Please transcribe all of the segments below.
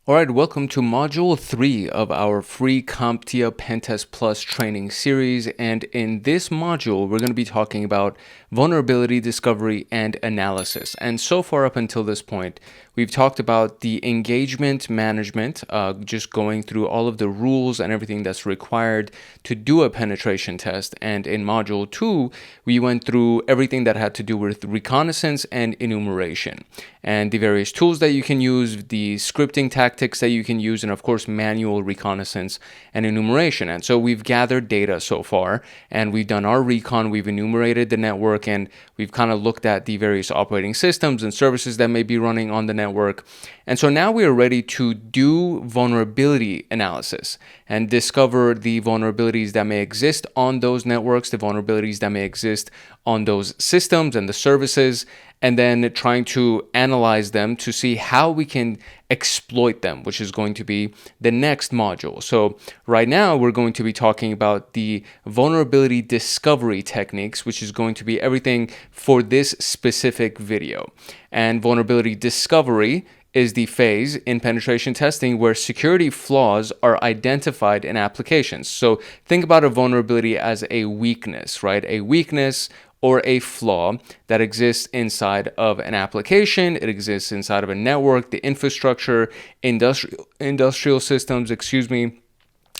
Alright, welcome to Module 3 of our free CompTIA PenTest Plus training series, and in this module we're going to be talking about vulnerability discovery and analysis. And so far up until this point, we've talked about the engagement management, just going through all of the rules and everything that's required to do a penetration test. And in Module 2, we went through everything that had to do with reconnaissance and enumeration, and the various tools that you can use, the scripting tactics that you can use, and of course manual reconnaissance and enumeration. And so we've gathered data so far, and we've done our recon, we've enumerated the network, and we've kind of looked at the various operating systems and services that may be running on the network. And so now we are ready to do vulnerability analysis and discover the vulnerabilities that may exist on those networks, the vulnerabilities that may exist on those systems and the services, and then trying to analyze them to see how we can exploit them, which is going to be the next module. So right now we're going to be talking about the vulnerability discovery techniques, which is going to be everything for this specific video. And vulnerability discovery is the phase in penetration testing where security flaws are identified in applications. So think about a vulnerability as a weakness, right? A weakness or a flaw that exists inside of an application. It exists inside of a network, the infrastructure, industrial systems,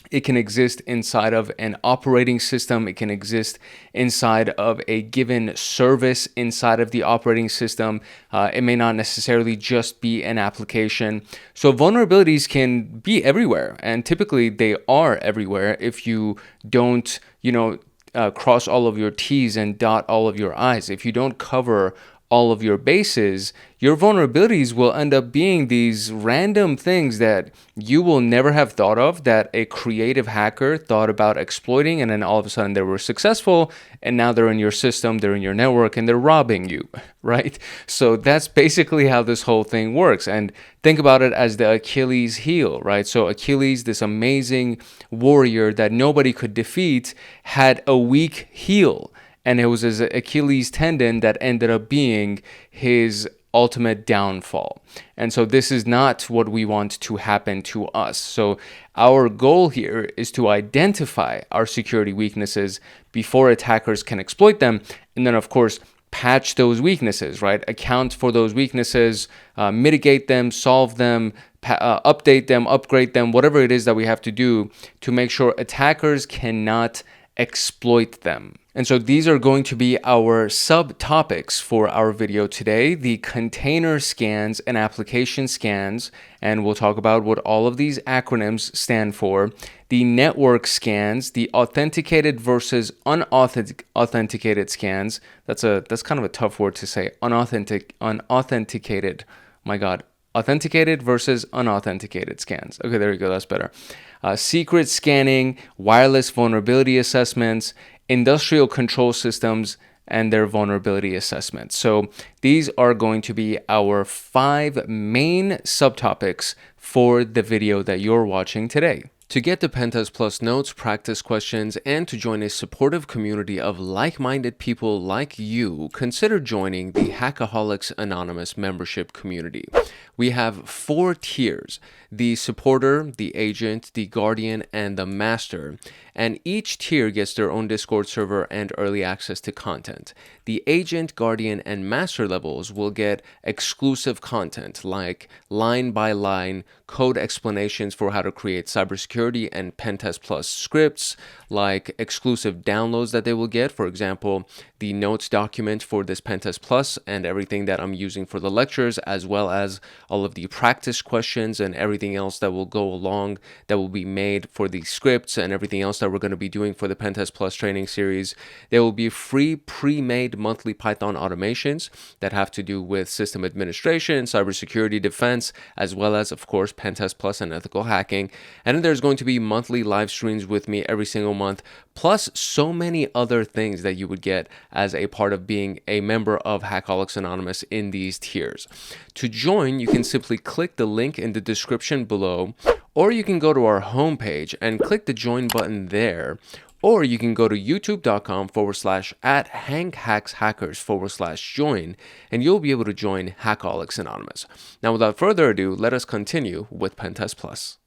It can exist inside of an operating system. It can exist inside of a given service inside of the operating system. It may not necessarily just be an application. So vulnerabilities can be everywhere, and typically they are everywhere if you don't, cross all of your T's and dot all of your I's. If you don't cover all of your bases, your vulnerabilities will end up being these random things that you will never have thought of, that a creative hacker thought about exploiting, and then all of a sudden they were successful, and now they're in your system, they're in your network, and they're robbing you, right? So that's basically how this whole thing works. And think about it as the Achilles heel, right? So Achilles, this amazing warrior that nobody could defeat, had a weak heel. And it was his Achilles tendon that ended up being his ultimate downfall. And so this is not what we want to happen to us. So our goal here is to identify our security weaknesses before attackers can exploit them. And then, of course, patch those weaknesses, right? Account for those weaknesses, mitigate them, solve them, update them, upgrade them, whatever it is that we have to do to make sure attackers cannot exploit them. And so these are going to be our subtopics for our video today: the container scans and application scans, and we'll talk about what all of these acronyms stand for, the network scans, the authenticated versus unauthenticated scans. That's kind of a tough word to say. Unauthenticated. My God. Authenticated versus unauthenticated scans. Okay, there you go. That's better. Secret scanning, wireless vulnerability assessments, industrial control systems, and their vulnerability assessments. So these are going to be our 5 main subtopics for the video that you're watching today. To get the PenTest Plus notes, practice questions, and to join a supportive community of like-minded people like you, consider joining the Hackaholics Anonymous membership community. We have 4 tiers: the supporter, the agent, the guardian, and the master. And each tier gets their own Discord server and early access to content. The agent, guardian, and master levels will get exclusive content like line-by-line code explanations for how to create cybersecurity and PenTest Plus scripts, like exclusive downloads that they will get. For example, the notes document for this PenTest Plus and everything that I'm using for the lectures, as well as all of the practice questions and everything else that will go along that will be made for the scripts and everything else that we're going to be doing for the PenTest Plus training series. There will be free pre-made monthly Python automations that have to do with system administration, cybersecurity defense, as well as, of course, PenTest Plus and ethical hacking. And then there's going to be monthly live streams with me every single month, plus so many other things that you would get as a part of being a member of Hackaholics Anonymous in these tiers. To join, you can simply click the link in the description below, or you can go to our homepage and click the join button there, Or you can go to youtube.com/@hankhackshackers/join, and you'll be able to join Hackaholics Anonymous. Now, without further ado, let us continue with PenTest Plus.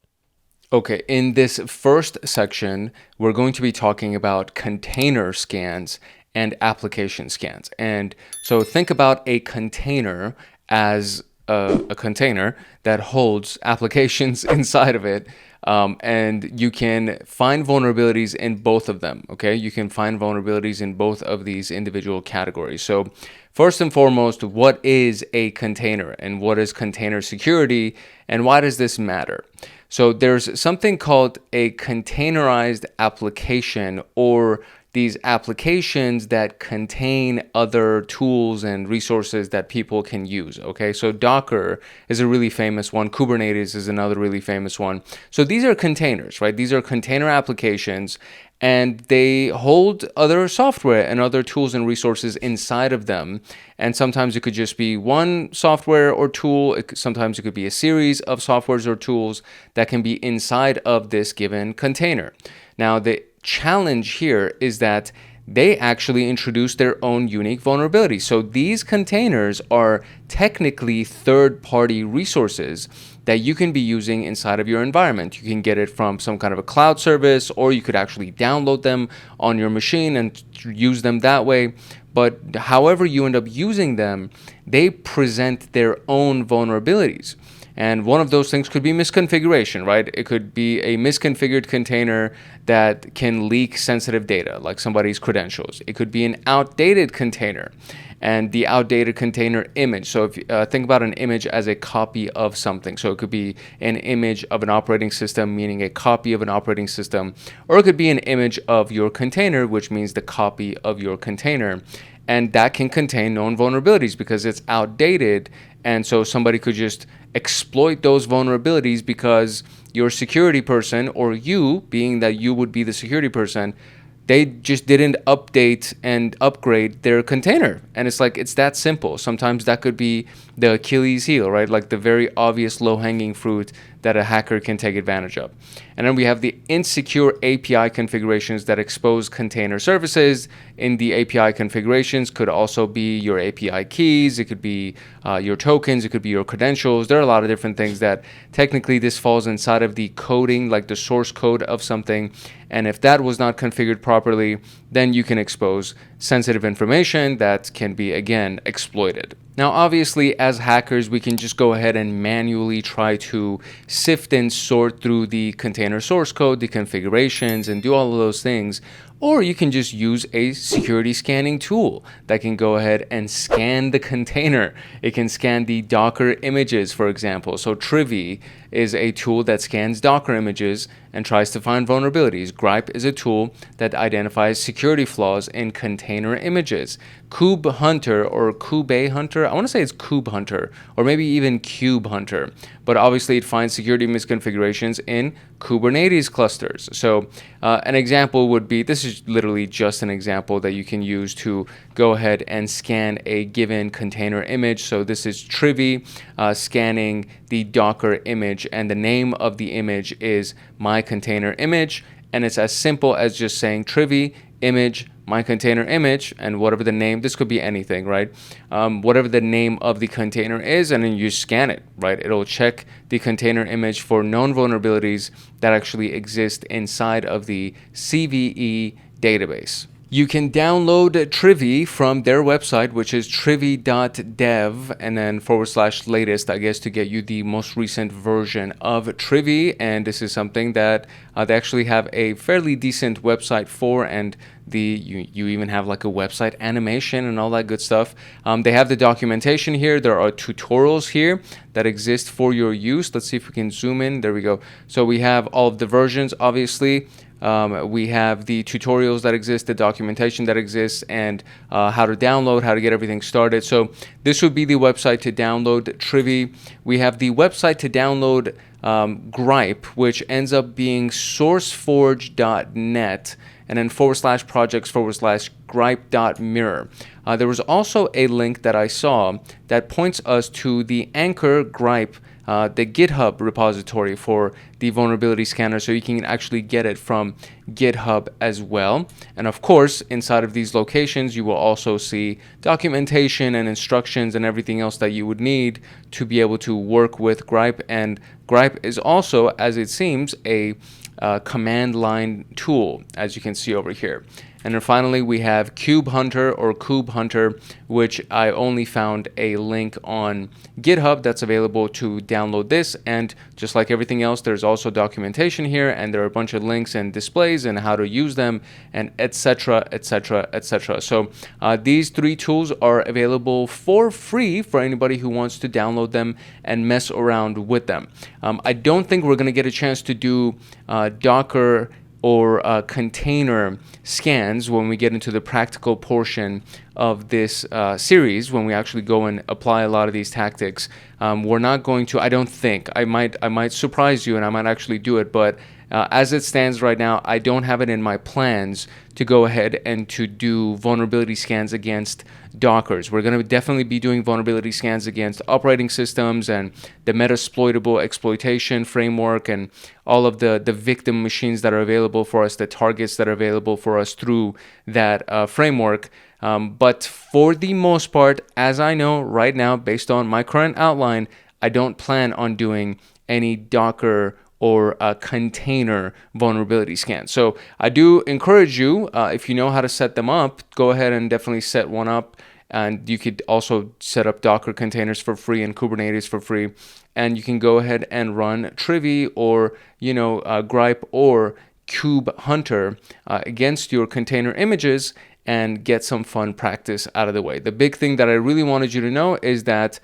Okay, in this first section, we're going to be talking about container scans and application scans. And so think about a container as a container that holds applications inside of it. And you can find vulnerabilities in both of them, okay? You can find vulnerabilities in both of these individual categories. So first and foremost, what is a container and what is container security and why does this matter? So there's something called a containerized application, or these applications that contain other tools and resources that people can use, okay? So Docker is a really famous one. Kubernetes is another really famous one. So these are containers, right? These are container applications, and they hold other software and other tools and resources inside of them. And sometimes it could just be one software or tool. Sometimes it could be a series of softwares or tools that can be inside of this given container. Now, the challenge here is that they actually introduce their own unique vulnerabilities. So these containers are technically third-party resources that you can be using inside of your environment. You can get it from some kind of a cloud service, or you could actually download them on your machine and use them that way. But however you end up using them, they present their own vulnerabilities. And one of those things could be misconfiguration, right? It could be a misconfigured container that can leak sensitive data, like somebody's credentials. It could be an outdated container, and the outdated container image. So if think about an image as a copy of something. So it could be an image of an operating system, meaning a copy of an operating system, or it could be an image of your container, which means the copy of your container. And that can contain known vulnerabilities because it's outdated. And so somebody could just exploit those vulnerabilities because your security person, or you, being that you would be the security person, they just didn't update and upgrade their container. And it's like, it's that simple. Sometimes that could be the Achilles heel, right? Like the very obvious low-hanging fruit that a hacker can take advantage of. And then we have the insecure API configurations that expose container services. In the API configurations could also be your API keys, it could be your tokens, it could be your credentials. There are a lot of different things that technically this falls inside of the coding, like the source code of something. And if that was not configured properly, then you can expose sensitive information that can be, again, exploited. Now, obviously, as hackers, we can just go ahead and manually try to sift and sort through the container source code, the configurations, and do all of those things. Or you can just use a security scanning tool that can go ahead and scan the container. It can scan the Docker images, for example. So Trivy is a tool that scans Docker images and tries to find vulnerabilities. Grype is a tool that identifies security flaws in container images. Kube-Hunter or Kube-Hunter, I want to say it's Kube-Hunter, or maybe even Kube-Hunter, but obviously it finds security misconfigurations in Kubernetes clusters. So an example would be, this is literally just an example that you can use to go ahead and scan a given container image. So this is Trivy scanning the Docker image, and the name of the image is my container image, and it's as simple as just saying Trivy image my container image, and whatever the name, this could be anything, right? Whatever the name of the container is, and then you scan it, right? It'll check the container image for known vulnerabilities that actually exist inside of the CVE database. You can download Trivy from their website, which is trivy.dev, and then /latest, I guess, to get you the most recent version of Trivy. And this is something that they actually have a fairly decent website for, and you even have like a website animation and all that good stuff. They have the documentation here. There are tutorials here that exist for your use. Let's see if we can zoom in. There we go. So we have all of the versions, obviously. We have the tutorials that exist, the documentation that exists, and how to download, how to get everything started. So this would be the website to download Trivy. We have the website to download Grype, which ends up being sourceforge.net, and then /projects/grype.mirror. There was also a link that I saw that points us to the Anchor Grype the GitHub repository for the vulnerability scanner, so you can actually get it from GitHub as well. And of course, inside of these locations, you will also see documentation and instructions and everything else that you would need to be able to work with Grype. And Grype is also, as it seems, a command line tool, as you can see over here. And then finally, we have Kube-Hunter or Kube-Hunter, which I only found a link on GitHub that's available to download this. And just like everything else, there's also documentation here, and there are a bunch of links and displays and how to use them, and etc., etc., etc. So these three tools are available for free for anybody who wants to download them and mess around with them. I don't think we're going to get a chance to do Docker or container scans when we get into the practical portion of this series, when we actually go and apply a lot of these tactics. We're not going to, I don't think, I might surprise you and I might actually do it, but as it stands right now, I don't have it in my plans to go ahead and to do vulnerability scans against Dockers. We're going to definitely be doing vulnerability scans against operating systems and the Metasploitable exploitation framework and all of the victim machines that are available for us, the targets that are available for us through that framework. But for the most part, as I know right now, based on my current outline, I don't plan on doing any Docker or a container vulnerability scan. So I do encourage you, if you know how to set them up, go ahead and definitely set one up. And you could also set up Docker containers for free and Kubernetes for free. And you can go ahead and run Trivy or, Grype or Kube-Hunter against your container images and get some fun practice out of the way. The big thing that I really wanted you to know is that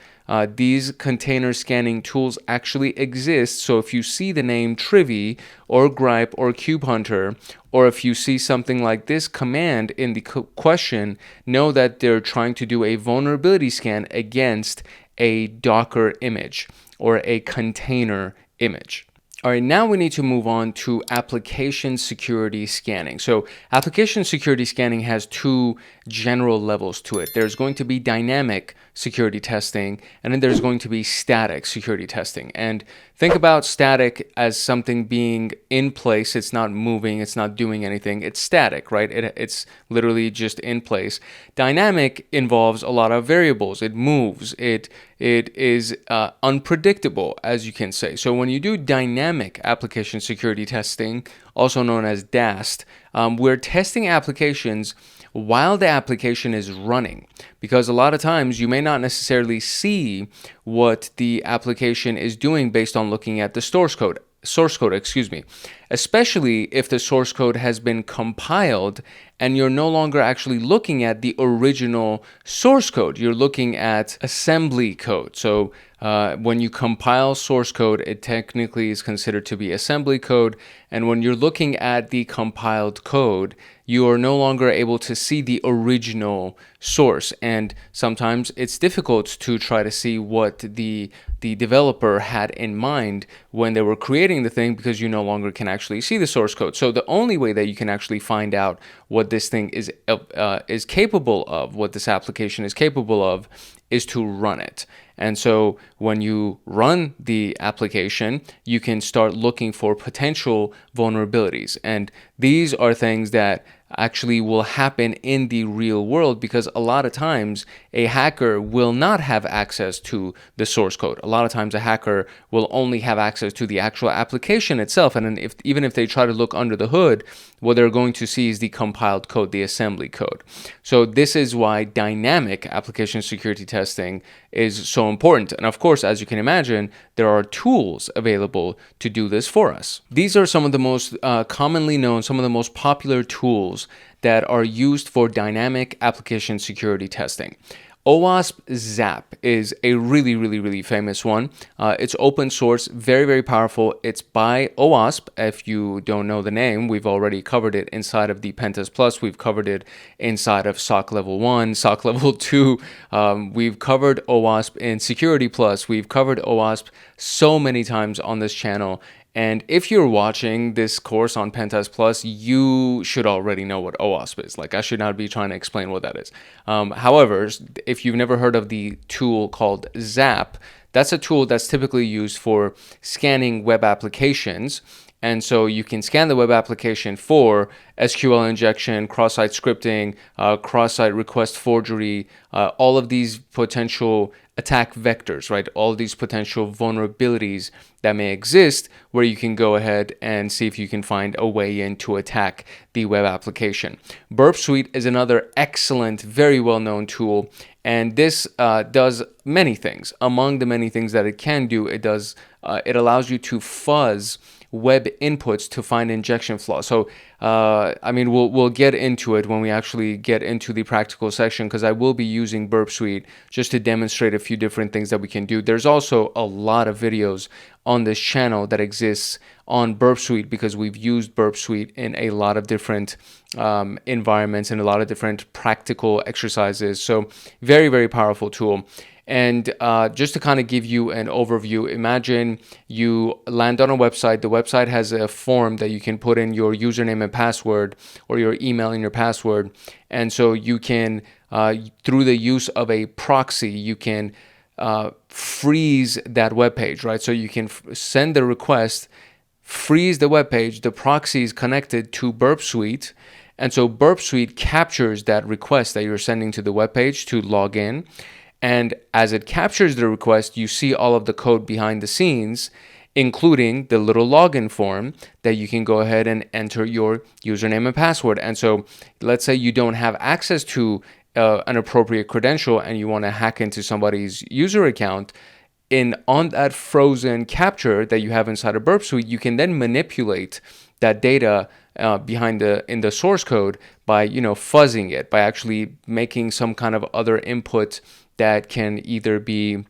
these container scanning tools actually exist. So if you see the name Trivy or Grype or Kube-Hunter, or if you see something like this command in the question, know that they're trying to do a vulnerability scan against a Docker image or a container image. All right, now we need to move on to application security scanning. So application security scanning has two general levels to it. There's going to be dynamic security testing, and then there's going to be static security testing. And think about static as something being in place. It's not moving. It's not doing anything. It's static, right? It's literally just in place. Dynamic involves a lot of variables. It moves. It is unpredictable, as you can say. So when you do dynamic application security testing, also known as DAST, we're testing applications while the application is running, because a lot of times you may not necessarily see what the application is doing based on looking at the source code, especially if the source code has been compiled and you're no longer actually looking at the original source code. You're looking at assembly code. So when you compile source code, it technically is considered to be assembly code. And when you're looking at the compiled code, you are no longer able to see the original source. And sometimes it's difficult to try to see what the developer had in mind when they were creating the thing, because you no longer can actually see the source code. So the only way that you can actually find out what this thing is capable of, what this application is capable of, is to run it. And so when you run the application, you can start looking for potential vulnerabilities. And these are things that actually will happen in the real world, because a lot of times a hacker will not have access to the source code. A lot of times a hacker will only have access to the actual application itself. And then even if they try to look under the hood, what they're going to see is the compiled code, the assembly code. So this is why dynamic application security testing is so important. And of course, as you can imagine, there are tools available to do this for us. These are some of the most commonly known, some of the most popular tools that are used for dynamic application security testing. OWASP Zap is a really famous one. It's open source, very powerful. It's by OWASP. If you don't know the name, we've already covered it inside of the PenTest Plus. We've covered it inside of SOC Level 1, SOC Level 2. We've covered OWASP in Security Plus. We've covered OWASP so many times on this channel. And if you're watching this course on PenTest Plus, you should already know what OWASP is. Like, I should not be trying to explain what that is. However, if you've never heard of the tool called Zap, that's a tool that's typically used for scanning web applications. And so you can scan the web application for SQL injection, cross-site scripting, cross-site request forgery, all of these potential attack vectors, right? All these potential vulnerabilities that may exist, where you can go ahead and see if you can find a way in to attack the web application. Burp Suite is another excellent, very well-known tool, and this does many things. Among the many things that it can do, it allows you to fuzz web inputs to find injection flaws. So, I mean, we'll get into it when we actually get into the practical section, because I will be using Burp Suite just to demonstrate a few different things that we can do. There's also a lot of videos on this channel that exists on Burp Suite, because we've used Burp Suite in a lot of different environments and a lot of different practical exercises. So very, very powerful tool. And just to kind of give you an overview, imagine you land on a website. The website has a form that you can put in your username and password, or your email and your password. And so you can, through the use of a proxy, you can freeze that web page, right? So you can send the request, freeze the web page. The proxy is connected to Burp Suite. And so Burp Suite captures that request that you're sending to the web page to log in. And as it captures the request, you see all of the code behind the scenes, including the little login form that you can go ahead and enter your username and password. And so let's say you don't have access to an appropriate credential and you want to hack into somebody's user account. On that frozen capture that you have inside of Burp Suite, you can then manipulate that data in the source code by fuzzing it, by actually making some kind of other input that can either be,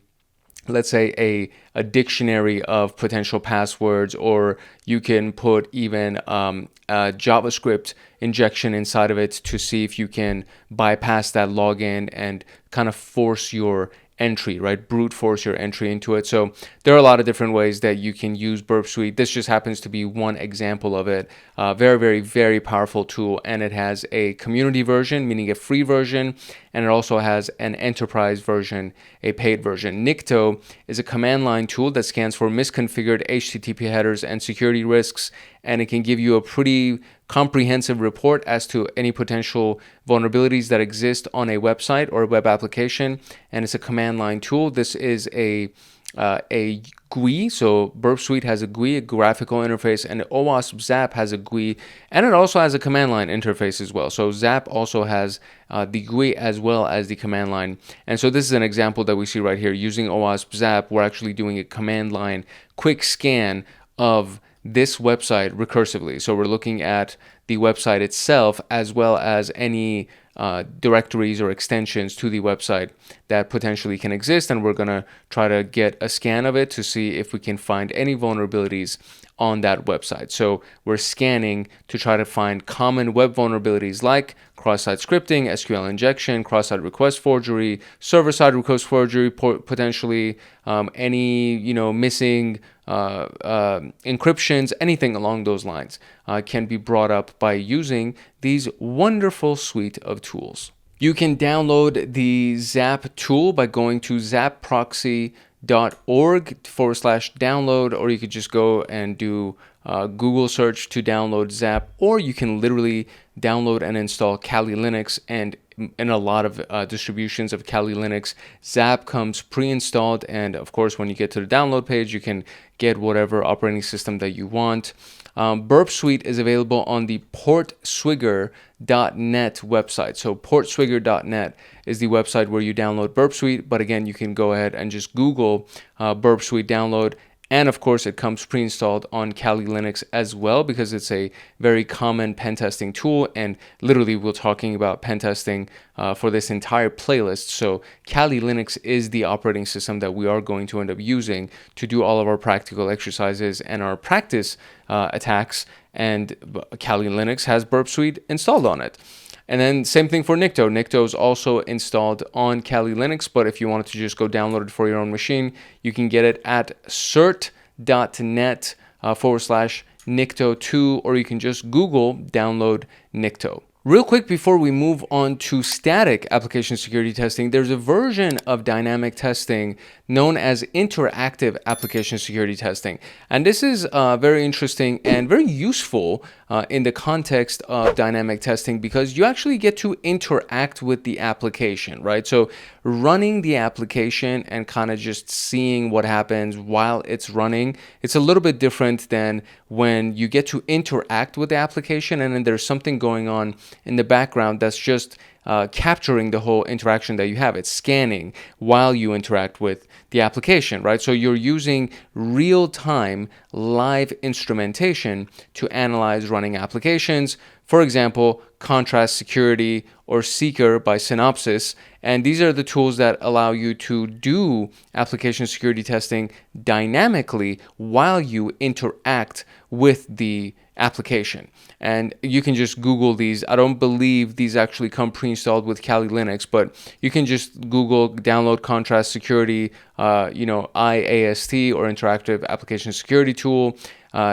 let's say, a dictionary of potential passwords, or you can put even a JavaScript injection inside of it to see if you can bypass that login and kind of force your entry, right? Brute force your entry into it. So there are a lot of different ways that you can use Burp Suite. This just happens to be one example of it. Very, very, very powerful tool. And it has a community version, meaning a free version. And it also has an enterprise version, a paid version. Nikto is a command line tool that scans for misconfigured HTTP headers and security risks. And it can give you a pretty comprehensive report as to any potential vulnerabilities that exist on a website or a web application. And it's a command line tool. This is a GUI. So Burp Suite has a GUI, a graphical interface, and OWASP Zap has a GUI, and it also has a command line interface as well. So Zap also has the GUI as well as the command line. And so this is an example that we see right here. Using OWASP Zap, we're actually doing a command line quick scan of this website recursively. So we're looking at the website itself, as well as any directories or extensions to the website that potentially can exist, and we're going to try to get a scan of it to see if we can find any vulnerabilities on that website. So we're scanning to try to find common web vulnerabilities like cross-site scripting, SQL injection, cross-site request forgery, server-side request forgery, potentially any missing encryptions, anything along those lines can be brought up by using these wonderful suite of tools. You can download the Zap tool by going to zapproxy.org/download, or you could just go and do Google search to download Zap, or you can literally download and install Kali Linux. And in a lot of distributions of Kali Linux, Zap comes pre-installed, and of course when you get to the download page, you can get whatever operating system that you want. Burp Suite is available on the portswigger.net website. So portswigger.net is the website where you download Burp Suite, but again, you can go ahead and just Google Burp Suite download. And of course, it comes pre-installed on Kali Linux as well, because it's a very common pen testing tool. And literally, we're talking about pen testing for this entire playlist. So Kali Linux is the operating system that we are going to end up using to do all of our practical exercises and our practice attacks. And Kali Linux has Burp Suite installed on it. And then same thing for Nikto. Nikto is also installed on Kali Linux, but if you wanted to just go download it for your own machine, you can get it at cert.net /Nikto2, or you can just Google download Nikto. Real quick before we move on to static application security testing, there's a version of dynamic testing known as interactive application security testing. And this is very interesting and very useful in the context of dynamic testing because you actually get to interact with the application, right? So running the application and kind of just seeing what happens while it's running, it's a little bit different than when you get to interact with the application and then there's something going on in the background that's just capturing the whole interaction that you have. It's scanning while you interact with the application, right? So you're using real-time live instrumentation to analyze running applications. For example, Contrast Security or Seeker by Synopsys. And these are the tools that allow you to do application security testing dynamically while you interact with the application. And you can just Google these. I don't believe these actually come pre-installed with Kali Linux, but you can just Google, download Contrast Security, IAST or Interactive Application Security Tool.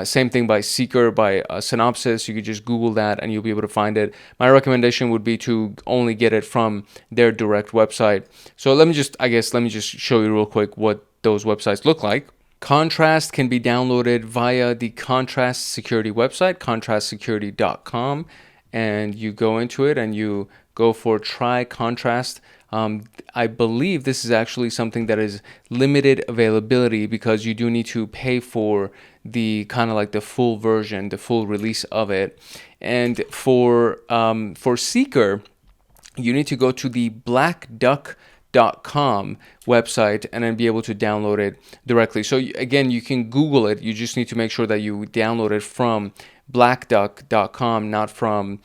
Same thing by Seeker by Synopsys. You could just Google that and you'll be able to find it. My recommendation would be to only get it from their direct website. So let me just show you real quick what those websites look like. Contrast can be downloaded via the Contrast Security website, contrastsecurity.com, and you go into it and you go for try Contrast. I believe this is actually something that is limited availability because you do need to pay for the kind of like the full version, the full release of it. And for Seeker, you need to go to the blackduck.com website and then be able to download it directly. So again, you can Google it. You just need to make sure that you download it from blackduck.com, not from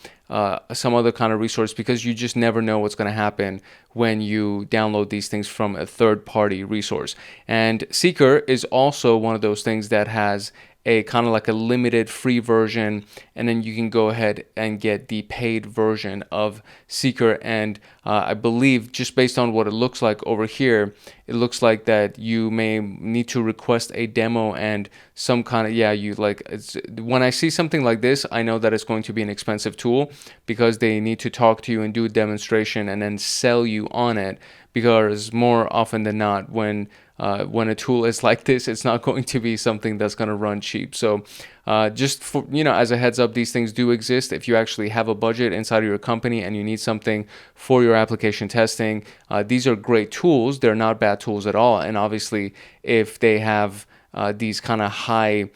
some other kind of resource, because you just never know what's going to happen when you download these things from a third-party resource. And Seeker is also one of those things that has a kind of like a limited free version, and then you can go ahead and get the paid version of Seeker. And I believe just based on what it looks like over here, it looks like that you may need to request a demo and some kind of, when I see something like this, I know that it's going to be an expensive tool because they need to talk to you and do a demonstration and then sell you on it, because more often than not, when a tool is like this, it's not going to be something that's going to run cheap. So just for, as a heads up, these things do exist. If you actually have a budget inside of your company and you need something for your application testing, these are great tools. They're not bad tools at all. And obviously, if they have these kind of high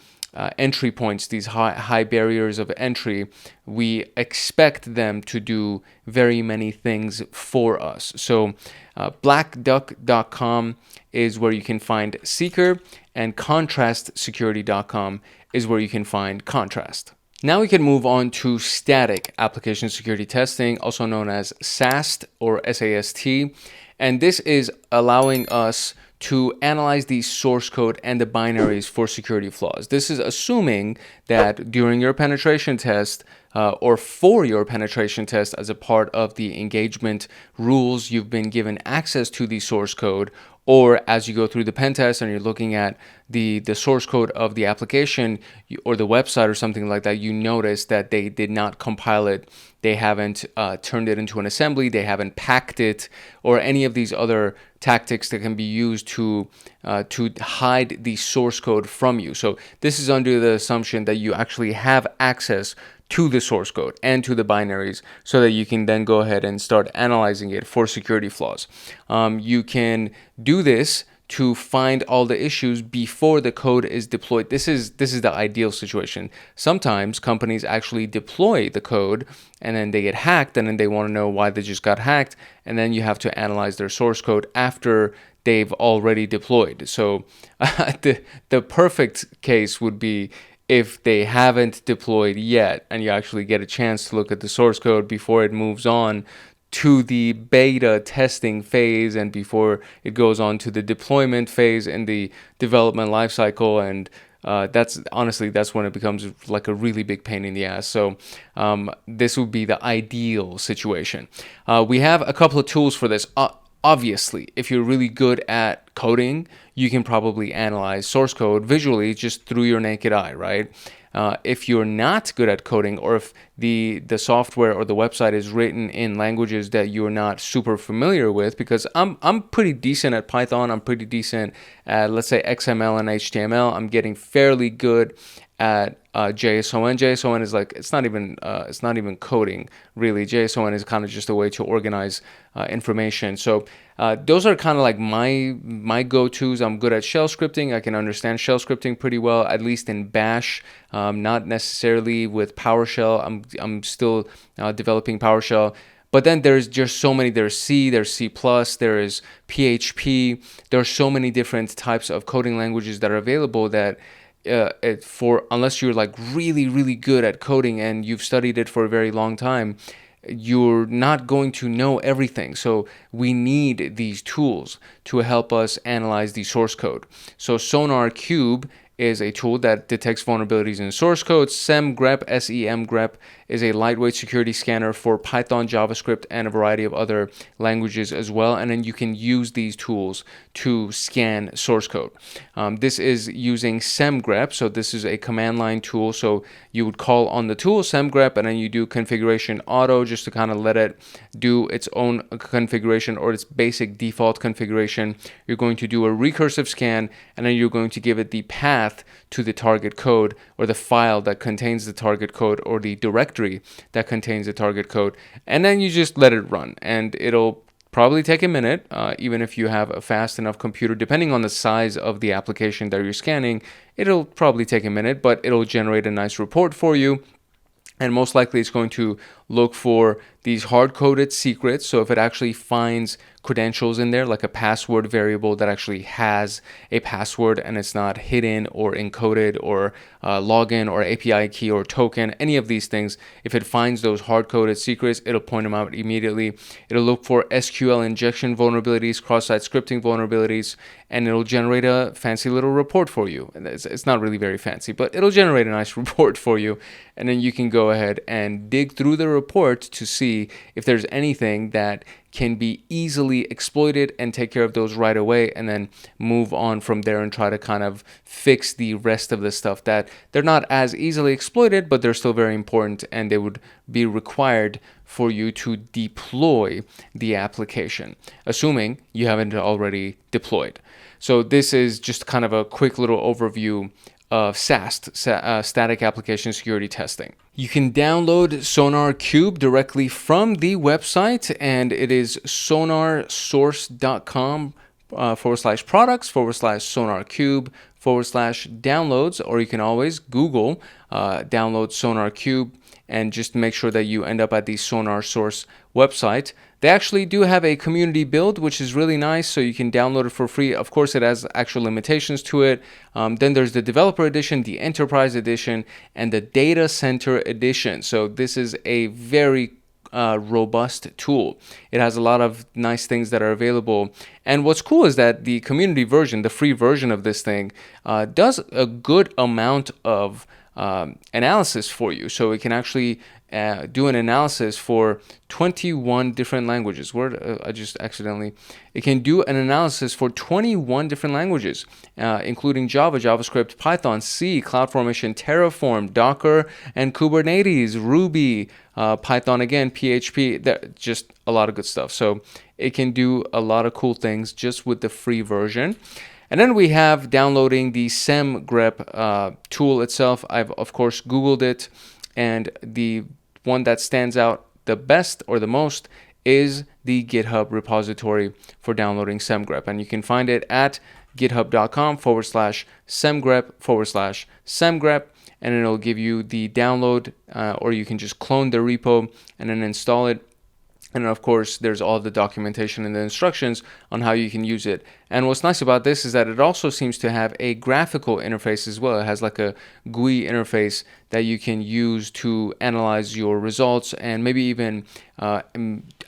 entry points, these high barriers of entry, we expect them to do very many things for us. So blackduck.com is where you can find Seeker, and contrastsecurity.com is where you can find Contrast. Now we can move on to static application security testing, also known as SAST or SAST. And this is allowing us to analyze the source code and the binaries for security flaws. This is assuming that during your penetration test or for your penetration test as a part of the engagement rules, you've been given access to the source code, or as you go through the pen test and you're looking at the source code of the application or the website or something like that, you notice that they did not compile it, they haven't turned it into an assembly, they haven't packed it, or any of these other tactics that can be used to hide the source code from you. So this is under the assumption that you actually have access to the source code and to the binaries so that you can then go ahead and start analyzing it for security flaws. You can do this to find all the issues before the code is deployed. This is the ideal situation. Sometimes companies actually deploy the code and then they get hacked, and then they want to know why they just got hacked, and then you have to analyze their source code after they've already deployed. So the perfect case would be if they haven't deployed yet and you actually get a chance to look at the source code before it moves on to the beta testing phase and before it goes on to the deployment phase in the development lifecycle. And that's when it becomes like a really big pain in the ass. So this would be the ideal situation. We have a couple of tools for this. Obviously, if you're really good at coding, you can probably analyze source code visually just through your naked eye, right? If you're not good at coding, or if the software or the website is written in languages that you're not super familiar with, because I'm pretty decent at Python, I'm pretty decent at, let's say, XML and HTML. I'm getting fairly good at JSON. JSON is like, it's not even coding really. JSON is kind of just a way to organize information. So those are kind of like my go-tos. I'm good at shell scripting. I can understand shell scripting pretty well, at least in Bash. Not necessarily with PowerShell. I'm still developing PowerShell. But then there's just so many. There's C, there's C++, there is PHP. There are so many different types of coding languages that are available that unless you're like really, really good at coding and you've studied it for a very long time, you're not going to know everything. So we need these tools to help us analyze the source code. So Sonar Cube is a tool that detects vulnerabilities in source code. SEMGREP, SEMGREP, is a lightweight security scanner for Python, JavaScript, and a variety of other languages as well. And then you can use these tools to scan source code. This is using SEMGREP, so this is a command line tool. So you would call on the tool SEMGREP, and then you do configuration auto just to kind of let it do its own configuration or its basic default configuration. You're going to do a recursive scan, and then you're going to give it the path to the target code, or the file that contains the target code, or the directory that contains the target code, and then you just let it run, and it'll probably take a minute, even if you have a fast enough computer. Depending on the size of the application that you're scanning, it'll probably take a minute, but it'll generate a nice report for you. And most likely it's going to look for these hard-coded secrets. So if it actually finds credentials in there, like a password variable that actually has a password and it's not hidden or encoded, or login or API key or token, any of these things, if it finds those hard-coded secrets, it'll point them out immediately. It'll look for SQL injection vulnerabilities, cross-site scripting vulnerabilities, and it'll generate a fancy little report for you. It's not really very fancy, but it'll generate a nice report for you. And then you can go ahead and dig through the report to see if there's anything that can be easily exploited, and take care of those right away, and then move on from there and try to kind of fix the rest of the stuff that they're not as easily exploited, but they're still very important, and they would be required for you to deploy the application, assuming you haven't already deployed. So this is just kind of a quick little overview of SAST, Static Application Security Testing. You can download Sonar Cube directly from the website, and it is sonarsource.com/products/sonarcube/downloads, or you can always Google download Sonar Cube and just make sure that you end up at the Sonar Source website. They actually do have a community build, which is really nice, so you can download it for free. Of course, it has actual limitations to it. Then there's the Developer Edition, the Enterprise Edition, and the Data Center Edition. So this is a very robust tool. It has a lot of nice things that are available. And what's cool is that the community version, the free version of this thing, does a good amount of analysis for you. So it can actually do an analysis for 21 different languages. It can do an analysis for 21 different languages, including Java, JavaScript, Python, C, CloudFormation, Terraform, Docker, and Kubernetes, Ruby, Python again, PHP, just a lot of good stuff. So it can do a lot of cool things just with the free version. And then we have downloading the SEMGREP tool itself. I've, of course, Googled it, and the one that stands out the best or the most is the GitHub repository for downloading SEMGREP. And you can find it at github.com/SEMGREP/SEMGREP, and it'll give you the download, or you can just clone the repo and then install it. And of course, there's all the documentation and the instructions on how you can use it. And what's nice about this is that it also seems to have a graphical interface as well. It has like a GUI interface that you can use to analyze your results, and maybe even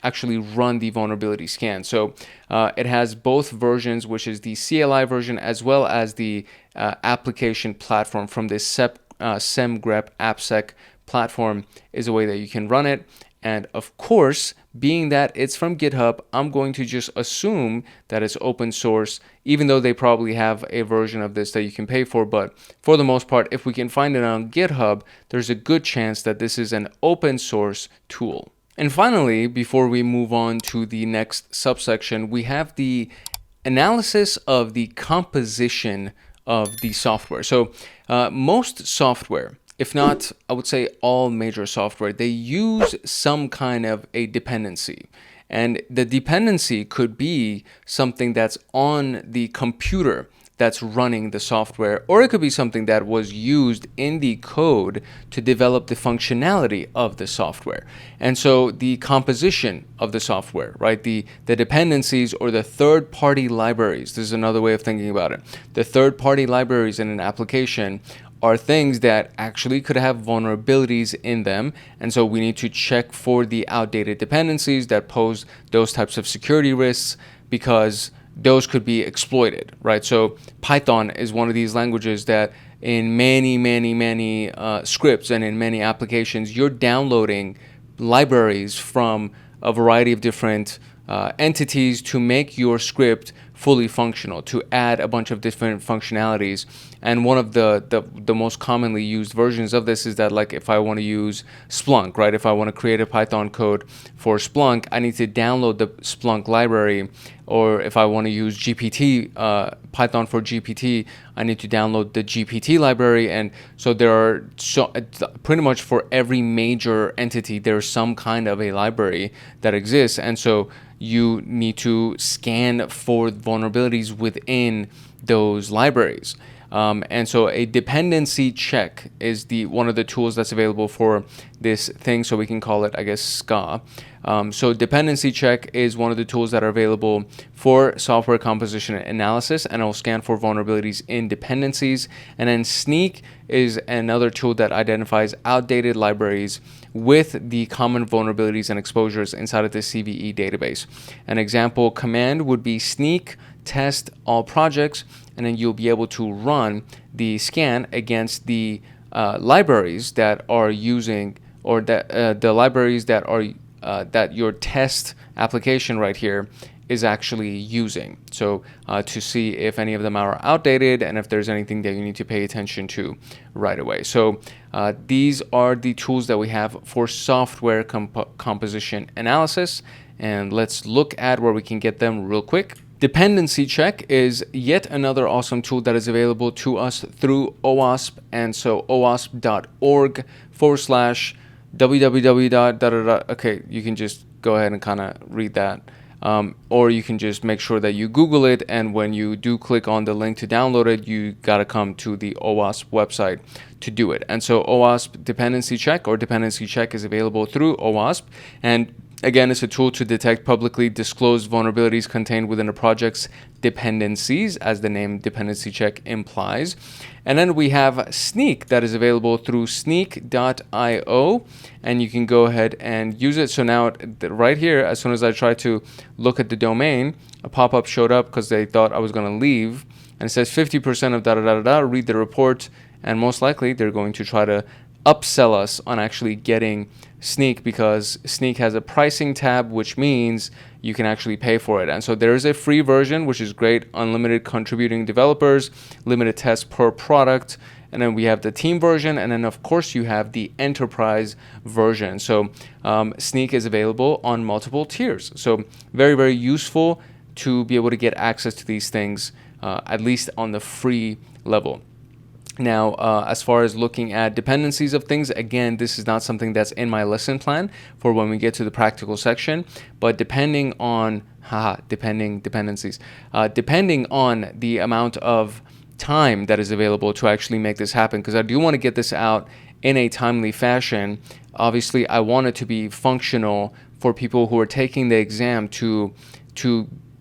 actually run the vulnerability scan. So it has both versions, which is the CLI version as well as the application platform from this SEMGREP AppSec platform is a way that you can run it. And of course, being that it's from GitHub, I'm going to just assume that it's open source, even though they probably have a version of this that you can pay for. But for the most part, if we can find it on GitHub, there's a good chance that this is an open source tool. And finally, before we move on to the next subsection, we have the analysis of the composition of the software. So most software, if not, I would say all major software, they use some kind of a dependency. And the dependency could be something that's on the computer that's running the software, or it could be something that was used in the code to develop the functionality of the software. And so the composition of the software, right? The dependencies or the third-party libraries, this is another way of thinking about it. The third-party libraries in an application are things that actually could have vulnerabilities in them. And so we need to check for the outdated dependencies that pose those types of security risks, because those could be exploited, right? So Python is one of these languages that in many scripts and in many applications, you're downloading libraries from a variety of different entities to make your script fully functional, to add a bunch of different functionalities. And one of the most commonly used versions of this is that, like, if I want to use Splunk, right? If I want to create a Python code for Splunk, I need to download the Splunk library. Or if I want to use GPT, Python for GPT, I need to download the GPT library. And so there are pretty much for every major entity, there's some kind of a library that exists. And so you need to scan for vulnerabilities within those libraries. And so a dependency check is one of the tools that's available for this thing. So we can call it, I guess, SCA. So dependency check is one of the tools that are available for software composition analysis, and it will scan for vulnerabilities in dependencies. And then Sneak is another tool that identifies outdated libraries with the common vulnerabilities and exposures inside of the CVE database. An example command would be sneak test all projects, and then you'll be able to run the scan against the libraries that are using, or that the libraries that are that your test application right here is actually using. So to see if any of them are outdated and if there's anything that you need to pay attention to right away. So these are the tools that we have for software composition analysis. And let's look at where we can get them real quick. Dependency check is yet another awesome tool that is available to us through OWASP. And so owasp.org/www. Okay, you can just go ahead and kind of read that. Or you can just make sure that you Google it, and when you do click on the link to download it, you got to come to the OWASP website to do it. And so OWASP dependency check or dependency check is available through OWASP, and again, it's a tool to detect publicly disclosed vulnerabilities contained within a project's dependencies, as the name dependency check implies. And then we have Sneak that is available through sneak.io, and you can go ahead and use it. So now right here, as soon as I tried to look at the domain, a pop-up showed up because they thought I was going to leave, and it says 50% of read the report, and most likely they're going to try to upsell us on actually getting Sneak, because Sneak has a pricing tab, which means you can actually pay for it. And so there is a free version, which is great, unlimited contributing developers, limited tests per product, and then we have the team version, and then of course you have the enterprise version. So Sneak is available on multiple tiers, so very, very useful to be able to get access to these things, at least on the free level. Now, as far as looking at dependencies of things, again, this is not something that's in my lesson plan for when we get to the practical section, but depending on dependencies, depending on the amount of time that is available to actually make this happen, because I do want to get this out in a timely fashion. Obviously, I want it to be functional for people who are taking the exam to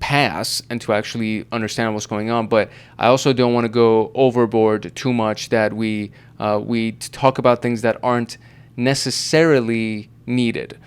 pass and to actually understand what's going on, but I also don't want to go overboard too much that we talk about things that aren't necessarily needed.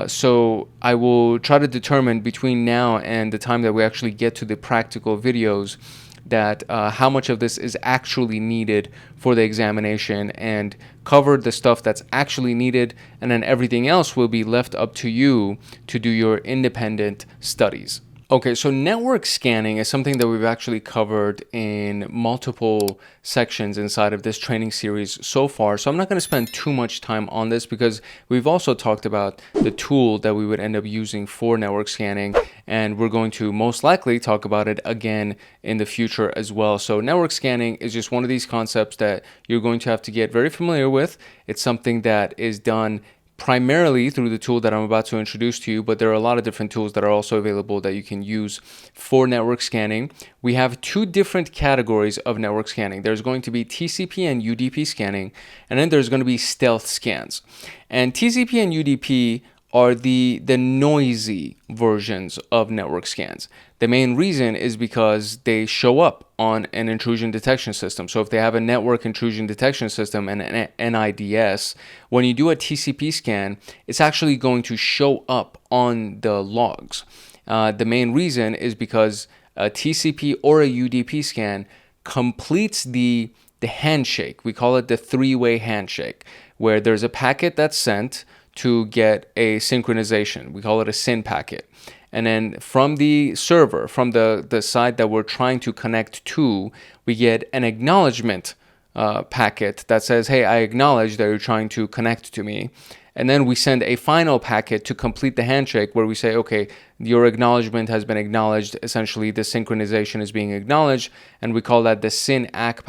So I will try to determine between now and the time that we actually get to the practical videos that how much of this is actually needed for the examination, and cover the stuff that's actually needed, and then everything else will be left up to you to do your independent studies. Okay, so network scanning is something that we've actually covered in multiple sections inside of this training series so far. So I'm not going to spend too much time on this because we've also talked about the tool that we would end up using for network scanning, and we're going to most likely talk about it again in the future as well. So network scanning is just one of these concepts that you're going to have to get very familiar with. It's something that is done primarily through the tool that I'm about to introduce to you, but there are a lot of different tools that are also available that you can use for network scanning. We have two different categories of network scanning. There's going to be TCP and UDP scanning, and then there's going to be stealth scans. And TCP and UDP are the noisy versions of network scans. The main reason is because they show up on an intrusion detection system. So if they have a network intrusion detection system and an NIDS, when you do a TCP scan, it's actually going to show up on the logs. The main reason is because a TCP or a UDP scan completes the handshake. We call it the three-way handshake, where there's a packet that's sent to get a synchronization. We call it a SYN packet. And then from the server, from the side that we're trying to connect to, we get an acknowledgement packet that says, hey, I acknowledge that you're trying to connect to me. And then we send a final packet to complete the handshake where we say, okay, your acknowledgement has been acknowledged. Essentially, the synchronization is being acknowledged. And we call that the SYN ACK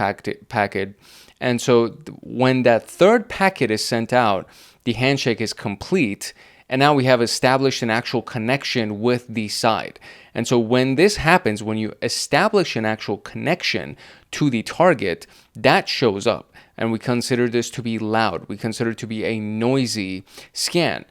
packet. And so when that third packet is sent out, the handshake is complete, and now we have established an actual connection with the side. And so when this happens, when you establish an actual connection to the target, that shows up, and we consider this to be loud. We consider it to be a noisy scan.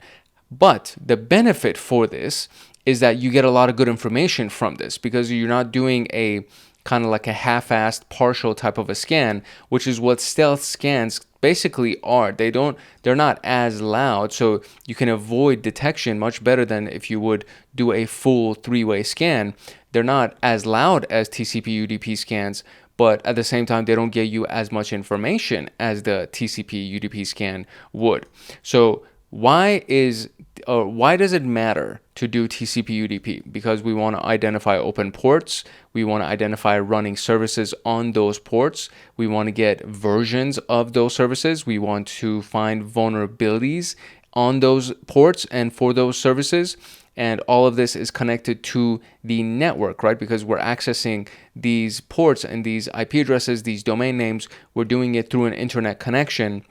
But the benefit for this is that you get a lot of good information from this, because you're not doing a kind of like a half-assed partial type of a scan, which is what stealth scans basically are. They're not as loud, so you can avoid detection much better than if you would do a full three-way scan. They're not as loud as TCP UDP scans, but at the same time, they don't get you as much information as the TCP UDP scan would. So why does it matter to do TCP UDP? Because we want to identify open ports. We want to identify running services on those ports. We want to get versions of those services. We want to find vulnerabilities on those ports and for those services. And all of this is connected to the network, right? Because we're accessing these ports and these IP addresses, these domain names. We're doing it through an internet connection.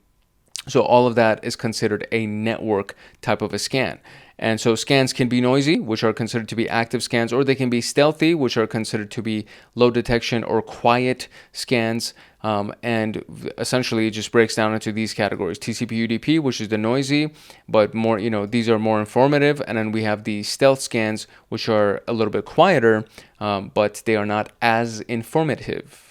So all of that is considered a network type of a scan. And so scans can be noisy, which are considered to be active scans, or they can be stealthy, which are considered to be low detection or quiet scans. And essentially it just breaks down into these categories. TCP UDP, which is the noisy, but more, these are more informative. And then we have the stealth scans, which are a little bit quieter, but they are not as informative.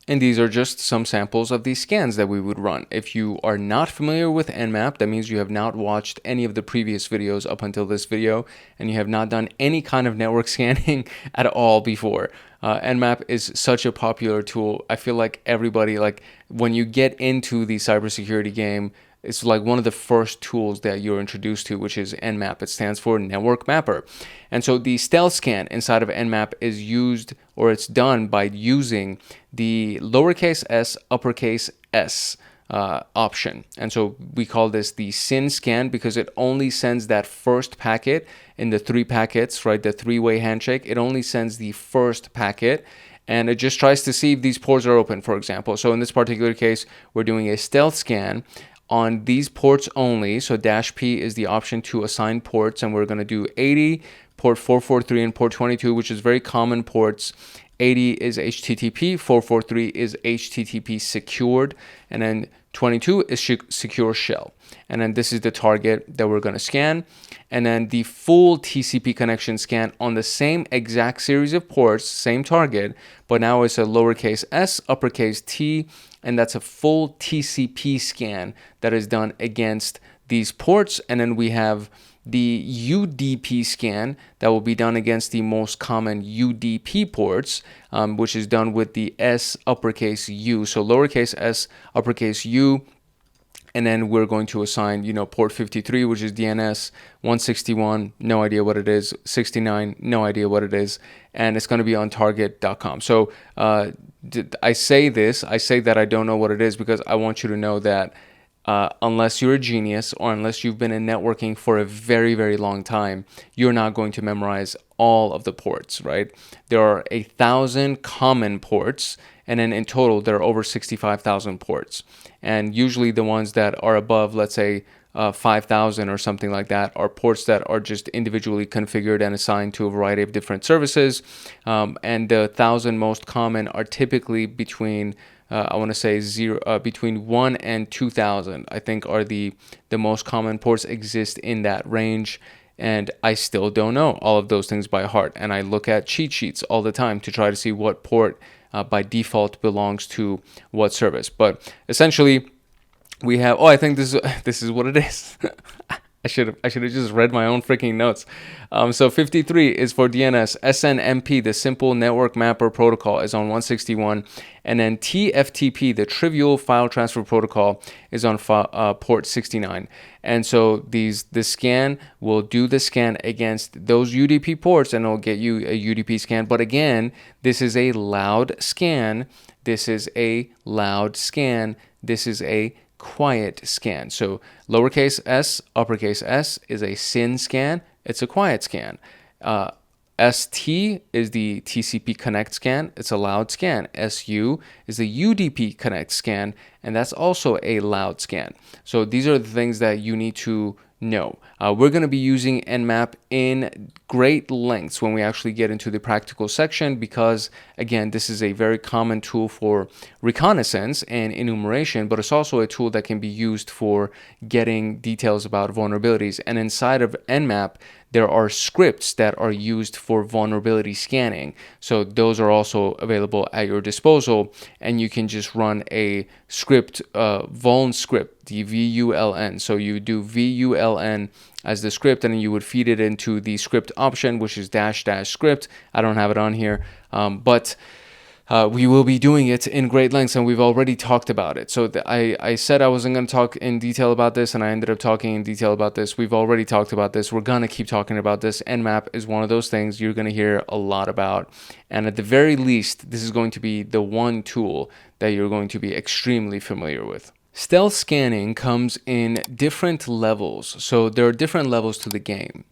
And these are just some samples of these scans that we would run. If you are not familiar with Nmap, that means you have not watched any of the previous videos up until this video, and you have not done any kind of network scanning at all before. Nmap is such a popular tool. I feel like everybody, when you get into the cybersecurity game, it's like one of the first tools that you're introduced to, which is Nmap. It stands for Network Mapper. And so the stealth scan inside of Nmap is used, or it's done by using the lowercase s, uppercase s option. And so we call this the SYN scan because it only sends that first packet in the three packets, right? The three-way handshake. It only sends the first packet, and it just tries to see if these ports are open, for example. So in this particular case, we're doing a stealth scan on these ports only. So -P is the option to assign ports, and we're going to do 80, port 443, and port 22, which is very common ports. 80 is HTTP, 443 is HTTP secured, and then 22 is secure shell. And then this is the target that we're going to scan. And then the full TCP connection scan on the same exact series of ports, same target, but now it's a lowercase s, uppercase t, and that's a full TCP scan that is done against these ports. And then we have the UDP scan that will be done against the most common UDP ports, which is done with the S uppercase U. So lowercase s, uppercase U. And then we're going to assign, port 53, which is DNS, 161, no idea what it is, 69, no idea what it is, and it's going to be on target.com. So I say that I don't know what it is because I want you to know that unless you're a genius or unless you've been in networking for a very, very long time, you're not going to memorize all of the ports, right? There are 1,000 common ports, and then in total, there are over 65,000 ports. And usually the ones that are above, let's say, 5,000 or something like that are ports that are just individually configured and assigned to a variety of different services. And the 1,000 most common are typically between I want to say between 1 and 2,000, I think, are the most common ports exist in that range. And I still don't know all of those things by heart. And I look at cheat sheets all the time to try to see what port by default belongs to what service. But essentially, we have, I think this is what it is. I should have just read my own freaking notes. So 53 is for DNS. SNMP, the Simple Network Mapper Protocol, is on 161. And then TFTP, the Trivial File Transfer Protocol, is on port 69. And so the scan will do the scan against those UDP ports, and it'll get you a UDP scan. But again, this is a loud scan. This is a loud scan. This is a quiet scan. So lowercase s, uppercase s is a SYN scan. It's a quiet scan. ST is the TCP connect scan. It's a loud scan. SU is the UDP connect scan, and that's also a loud scan. So these are the things that you need to know. We're going to be using Nmap in great lengths when we actually get into the practical section because, again, this is a very common tool for reconnaissance and enumeration, but it's also a tool that can be used for getting details about vulnerabilities. And inside of Nmap, there are scripts that are used for vulnerability scanning. So those are also available at your disposal, and you can just run a script, vuln script, the VULN. So you do VULN as the script, and then you would feed it into the script option, which is -- script. I don't have it on here, but we will be doing it in great lengths, and we've already talked about it. So I said I wasn't going to talk in detail about this, and I ended up talking in detail about this. We've already talked about this. We're going to keep talking about this. Nmap is one of those things you're going to hear a lot about. And at the very least, this is going to be the one tool that you're going to be extremely familiar with. Stealth scanning comes in different levels. So there are different levels to the game.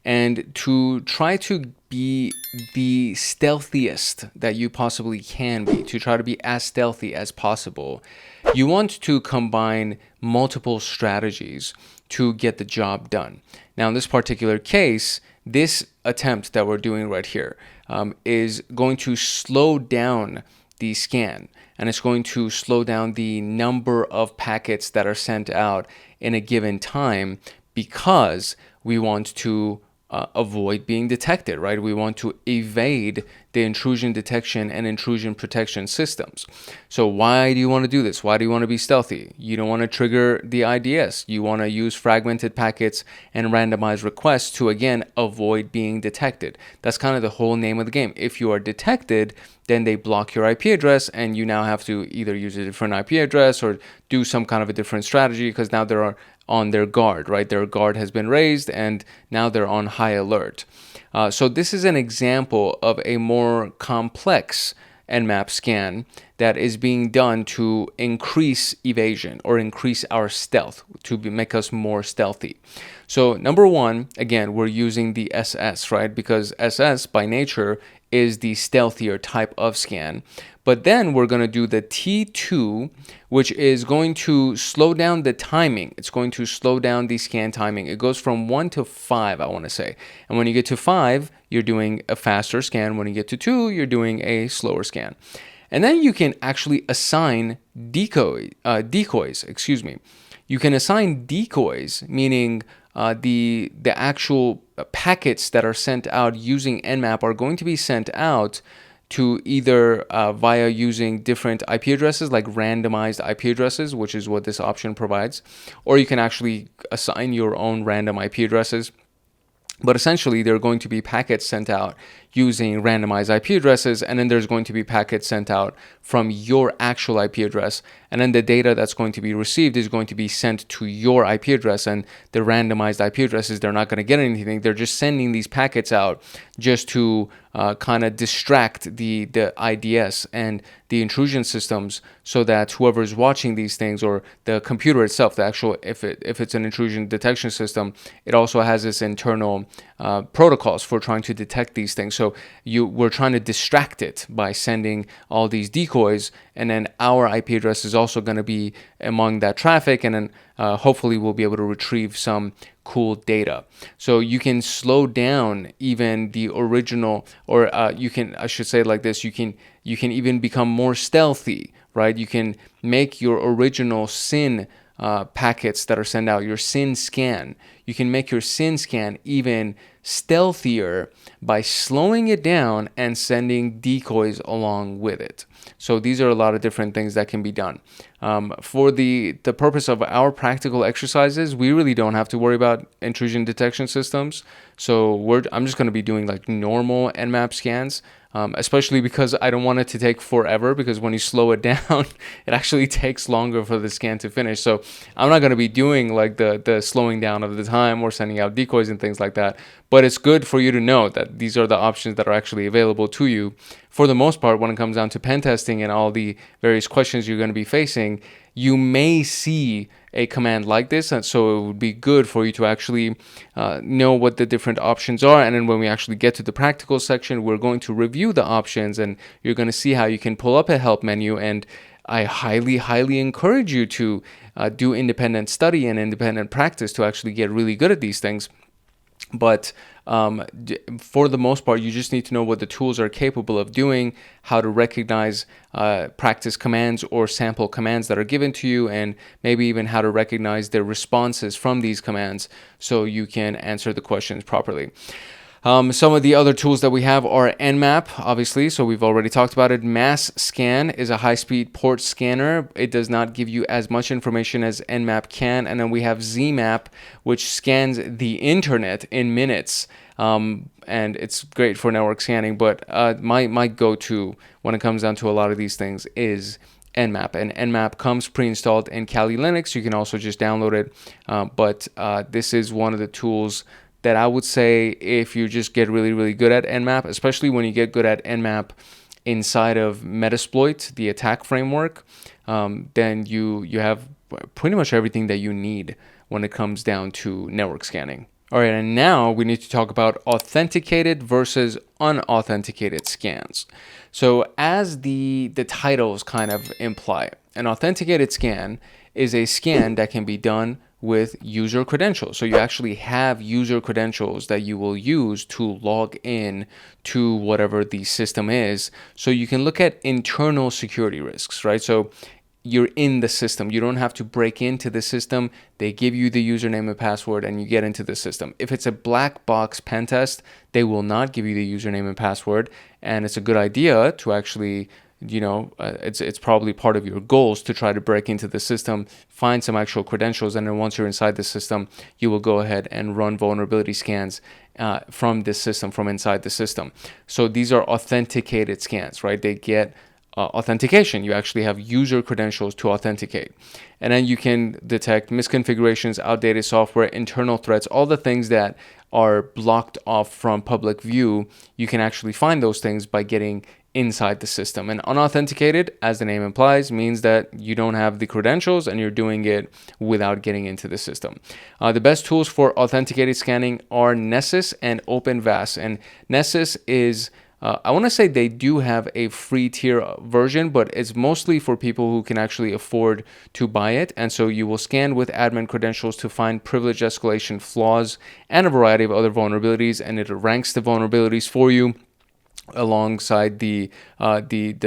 And to try to be the stealthiest that you possibly can be, to try to be as stealthy as possible, you want to combine multiple strategies to get the job done. Now, in this particular case, this attempt that we're doing right here is going to slow down the scan, and it's going to slow down the number of packets that are sent out in a given time because we want to avoid being detected, right? We want to evade the intrusion detection and intrusion protection systems. So why do you want to do this? Why do you want to be stealthy? You don't want to trigger the IDS. You want to use fragmented packets and randomized requests to, again, avoid being detected. That's kind of the whole name of the game. If you are detected, then they block your IP address, and you now have to either use a different IP address or do some kind of a different strategy because now they're on their guard, right? Their guard has been raised, and now they're on high alert. So this is an example of a more complex Nmap scan that is being done to increase evasion or increase our stealth, to make us more stealthy. So number one, again, we're using the SS, right? Because SS by nature is the stealthier type of scan. But then we're going to do the T2, which is going to slow down the timing. It's going to slow down the scan timing. It goes from 1 to 5, I want to say. And when you get to 5, you're doing a faster scan. When you get to 2, you're doing a slower scan. And then you can actually assign decoys. You can assign decoys, meaning the actual packets that are sent out using Nmap are going to be sent out to either via using different IP addresses, like randomized IP addresses, which is what this option provides, or you can actually assign your own random IP addresses. But essentially, there are going to be packets sent out using randomized IP addresses, and then there's going to be packets sent out from your actual IP address, and then the data that's going to be received is going to be sent to your IP address, and the randomized IP addresses, they're not going to get anything. They're just sending these packets out just to kind of distract the IDS and the intrusion systems, so that whoever's watching these things, or the computer itself, the actual, if it's an intrusion detection system, it also has its internal protocols for trying to detect these things. So we're trying to distract it by sending all these decoys, and then our IP address is also going to be among that traffic, and then hopefully we'll be able to retrieve some cool data. So you can slow down even the original, or I should say it like this, you can even become more stealthy, right? You can make your original SYN packets that are sent out, your SYN scan, you can make your SYN scan even stealthier by slowing it down and sending decoys along with it. So these are a lot of different things that can be done. For the purpose of our practical exercises, we really don't have to worry about intrusion detection systems. So I'm just going to be doing like normal Nmap scans, especially because I don't want it to take forever, because when you slow it down, it actually takes longer for the scan to finish. So I'm not going to be doing like the slowing down of the time or sending out decoys and things like that. But it's good for you to know that these are the options that are actually available to you. For the most part, when it comes down to pen testing and all the various questions you're going to be facing, you may see a command like this, and so it would be good for you to actually know what the different options are. And then when we actually get to the practical section, we're going to review the options, and you're going to see how you can pull up a help menu. And I highly encourage you to do independent study and independent practice to actually get really good at these things. But for the most part, you just need to know what the tools are capable of doing, how to recognize practice commands or sample commands that are given to you, and maybe even how to recognize the responses from these commands so you can answer the questions properly. Some of the other tools that we have are Nmap, obviously, so we've already talked about it. Mass Scan is a high-speed port scanner. It does not give you as much information as Nmap can. And then we have Zmap, which scans the internet in minutes. And it's great for network scanning, but my go-to when it comes down to a lot of these things is Nmap, and Nmap comes pre-installed in Kali Linux. You can also just download it, but this is one of the tools that I would say, if you just get really good at Nmap, especially when you get good at Nmap inside of Metasploit, the attack framework, then you have pretty much everything that you need when it comes down to network scanning. All right, and now we need to talk about authenticated versus unauthenticated scans. So as the titles kind of imply, an authenticated scan is a scan that can be done with user credentials. So you actually have user credentials that you will use to log in to whatever the system is. So you can look at internal security risks, right? So you're in the system. You don't have to break into the system. They give you the username and password and you get into the system. If it's a black box pen test, they will not give you the username and password. And it's a good idea to actually, it's probably part of your goals to try to break into the system, find some actual credentials, and then once you're inside the system, you will go ahead and run vulnerability scans from this system, from inside the system. So these are authenticated scans, right? They get authentication. You actually have user credentials to authenticate. And then you can detect misconfigurations, outdated software, internal threats, all the things that are blocked off from public view. You can actually find those things by getting inside the system. And unauthenticated, as the name implies, means that you don't have the credentials and you're doing it without getting into the system. The best tools for authenticated scanning are Nessus and OpenVAS. And Nessus is I want to say they do have a free tier version, but it's mostly for people who can actually afford to buy it. And so you will scan with admin credentials to find privilege escalation flaws and a variety of other vulnerabilities, and it ranks the vulnerabilities for you alongside the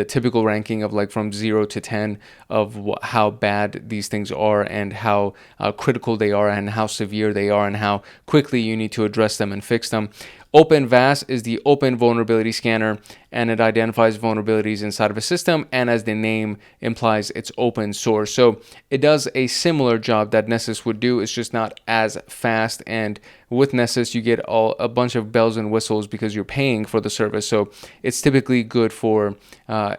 typical ranking of like from 0 to 10 of how bad these things are and how critical they are and how severe they are and how quickly you need to address them and fix them. OpenVAS is the Open Vulnerability Scanner, and it identifies vulnerabilities inside of a system, and as the name implies, it's open source. So it does a similar job that Nessus would do. It's just not as fast, and with Nessus you get a bunch of bells and whistles because you're paying for the service. So it's typically good for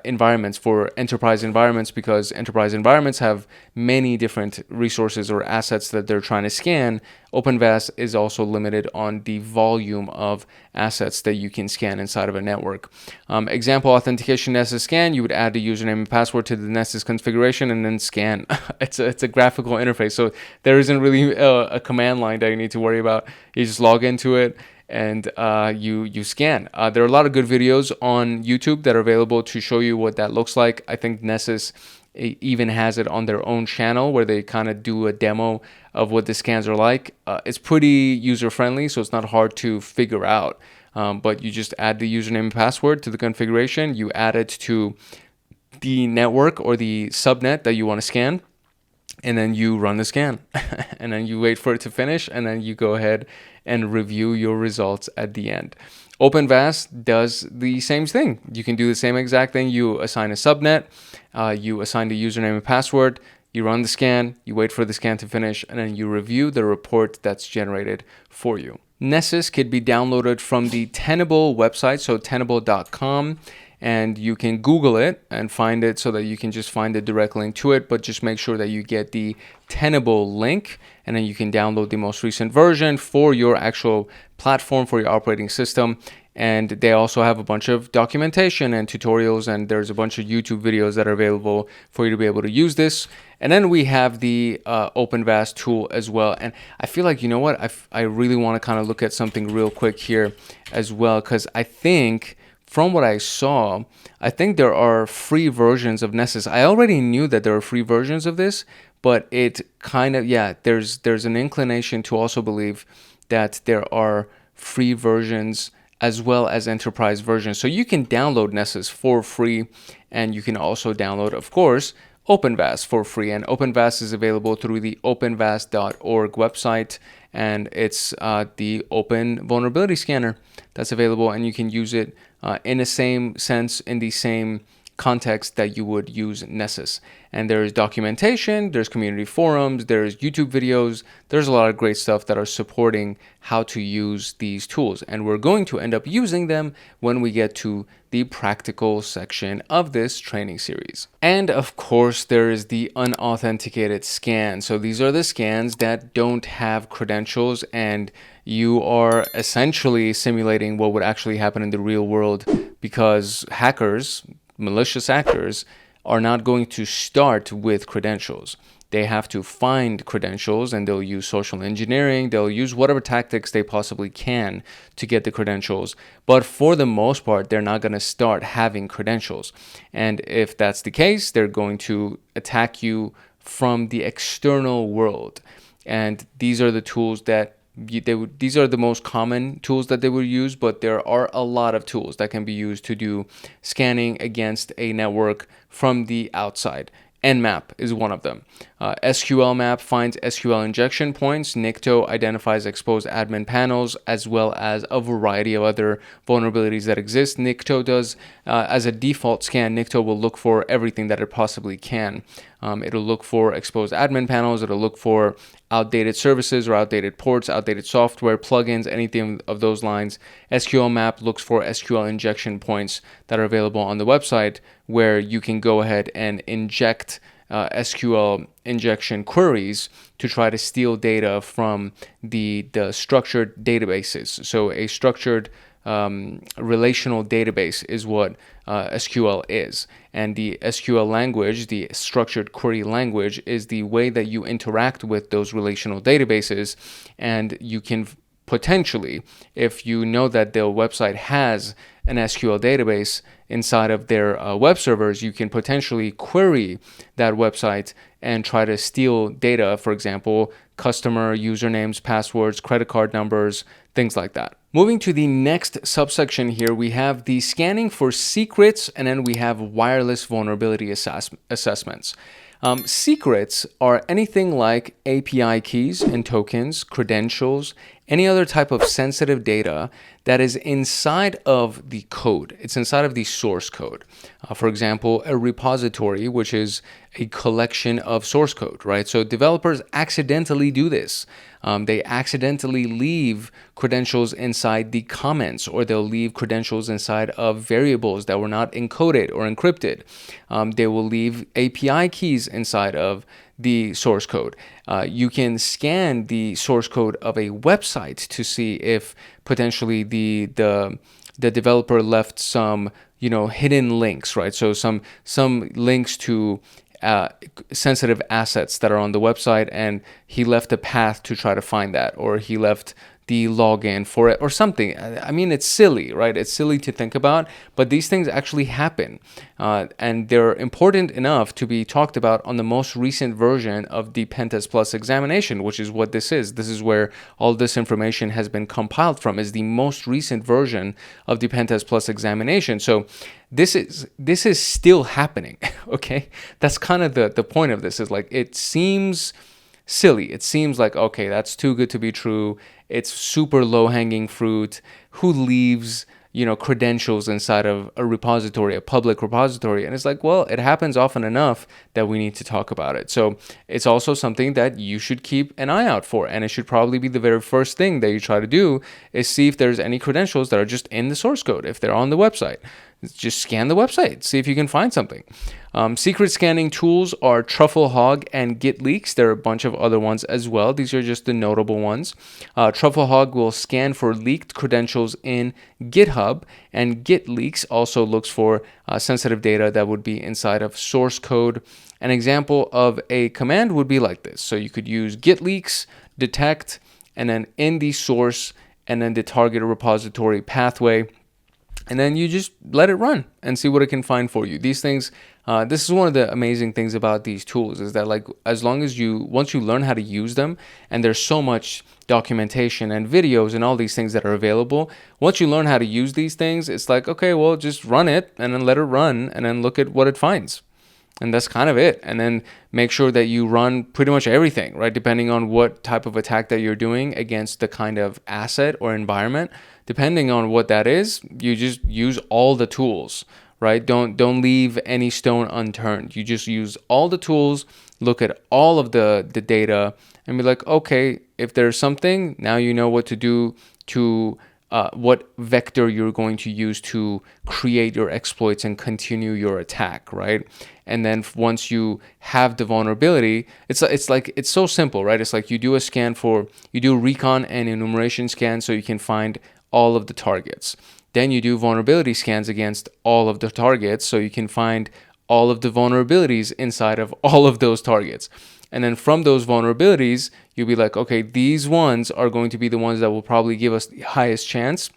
environments, for enterprise environments, because enterprise environments have many different resources or assets that they're trying to scan. OpenVAS is also limited on the volume of assets that you can scan inside of a network. Example, authentication Nessus scan, you would add the username and password to the Nessus configuration and then scan. It's a graphical interface, so there isn't really a command line that you need to worry about. You just log into it and you scan. There are a lot of good videos on YouTube that are available to show you what that looks like. I think Nessus even has it on their own channel where they kind of do a demo of what the scans are like. It's pretty user friendly, so it's not hard to figure out. But you just add the username and password to the configuration. You add it to the network or the subnet that you want to scan, and then you run the scan. And then you wait for it to finish, and then you go ahead and review your results at the end. OpenVAS does the same thing. You can do the same exact thing. You assign a subnet, you assign the username and password, you run the scan, you wait for the scan to finish, and then you review the report that's generated for you. Nessus could be downloaded from the Tenable website, so tenable.com, and you can Google it and find it so that you can just find the direct link to it, but just make sure that you get the Tenable link, and then you can download the most recent version for your actual platform, for your operating system. And they also have a bunch of documentation and tutorials, and there's a bunch of YouTube videos that are available for you to be able to use this. And then we have the OpenVAS tool as well. And I feel like, you know what, I really want to kind of look at something real quick here as well, because I think from what I saw, I think there are free versions of Nessus. I already knew that there are free versions of this, but it kind of, yeah, there's an inclination to also believe that there are free versions as well as enterprise versions. So you can download Nessus for free, and you can also download, of course, OpenVAS for free. And OpenVAS is available through the openvas.org website, and it's the Open Vulnerability Scanner that's available, and you can use it in the same sense, in the same context that you would use Nessus. And there's documentation, there's community forums, there's YouTube videos, there's a lot of great stuff that are supporting how to use these tools. And we're going to end up using them when we get to the practical section of this training series. And of course, there is the unauthenticated scan. So these are the scans that don't have credentials, and you are essentially simulating what would actually happen in the real world, because hackers, malicious actors, are not going to start with credentials. They have to find credentials, and they'll use social engineering. They'll use whatever tactics they possibly can to get the credentials. But for the most part, they're not going to start having credentials. And if that's the case, they're going to attack you from the external world. And these are the tools that these are the most common tools that they would use, but there are a lot of tools that can be used to do scanning against a network from the outside. Nmap is one of them. SQL map finds SQL injection points. Nikto identifies exposed admin panels, as well as a variety of other vulnerabilities that exist. Nikto does, as a default scan, Nikto will look for everything that it possibly can. It'll look for exposed admin panels. It'll look for outdated services or outdated ports, outdated software, plugins, anything of those lines. SQL map looks for SQL injection points that are available on the website, where you can go ahead and inject SQL injection queries to try to steal data from the structured databases. So a structured relational database is what SQL is. And the SQL language, the structured query language, is the way that you interact with those relational databases. And you can potentially, if you know that the website has an SQL database inside of their web servers, you can potentially query that website and try to steal data, for example, customer usernames, passwords, credit card numbers, things like that. Moving to the next subsection here, we have the scanning for secrets, and then we have wireless vulnerability assessments. Secrets are anything like API keys and tokens, credentials, any other type of sensitive data that is inside of the code. It's inside of the source code. For example, a repository, which is a collection of source code, right? So developers accidentally do this. They accidentally leave credentials inside the comments, or they'll leave credentials inside of variables that were not encoded or encrypted. They will leave API keys inside of the source code. You can scan the source code of a website to see if potentially the developer left some hidden links, right? So some links to sensitive assets that are on the website, and he left a path to try to find that, or he left the login for it or something. I mean, it's silly, right? It's silly to think about, but these things actually happen. And they're important enough to be talked about on the most recent version of the PenTest Plus examination, which is what this is. This is where all this information has been compiled from, is the most recent version of the PenTest Plus examination. So this is still happening, okay? That's kind of the point of this, is like, it seems silly. It seems like, okay, that's too good to be true. It's super low-hanging fruit. Who leaves, credentials inside of a repository, a public repository? And it's like, well, it happens often enough that we need to talk about it. So it's also something that you should keep an eye out for. And it should probably be the very first thing that you try to do, is see if there's any credentials that are just in the source code, if they're on the website. Just scan the website, see if you can find something. Secret scanning tools are TruffleHog and GitLeaks. There are a bunch of other ones as well. These are just the notable ones. TruffleHog will scan for leaked credentials in GitHub, and GitLeaks also looks for sensitive data that would be inside of source code. An example of a command would be like this. So you could use GitLeaks, detect, and then in the source, and then the target repository pathway. And then you just let it run and see what it can find for you. These things, this is one of the amazing things about these tools, is that, like, as long as once you learn how to use them, and there's so much documentation and videos and all these things that are available, once you learn how to use these things, it's like, okay, well, just run it and then let it run and then look at what it finds. And that's kind of it. And then make sure that you run pretty much everything, right? Depending on what type of attack that you're doing against the kind of asset or environment. Depending on what that is, you just use all the tools, right? Don't leave any stone unturned. You just use all the tools, look at all of the data, and be like, okay, if there's something, now you know what to do to what vector you're going to use to create your exploits and continue your attack, right? And then once you have the vulnerability, it's so simple, right? It's like you do RECON and enumeration scan so you can find all of the targets. Then you do vulnerability scans against all of the targets so you can find all of the vulnerabilities inside of all of those targets. And then from those vulnerabilities, you'll be like, okay, these ones are going to be the ones that will probably give us the highest chance,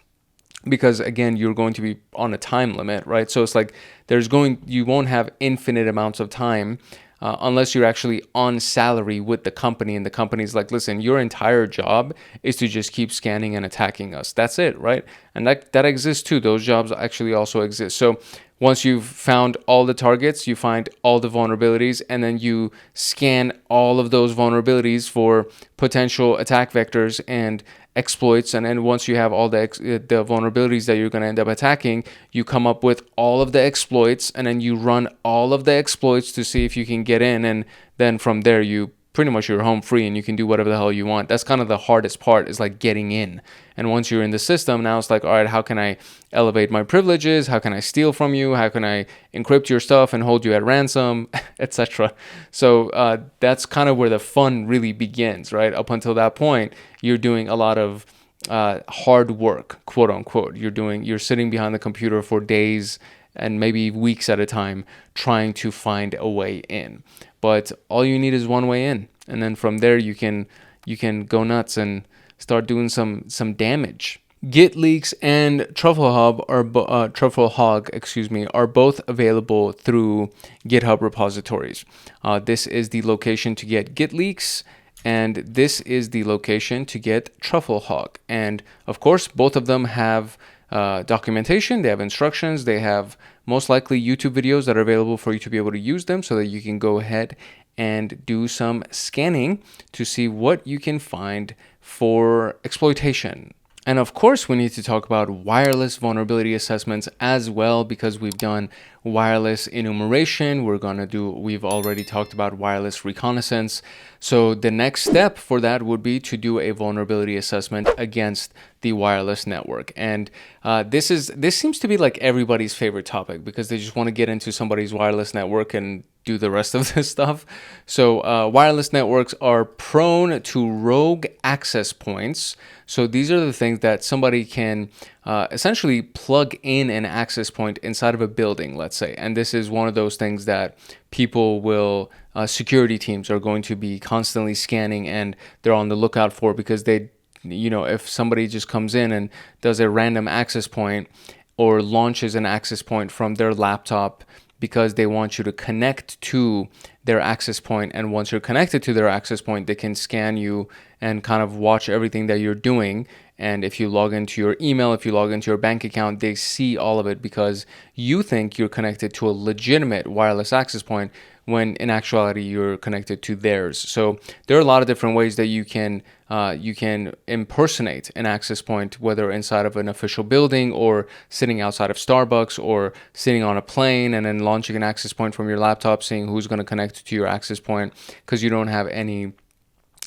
because again, you're going to be on a time limit, right? So it's like you won't have infinite amounts of time unless you're actually on salary with the company, and the company's like, listen, your entire job is to just keep scanning and attacking us. That's it, right? And that exists too. Those jobs actually also exist. So once you've found all the targets, you find all the vulnerabilities, and then you scan all of those vulnerabilities for potential attack vectors and exploits. And then once you have all the vulnerabilities that you're going to end up attacking, you come up with all of the exploits, and then you run all of the exploits to see if you can get in. And then from there, you're home free and you can do whatever the hell you want. That's kind of the hardest part, is like getting in. And once you're in the system, now it's like, all right, how can I elevate my privileges? How can I steal from you? How can I encrypt your stuff and hold you at ransom, etc.? So that's kind of where the fun really begins, right? Up until that point, you're doing a lot of hard work, quote unquote. You're sitting behind the computer for days and maybe weeks at a time trying to find a way in. But all you need is one way in, and then from there you can go nuts and start doing some damage. GitLeaks and TruffleHog are both available through GitHub repositories. This is the location to get GitLeaks, and this is the location to get TruffleHog. And of course, both of them have documentation, they have instructions, they have most likely YouTube videos that are available for you to be able to use them so that you can go ahead and do some scanning to see what you can find for exploitation. And of course, we need to talk about wireless vulnerability assessments as well, because we've done wireless enumeration. We've already talked about wireless reconnaissance. So the next step for that would be to do a vulnerability assessment against the wireless network. And this seems to be like everybody's favorite topic, because they just want to get into somebody's wireless network and do the rest of this stuff. So wireless networks are prone to rogue access points. So these are the things that somebody can essentially plug in an access point inside of a building, let's say. And this is one of those things that people will, security teams are going to be constantly scanning, and they're on the lookout for, because they, if somebody just comes in and does a random access point or launches an access point from their laptop because they want you to connect to their access point, and once you're connected to their access point, they can scan you and kind of watch everything that you're doing. And if you log into your email, if you log into your bank account, they see all of it because you think you're connected to a legitimate wireless access point, when in actuality you're connected to theirs. So there are a lot of different ways that you can impersonate an access point, whether inside of an official building or sitting outside of Starbucks or sitting on a plane and then launching an access point from your laptop, seeing who's going to connect to your access point, because you don't have any,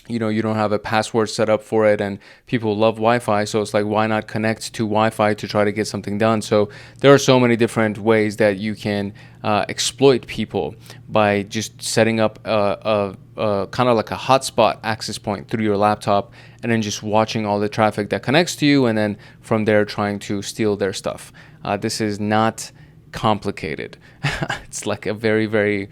you don't have a password set up for it, and people love Wi-Fi. So it's like, why not connect to Wi-Fi to try to get something done? So there are so many different ways that you can exploit people by just setting up a kind of like a hotspot access point through your laptop, and then just watching all the traffic that connects to you, and then from there trying to steal their stuff. This is not complicated. It's like a very, very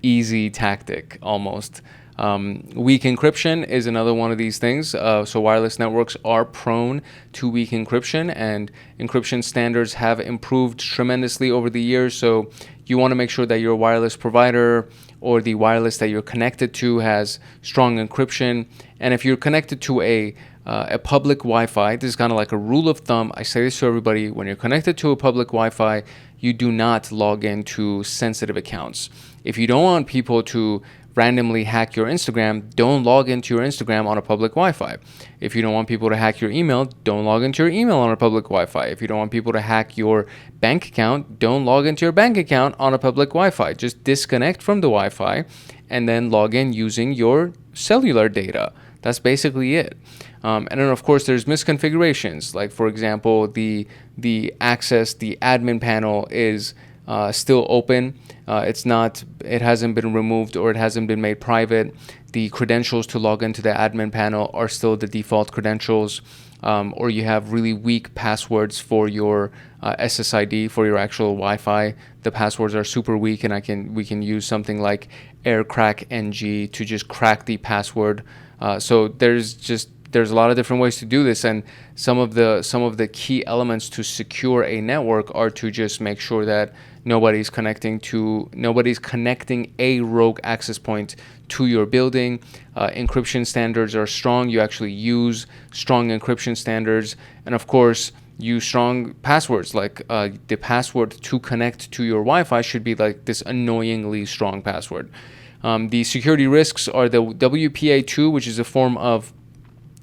easy tactic almost. Weak encryption is another one of these things. So wireless networks are prone to weak encryption, and encryption standards have improved tremendously over the years. So you want to make sure that your wireless provider or the wireless that you're connected to has strong encryption. And if you're connected to a public Wi-Fi, this is kind of like a rule of thumb. I say this to everybody: when you're connected to a public Wi-Fi, you do not log into sensitive accounts. If you don't want people to randomly hack your Instagram, don't log into your Instagram on a public Wi-Fi. If you don't want people to hack your email, don't log into your email on a public Wi-Fi. If you don't want people to hack your bank account, don't log into your bank account on a public Wi-Fi. Just disconnect from the Wi-Fi and then log in using your cellular data. That's basically it. And then of course there's misconfigurations. Like for example, the admin panel is still open. It hasn't been removed, or it hasn't been made private. The credentials to log into the admin panel are still the default credentials, or you have really weak passwords for your SSID, for your actual Wi-Fi. The passwords are super weak, and we can use something like aircrackng to just crack the password. So there's a lot of different ways to do this, and some of the key elements to secure a network are to just make sure that nobody's connecting a rogue access point to your building. Encryption standards are strong. You actually use strong encryption standards, and of course use strong passwords. Like the password to connect to your Wi-Fi should be like this annoyingly strong password. The security risks are the WPA2, which is a form of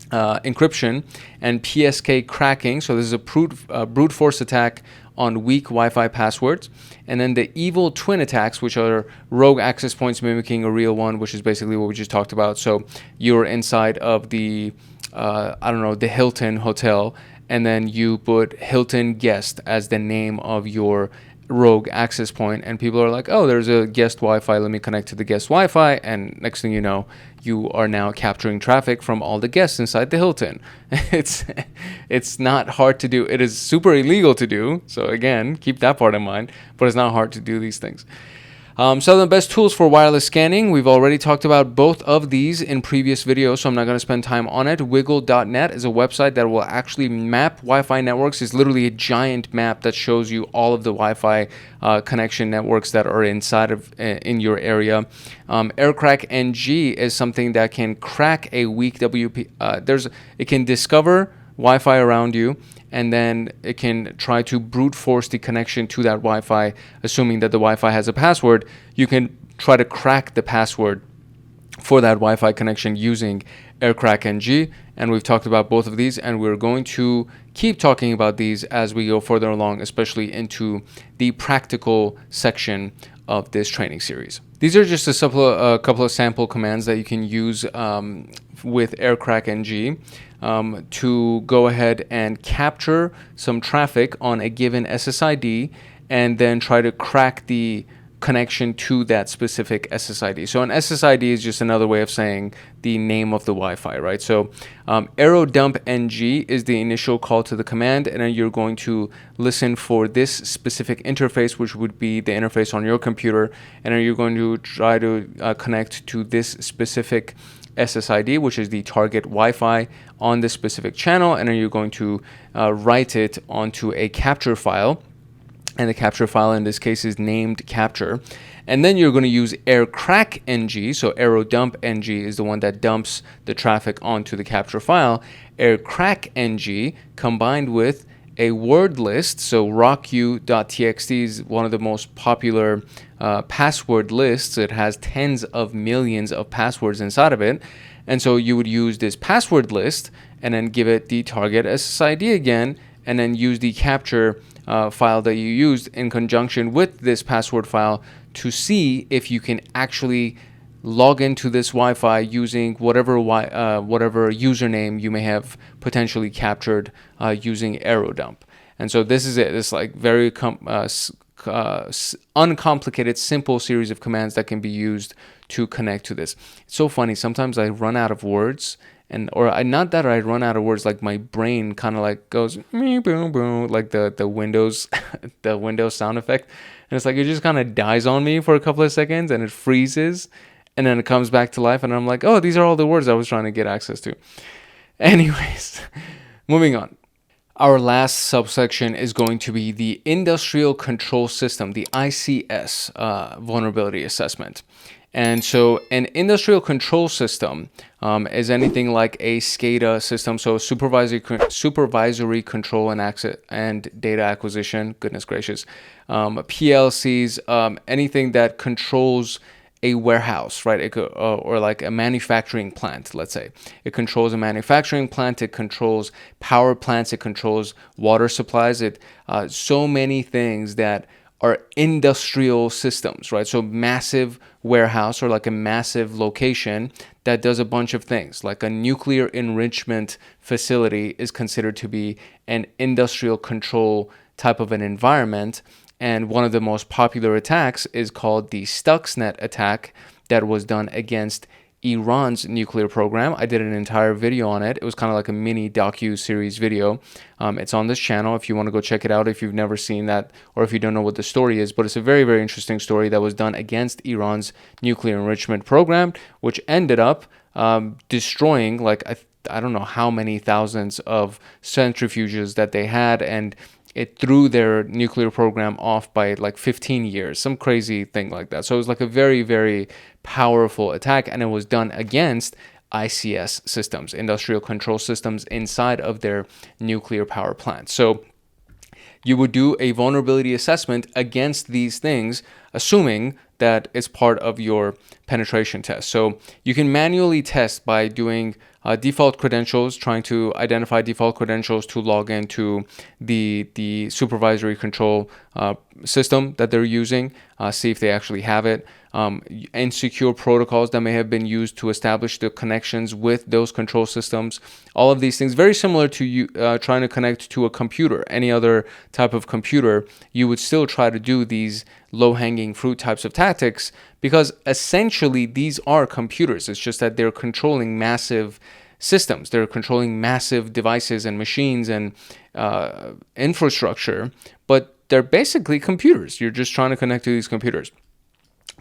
encryption, and PSK cracking. So this is a brute force attack on weak Wi-Fi passwords. And then the evil twin attacks, which are rogue access points mimicking a real one, which is basically what we just talked about. So you're inside of the the Hilton hotel, and then you put Hilton guest as the name of your rogue access point, and people are like, oh, there's a guest Wi-Fi, let me connect to the guest Wi-Fi, and next thing you know, you are now capturing traffic from all the guests inside the Hilton. It's not hard to do. It is super illegal to do, so again, keep that part in mind, but it's not hard to do these things. Some of the best tools for wireless scanning, we've already talked about both of these in previous videos, so I'm not going to spend time on it. Wiggle.net is a website that will actually map Wi-Fi networks. It's literally a giant map that shows you all of the Wi-Fi connection networks that are inside of in your area. Aircrackng is something that can crack a weak WP. It can discover Wi-Fi around you, and then it can try to brute force the connection to that Wi-Fi, assuming that the Wi-Fi has a password. You can try to crack the password for that Wi-Fi connection using aircrackng, and we've talked about both of these, and we're going to keep talking about these as we go further along, especially into the practical section of this training series. These are just a couple of sample commands that you can use with aircrackng to go ahead and capture some traffic on a given SSID and then try to crack the connection to that specific SSID. So an SSID is just another way of saying the name of the Wi-Fi, right? So aerodumpng is the initial call to the command, and then you're going to listen for this specific interface, which would be the interface on your computer, and then you're going to try to connect to this specific SSID, which is the target Wi-Fi on this specific channel, and then you're going to write it onto a capture file. And the capture file in this case is named capture. And then you're going to use aircrackng. So aerodumpng is the one that dumps the traffic onto the capture file. Aircrackng combined with a word list. So rocku.txt is one of the most popular password lists. It has tens of millions of passwords inside of it. And so you would use this password list and then give it the target SSID again, and then use the capture file that you used in conjunction with this password file to see if you can actually log into this Wi-Fi using whatever username you may have potentially captured using aerodump. And so this is it. It's like very uncomplicated, simple series of commands that can be used to connect to this. It's so funny. Sometimes I run out of words. Not that I run out of words, like my brain kind of like goes me boom boom, like the Windows the Windows sound effect, and it's like it just kind of dies on me for a couple of seconds and it freezes, and then it comes back to life, and I'm like, oh, these are all the words I was trying to get access to. Anyways, moving on. Our last subsection is going to be the Industrial Control System, the ICS Vulnerability Assessment. And so an industrial control system is anything like a SCADA system, so supervisory control and access and data acquisition, goodness gracious, PLCs, anything that controls a warehouse, right? It could, or like a manufacturing plant, let's say. It controls a manufacturing plant, it controls power plants, it controls water supplies, so many things that are industrial systems, right? So massive warehouse or like a massive location that does a bunch of things, like a nuclear enrichment facility is considered to be an industrial control type of an environment. And one of the most popular attacks is called the Stuxnet attack that was done against Iran's nuclear program. I did an entire video on it. It was kind of like a mini docu-series video. It's on this channel if you want to go check it out if you've never seen that or if you don't know what the story is. But it's a very, very interesting story that was done against Iran's nuclear enrichment program, which ended up destroying like I don't know how many thousands of centrifuges that they had, and it threw their nuclear program off by like 15 years, some crazy thing like that. So it was like a very, very powerful attack, and it was done against ICS systems, industrial control systems inside of their nuclear power plants. So you would do a vulnerability assessment against these things, assuming that it's part of your penetration test. So you can manually test by doing default credentials, trying to identify default credentials to log into the supervisory control system that they're using, see if they actually have it, insecure protocols that may have been used to establish the connections with those control systems. All of these things, very similar to you trying to connect to a computer, any other type of computer, you would still try to do these low-hanging fruit types of tactics, because essentially these are computers. It's just that they're controlling massive systems. They're controlling massive devices and machines and infrastructure, but they're basically computers. You're just trying to connect to these computers.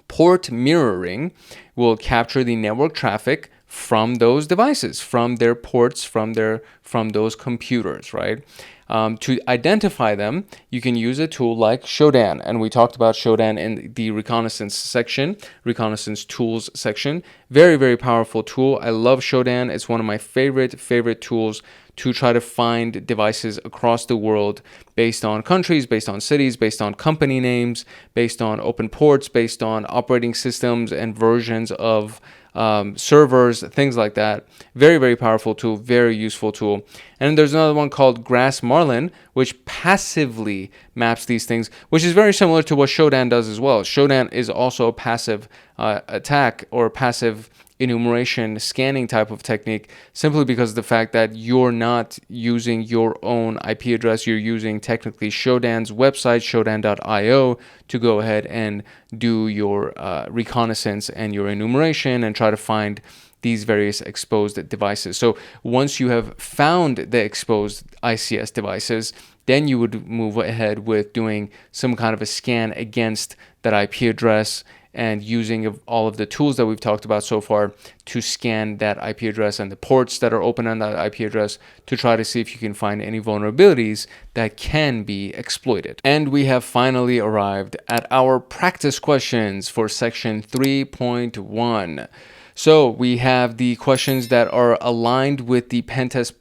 Port mirroring will capture the network traffic from those devices, from their ports, from those computers, right? To identify them, you can use a tool like Shodan, and we talked about Shodan in the reconnaissance section, reconnaissance tools section. Very, very powerful tool. I love Shodan. It's one of my favorite tools to try to find devices across the world based on countries, based on cities, based on company names, based on open ports, based on operating systems and versions of servers, things like that. Very, very powerful tool, very useful tool. And then there's another one called Grass Marlin, which passively maps these things, which is very similar to what Shodan does as well. Shodan is also a passive attack or passive enumeration scanning type of technique, simply because of the fact that you're not using your own IP address. You're using technically Shodan's website, shodan.io, to go ahead and do your reconnaissance and your enumeration and try to find these various exposed devices. So once you have found the exposed ICS devices, then you would move ahead with doing some kind of a scan against that IP address and using all of the tools that we've talked about so far to scan that IP address and the ports that are open on that IP address to try to see if you can find any vulnerabilities that can be exploited. And we have finally arrived at our practice questions for section 3.1. So we have the questions that are aligned with the PenTest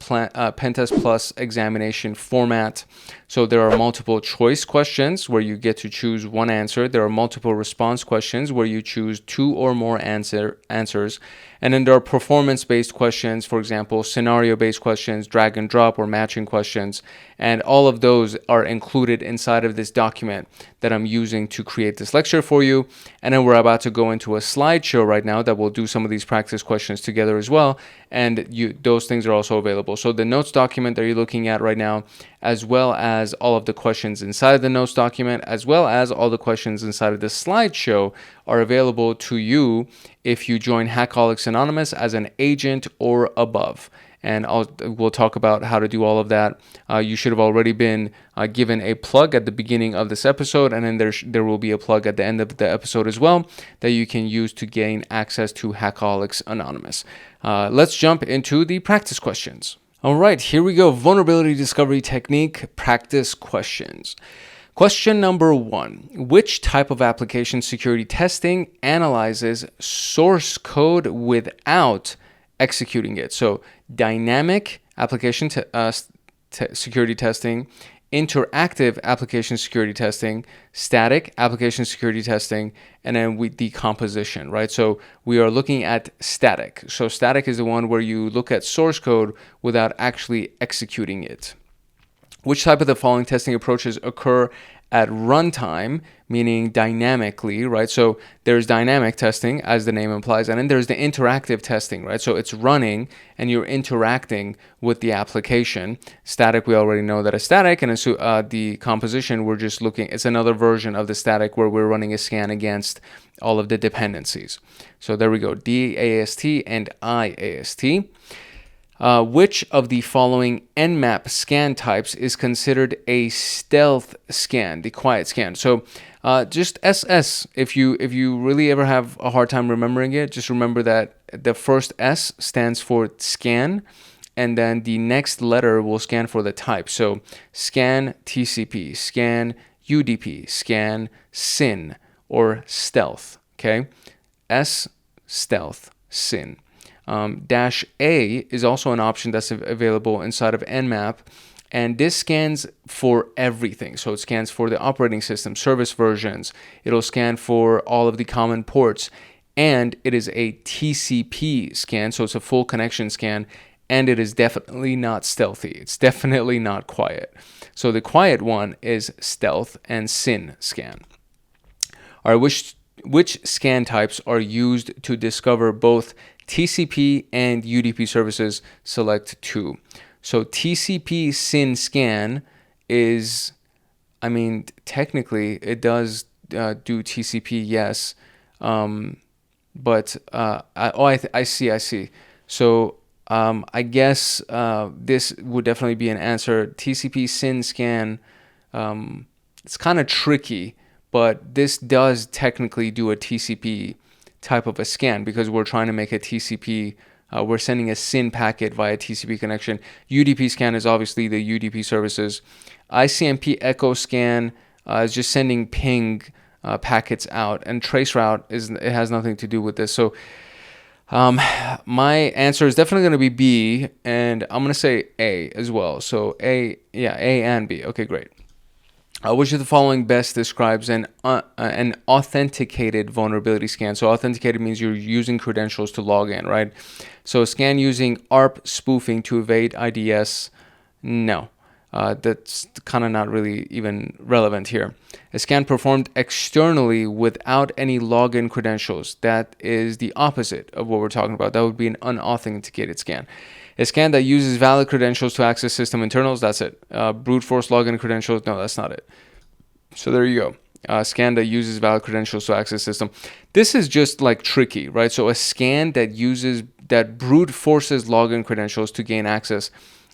Plus examination format. So there are multiple choice questions where you get to choose one answer. There are multiple response questions where you choose two or more answers. And then there are performance-based questions, for example, scenario-based questions, drag and drop or matching questions. And all of those are included inside of this document that I'm using to create this lecture for you. And then we're about to go into a slideshow right now that will do some of these practice questions together as well. And those things are also available. So the notes document that you're looking at right now, as well as all of the questions inside of the notes document, as well as all the questions inside of the slideshow, are available to you if you join Hackaholics Anonymous as an agent or above. And we'll talk about how to do all of that. You should have already been given a plug at the beginning of this episode, and then there will be a plug at the end of the episode as well that you can use to gain access to Hackaholics Anonymous. Let's jump into the practice questions. All right, here we go. Vulnerability discovery technique practice questions. Question number 1. Which type of application security testing analyzes source code without executing it? So dynamic application security testing, interactive application security testing, static application security testing, and then with decomposition, right? So we are looking at static. So static is the one where you look at source code without actually executing it. Which type of the following testing approaches occur at runtime, meaning dynamically, right? So there's dynamic testing, as the name implies, and then there's the interactive testing, right? So it's running and you're interacting with the application. Static, we already know that is static, and the composition, we're just looking, it's another version of the static where we're running a scan against all of the dependencies. So there we go, DAST and IAST. Which of the following Nmap scan types is considered a stealth scan, the quiet scan? So just SS, if you really ever have a hard time remembering it, just remember that the first S stands for scan, and then the next letter will scan for the type. So scan TCP, scan UDP, scan SYN, or stealth, okay? S, stealth, SYN. -A is also an option that's available inside of Nmap, and this scans for everything. So it scans for the operating system, service versions, it'll scan for all of the common ports, and it is a TCP scan, so it's a full connection scan, and it is definitely not stealthy. It's definitely not quiet. So the quiet one is stealth and SYN scan. All right, which scan types are used to discover both TCP and UDP services? Select 2. So TCP SYN scan is, I mean, technically it does do TCP, yes, but I see. So I guess this would definitely be an answer. TCP SYN scan, it's kind of tricky, but this does technically do a TCP type of a scan because we're trying to make a TCP we're sending a SYN packet via TCP connection. UDP scan is obviously the UDP services. ICMP echo scan is just sending ping packets out, and traceroute it has nothing to do with this. So my answer is definitely going to be B, and I'm going to say A as well. So A and B. Okay, great. Which of the following best describes an authenticated vulnerability scan? So authenticated means you're using credentials to log in, right? So a scan using ARP spoofing to evade IDS, no. That's kind of not really even relevant here. A scan performed externally without any login credentials. That is the opposite of what we're talking about. That would be an unauthenticated scan. A scan that uses valid credentials to access system internals, that's it. Brute force login credentials, no, that's not it. So there you go. Scan that uses valid credentials to access system. This is just like tricky, right? So a scan that brute forces login credentials to gain access,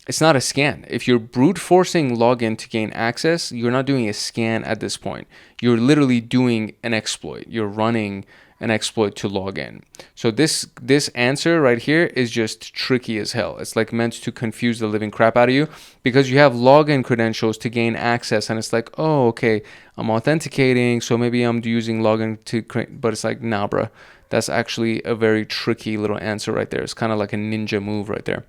it's not a scan. If you're brute forcing login to gain access, you're not doing a scan at this point. You're literally doing an exploit. You're running an exploit to log in. So this answer right here is just tricky as hell. It's like meant to confuse the living crap out of you, because you have login credentials to gain access, and it's like, oh, okay, I'm authenticating, so maybe I'm using login to create, but it's like, nah, bruh. That's actually a very tricky little answer right there. It's kind of like a ninja move right there.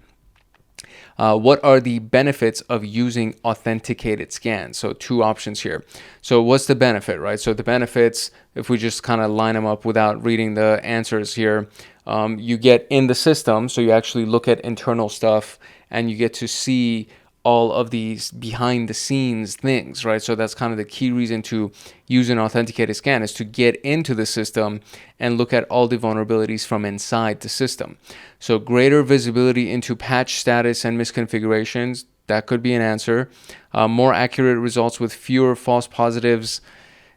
What are the benefits of using authenticated scans? So two options here. So what's the benefit, right? So the benefits, if we just kind of line them up without reading the answers here, you get in the system, so you actually look at internal stuff and you get to see all of these behind the scenes things, right? So that's kind of the key reason to use an authenticated scan, is to get into the system and look at all the vulnerabilities from inside the system. So greater visibility into patch status and misconfigurations, that could be an answer. More accurate results with fewer false positives,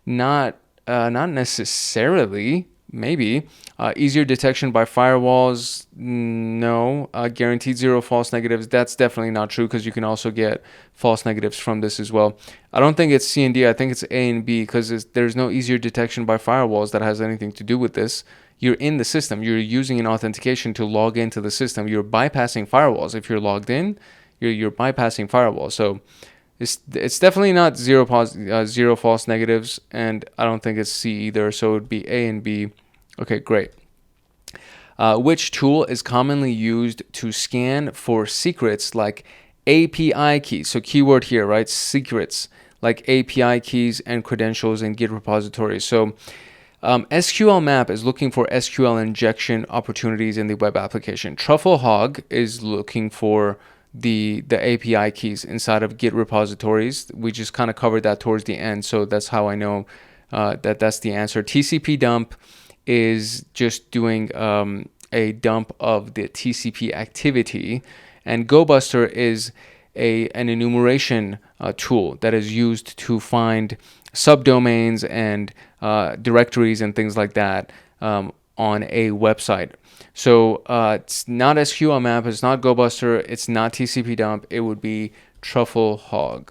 not necessarily. Maybe. Easier detection by firewalls, no. Guaranteed zero false negatives, that's definitely not true, because you can also get false negatives from this as well. I don't think it's C and D, I think it's A and B, because there's no easier detection by firewalls that has anything to do with this. You're in the system, you're using an authentication to log into the system, you're bypassing firewalls. If you're logged in, you're bypassing firewalls. So it's definitely not zero false negatives, and I don't think it's C either, so it would be A and B. Okay, great. Which tool is commonly used to scan for secrets like API keys? So keyword here, right? Secrets like API keys and credentials in Git repositories. So SQL Map is looking for SQL injection opportunities in the web application. TruffleHog is looking for the API keys inside of Git repositories. We just kind of covered that towards the end, so that's how I know that's the answer. TCP dump is just doing a dump of the TCP activity, and GoBuster is an enumeration tool that is used to find subdomains and directories and things like that on a website. So it's not SQL Map, it's not GoBuster, it's not TCP dump, it would be TruffleHog.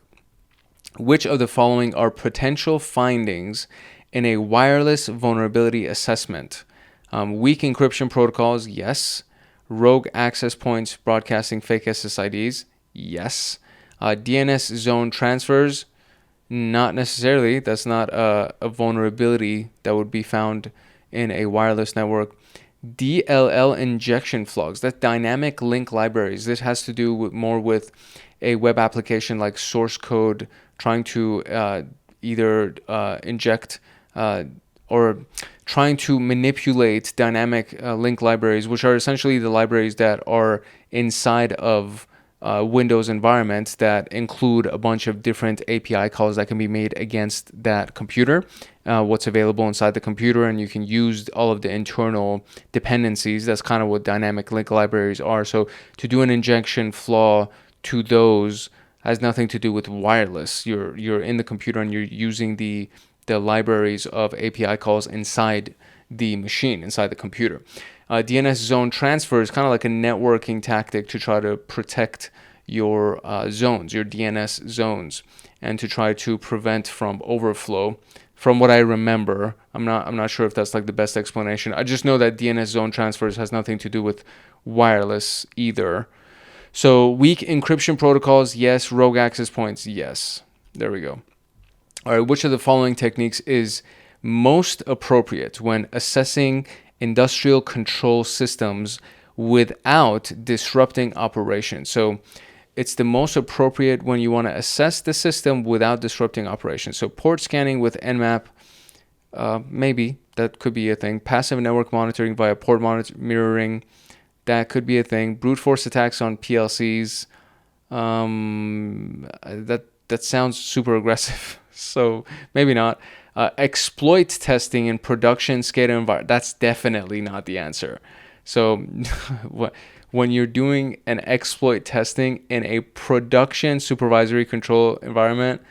Which of the following are potential findings in a wireless vulnerability assessment? Weak encryption protocols, yes. Rogue access points broadcasting fake SSIDs, yes. DNS zone transfers, not necessarily. That's not a vulnerability that would be found in a wireless network. DLL injection flogs, that's dynamic link libraries. This has to do more with a web application like source code trying to either inject or trying to manipulate dynamic link libraries, which are essentially the libraries that are inside of Windows environments that include a bunch of different API calls that can be made against that computer, what's available inside the computer, and you can use all of the internal dependencies. That's kind of what dynamic link libraries are. So to do an injection flaw to those has nothing to do with wireless. You're in the computer and you're using the libraries of API calls inside the machine, inside the computer. DNS zone transfer is kind of like a networking tactic to try to protect your zones, your DNS zones, and to try to prevent from overflow. From what I remember, I'm not sure if that's like the best explanation. I just know that DNS zone transfers has nothing to do with wireless either. So weak encryption protocols, yes. Rogue access points, yes. There we go. All right, which of the following techniques is most appropriate when assessing industrial control systems without disrupting operations? So it's the most appropriate when you want to assess the system without disrupting operations. So port scanning with Nmap, maybe that could be a thing. Passive network monitoring via port mirroring, that could be a thing. Brute force attacks on PLCs, that sounds super aggressive. So maybe not. Exploit testing in production SCADA environment, that's definitely not the answer. So when you're doing an exploit testing in a production supervisory control environment,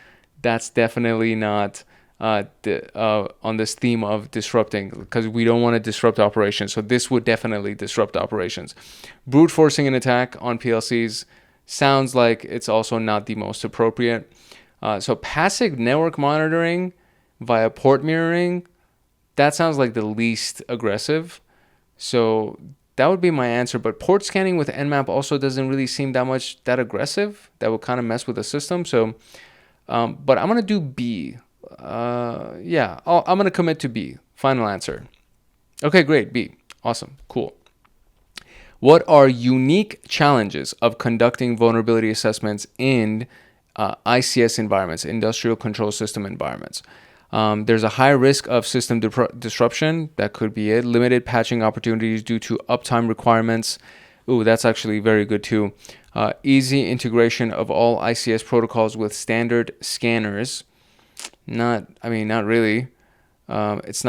that's definitely not on this theme of disrupting, because we don't want to disrupt operations. So this would definitely disrupt operations. Brute forcing an attack on PLCs sounds like it's also not the most appropriate. So passive network monitoring via port mirroring, that sounds like the least aggressive. So that would be my answer. But port scanning with Nmap also doesn't really seem that aggressive. That would kind of mess with the system. So, but I'm going to do B. Yeah, I'm going to commit to B. Final answer. Okay, great. B. Awesome. Cool. What are unique challenges of conducting vulnerability assessments in ICS environments, industrial control system environments? There's a high risk of system disruption. That could be it. Limited patching opportunities due to uptime requirements. Ooh, that's actually very good too. Easy integration of all ICS protocols with standard scanners. Not really. This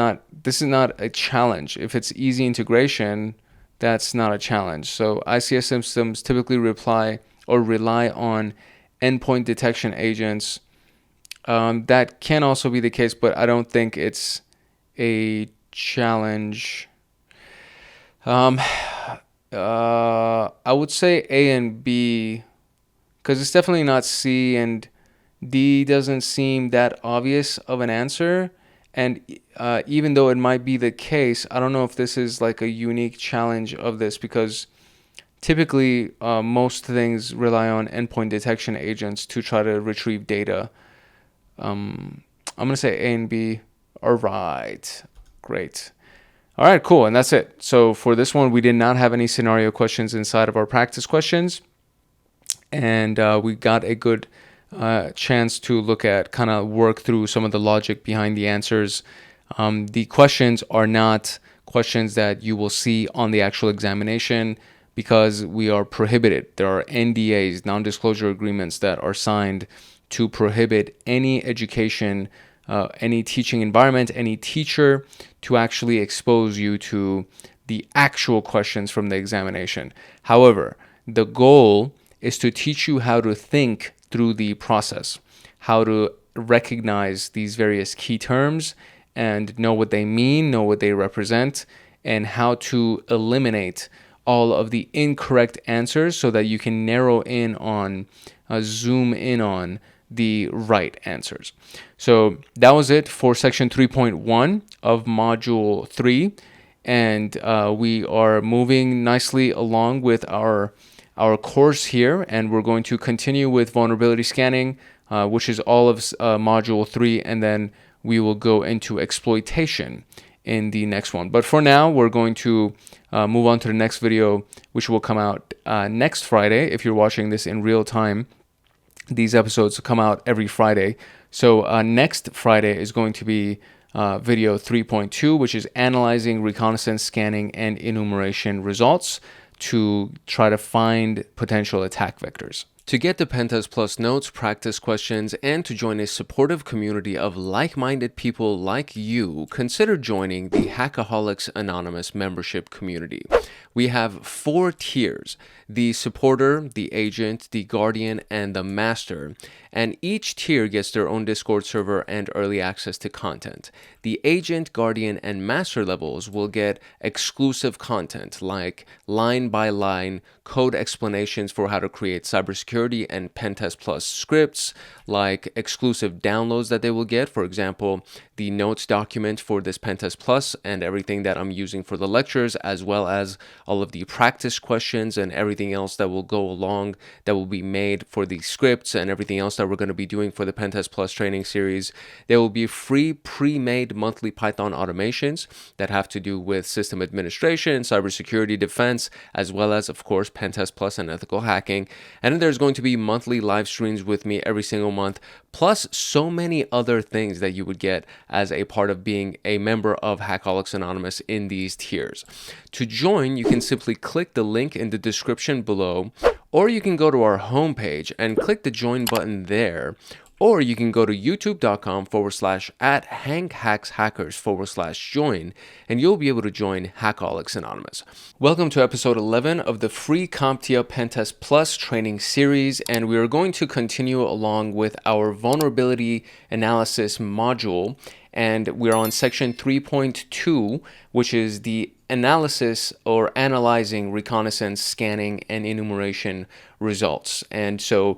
is not a challenge. If it's easy integration, that's not a challenge. So ICS systems typically rely on endpoint detection agents. That can also be the case, but I don't think it's a challenge. I would say A and B, because it's definitely not C, and D doesn't seem that obvious of an answer. And even though it might be the case, I don't know if this is like a unique challenge of this, because typically most things rely on endpoint detection agents to try to retrieve data. I'm going to say A and B. All right. Great. All right, cool. And that's it. So for this one, we did not have any scenario questions inside of our practice questions. And we got a good chance to look at, kind of work through some of the logic behind the answers. The questions are not questions that you will see on the actual examination, because we are prohibited. There are NDAs, non-disclosure agreements, that are signed to prohibit any education, any teaching environment, any teacher to actually expose you to the actual questions from the examination. However, the goal is to teach you how to think through the process, how to recognize these various key terms and know what they mean, know what they represent, and how to eliminate all of the incorrect answers so that you can narrow in on, zoom in on the right answers. So that was it for section 3.1 of module 3. And we are moving nicely along with our course here, and we're going to continue with vulnerability scanning, which is all of module 3, and then we will go into exploitation in the next one. But for now, we're going to move on to the next video, which will come out next Friday. If you're watching this in real time, these episodes come out every Friday. So next Friday is going to be video 3.2, which is analyzing reconnaissance scanning and enumeration results to try to find potential attack vectors. To get the PenTest Plus notes, practice questions, and to join a supportive community of like-minded people like you, consider joining the Hackaholics Anonymous membership community. We have 4 tiers: the supporter, the agent, the guardian, and the master. And each tier gets their own Discord server and early access to content. The agent, guardian, and master levels will get exclusive content like line-by-line code explanations for how to create cybersecurity cybersecurity and PenTest Plus scripts, like exclusive downloads that they will get. For example, the notes document for this PenTest Plus and everything that I'm using for the lectures, as well as all of the practice questions and everything else that will go along that will be made for the scripts and everything else that we're going to be doing for the PenTest Plus training series. There will be free pre-made monthly Python automations that have to do with system administration, cybersecurity defense, as well as, of course, PenTest Plus and ethical hacking. And then there's going to be monthly live streams with me every single month, plus so many other things that you would get as a part of being a member of Hackaholics Anonymous in these tiers. To join, you can simply click the link in the description below, or you can go to our homepage and click the join button there. Or you can go to youtube.com/@hankhackshackers/join, and you'll be able to join Hackaholics Anonymous. Welcome to episode 11 of the free CompTIA PenTest Plus training series, and we are going to continue along with our vulnerability analysis module, and we're on section 3.2, which is the analysis or analyzing reconnaissance, scanning, and enumeration results. And so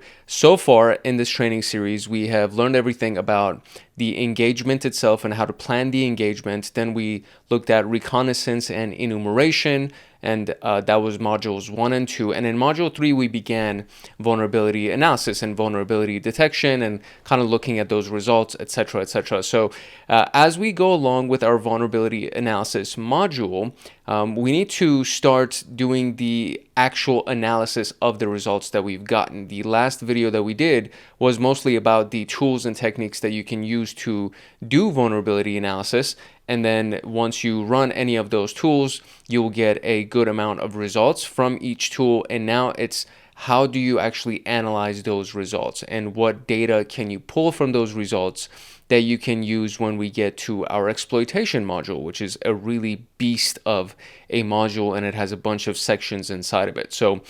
far in this training series, we have learned everything about the engagement itself and how to plan the engagement. Then we looked at reconnaissance and enumeration, and that was modules 1 and 2. And in module 3, we began vulnerability analysis and vulnerability detection and kind of looking at those results, etc., etc. So as we go along with our vulnerability analysis module, we need to start doing the actual analysis of the results that we've gotten. The last video that we did was mostly about the tools and techniques that you can use to do vulnerability analysis. And then once you run any of those tools, you'll get a good amount of results from each tool. And now it's how do you actually analyze those results and what data can you pull from those results that you can use when we get to our exploitation module, which is a really beast of a module, and it has a bunch of sections inside of it. So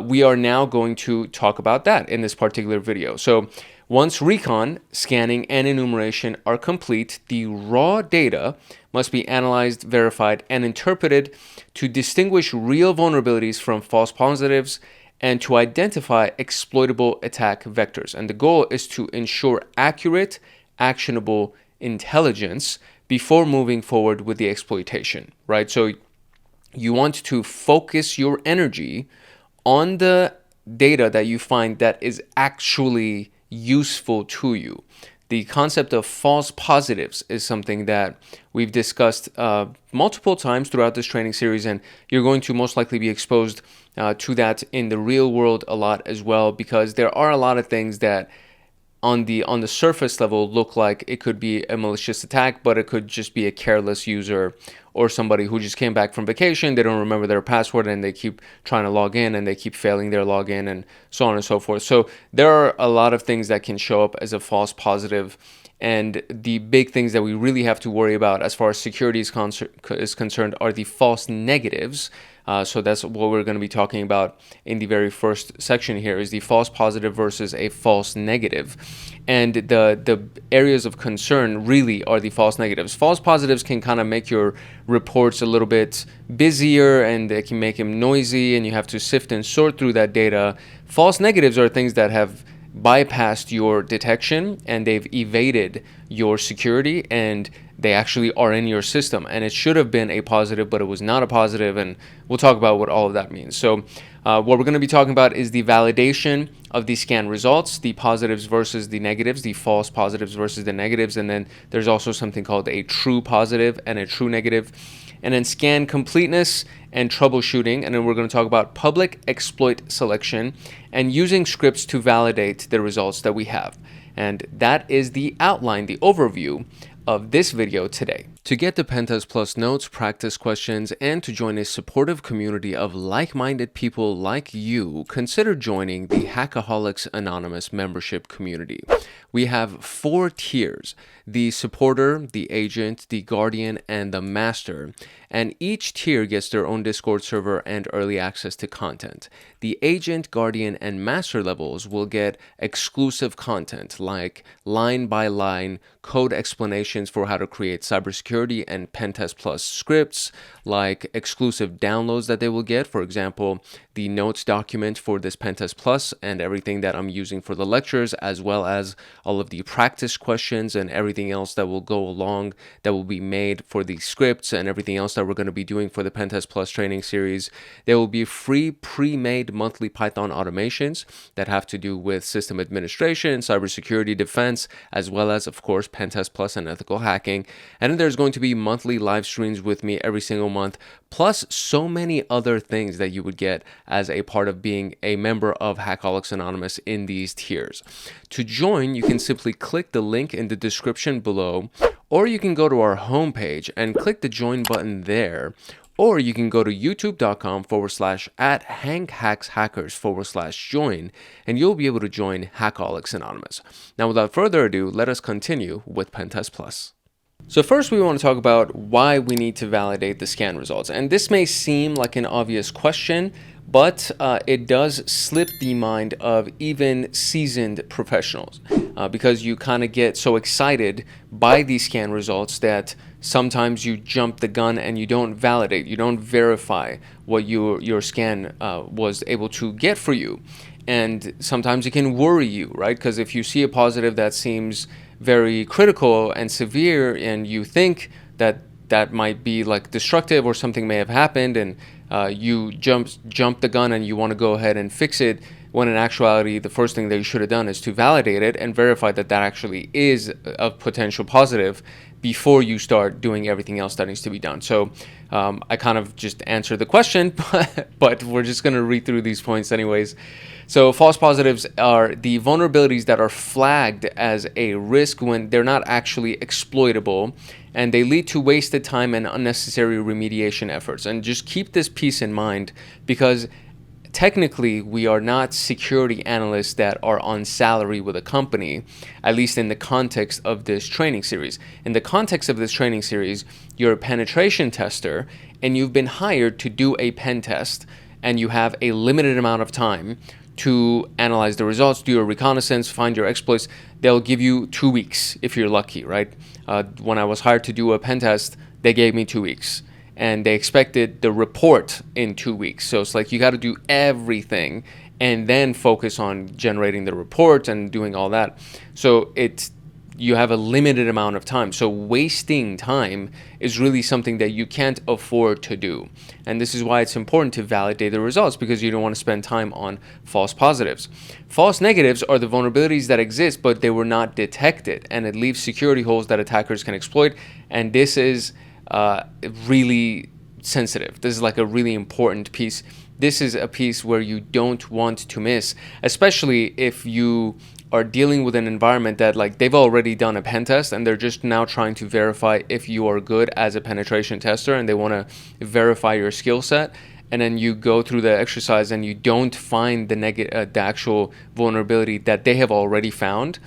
we are now going to talk about that in this particular video. So once RECON, scanning, and enumeration are complete, the raw data must be analyzed, verified, and interpreted to distinguish real vulnerabilities from false positives and to identify exploitable attack vectors. And the goal is to ensure accurate, actionable intelligence before moving forward with the exploitation, right? So you want to focus your energy on the data that you find that is actually useful to you. The concept of false positives is something that we've discussed multiple times throughout this training series, and you're going to most likely be exposed to that in the real world a lot as well, because there are a lot of things that on the surface level look like it could be a malicious attack, but it could just be a careless user or somebody who just came back from vacation. They don't remember their password and they keep trying to log in and they keep failing their login and so on and so forth. So there are a lot of things that can show up as a false positive. And the big things that we really have to worry about as far as security is concerned are the false negatives. So that's what we're going to be talking about in the very first section here, is the false positive versus a false negative. And the areas of concern really are the false negatives. False positives can kind of make your reports a little bit busier and they can make them noisy and you have to sift and sort through that data. False negatives are things that have bypassed your detection and they've evaded your security and they actually are in your system, and it should have been a positive but it was not a positive, and we'll talk about what all of that means. So what we're going to be talking about is the validation of the scan results, the positives versus the negatives, the false positives versus the negatives, and then there's also something called a true positive and a true negative, and then scan completeness and troubleshooting, and then we're going to talk about public exploit selection and using scripts to validate the results that we have. And that is the outline, the overview of this video today. To get the PenTest Plus notes, practice questions, and to join a supportive community of like-minded people like you, consider joining the Hackaholics Anonymous membership community. We have 4 tiers: the supporter, the agent, the guardian, and the master. And each tier gets their own Discord server and early access to content. The agent, guardian, and master levels will get exclusive content like line-by-line code explanations for how to create cybersecurity cybersecurity and PenTest Plus scripts, like exclusive downloads that they will get. For example, the notes document for this PenTest Plus and everything that I'm using for the lectures, as well as all of the practice questions and everything else that will go along that will be made for the scripts and everything else that we're going to be doing for the PenTest Plus training series. There will be free pre-made monthly Python automations that have to do with system administration, cybersecurity defense, as well as, of course, PenTest Plus and ethical hacking. And then there's going to be monthly live streams with me every single month, plus so many other things that you would get as a part of being a member of Hackaholics Anonymous in these tiers. To join, you can simply click the link in the description below, or you can go to our homepage and click the join button there. Or you can go to youtube.com/@HankHacksHackers/join, and you'll be able to join Hackaholics Anonymous. Now, without further ado, let us continue with PenTest Plus. So first, we want to talk about why we need to validate the scan results. And this may seem like an obvious question, but it does slip the mind of even seasoned professionals because you kind of get so excited by these scan results that sometimes you jump the gun and you don't validate, you don't verify what your scan was able to get for you. And sometimes it can worry you, right? Because if you see a positive that seems very critical and severe and you think that that might be like destructive or something may have happened, and you jump the gun and you want to go ahead and fix it, when in actuality the first thing that you should have done is to validate it and verify that that actually is a potential positive before you start doing everything else that needs to be done. So I kind of just answered the question, but we're just going to read through these points anyways. So false positives are the vulnerabilities that are flagged as a risk when they're not actually exploitable, and they lead to wasted time and unnecessary remediation efforts. And just keep this piece in mind, because technically we are not security analysts that are on salary with a company, at least in the context of this training series. In the context of this training series, you're a penetration tester and you've been hired to do a pen test, and you have a limited amount of time to analyze the results, do your reconnaissance, find your exploits. They'll give you 2 weeks if you're lucky, right? When I was hired to do a pen test, they gave me 2 weeks, and they expected the report in 2 weeks. So it's like you got to do everything and then focus on generating the report and doing all that. So you have a limited amount of time. So wasting time is really something that you can't afford to do. And this is why it's important to validate the results, because you don't want to spend time on false positives. False negatives are the vulnerabilities that exist, but they were not detected, and it leaves security holes that attackers can exploit. And this is really sensitive. This is like a really important piece. This is a piece where you don't want to miss, especially if you are dealing with an environment that, like, they've already done a pen test and they're just now trying to verify if you are good as a penetration tester, and they want to verify your skill set. And then you go through the exercise and you don't find the actual vulnerability that they have already found,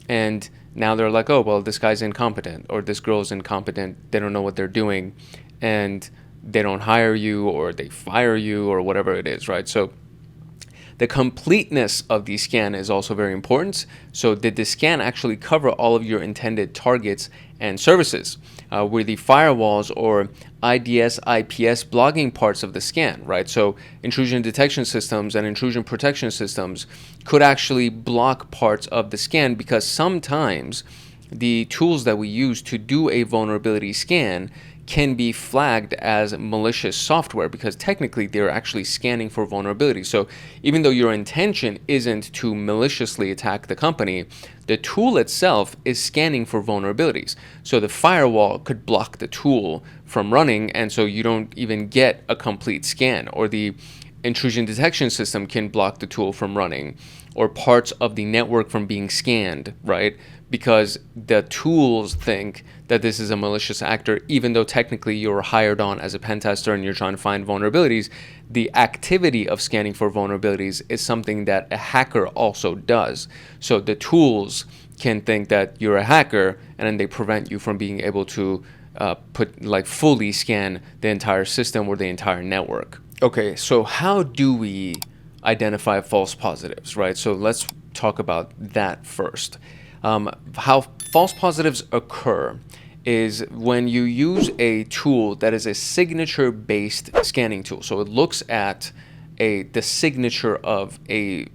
and now they're like, oh, well, this guy's incompetent or this girl's incompetent, they don't know what they're doing, and they don't hire you or they fire you or whatever it is, right? So the completeness of the scan is also very important. So did the scan actually cover all of your intended targets and services? Were the firewalls or IDS, IPS blogging parts of the scan, right? So intrusion detection systems and intrusion protection systems could actually block parts of the scan, because sometimes the tools that we use to do a vulnerability scan can be flagged as malicious software, because technically they're actually scanning for vulnerabilities. So even though your intention isn't to maliciously attack the company, the tool itself is scanning for vulnerabilities. So the firewall could block the tool from running, and so you don't even get a complete scan, or the intrusion detection system can block the tool from running, or parts of the network from being scanned, right? Because the tools think that this is a malicious actor, even though technically you're hired on as a pen tester and you're trying to find vulnerabilities. The activity of scanning for vulnerabilities is something that a hacker also does. So the tools can think that you're a hacker, and then they prevent you from being able to fully scan the entire system or the entire network. Okay, so how do we identify false positives, right? So let's talk about that first. How false positives occur is when you use a tool that is a signature-based scanning tool. So it looks at the signature of a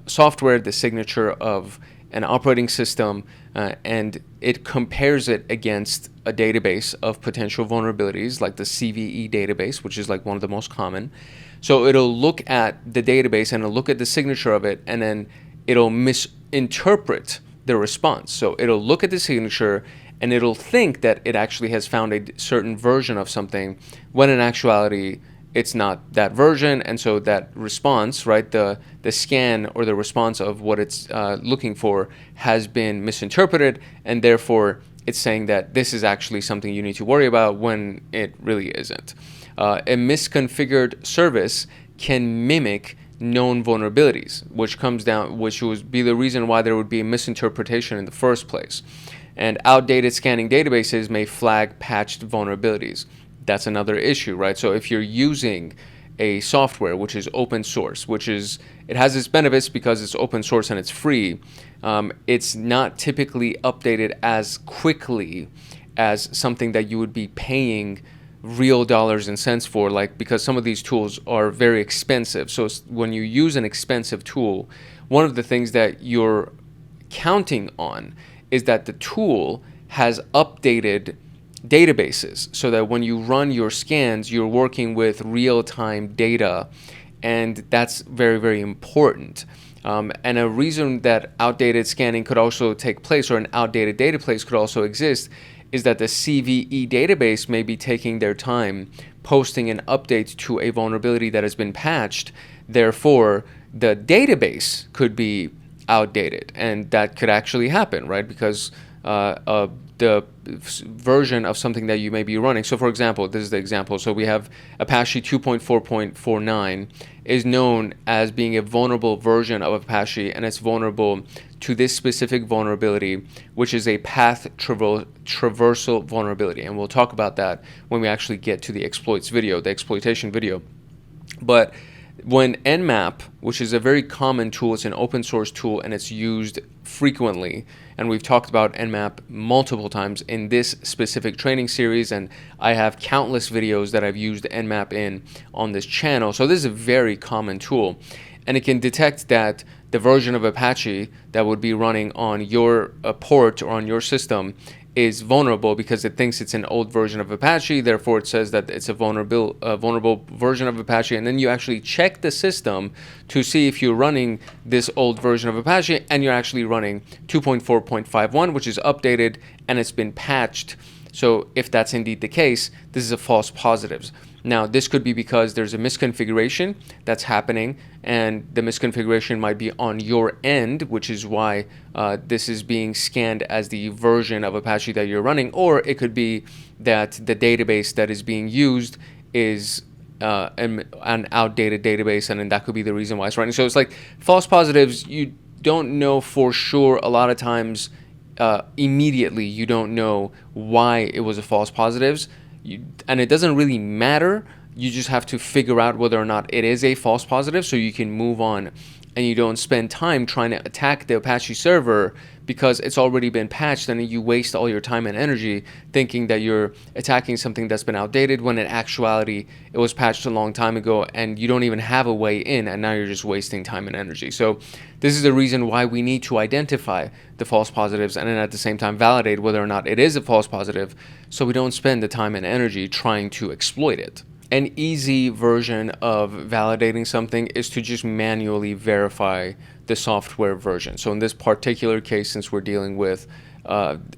software, the signature of an operating system, and it compares it against a database of potential vulnerabilities like the CVE database, which is like one of the most common. So it'll look at the database and it'll look at the signature of it, and then it'll misinterpret the response. So it'll look at the signature and it'll think that it actually has found a certain version of something, when in actuality it's not that version. And so that response, right, the scan or the response of what it's looking for has been misinterpreted, and therefore it's saying that this is actually something you need to worry about when it really isn't. A misconfigured service can mimic known vulnerabilities, which would be the reason why there would be a misinterpretation in the first place. And outdated scanning databases may flag patched vulnerabilities. That's another issue, right? So if you're using a software which is open source, it has its benefits because it's open source and it's free, it's not typically updated as quickly as something that you would be paying real dollars and cents for, like, because some of these tools are very expensive. So when you use an expensive tool, one of the things that you're counting on is that the tool has updated databases, so that when you run your scans, you're working with real-time data, and that's very, very important. And a reason that outdated scanning could also take place, or an outdated database could also exist, is that the CVE database may be taking their time posting an update to a vulnerability that has been patched. Therefore, the database could be outdated, and that could actually happen, right? Because the version of something that you may be running. So for example, this is the example. So we have Apache 2.4.49 is known as being a vulnerable version of Apache, and it's vulnerable to this specific vulnerability, which is a path traversal vulnerability. And we'll talk about that when we actually get to the exploits video, the exploitation video. But when Nmap, which is a very common tool, it's an open source tool and it's used frequently, and we've talked about Nmap multiple times in this specific training series, and I have countless videos that I've used Nmap in on this channel. So this is a very common tool, and it can detect that the version of Apache that would be running on your port or on your system is vulnerable because it thinks it's an old version of Apache. Therefore, it says that it's a vulnerable version of Apache. And then you actually check the system to see if you're running this old version of Apache and you're actually running 2.4.51, which is updated and it's been patched. So if that's indeed the case, this is a false positives. Now, this could be because there's a misconfiguration that's happening, and the misconfiguration might be on your end, which is why this is being scanned as the version of Apache that you're running, or it could be that the database that is being used is an outdated database, and then that could be the reason why it's running. So it's like false positives, you don't know for sure a lot of times. Immediately you don't know why it was a false positives, and it doesn't really matter. You just have to figure out whether or not it is a false positive so you can move on, and you don't spend time trying to attack the Apache server because it's already been patched, and you waste all your time and energy thinking that you're attacking something that's been outdated when in actuality it was patched a long time ago and you don't even have a way in, and now you're just wasting time and energy. So this is the reason why we need to identify the false positives and then at the same time validate whether or not it is a false positive, so we don't spend the time and energy trying to exploit it. An easy version of validating something is to just manually verify the software version. So in this particular case, since we're dealing with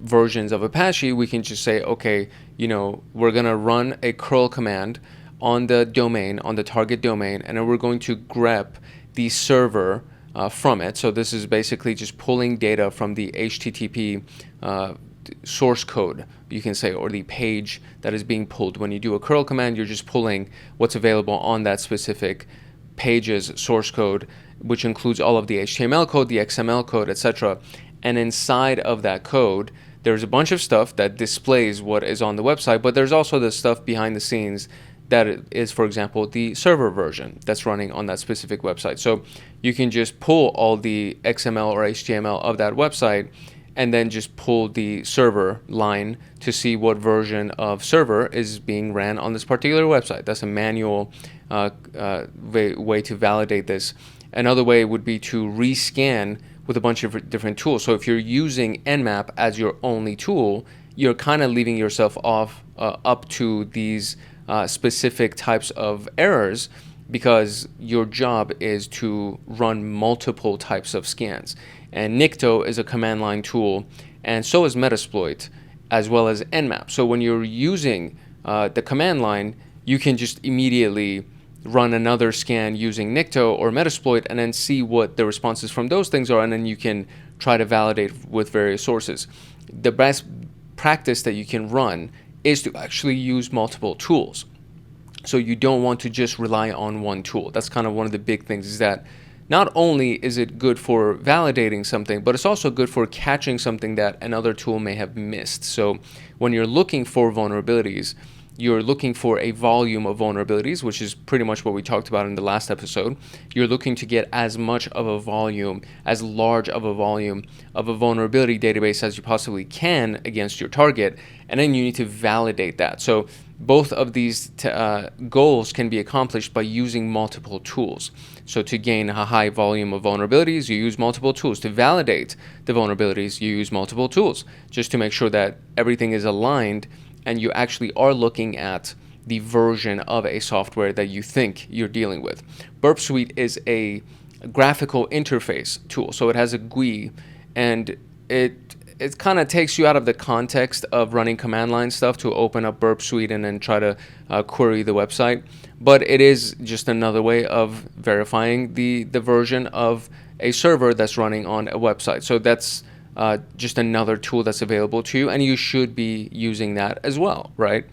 versions of Apache, we can just say, okay, we're going to run a curl command on the domain, on the target domain, and then we're going to grep the server from it. So this is basically just pulling data from the HTTP source code, you can say, or the page that is being pulled. When you do a curl command, you're just pulling what's available on that specific page's source code, which includes all of the HTML code, the XML code, etc. And inside of that code, there's a bunch of stuff that displays what is on the website, but there's also the stuff behind the scenes that is, for example, the server version that's running on that specific website. So you can just pull all the XML or HTML of that website and then just pull the server line to see what version of server is being ran on this particular website. That's a manual way to validate this. Another way would be to rescan with a bunch of different tools. So if you're using Nmap as your only tool, you're kind of leaving yourself up to these specific types of errors, because your job is to run multiple types of scans. And Nikto is a command line tool, and so is Metasploit, as well as Nmap. So when you're using the command line, you can just immediately run another scan using Nikto or Metasploit and then see what the responses from those things are, and then you can try to validate with various sources. The best practice that you can run is to actually use multiple tools. So you don't want to just rely on one tool. That's kind of one of the big things, is that not only is it good for validating something, but it's also good for catching something that another tool may have missed. So when you're looking for vulnerabilities, you're looking for a volume of vulnerabilities, which is pretty much what we talked about in the last episode. You're looking to get as much of a volume, as large of a volume of a vulnerability database as you possibly can against your target, and then you need to validate that. So both of these goals can be accomplished by using multiple tools. So to gain a high volume of vulnerabilities, you use multiple tools. To validate the vulnerabilities, you use multiple tools, just to make sure that everything is aligned and you actually are looking at the version of a software that you think you're dealing with. Burp Suite is a graphical interface tool. So it has a GUI, and it kind of takes you out of the context of running command line stuff to open up Burp Suite and then try to query the website. But it is just another way of verifying the version of a server that's running on a website. So that's just another tool that's available to you, and you should be using that as well, right?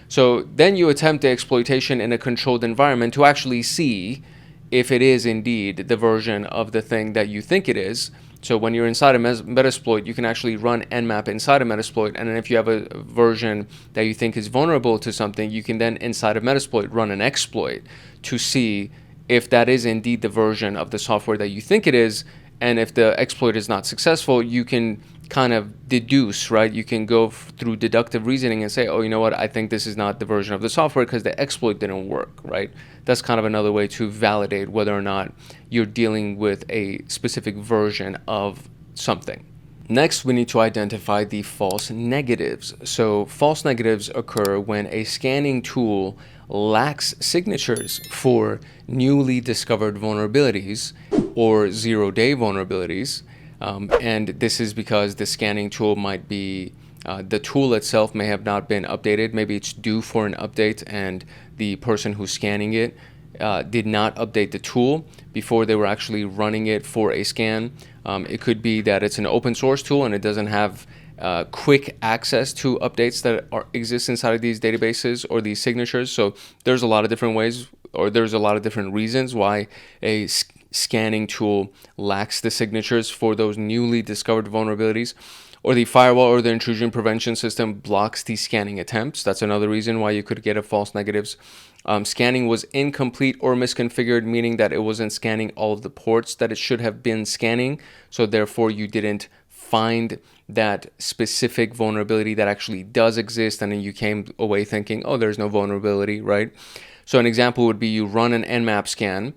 So then you attempt the exploitation in a controlled environment to actually see if it is indeed the version of the thing that you think it is. So when you're inside of Metasploit, you can actually run Nmap inside of Metasploit, and then if you have a version that you think is vulnerable to something, you can then inside of Metasploit run an exploit to see if that is indeed the version of the software that you think it is. And if the exploit is not successful, you can kind of deduce, right? You can go through deductive reasoning and say, oh, you know what? I think this is not the version of the software because the exploit didn't work, right? That's kind of another way to validate whether or not you're dealing with a specific version of something. Next, we need to identify the false negatives. So false negatives occur when a scanning tool lacks signatures for newly discovered vulnerabilities or zero-day vulnerabilities. And this is because the scanning tool might be, the tool itself may have not been updated. Maybe it's due for an update and the person who's scanning it did not update the tool before they were actually running it for a scan. It could be that it's an open source tool and it doesn't have quick access to updates that exist inside of these databases or these signatures. So there's a lot of different ways, or there's a lot of different reasons why a scanning tool lacks the signatures for those newly discovered vulnerabilities. Or the firewall or the intrusion prevention system blocks the scanning attempts. That's another reason why you could get a false negatives. Scanning was incomplete or misconfigured, meaning that it wasn't scanning all of the ports that it should have been scanning. So therefore you didn't find that specific vulnerability that actually does exist, and then you came away thinking, oh, there's no vulnerability, right? So an example would be you run an Nmap scan,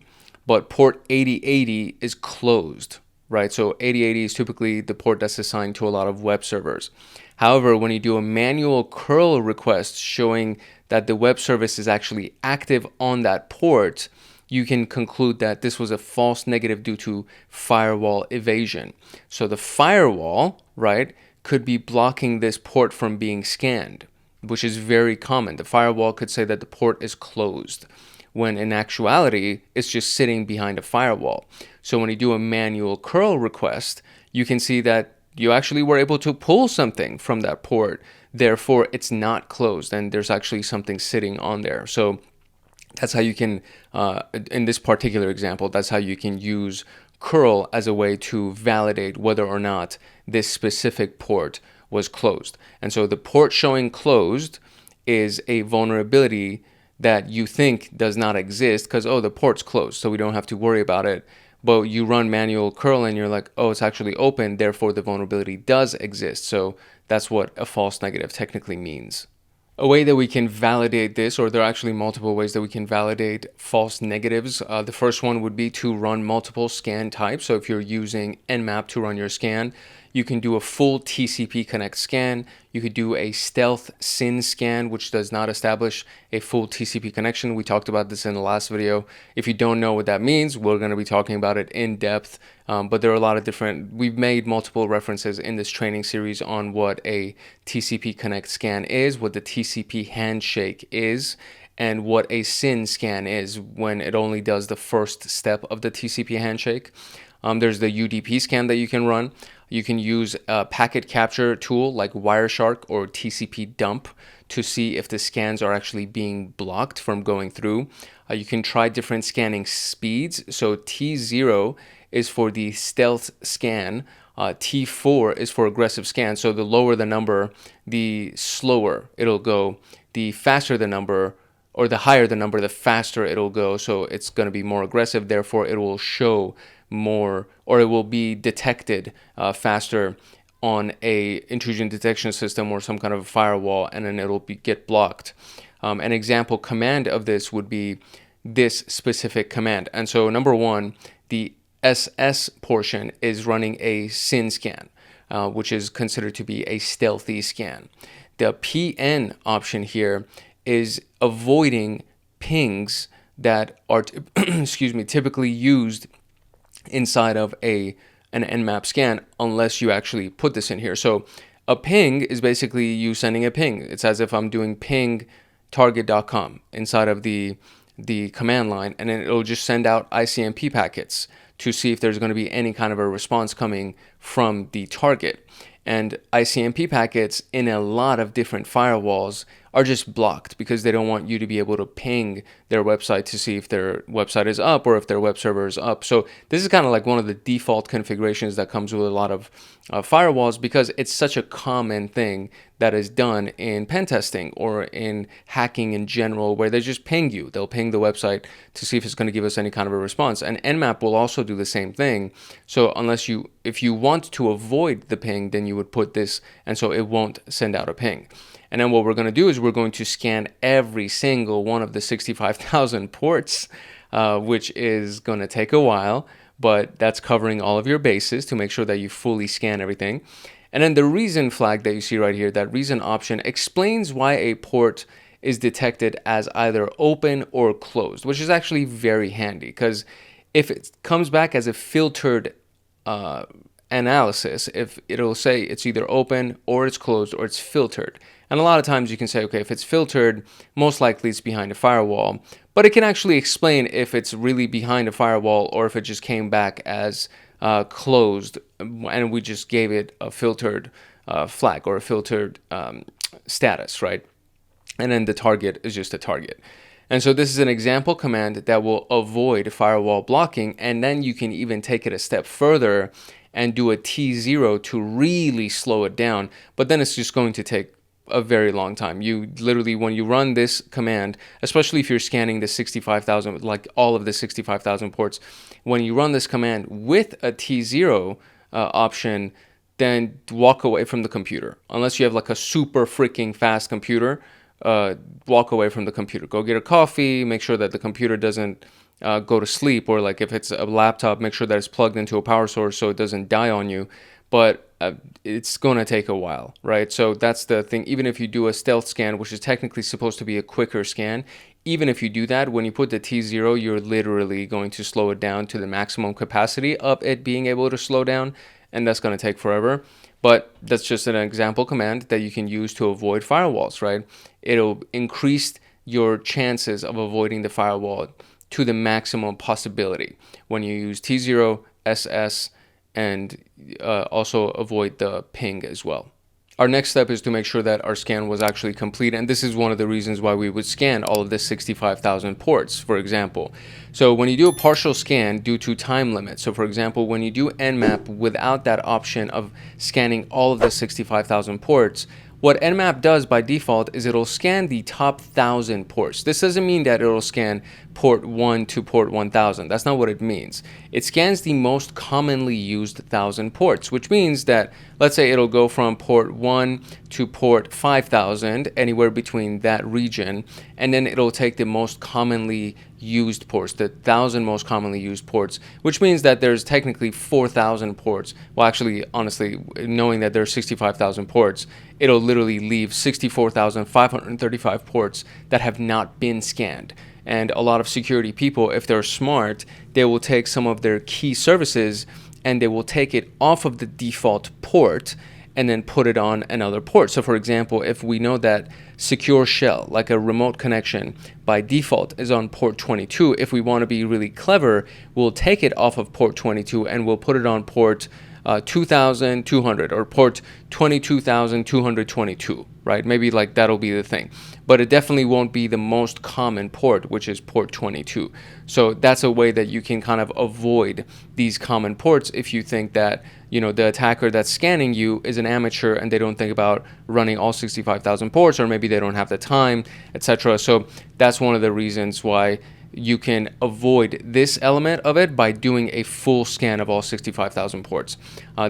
but port 8080 is closed, right? So 8080 is typically the port that's assigned to a lot of web servers. However, when you do a manual curl request showing that the web service is actually active on that port, you can conclude that this was a false negative due to firewall evasion. So the firewall, right, could be blocking this port from being scanned, which is very common. The firewall could say that the port is closed, when in actuality, it's just sitting behind a firewall. So when you do a manual curl request, you can see that you actually were able to pull something from that port. Therefore, it's not closed, and there's actually something sitting on there. So that's how you can, in this particular example, that's how you can use curl as a way to validate whether or not this specific port was closed. And so the port showing closed is a vulnerability that you think does not exist because, oh, the port's closed, so we don't have to worry about it. but you run manual curl and you're like, oh, it's actually open, therefore the vulnerability does exist. So that's what a false negative technically means. A way that we can validate this, or there are actually multiple ways that we can validate false negatives. The first one would be to run multiple scan types. So if you're using Nmap to run your scan, you can do a full TCP connect scan. You could do a stealth SYN scan, which does not establish a full TCP connection. We talked about this in the last video. If you don't know what that means, we're going to be talking about it in depth. But there are a lot of different, we've made multiple references in this training series on what a TCP connect scan is, what the TCP handshake is, and what a SYN scan is when it only does the first step of the TCP handshake. There's the UDP scan that you can run. You can use a packet capture tool like Wireshark or TCP dump to see if the scans are actually being blocked from going through. You can try different scanning speeds. So T0 is for the stealth scan. T4 is for aggressive scan. So the lower the number, the slower it'll go. The faster the number, or the higher the number, the faster it'll go. So it's going to be more aggressive. Therefore, it will show more, or it will be detected faster on a intrusion detection system or some kind of firewall, and then it'll get blocked. An example command of this would be this specific command. And so number one, the SS portion is running a SYN scan, which is considered to be a stealthy scan. The PN option here is avoiding pings that are typically used inside of an Nmap scan unless you actually put this in here. So a ping is basically you sending a ping. It's as if I'm doing ping target.com inside of the command line, and then it'll just send out ICMP packets to see if there's going to be any kind of a response coming from the target. And ICMP packets in a lot of different firewalls are just blocked because they don't want you to be able to ping their website to see if their website is up or if their web server is up. So this is kind of like one of the default configurations that comes with a lot of firewalls, because it's such a common thing that is done in pen testing or in hacking in general, where they just ping you. They'll ping the website to see if it's going to give us any kind of a response. And Nmap will also do the same thing. So if you want to avoid the ping, then you would put this, and so it won't send out a ping. And then what we're going to do is we're going to scan every single one of the 65,000 ports, which is going to take a while, but that's covering all of your bases to make sure that you fully scan everything. And then the reason flag that you see right here, that reason option, explains why a port is detected as either open or closed, which is actually very handy, because if it comes back as a filtered analysis, if it'll say it's either open or it's closed or it's filtered. And a lot of times you can say, okay, if it's filtered, most likely it's behind a firewall. But it can actually explain if it's really behind a firewall or if it just came back as closed and we just gave it a filtered flag or a filtered status, right? And then the target is just a target. And so this is an example command that will avoid firewall blocking. And then you can even take it a step further and do a T0 to really slow it down. But then it's just going to take a very long time. You literally, when you run this command, especially if you're scanning the 65,000, like all of the 65,000 ports, when you run this command with a T0 option, then walk away from the computer. Unless you have like a super freaking fast computer, walk away from the computer. Go get a coffee, make sure that the computer doesn't go to sleep, or like if it's a laptop, make sure that it's plugged into a power source so it doesn't die on you. But it's going to take a while, right? So that's the thing. Even if you do a stealth scan, which is technically supposed to be a quicker scan, even if you do that, when you put the T0, you're literally going to slow it down to the maximum capacity of it being able to slow down, and that's going to take forever. But that's just an example command that you can use to avoid firewalls, right? It'll increase your chances of avoiding the firewall to the maximum possibility when you use T0, SS, and also avoid the ping as well. Our next step is to make sure that our scan was actually complete, and this is one of the reasons why we would scan all of the 65,000 ports, for example. So when you do a partial scan due to time limit, so for example, when you do Nmap without that option of scanning all of the 65,000 ports, What Nmap does by default is it'll scan the top 1,000 ports. This doesn't mean that it'll scan port 1 to port 1,000. That's not what it means. It scans the most commonly used 1,000 ports, which means that, let's say it'll go from port 1 to port 5,000, anywhere between that region, and then it'll take the most commonly used ports, the 1,000 most commonly used ports, which means that there's technically 4,000 ports. Well, actually, honestly, knowing that there's 65,000 ports, it'll literally leave 64,535 ports that have not been scanned. And a lot of security people, if they're smart, they will take some of their key services and they will take it off of the default port and then put it on another port. So for example, if we know that secure shell, like a remote connection, by default is on port 22, if we want to be really clever, we'll take it off of port 22 and we'll put it on port 2200 or port 22,222, right? Maybe like that'll be the thing, but it definitely won't be the most common port, which is port 22. So that's a way that you can kind of avoid these common ports if you think that, you know, the attacker that's scanning you is an amateur and they don't think about running all 65,000 ports, or maybe they don't have the time, etc. So that's one of the reasons why you can avoid this element of it by doing a full scan of all 65,000 ports.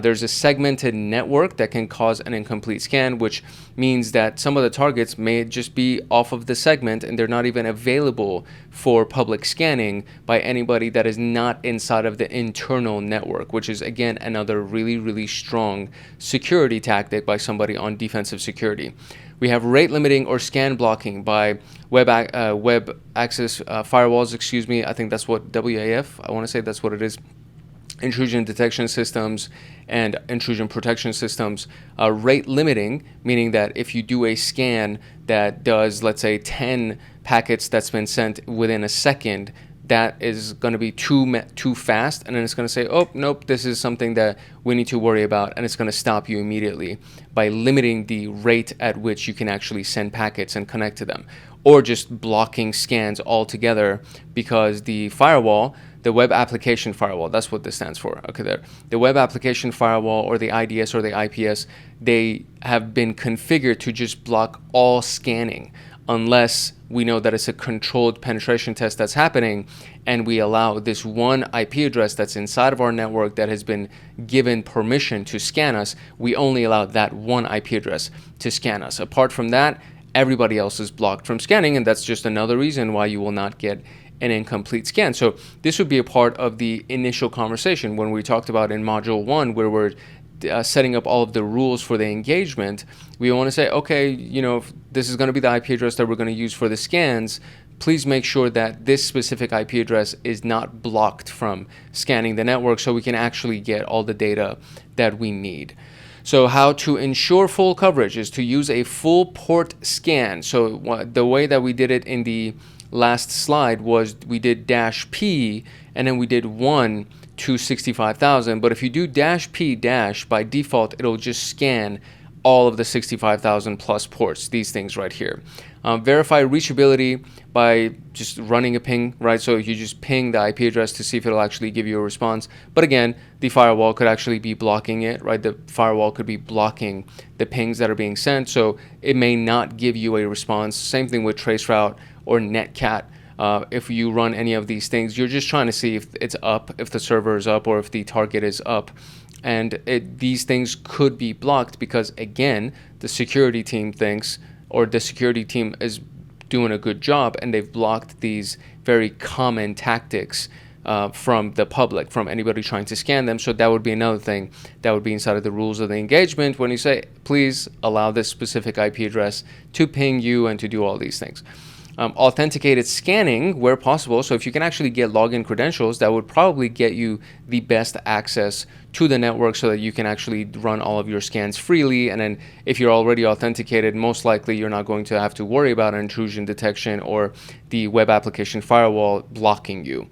There's a segmented network that can cause an incomplete scan, which means that some of the targets may just be off of the segment and they're not even available for public scanning by anybody that is not inside of the internal network, which is again another really, really strong security tactic by somebody on defensive security. We have rate limiting or scan blocking by web access firewalls, excuse me. I think that's what WAF, I want to say that's what it is. Intrusion detection systems and intrusion protection systems. Rate limiting, meaning that if you do a scan that does, let's say, 10 packets that's been sent within a second, that is going to be too fast, and then it's going to say, oh, nope, this is something that we need to worry about, and it's going to stop you immediately by limiting the rate at which you can actually send packets and connect to them, or just blocking scans altogether because the firewall, the web application firewall, that's what this stands for, okay, there. The web application firewall or the IDS or the IPS, they have been configured to just block all scanning unless we know that it's a controlled penetration test that's happening and we allow this one IP address that's inside of our network that has been given permission to scan us. We only allow that one IP address to scan us. Apart from that, everybody else is blocked from scanning, and that's just another reason why you will not get an incomplete scan. So this would be a part of the initial conversation when we talked about in module 1, where we're setting up all of the rules for the engagement. We want to say, okay, you know, if this is going to be the IP address that we're going to use for the scans, please make sure that this specific IP address is not blocked from scanning the network so we can actually get all the data that we need. So how to ensure full coverage is to use a full port scan. So the way that we did it in the last slide was we did -P and then we did 1 to 65,000. But if you do -P- by default, it'll just scan all of the 65,000 plus ports, these things right here. Verify reachability by just running a ping, right? So you just ping the IP address to see if it'll actually give you a response. But again, the firewall could actually be blocking it, right? The firewall could be blocking the pings that are being sent, so it may not give you a response. Same thing with traceroute or netcat. If you run any of these things, you're just trying to see if it's up, if the server is up, or if the target is up. And these things could be blocked because, again, the security team thinks, or the security team is doing a good job, and they've blocked these very common tactics from the public, from anybody trying to scan them. So that would be another thing that would be inside of the rules of the engagement when you say, please allow this specific IP address to ping you and to do all these things. Authenticated scanning where possible. So if you can actually get login credentials, that would probably get you the best access to the network so that you can actually run all of your scans freely. And then if you're already authenticated, most likely you're not going to have to worry about intrusion detection or the web application firewall blocking you.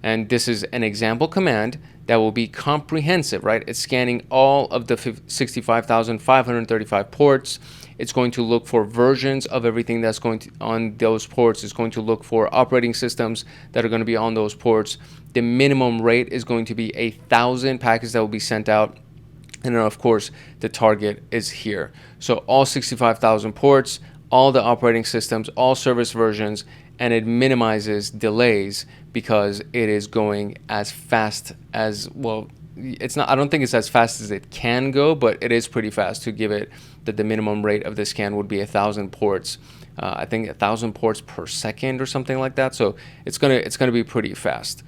And this is an example command that will be comprehensive, right? It's scanning all of the 65,535 ports. It's going to look for versions of everything that's going to on those ports. It's going to look for operating systems that are going to be on those ports. The minimum rate is going to be 1,000 packets that will be sent out. And then of course the target is here. So all 65,000 ports, all the operating systems, all service versions, and it minimizes delays because it is going as fast as, well, it's not, I don't think it's as fast as it can go, but it is pretty fast to give it that the minimum rate of the scan would be 1,000 ports. I think 1,000 ports per second or something like that. So it's gonna be pretty fast.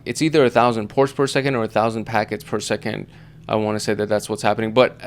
It's either 1,000 ports per second or 1,000 packets per second. I want to say that that's what's happening. But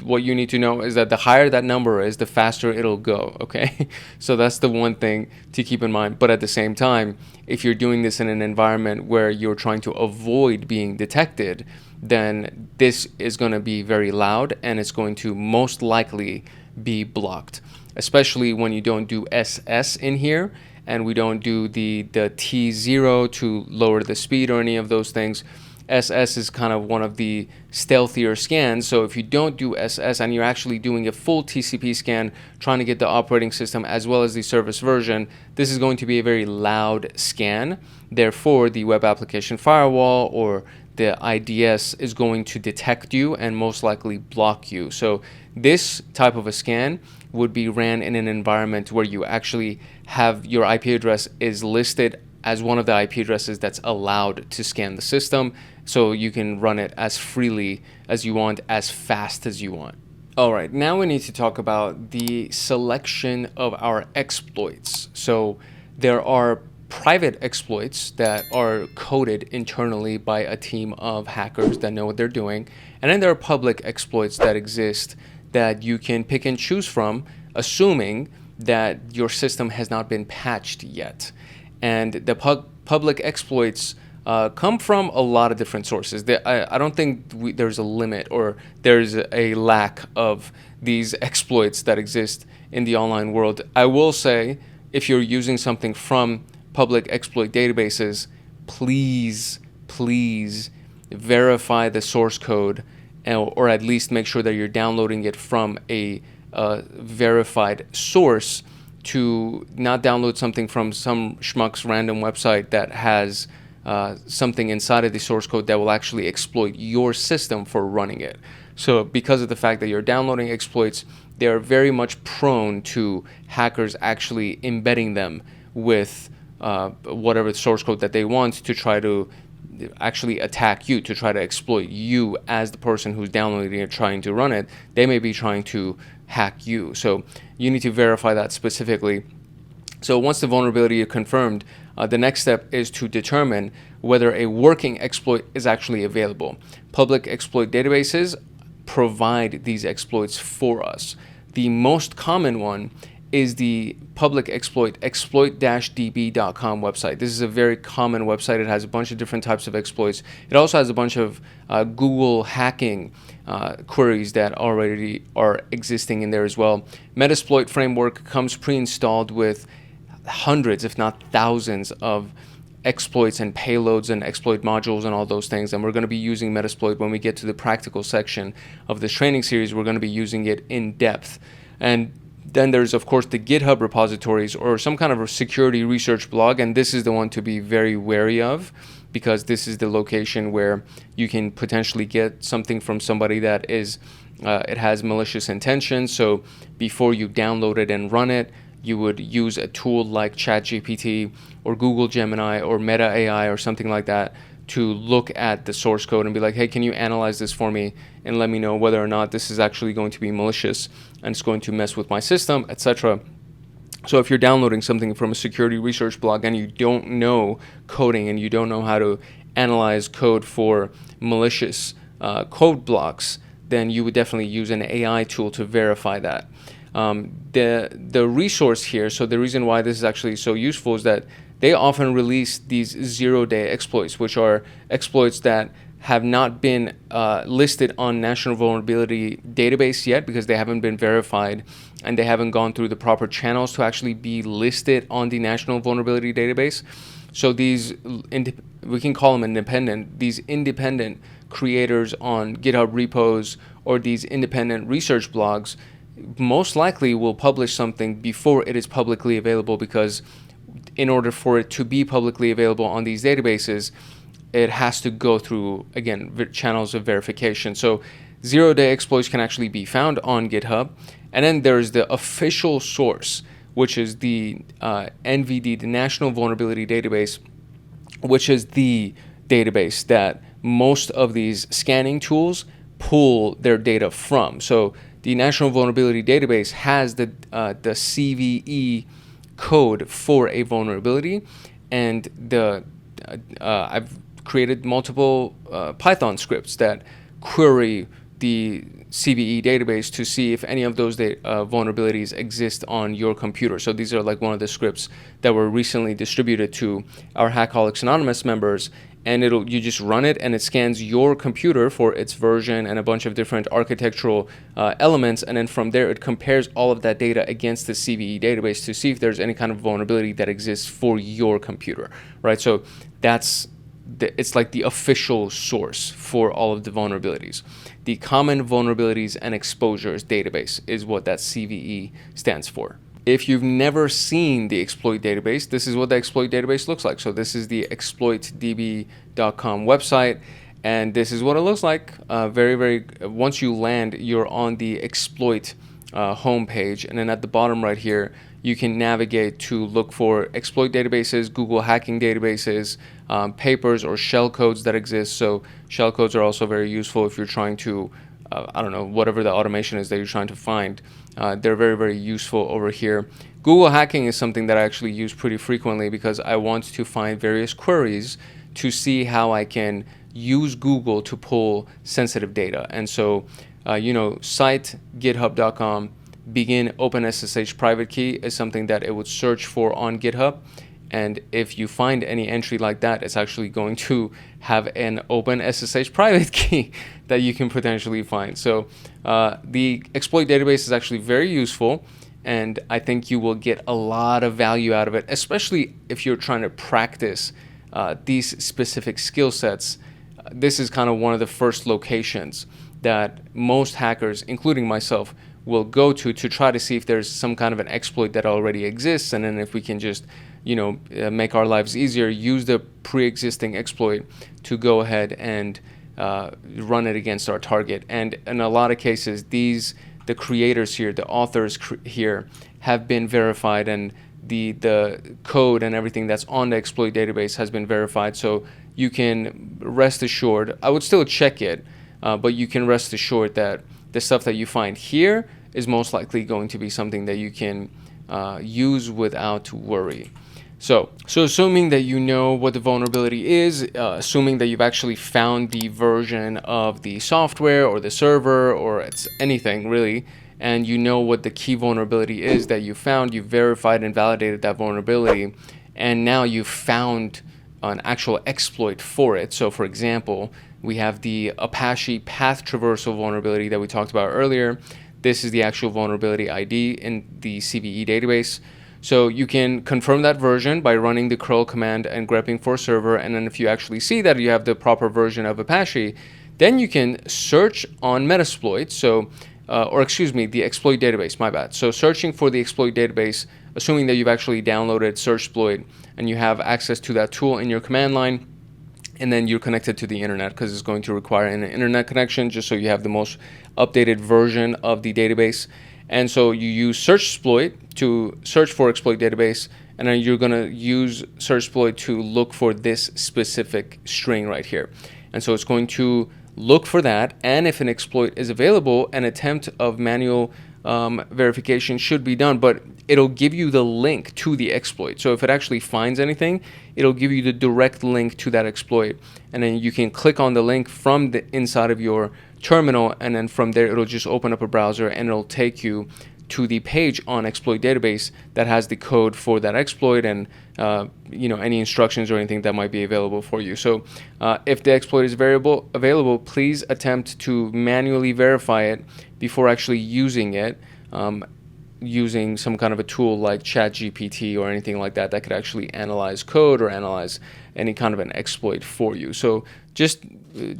what you need to know is that the higher that number is, the faster it'll go. Okay, so that's the one thing to keep in mind. But at the same time, if you're doing this in an environment where you're trying to avoid being detected, then this is going to be very loud and it's going to most likely be blocked, especially when you don't do SS in here and we don't do the T0 to lower the speed or any of those things. SS is kind of one of the stealthier scans. So if you don't do SS and you're actually doing a full TCP scan, trying to get the operating system as well as the service version, this is going to be a very loud scan. Therefore, the web application firewall or the IDS is going to detect you and most likely block you. So this type of a scan would be ran in an environment where you actually have your IP address is listed as one of the IP addresses that's allowed to scan the system, so you can run it as freely as you want, as fast as you want. All right, now we need to talk about the selection of our exploits. So there are private exploits that are coded internally by a team of hackers that know what they're doing, and then there are public exploits that exist that you can pick and choose from, assuming that your system has not been patched yet. And the public exploits come from a lot of different sources. I don't think there's a limit or there's a lack of these exploits that exist in the online world. I will say, if you're using something from public exploit databases, please verify the source code, or at least make sure that you're downloading it from a verified source, to not download something from some schmuck's random website that has something inside of the source code that will actually exploit your system for running it. So because of the fact that you're downloading exploits, they're very much prone to hackers actually embedding them with whatever source code that they want to try to actually attack you, to try to exploit you as the person who's downloading it, trying to run it. They may be trying to hack you. So you need to verify that specifically. So once the vulnerability is confirmed, the next step is to determine whether a working exploit is actually available. Public exploit databases provide these exploits for us. The most common one is the public exploit, exploit-db.com website. This is a very common website. It has a bunch of different types of exploits. It also has a bunch of Google hacking queries that already are existing in there as well. Metasploit framework comes pre-installed with hundreds, if not thousands, of exploits and payloads and exploit modules and all those things. And we're going to be using Metasploit when we get to the practical section of this training series. We're going to be using it in depth. And then there's, of course, the GitHub repositories or some kind of a security research blog. And this is the one to be very wary of, because this is the location where you can potentially get something from somebody that is, it has malicious intentions. So before you download it and run it, you would use a tool like ChatGPT or Google Gemini or Meta AI or something like that to look at the source code and be like, hey, can you analyze this for me and let me know whether or not this is actually going to be malicious and it's going to mess with my system, etc. So if you're downloading something from a security research blog and you don't know coding and you don't know how to analyze code for malicious code blocks, then you would definitely use an AI tool to verify that. The resource here, so the reason why this is actually so useful is that they often release these zero-day exploits, which are exploits that have not been listed on National Vulnerability Database yet because they haven't been verified and they haven't gone through the proper channels to actually be listed on the National Vulnerability Database. So these, we can call them independent, these independent creators on GitHub repos or these independent research blogs most likely will publish something before it is publicly available, because in order for it to be publicly available on these databases, it has to go through, again, channels of verification. So zero-day exploits can actually be found on GitHub. And then there's the official source, which is the NVD, the National Vulnerability Database, which is the database that most of these scanning tools pull their data from. So the National Vulnerability Database has the CVE code for a vulnerability, and I've created multiple Python scripts that query the CVE database to see if any of those vulnerabilities exist on your computer. So these are like one of the scripts that were recently distributed to our Hackaholics Anonymous members, and you just run it and it scans your computer for its version and a bunch of different architectural elements, and then from there it compares all of that data against the CVE database to see if there's any kind of vulnerability that exists for your computer, right? So it's like the official source for all of the vulnerabilities. The Common Vulnerabilities and Exposures Database is what that CVE stands for. If you've never seen the exploit database, this is what the exploit database looks like. So this is the exploitdb.com website, and this is what it looks like. Once you land, you're on the exploit homepage, and then at the bottom right here, you can navigate to look for exploit databases, Google hacking databases, papers or shellcodes that exist. So shellcodes are also very useful if you're trying to, I don't know, whatever the automation is that you're trying to find. They're very useful over here. Google hacking is something that I actually use pretty frequently because I want to find various queries to see how I can use Google to pull sensitive data. And so, site github.com begin OpenSSH private key is something that it would search for on GitHub. And if you find any entry like that, it's actually going to have an OpenSSH private key that you can potentially find. So the exploit database is actually very useful, and I think you will get a lot of value out of it, especially if you're trying to practice these specific skill sets. This is kind of one of the first locations that most hackers, including myself, will go to try to see if there's some kind of an exploit that already exists, and then if we can just make our lives easier, use the pre-existing exploit to go ahead and run it against our target. And in a lot of cases, the creators here, the authors here, have been verified, and the code and everything that's on the exploit database has been verified. So you can rest assured, I would still check it, but you can rest assured that the stuff that you find here is most likely going to be something that you can use without worry. So assuming that you know what the vulnerability is, assuming that you've actually found the version of the software or the server or it's anything really, and you know what the key vulnerability is that you found, you've verified and validated that vulnerability, and now you've found an actual exploit for it. So for example, we have the Apache path traversal vulnerability that we talked about earlier. This is the actual vulnerability ID in the CVE database. So you can confirm that version by running the curl command and grepping for server, and then if you actually see that you have the proper version of Apache, then you can search on Metasploit, the exploit database, my bad. So searching for the exploit database, assuming that you've actually downloaded SearchSploit and you have access to that tool in your command line, and then you're connected to the internet because it's going to require an internet connection just so you have the most updated version of the database. And so you use SearchSploit to search for exploit database, and then you're going to use SearchSploit to look for this specific string right here. And so it's going to look for that, and if an exploit is available, an attempt of manual verification should be done, but it'll give you the link to the exploit. So if it actually finds anything, it'll give you the direct link to that exploit, and then you can click on the link from the inside of your terminal, and then from there it'll just open up a browser and it'll take you to the page on exploit database that has the code for that exploit and any instructions or anything that might be available for you. So if the exploit is available, please attempt to manually verify it before actually using it, using some kind of a tool like ChatGPT or anything like that that could actually analyze code or analyze any kind of an exploit for you. So just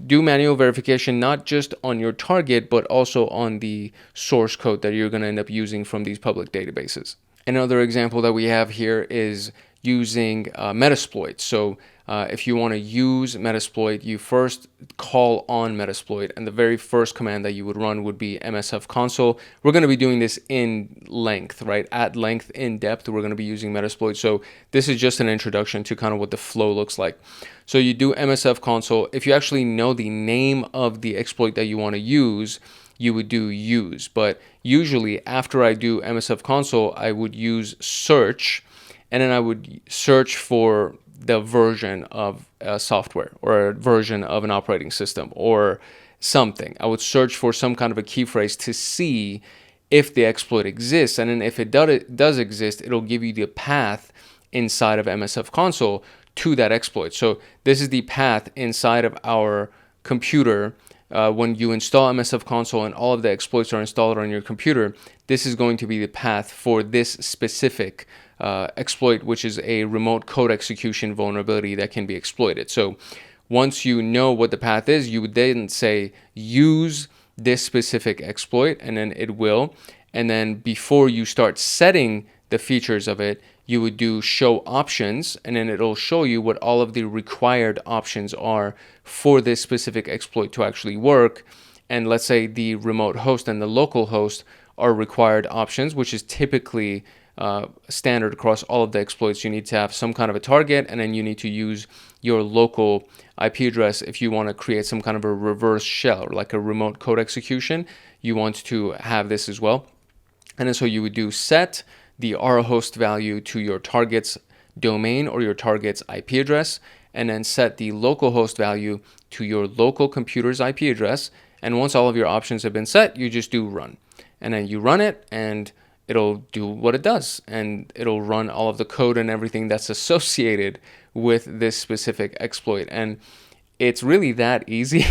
do manual verification, not just on your target, but also on the source code that you're going to end up using from these public databases. Another example that we have here is using Metasploit. So if you want to use Metasploit, you first call on Metasploit, and the very first command that you would run would be msf console. We're going to be doing this in length, right? At length, in depth, we're going to be using Metasploit. So this is just an introduction to kind of what the flow looks like. So you do msf console. If you actually know the name of the exploit that you want to use, you would do use. But usually after I do msf console, I would use search, and then I would search for the version of a software or a version of an operating system or something. I would search for some kind of a key phrase to see if the exploit exists. And then if it does exist, it'll give you the path inside of msf console to that exploit. So this is the path inside of our computer. When you install msf console and all of the exploits are installed on your computer, this is going to be the path for this specific exploit, which is a remote code execution vulnerability that can be exploited. So once you know what the path is, you would then say use this specific exploit, and then it will. And then before you start setting the features of it, you would do show options, and then it'll show you what all of the required options are for this specific exploit to actually work. And let's say the remote host and the local host are required options, which is typically standard across all of the exploits. You need to have some kind of a target, and then you need to use your local IP address. If you want to create some kind of a reverse shell, like a remote code execution, you want to have this as well. And then so you would do set the rhost value to your target's domain or your target's IP address, and then set the local host value to your local computer's IP address. And once all of your options have been set, you just do run. And then you run it, and it'll do what it does, and it'll run all of the code and everything that's associated with this specific exploit. And it's really that easy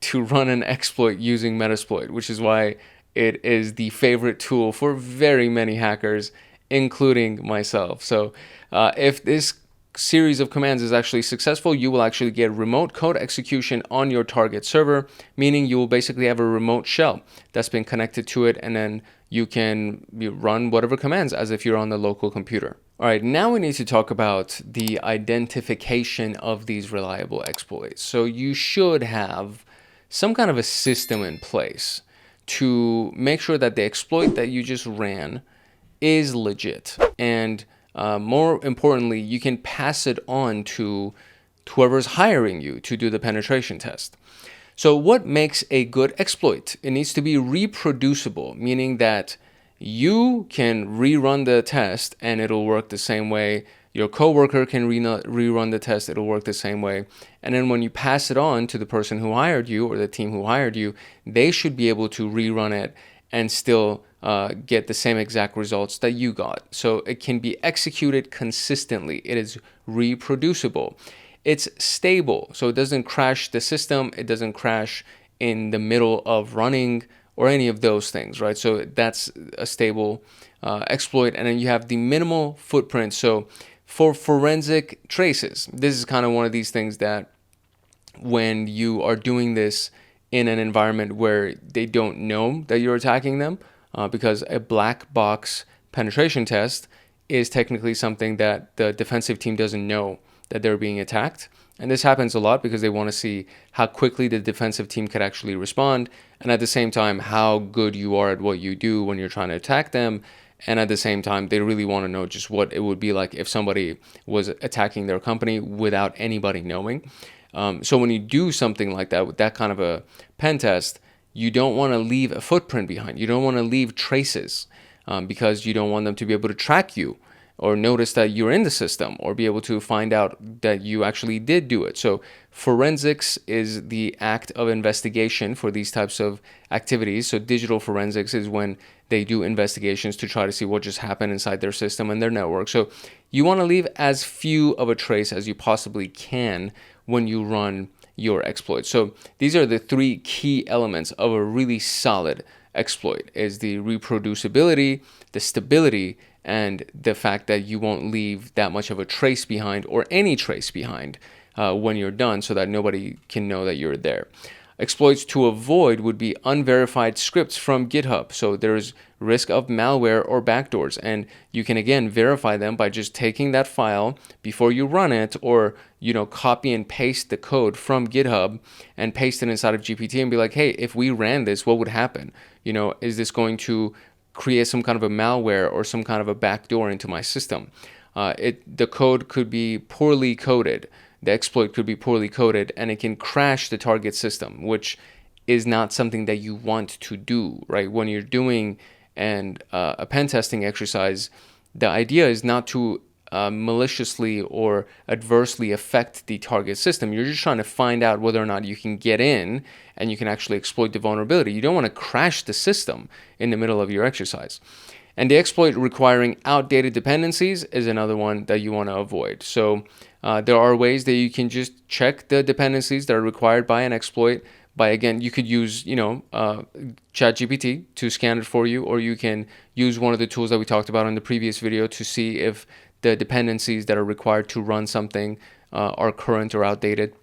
to run an exploit using Metasploit, which is why it is the favorite tool for very many hackers, including myself. So if this series of commands is actually successful, you will actually get remote code execution on your target server, meaning you will basically have a remote shell that's been connected to it, and then you can run whatever commands as if you're on the local computer. All right, now we need to talk about the identification of these reliable exploits. So you should have some kind of a system in place to make sure that the exploit that you just ran is legit. And more importantly, you can pass it on to whoever's hiring you to do the penetration test. So what makes a good exploit? It needs to be reproducible, meaning that you can rerun the test and it'll work the same way. Your coworker can rerun the test, it'll work the same way. And then when you pass it on to the person who hired you or the team who hired you, they should be able to rerun it and still get the same exact results that you got. So it can be executed consistently. It is reproducible. It's stable, so it doesn't crash the system. It doesn't crash in the middle of running or any of those things, right? So that's a stable exploit. And then you have the minimal footprint. So for forensic traces, this is kind of one of these things that when you are doing this in an environment where they don't know that you're attacking them, because a black box penetration test is technically something that the defensive team doesn't know that they're being attacked. And this happens a lot because they want to see how quickly the defensive team could actually respond, and at the same time, how good you are at what you do when you're trying to attack them. And at the same time, they really want to know just what it would be like if somebody was attacking their company without anybody knowing. So when you do something like that, with that kind of a pen test, you don't want to leave a footprint behind. You don't want to leave traces because you don't want them to be able to track you or notice that you're in the system or be able to find out that you actually did do it. So forensics is the act of investigation for these types of activities. So digital forensics is when they do investigations to try to see what just happened inside their system and their network. So you want to leave as few of a trace as you possibly can when you run your exploit. So these are the three key elements of a really solid exploit: is the reproducibility, the stability, and the fact that you won't leave that much of a trace behind or any trace behind when you're done, so that nobody can know that you're there. Exploits to avoid would be unverified scripts from GitHub. So there's risk of malware or backdoors, and you can again verify them by just taking that file before you run it, or copy and paste the code from GitHub and paste it inside of GPT and be like, hey, if we ran this, what would happen? Is this going to create some kind of a malware or some kind of a backdoor into my system? The code could be poorly coded. The exploit could be poorly coded, and it can crash the target system, which is not something that you want to do, right? When you're doing a pen testing exercise, the idea is not to maliciously or adversely affect the target system. You're just trying to find out whether or not you can get in and you can actually exploit the vulnerability. You don't want to crash the system in the middle of your exercise. And the exploit requiring outdated dependencies is another one that you want to avoid. So there are ways that you can just check the dependencies that are required by an exploit. You could use ChatGPT to scan it for you, or you can use one of the tools that we talked about in the previous video to see if the dependencies that are required to run something are current or outdated.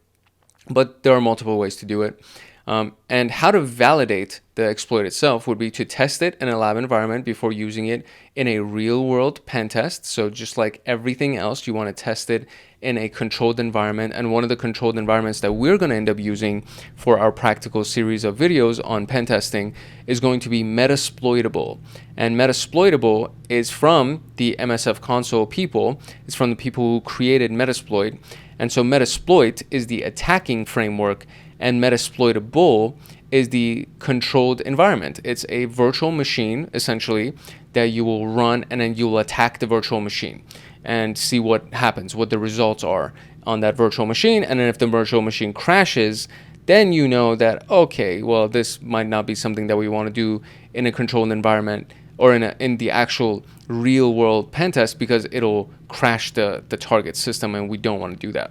But there are multiple ways to do it. And how to validate the exploit itself would be to test it in a lab environment before using it in a real-world pen test. So just like everything else, you want to test it in a controlled environment. And one of the controlled environments that we're going to end up using for our practical series of videos on pen testing is going to be Metasploitable. And Metasploitable is from the MSF console people. It's from the people who created Metasploit. And so Metasploit is the attacking framework, and Metasploitable is the controlled environment. It's a virtual machine, essentially, that you will run, and then you will attack the virtual machine and see what happens, what the results are on that virtual machine. And then if the virtual machine crashes, then you know that, okay, well, this might not be something that we want to do in a controlled environment or in the actual real world pen test, because it'll crash the target system, and we don't want to do that.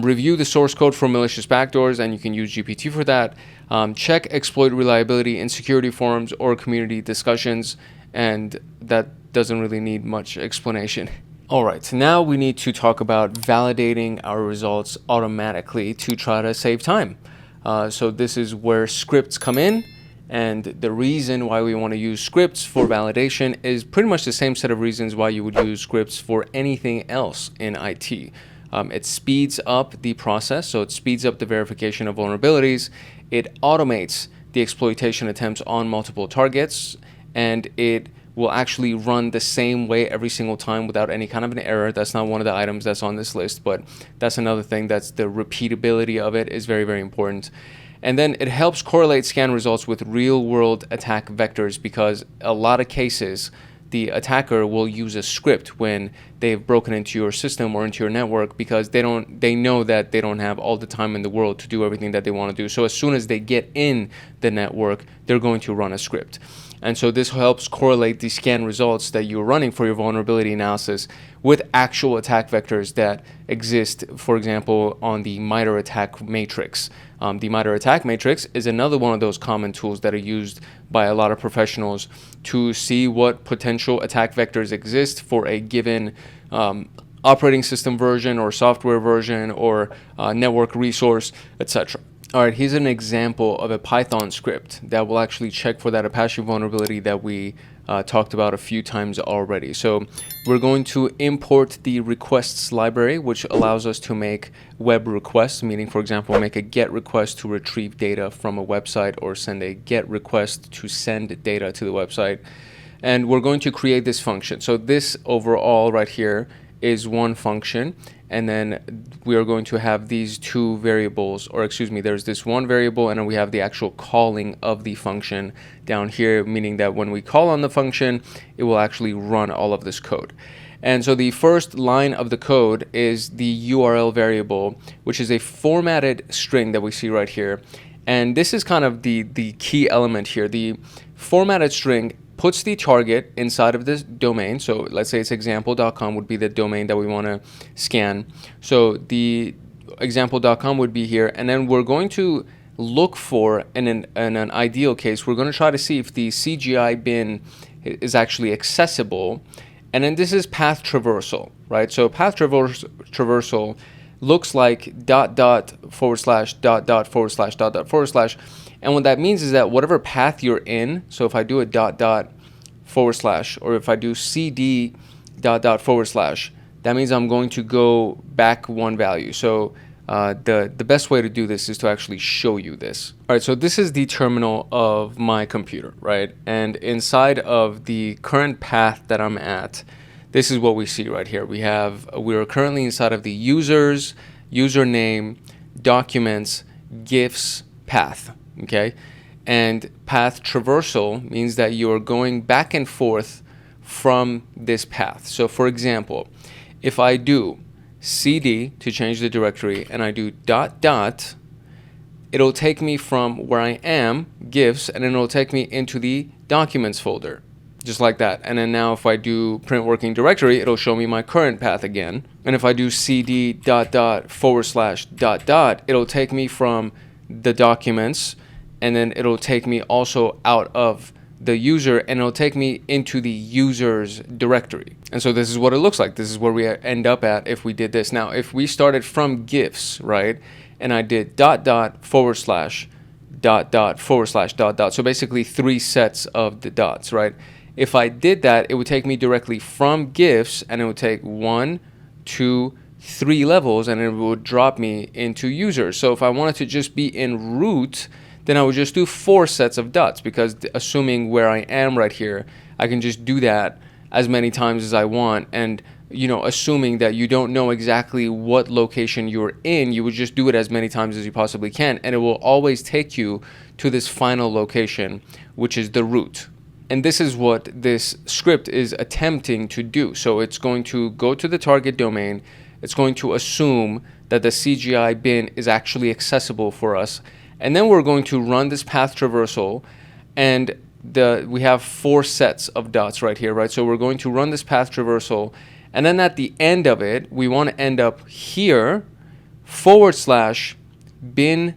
Review the source code for malicious backdoors, and you can use GPT for that. Check exploit reliability in security forums or community discussions, and that doesn't really need much explanation. All right, so now we need to talk about validating our results automatically to try to save time. So this is where scripts come in. And the reason why we want to use scripts for validation is pretty much the same set of reasons why you would use scripts for anything else in IT. It speeds up the process, so it speeds up the verification of vulnerabilities. It automates the exploitation attempts on multiple targets, and it will actually run the same way every single time without any kind of an error. That's not one of the items that's on this list, but that's another thing. That's the repeatability of it is very, very important. And then it helps correlate scan results with real-world attack vectors, because a lot of cases the attacker will use a script when they've broken into your system or into your network, because they know that they don't have all the time in the world to do everything that they want to do. So as soon as they get in the network, they're going to run a script. And so this helps correlate the scan results that you're running for your vulnerability analysis with actual attack vectors that exist, for example, on the MITRE attack matrix. The MITRE attack matrix is another one of those common tools that are used by a lot of professionals to see what potential attack vectors exist for a given operating system version or software version or network resource, etc. All right, here's an example of a Python script that will actually check for that Apache vulnerability that we talked about a few times already. So we're going to import the requests library, which allows us to make web requests, meaning, for example, make a GET request to retrieve data from a website, or send a GET request to send data to the website. And we're going to create this function. So this overall right here is one function, and then we are going to have these two variables, or excuse me, there's this one variable, and then we have the actual calling of the function down here, meaning that when we call on the function, it will actually run all of this code. And so the first line of the code is the URL variable, which is a formatted string that we see right here. And this is kind of the key element here. The formatted string puts the target inside of this domain. So let's say it's example.com would be the domain that we want to scan. So the example.com would be here, and then we're going to look for, in an ideal case, we're going to try to see if the CGI bin is actually accessible. And then this is path traversal, right? So path traversal looks like dot dot forward slash dot dot forward slash dot dot forward slash. And what that means is that whatever path you're in, so if I do a dot dot forward slash, or if I do cd dot dot forward slash, that means I'm going to go back one value. So the best way to do this is to actually show you this. All right, so this is the terminal of my computer, right? And inside of the current path that I'm at, this is what we see right here. We are currently inside of the users, username, documents, gifts, path, okay? And path traversal means that you are going back and forth from this path. So for example, if I do cd to change the directory and I do dot dot, it'll take me from where I am, gifts, and then it'll take me into the documents folder, just like that. And then now if I do print working directory, it'll show me my current path again. And if I do cd dot dot forward slash dot dot, it'll take me from the documents, and then it'll take me also out of the user, and it'll take me into the user's directory. And so this is what it looks like. This is where we end up at if we did this. Now, if we started from gifts, right, and I did dot dot forward slash dot dot forward slash dot dot, so basically 3 sets of the dots, right? If I did that, it would take me directly from gifts, and it would take 1, 2, 3 levels, and it would drop me into users. So if I wanted to just be in root, then I would just do 4 sets of dots, because assuming where I am right here, I can just do that as many times as I want. And assuming that you don't know exactly what location you're in, you would just do it as many times as you possibly can, and it will always take you to this final location, which is the root. And this is what this script is attempting to do. So it's going to go to the target domain, it's going to assume that the CGI bin is actually accessible for us, and then we're going to run this path traversal, and we have 4 sets of dots right here, right? So we're going to run this path traversal, and then at the end of it, we want to end up here, / bin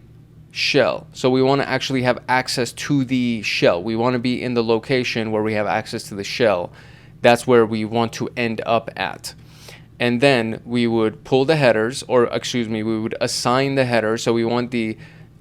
shell. So we want to actually have access to the shell. We want to be in the location where we have access to the shell. That's where we want to end up at. And then we would pull the headers, or excuse me, we would assign the header. So we want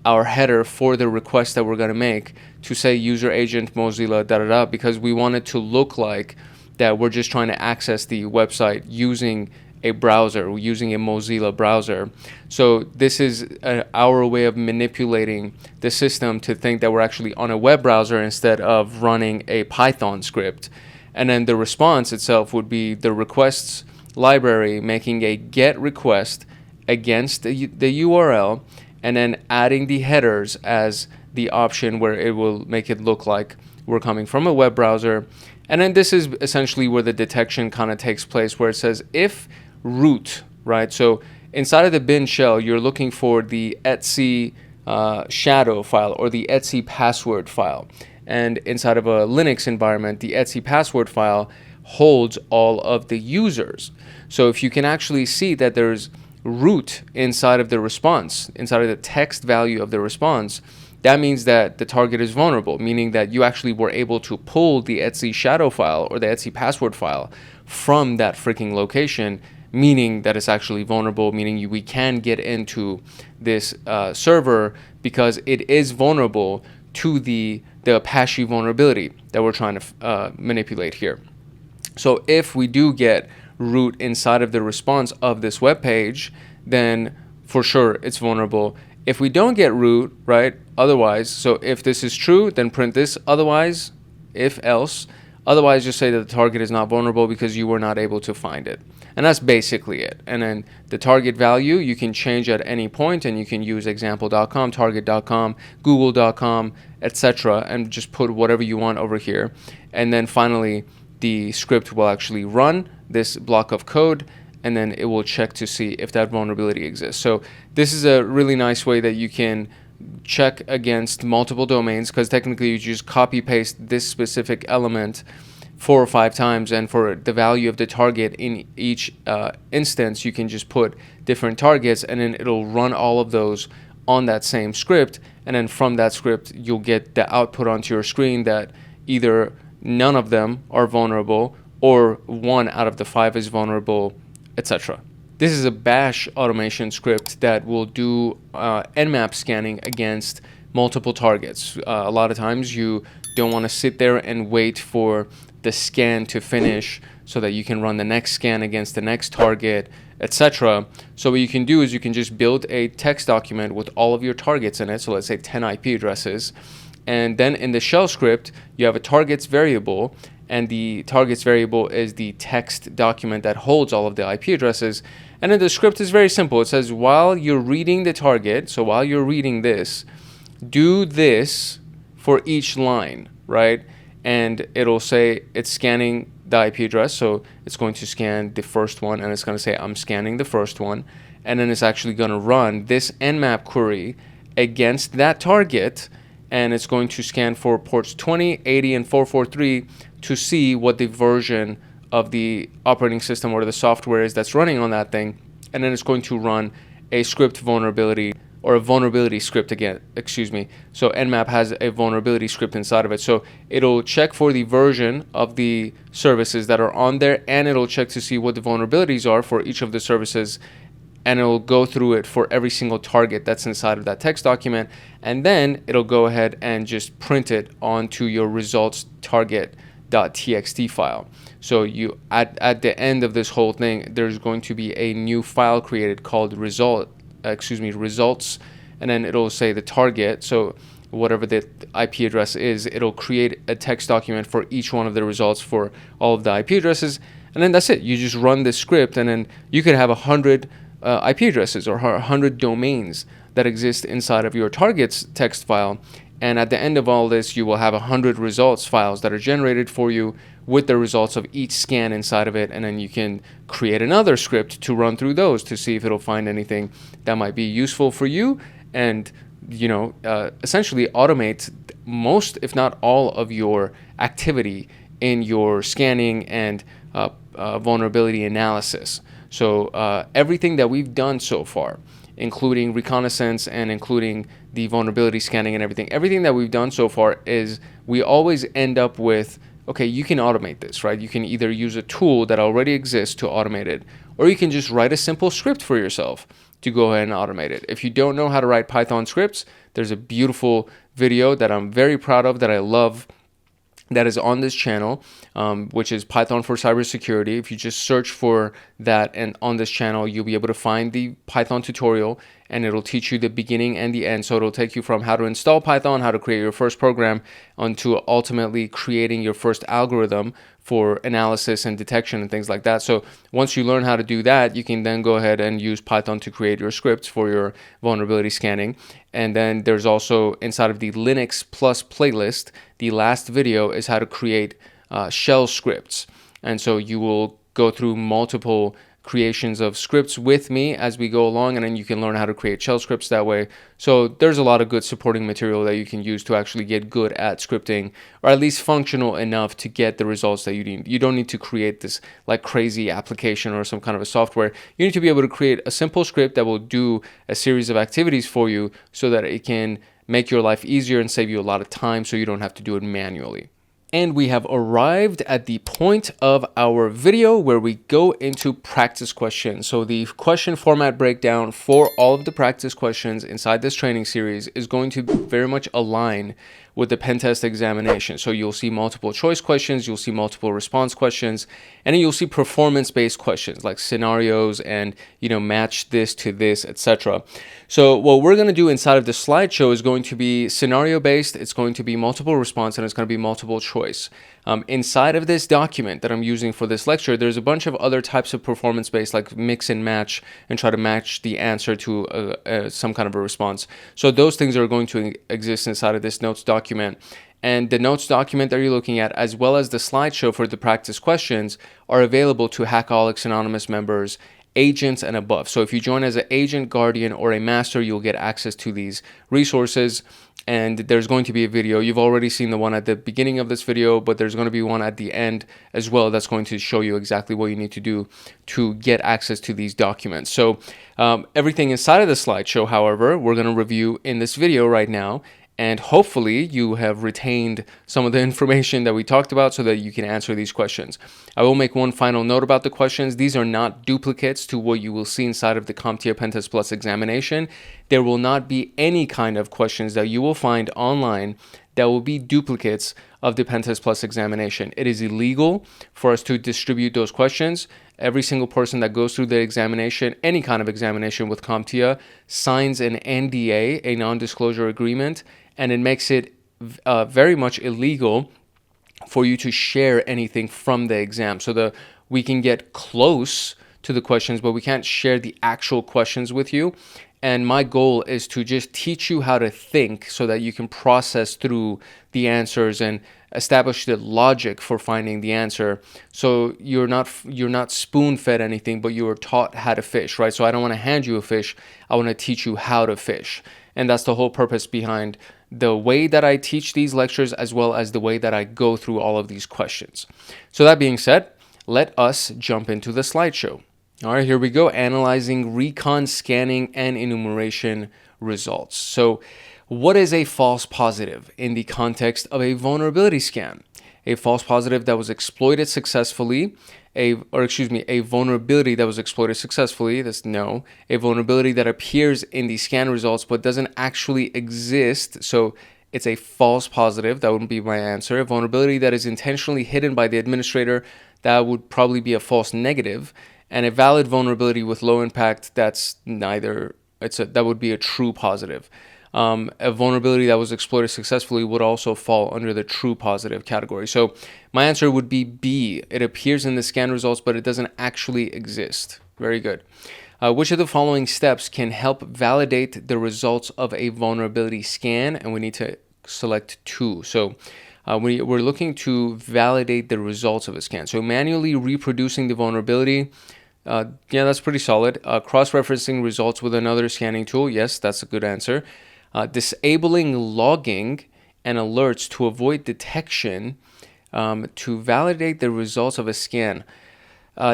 our header for the request that we're going to make to say user agent Mozilla because we want it to look like that we're just trying to access the website using a browser, using a Mozilla browser. So this is our way of manipulating the system to think that we're actually on a web browser instead of running a Python script. And then the response itself would be the requests library making a get request against the URL, and then adding the headers as the option where it will make it look like we're coming from a web browser. And then this is essentially where the detection kind of takes place, where it says if root, right? So inside of the bin shell, you're looking for the etc shadow file or the etc password file. And inside of a Linux environment, the etc password file holds all of the users. So if you can actually see that there's root inside of the response, inside of the text value of the response, that means that the target is vulnerable, meaning that you actually were able to pull the etc shadow file or the etc password file from that freaking location, meaning that it's actually vulnerable, meaning we can get into this server because it is vulnerable to the Apache vulnerability that we're trying to manipulate here. So if we do get root inside of the response of this web page, then for sure it's vulnerable. If we don't get root, right, otherwise, so if this is true, then print this, otherwise, if else, otherwise just say that the target is not vulnerable because you were not able to find it. And that's basically it. And then the target value you can change at any point, and you can use example.com, target.com, google.com, etc., and just put whatever you want over here. And then finally, the script will actually run this block of code, and then it will check to see if that vulnerability exists. So this is a really nice way that you can check against multiple domains, because technically you just copy paste this specific element 4 or 5 times, and for the value of the target in each instance, you can just put different targets, and then it'll run all of those on that same script, and then from that script you'll get the output onto your screen that either none of them are vulnerable or 1 out of the 5 is vulnerable, etc. This is a bash automation script that will do Nmap scanning against multiple targets. A lot of times you don't want to sit there and wait for the scan to finish so that you can run the next scan against the next target, etc. So what you can do is you can just build a text document with all of your targets in it. So let's say 10 IP addresses. And then in the shell script, you have a targets variable, and the targets variable is the text document that holds all of the IP addresses. And then the script is very simple. It says while you're reading the target, so while you're reading this, do this for each line, right? And it'll say it's scanning the IP address, so it's going to scan the first one, and it's going to say I'm scanning the first one, and then it's actually going to run this Nmap query against that target, and it's going to scan for ports 20, 80, and 443 to see what the version of the operating system or the software is that's running on that thing, and then it's going to run a script vulnerability or a vulnerability script again, So Nmap has a vulnerability script inside of it. So it'll check for the version of the services that are on there, and it'll check to see what the vulnerabilities are for each of the services, and it'll go through it for every single target that's inside of that text document, and then it'll go ahead and just print it onto your results target.txt file. So you at the end of this whole thing, there's going to be a new file created called results, and then it'll say the target, so whatever the IP address is, it'll create a text document for each one of the results for all of the IP addresses, and then that's it. You just run this script, and then you could have 100 IP addresses or 100 domains that exist inside of your targets text file, and at the end of all this, you will have 100 results files that are generated for you with the results of each scan inside of it, and then you can create another script to run through those to see if it'll find anything that might be useful for you, and essentially automate most, if not all, of your activity in your scanning and vulnerability analysis. So everything that we've done so far, including reconnaissance and including the vulnerability scanning and everything that we've done so far, is we always end up with, okay, you can automate this, right? You can either use a tool that already exists to automate it, or you can just write a simple script for yourself to go ahead and automate it. If you don't know how to write Python scripts, there's a beautiful video that I'm very proud of, that I love, that is on this channel, which is Python for Cybersecurity. If you just search for that and on this channel, you'll be able to find the Python tutorial, and it'll teach you the beginning and the end. So it'll take you from how to install Python, how to create your first program, onto ultimately creating your first algorithm for analysis and detection and things like that. So once you learn how to do that, you can then go ahead and use Python to create your scripts for your vulnerability scanning. And then there's also, inside of the Linux Plus playlist, the last video is how to create shell scripts. And so you will go through multiple creations of scripts with me as we go along, and then you can learn how to create shell scripts that way. So there's a lot of good supporting material that you can use to actually get good at scripting, or at least functional enough to get the results that you need. You don't need to create this like crazy application or some kind of a software. You need to be able to create a simple script that will do a series of activities for you so that it can make your life easier and save you a lot of time so you don't have to do it manually. And we have arrived at the point of our video where we go into practice questions. So the question format breakdown for all of the practice questions inside this training series is going to very much align with the pen test examination. So you'll see multiple choice questions, you'll see multiple response questions, and then you'll see performance-based questions like scenarios and, match this to this, etc. So what we're going to do inside of the slideshow is going to be scenario-based, it's going to be multiple response, and it's going to be multiple choice. Inside of this document that I'm using for this lecture, there's a bunch of other types of performance-based, like mix and match, and try to match the answer to some kind of a response. So those things are going to exist inside of this notes document. And the notes document that you're looking at, as well as the slideshow for the practice questions, are available to Hackaholics Anonymous members, agents, and above. So if you join as an agent, guardian, or a master, you'll get access to these resources. And there's going to be a video. You've already seen the one at the beginning of this video, but there's going to be one at the end as well that's going to show you exactly what you need to do to get access to these documents. So everything inside of the slideshow, however, we're going to review in this video right now. And hopefully you have retained some of the information that we talked about so that you can answer these questions. I will make one final note about the questions. These are not duplicates to what you will see inside of the CompTIA PenTest Plus examination. There will not be any kind of questions that you will find online that will be duplicates of the PenTest Plus examination. It is illegal for us to distribute those questions. Every single person that goes through the examination, any kind of examination with CompTIA, signs an NDA, a non-disclosure agreement, and it makes it very much illegal for you to share anything from the exam. So we can get close to the questions, but we can't share the actual questions with you. And my goal is to just teach you how to think so that you can process through the answers and establish the logic for finding the answer. So you're not spoon-fed anything, but you are taught how to fish, right? So I don't want to hand you a fish. I want to teach you how to fish. And that's the whole purpose behind the way that I teach these lectures, as well as the way that I go through all of these questions. So that being said, let us jump into the slideshow. All right, here we go. Analyzing RECON scanning and enumeration results. So what is a false positive in the context of a vulnerability scan? A false positive that was exploited successfully, a vulnerability that was exploited successfully, that's no. A vulnerability that appears in the scan results but doesn't actually exist, so it's a false positive, that wouldn't be my answer. A vulnerability that is intentionally hidden by the administrator, that would probably be a false negative. And a valid vulnerability with low impact, that's neither, that would be a true positive. A vulnerability that was exploited successfully would also fall under the true positive category. So my answer would be B. It appears in the scan results, but it doesn't actually exist. Very good. Which of the following steps can help validate the results of a vulnerability scan? And we need to select 2. So we're looking to validate the results of a scan. So manually reproducing the vulnerability, yeah, that's pretty solid. Cross-referencing results with another scanning tool, yes, that's a good answer. Disabling logging and alerts to avoid detection to validate the results of a scan.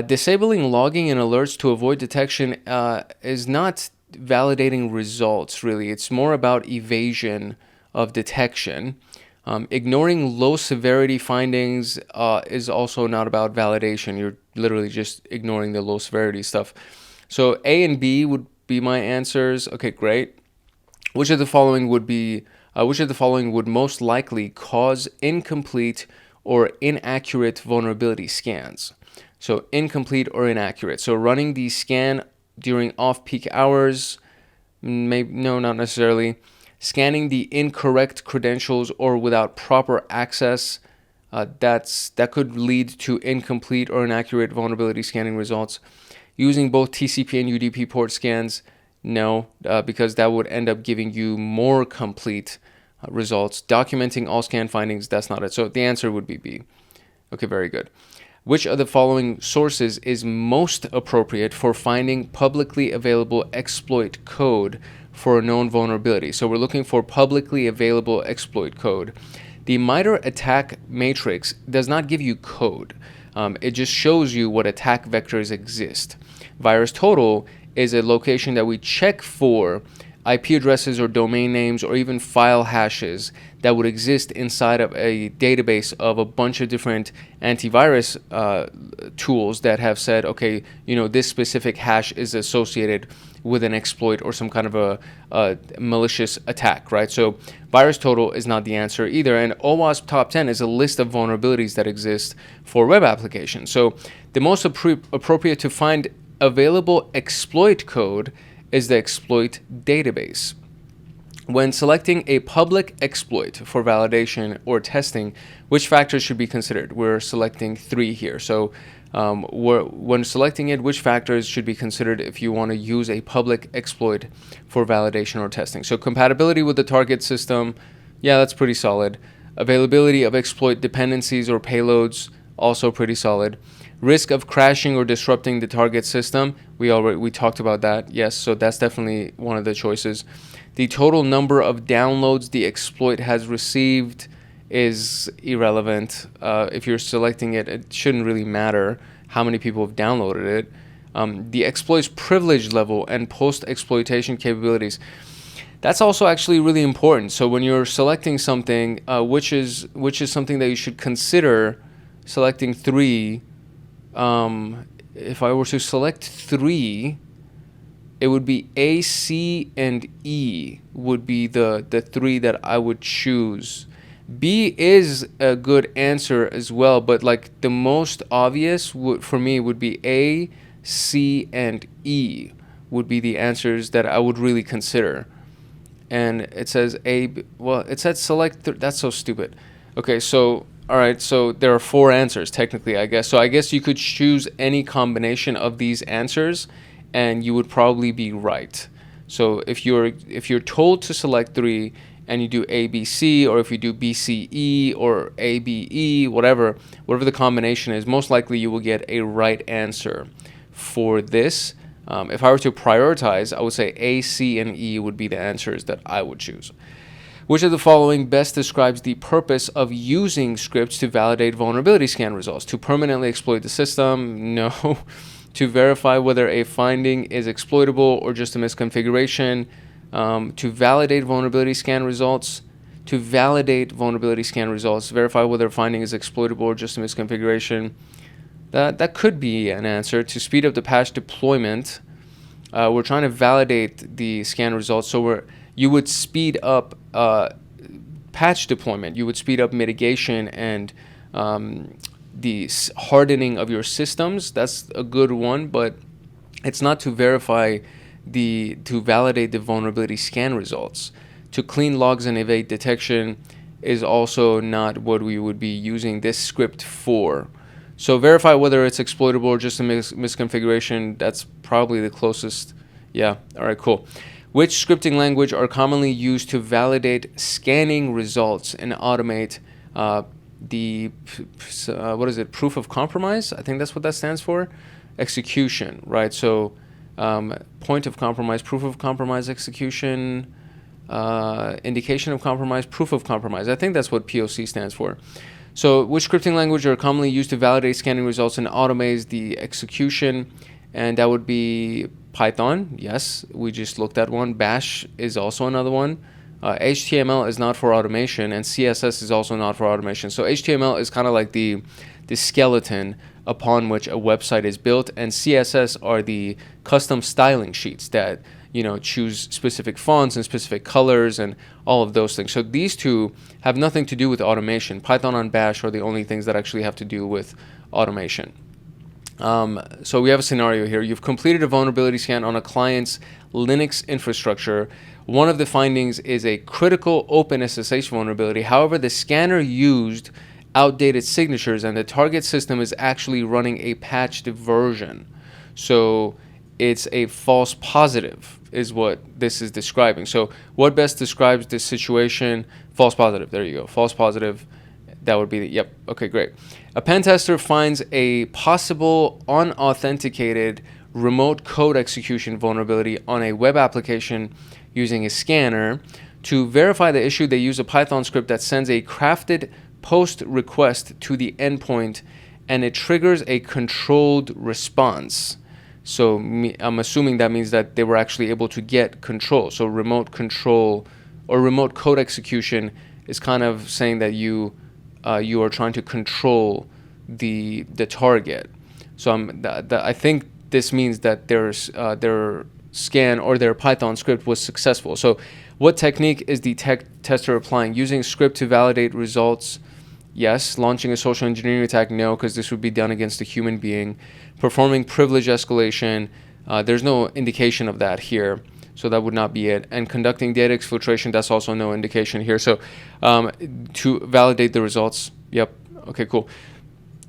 Disabling logging and alerts to avoid detection is not validating results, really. It's more about evasion of detection. Ignoring low severity findings is also not about validation. You're literally just ignoring the low severity stuff. So A and B would be my answers. Okay, great. Which of the following would most likely cause incomplete or inaccurate vulnerability scans? So incomplete or inaccurate. So running the scan during off-peak hours, maybe, no, not necessarily. Scanning the incorrect credentials or without proper access, that could lead to incomplete or inaccurate vulnerability scanning results. Using both TCP and UDP port scans, no, because that would end up giving you more complete results. Documenting all scan findings, that's not it. So the answer would be B. Okay, very good. Which of the following sources is most appropriate for finding publicly available exploit code for a known vulnerability? So we're looking for publicly available exploit code. The MITRE attack matrix does not give you code. It just shows you what attack vectors exist. VirusTotal is a location that we check for IP addresses or domain names or even file hashes that would exist inside of a database of a bunch of different antivirus tools that have said, okay, this specific hash is associated with an exploit or some kind of a malicious attack, right? So VirusTotal is not the answer either. And OWASP Top 10 is a list of vulnerabilities that exist for web applications. So the most appropriate to find available exploit code is the exploit database. When selecting a public exploit for validation or testing, which factors should be considered? We're selecting 3 here. So when selecting it, which factors should be considered if you want to use a public exploit for validation or testing? So compatibility with the target system, yeah, that's pretty solid. Availability of exploit dependencies or payloads, also pretty solid. Risk of crashing or disrupting the target system, we talked about that, yes, so that's definitely one of the choices. The total number of downloads the exploit has received is irrelevant. If you're selecting it, it shouldn't really matter how many people have downloaded it. The exploit's privilege level and post-exploitation capabilities. That's also actually really important. So when you're selecting something, which is something that you should consider selecting 3. If I were to select 3, it would be A, C, and E would be the 3 that I would choose. B is a good answer as well, but like the most obvious for me would be A, C, and E would be the answers that I would really consider. And it says well, it said select, that's so stupid. Okay, so, all right, so there are 4 answers technically, I guess. So I guess you could choose any combination of these answers and you would probably be right. So if you're told to select 3 and you do A, B, C, or if you do B, C, E, or A, B, E, whatever the combination is, most likely you will get a right answer for this. If I were to prioritize, I would say A, C, and E would be the answers that I would choose. Which of the following best describes the purpose of using scripts to validate vulnerability scan results? To permanently exploit the system? No. To verify whether a finding is exploitable or just a misconfiguration? To validate vulnerability scan results? To validate vulnerability scan results, verify whether a finding is exploitable or just a misconfiguration. That could be an answer. To speed up the patch deployment, we're trying to validate the scan results. So you would speed up patch deployment. You would speed up mitigation and the hardening of your systems. That's a good one, but it's not to validate the vulnerability scan results. To clean logs and evade detection is also not what we would be using this script for. So verify whether it's exploitable or just a misconfiguration. That's probably the closest. Yeah. All right, cool. Which scripting language are commonly used to validate scanning results and automate proof of compromise? I think that's what that stands for. Execution, right? So point of compromise, proof of compromise, execution, indication of compromise, proof of compromise. I think that's what POC stands for. So which scripting language are commonly used to validate scanning results and automates the execution? And that would be Python. Yes, we just looked at one. Bash is also another one. HTML is not for automation, and CSS is also not for automation. So HTML is kind of like the skeleton upon which a website is built, and CSS are the custom styling sheets that choose specific fonts and specific colors and all of those things. So these two have nothing to do with automation. Python and Bash are the only things that actually have to do with automation. So we have a scenario here. You've completed a vulnerability scan on a client's Linux infrastructure. One of the findings is a critical OpenSSH vulnerability. However, the scanner used outdated signatures and the target system is actually running a patched version. So it's a false positive is what this is describing. So what best describes this situation? False positive. There you go. False positive. That would be yep. Okay, great. A pen tester finds a possible unauthenticated remote code execution vulnerability on a web application using a scanner. To verify the issue, they use a Python script that sends a crafted post request to the endpoint, and it triggers a controlled response. So I'm assuming that means that they were actually able to get control. So remote control or remote code execution is kind of saying that you are trying to control the target. So I think this means that their scan or their Python script was successful. So what technique is the tester applying? Using script to validate results? Yes. Launching a social engineering attack? No, because this would be done against a human being. Performing privilege escalation? There's no indication of that here, so that would not be it. And conducting data exfiltration? That's also no indication here. So to validate the results, yep. Okay, cool.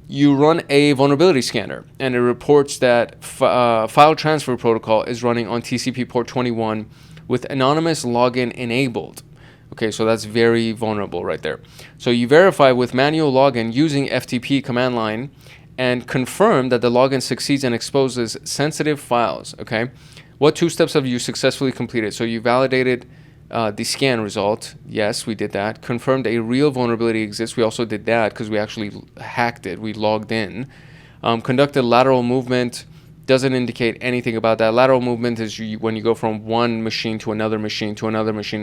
You run a vulnerability scanner, and it reports that file transfer protocol is running on TCP port 21 with anonymous login enabled. Okay, so that's very vulnerable right there. So you verify with manual login using FTP command line and confirm that the login succeeds and exposes sensitive files. Okay, what 2 steps have you successfully completed? So you validated the scan result. Yes, we did that. Confirmed a real vulnerability exists. We also did that because we actually hacked it. We logged in. Conducted lateral movement. doesn't indicate anything about that. Lateral movement is when you go from one machine to another machine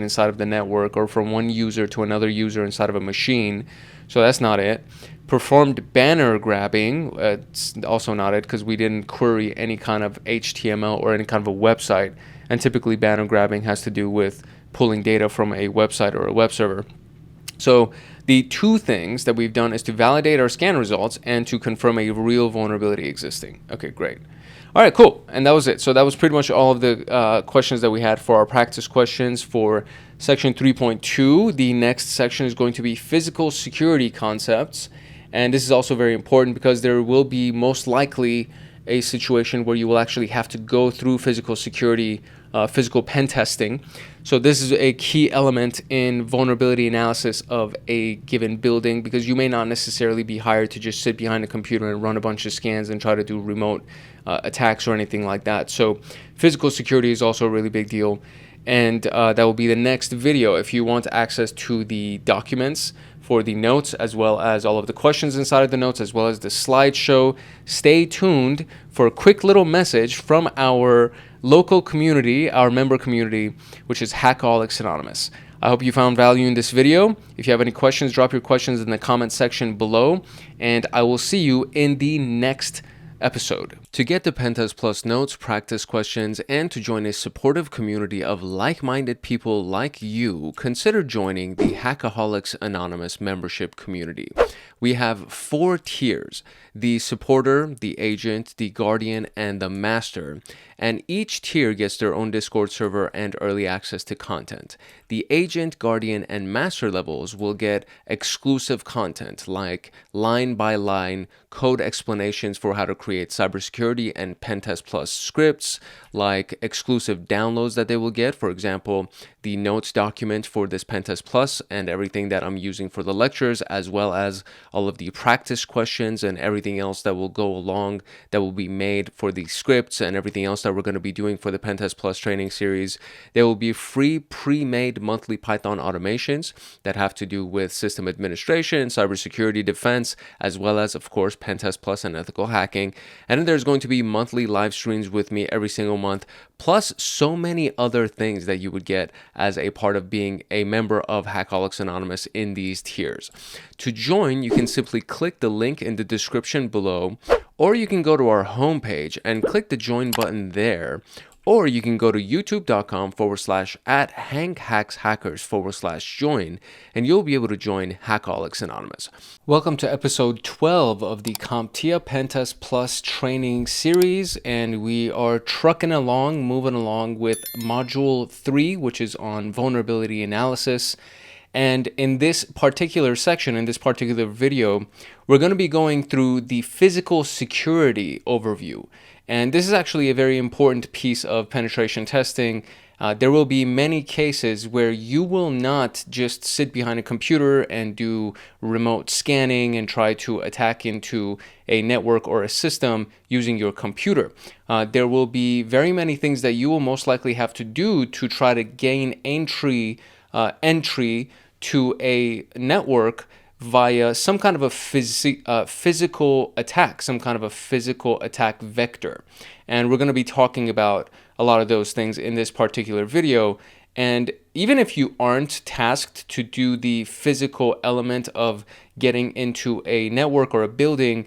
inside of the network, or from one user to another user inside of a machine. So that's not it. Performed banner grabbing, it's also not it, because we didn't query any kind of HTML or any kind of a website. And typically banner grabbing has to do with pulling data from a website or a web server. So the two things that we've done is to validate our scan results and to confirm a real vulnerability existing. Okay, great. All right, cool. And that was it. So that was pretty much all of the questions that we had for our practice questions for section 3.2. The next section is going to be physical security concepts. And this is also very important because there will be most likely a situation where you will actually have to go through physical security, physical pen testing. So this is a key element in vulnerability analysis of a given building, because you may not necessarily be hired to just sit behind a computer and run a bunch of scans and try to do remote attacks or anything like that. So physical security is also a really big deal. And that will be the next video. If you want access to the documents for the notes, as well as all of the questions inside of the notes, as well as the slideshow, stay tuned for a quick little message from our local community, our member community, which is Hackaholics Anonymous. I hope you found value in this video. If you have any questions, drop your questions in the comment section below, and I will see you in the next episode. To get the PenTest Plus notes, practice questions, and to join a supportive community of like-minded people like you, consider joining the Hackaholics Anonymous membership community. We have 4 tiers: the supporter, the agent, the guardian, and the master. And each tier gets their own Discord server and early access to content. The agent, guardian, and master levels will get exclusive content like line-by-line code explanations for how to create cybersecurity and PenTest Plus scripts, like exclusive downloads that they will get. For example, the notes document for this PenTest Plus and everything that I'm using for the lectures, as well as all of the practice questions and everything else that will go along that will be made for the scripts and everything else that we're going to be doing for the PenTest Plus training series. There will be free pre-made monthly Python automations that have to do with system administration, cybersecurity defense, as well as, of course, PenTest Plus and ethical hacking. And then there's going to be monthly live streams with me every single month, plus so many other things that you would get as a part of being a member of Hackaholics Anonymous in these tiers. To join, you can simply click the link in the description below, or you can go to our homepage and click the join button there, or you can go to youtube.com/@hankhackshackers/join, and you'll be able to join Hackaholics Anonymous. Welcome to episode 12 of the CompTIA PenTest Plus training series, and we are trucking along, moving along with module 3, which is on vulnerability analysis. And in this particular section, in this particular video, we're going to be going through the physical security overview. And this is actually a very important piece of penetration testing. There will be many cases where you will not just sit behind a computer and do remote scanning and try to attack into a network or a system using your computer. There will be very many things that you will most likely have to do to try to gain entry to a network via some kind of a physical attack, some kind of a physical attack vector. And we're going to be talking about a lot of those things in this particular video. And even if you aren't tasked to do the physical element of getting into a network or a building,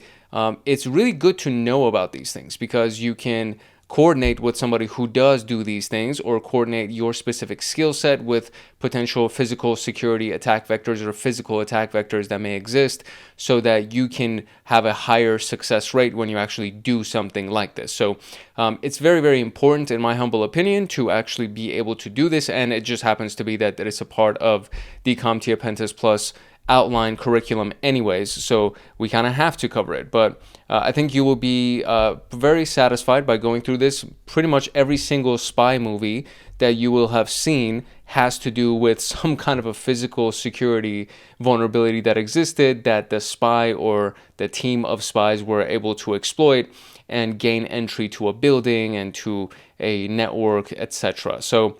it's really good to know about these things, because you can coordinate with somebody who does do these things, or coordinate your specific skill set with potential physical security attack vectors or physical attack vectors that may exist, so that you can have a higher success rate when you actually do something like this. So it's very, very important, in my humble opinion, to actually be able to do this, and it just happens to be that it's a part of the CompTIA PenTest Plus outline curriculum anyways, so we kind of have to cover it. But I think you will be very satisfied by going through this. Pretty much every single spy movie that you will have seen has to do with some kind of a physical security vulnerability that existed, that the spy or the team of spies were able to exploit and gain entry to a building and to a network, etc. So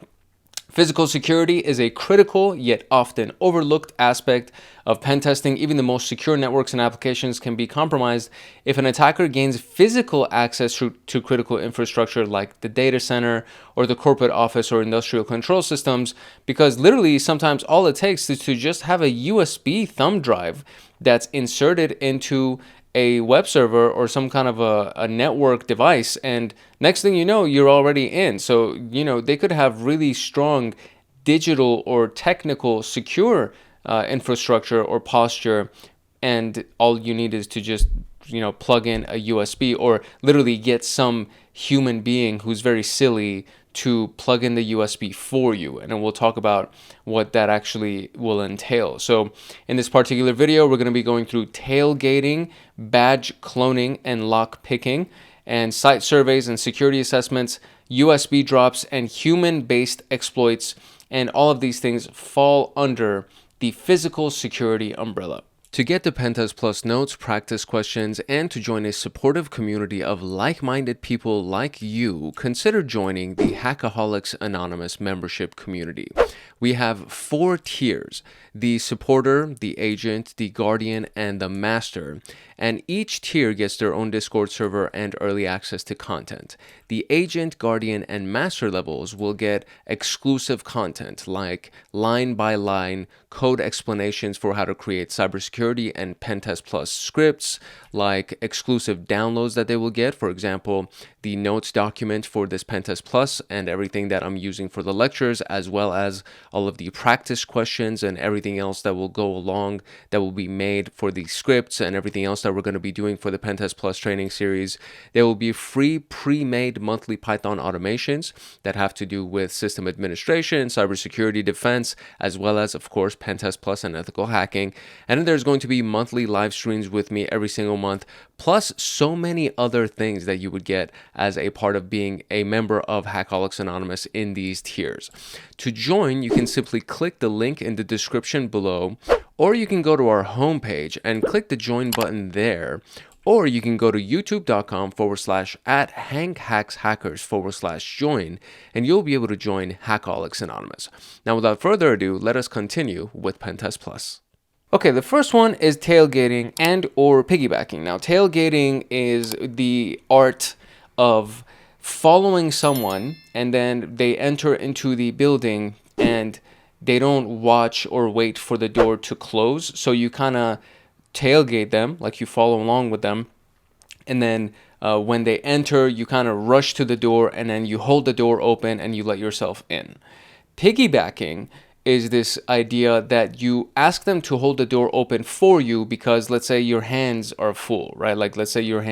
Physical security is a critical yet often overlooked aspect of pen testing. Even the most secure networks and applications can be compromised if an attacker gains physical access to critical infrastructure like the data center or the corporate office or industrial control systems, because literally sometimes all it takes is to just have a USB thumb drive that's inserted into a web server or some kind of a network device, and next thing you know, you're already in. So, they could have really strong digital or technical secure infrastructure or posture, and all you need is to just plug in a USB, or literally get some human being who's very silly to plug in the USB for you. And then we'll talk about what that actually will entail. So in this particular video, we're going to be going through tailgating, badge cloning, and lock picking, and site surveys and security assessments, USB drops, and human-based exploits. And all of these things fall under the physical security umbrella. To get the PenTest Plus notes, practice questions, and to join a supportive community of like-minded people like you, consider joining the Hackaholics Anonymous membership community. We have 4 tiers: the supporter, the agent, the guardian, and the master. And each tier gets their own Discord server and early access to content. The agent, guardian, and master levels will get exclusive content like line-by-line code explanations for how to create cybersecurity and PenTest Plus scripts, like exclusive downloads that they will get. For example, the notes document for this PenTest Plus and everything that I'm using for the lectures, as well as all of the practice questions and everything else that will go along that will be made for the scripts and everything else that we're going to be doing for the PenTest Plus training series. There will be free pre-made monthly Python automations that have to do with system administration, cybersecurity defense, as well as, of course, PenTest Plus and ethical hacking. And then there's going to be monthly live streams with me every single month, plus so many other things that you would get as a part of being a member of Hackaholics Anonymous in these tiers. To join, you can simply click the link in the description below, or you can go to our homepage and click the join button there, or you can go to youtube.com/@hankhackshackers/join, and you'll be able to join Hackaholics Anonymous. Now, without further ado, let us continue with PenTest Plus. Okay, the first one is tailgating and or piggybacking. Now, tailgating is the art of following someone and then they enter into the building and they don't watch or wait for the door to close. So you kind of tailgate them, like you follow along with them. And then when they enter, you kind of rush to the door and then you hold the door open and you let yourself in. Piggybacking is this idea that you ask them to hold the door open for you because let's say your hands are full, right? Like let's say you're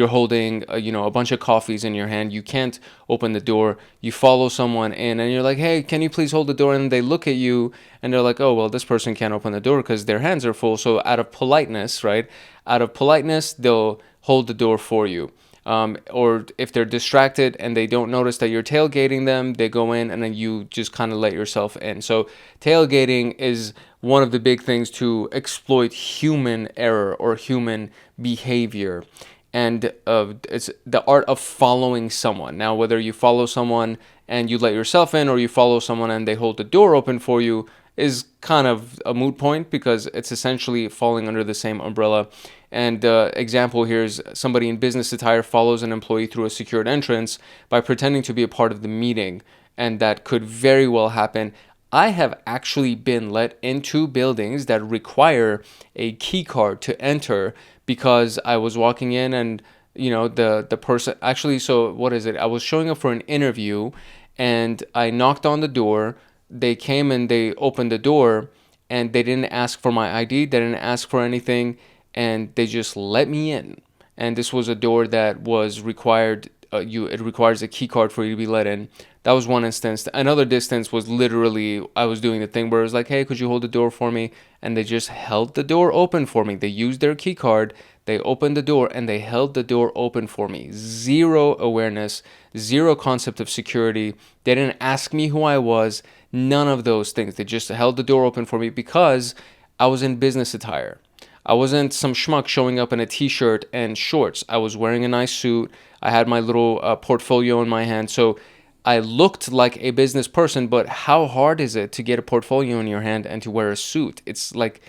holding a bunch of coffees in your hand, you can't open the door, you follow someone in and you're like, hey, can you please hold the door? And they look at you and they're like, oh, well, this person can't open the door because their hands are full. So out of politeness, right? Out of politeness, they'll hold the door for you. Or if they're distracted and they don't notice that you're tailgating them, they go in and then you just kind of let yourself in. So tailgating is one of the big things to exploit human error or human behavior. And it's the art of following someone. Now, whether you follow someone and you let yourself in or you follow someone and they hold the door open for you is kind of a moot point because it's essentially falling under the same umbrella. And example here is somebody in business attire follows an employee through a secured entrance by pretending to be a part of the meeting, and that could very well happen. I have actually been let into buildings that require a key card to enter because I was walking in and the person actually, so what is it? I was showing up for an interview and I knocked on the door. They came and they opened the door and they didn't ask for my ID. They didn't ask for anything and they just let me in. And this was a door that was required. It requires a key card for you to be let in. That was one instance. Another instance was literally I was doing the thing where it was like, hey, could you hold the door for me? And they just held the door open for me. They used their key card. They opened the door and they held the door open for me. Zero awareness, zero concept of security. They didn't ask me who I was. None of those things. They just held the door open for me because I was in business attire. I wasn't some schmuck showing up in a t-shirt and shorts. I was wearing a nice suit. I had my little portfolio in my hand. So I looked like a business person, but how hard is it to get a portfolio in your hand and to wear a suit? It's like,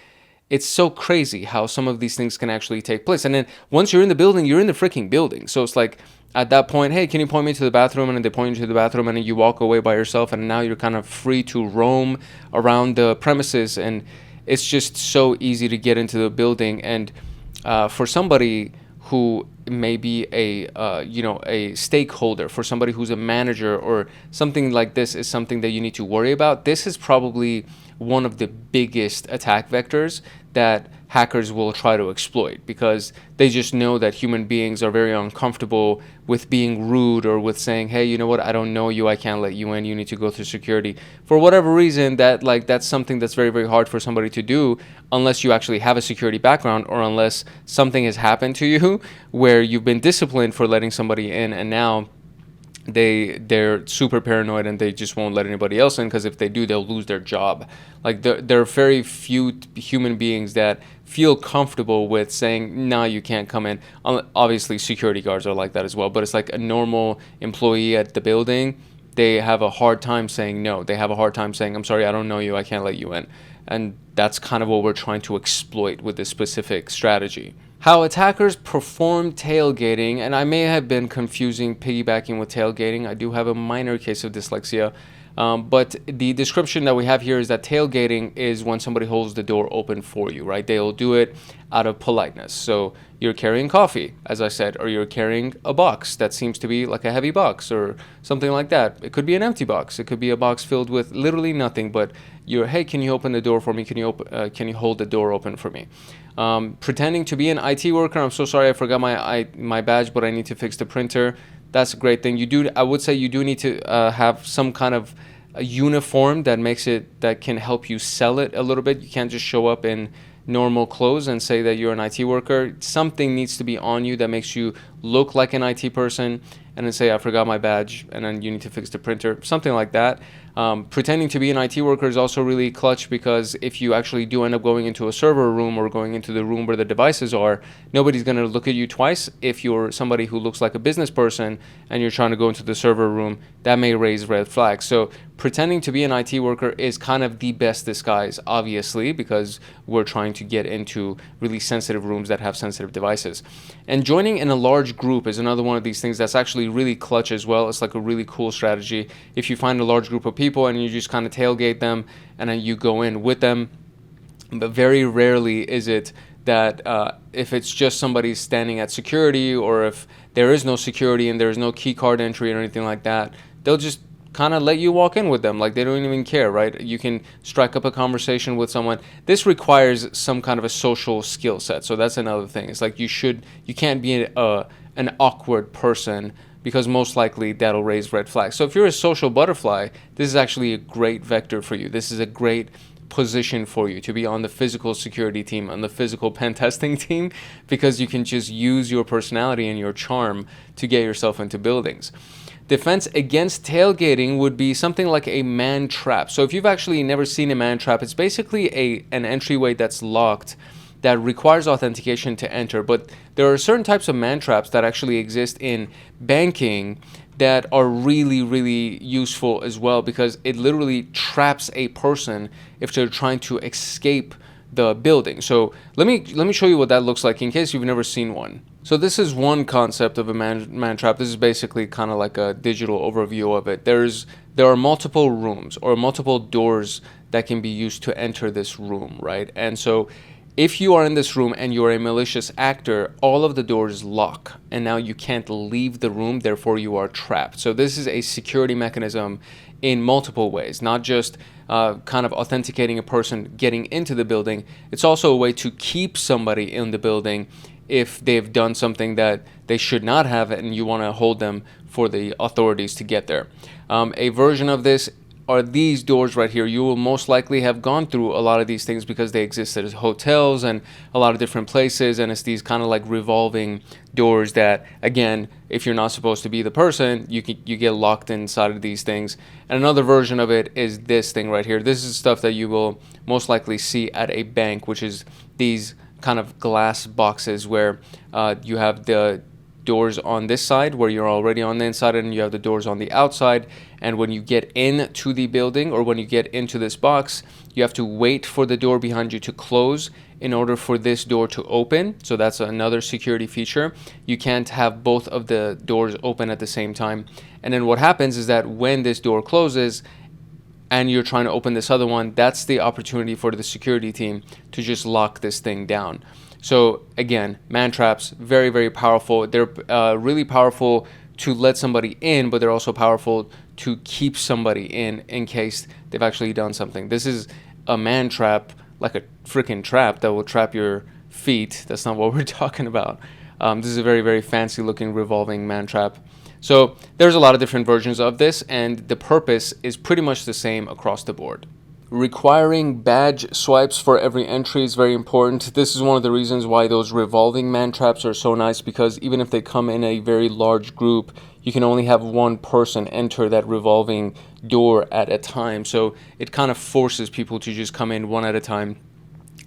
it's so crazy how some of these things can actually take place. And then once you're in the building, you're in the freaking building. So it's like, at that point, hey, can you point me to the bathroom? And then they point you to the bathroom, and then you walk away by yourself, and now you're kind of free to roam around the premises. And it's just so easy to get into the building. And for somebody who may be a stakeholder, for somebody who's a manager or something like this, is something that you need to worry about. This is probably one of the biggest attack vectors that hackers will try to exploit, because they just know that human beings are very uncomfortable with being rude or with saying, hey, you know what, I don't know you, I can't let you in, you need to go through security. For whatever reason, that's something that's very, very hard for somebody to do unless you actually have a security background, or unless something has happened to you where you've been disciplined for letting somebody in, and now they're super paranoid and they just won't let anybody else in, because if they do, they'll lose their job. Like, there are very few human beings that feel comfortable with saying, no, you can't come in. Obviously security guards are like that as well, but it's like a normal employee at the building, they have a hard time saying no. They have a hard time saying, I'm sorry, I don't know you, I can't let you in. And that's kind of what we're trying to exploit with this specific strategy. How attackers perform tailgating, and I may have been confusing piggybacking with tailgating. I do have a minor case of dyslexia, but the description that we have here is that tailgating is when somebody holds the door open for you, right? They'll do it out of politeness. So you're carrying coffee, as I said, or you're carrying a box that seems to be like a heavy box or something like that. It could be an empty box. It could be a box filled with literally nothing, but hey, can you open the door for me? Can you hold the door open for me? Pretending to be an IT worker. I'm so sorry, I forgot my badge, but I need to fix the printer. That's a great thing. I would say you do need to have some kind of a uniform that can help you sell it a little bit. You can't just show up in normal clothes and say that you're an IT worker. Something needs to be on you that makes you look like an IT person, and then say, I forgot my badge, and then you need to fix the printer, something like that. Pretending to be an IT worker is also really clutch, because if you actually do end up going into a server room or going into the room where the devices are, nobody's going to look at you twice. If you're somebody who looks like a business person and you're trying to go into the server room, that may raise red flags. So pretending to be an IT worker is kind of the best disguise, obviously, because we're trying to get into really sensitive rooms that have sensitive devices. And joining in a large group is another one of these things that's actually really clutch as well. It's like a really cool strategy. If you find a large group of people and you just kind of tailgate them and then you go in with them, but very rarely is it that if it's just somebody standing at security, or if there is no security and there's no key card entry or anything like that, they'll just kind of let you walk in with them. Like, they don't even care, right? You can strike up a conversation with someone. This requires some kind of a social skill set. So that's another thing. It's like you can't be an awkward person, because most likely that'll raise red flags. So if you're a social butterfly, this is actually a great vector for you. This is a great position for you to be on the physical security team, on the physical pen testing team, because you can just use your personality and your charm to get yourself into buildings. Defense against tailgating would be something like a man trap. So if you've actually never seen a man trap, it's basically an entryway that's locked that requires authentication to enter. But there are certain types of man traps that actually exist in banking that are really, really useful as well, because it literally traps a person if they're trying to escape the building. So let me show you what that looks like in case you've never seen one. So this is one concept of a man trap. This is basically kind of like a digital overview of it. There are multiple rooms or multiple doors that can be used to enter this room, right? And so if you are in this room and you're a malicious actor, all of the doors lock, and now you can't leave the room, therefore you are trapped. So this is a security mechanism in multiple ways, not just kind of authenticating a person getting into the building. It's also a way to keep somebody in the building if they've done something that they should not have, and you want to hold them for the authorities to get there. A version of this are these doors right here. You will most likely have gone through a lot of these things because they exist at hotels and a lot of different places, and it's these kind of like revolving doors that, again, if you're not supposed to be the person, you get locked inside of these things. And another version of it is this thing right here. This is stuff that you will most likely see at a bank, which is these kind of glass boxes where you have the doors on this side where you're already on the inside, and you have the doors on the outside. And when you get into the building, or when you get into this box, you have to wait for the door behind you to close in order for this door to open. So that's another security feature. You can't have both of the doors open at the same time. And then what happens is that when this door closes and you're trying to open this other one, that's the opportunity for the security team to just lock this thing down. So again, man traps, very, very powerful. They're really powerful to let somebody in, but they're also powerful to keep somebody in case they've actually done something. This is a man trap, like a freaking trap that will trap your feet. That's not what we're talking about. This is a very, very fancy looking revolving man trap. So there's a lot of different versions of this, and the purpose is pretty much the same across the board. Requiring badge swipes for every entry is very important. This is one of the reasons why those revolving man traps are so nice, because even if they come in a very large group, you can only have one person enter that revolving door at a time. So it kind of forces people to just come in one at a time.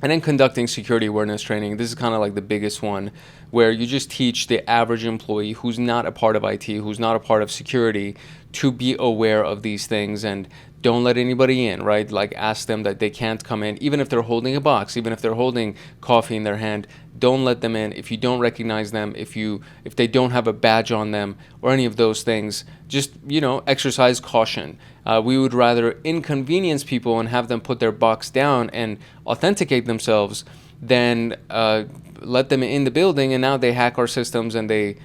And then conducting security awareness training, this is kind of like the biggest one, where you just teach the average employee who's not a part of IT, who's not a part of security, to be aware of these things and don't let anybody in, right? Like, ask them that they can't come in, even if they're holding a box, even if they're holding coffee in their hand. Don't let them in. If you don't recognize them, if they don't have a badge on them or any of those things, just, exercise caution. We would rather inconvenience people and have them put their box down and authenticate themselves than let them in the building, and now they hack our systems and they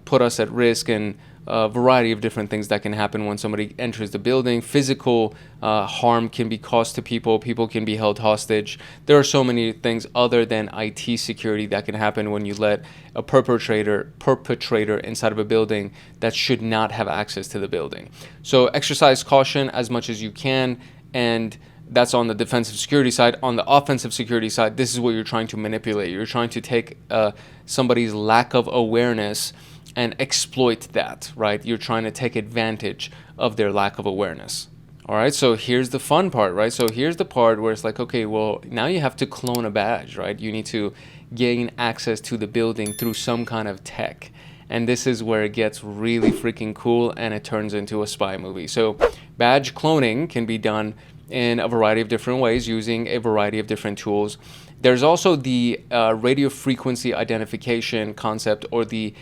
put us at risk, and a variety of different things that can happen when somebody enters the building. Physical harm can be caused to people. People can be held hostage. There are so many things other than IT security that can happen when you let a perpetrator inside of a building that should not have access to the building. So exercise caution as much as you can, and that's on the defensive security side. On the offensive security side, this is what you're trying to manipulate. You're trying to take somebody's lack of awareness and exploit that, right? You're trying to take advantage of their lack of awareness. All right, so here's the fun part, right? So here's the part where it's like, okay, well, now you have to clone a badge, right? You need to gain access to the building through some kind of tech. And this is where it gets really freaking cool, and it turns into a spy movie. So badge cloning can be done in a variety of different ways using a variety of different tools. There's also the radio frequency identification concept, or the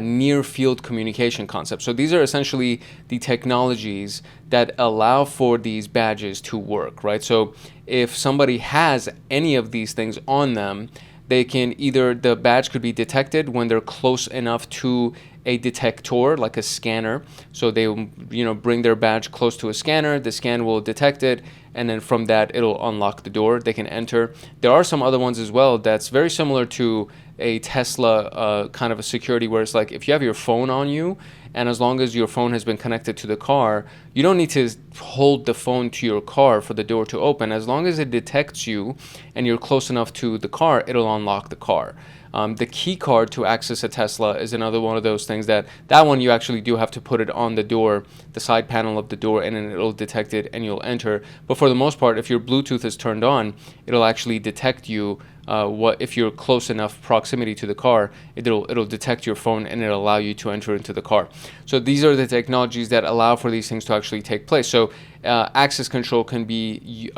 near field communication concept. So these are essentially the technologies that allow for these badges to work, right? So if somebody has any of these things on them, they can either, the badge could be detected when they're close enough to a detector, like a scanner. So they bring their badge close to a scanner, the scan will detect it, and then from that it'll unlock the door, they can enter. There are some other ones as well that's very similar to a Tesla kind of a security, where it's like, if you have your phone on you, and as long as your phone has been connected to the car, you don't need to hold the phone to your car for the door to open. As long as it detects you and you're close enough to the car, it'll unlock the car. The key card to access a Tesla is another one of those things that one you actually do have to put it on the door, the side panel of the door, and then it'll detect it and you'll enter. But for the most part, if your Bluetooth is turned on, it'll actually detect you. If you're close enough proximity to the car, it'll detect your phone and it'll allow you to enter into the car. So these are the technologies that allow for these things to actually take place. So access control can be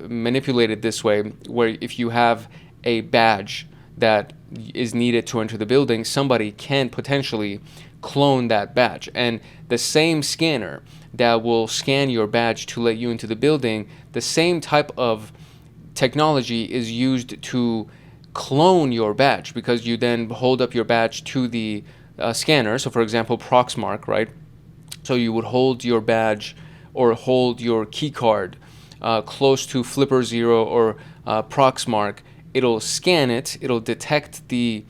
manipulated this way, where if you have a badge that is needed to enter the building, somebody can potentially clone that badge, and the same scanner that will scan your badge to let you into the building, the same type of technology is used to clone your badge, because you then hold up your badge to the scanner. So for example, Proxmark, right? So you would hold your badge or hold your key card close to Flipper Zero or Proxmark. It'll scan it, it'll detect the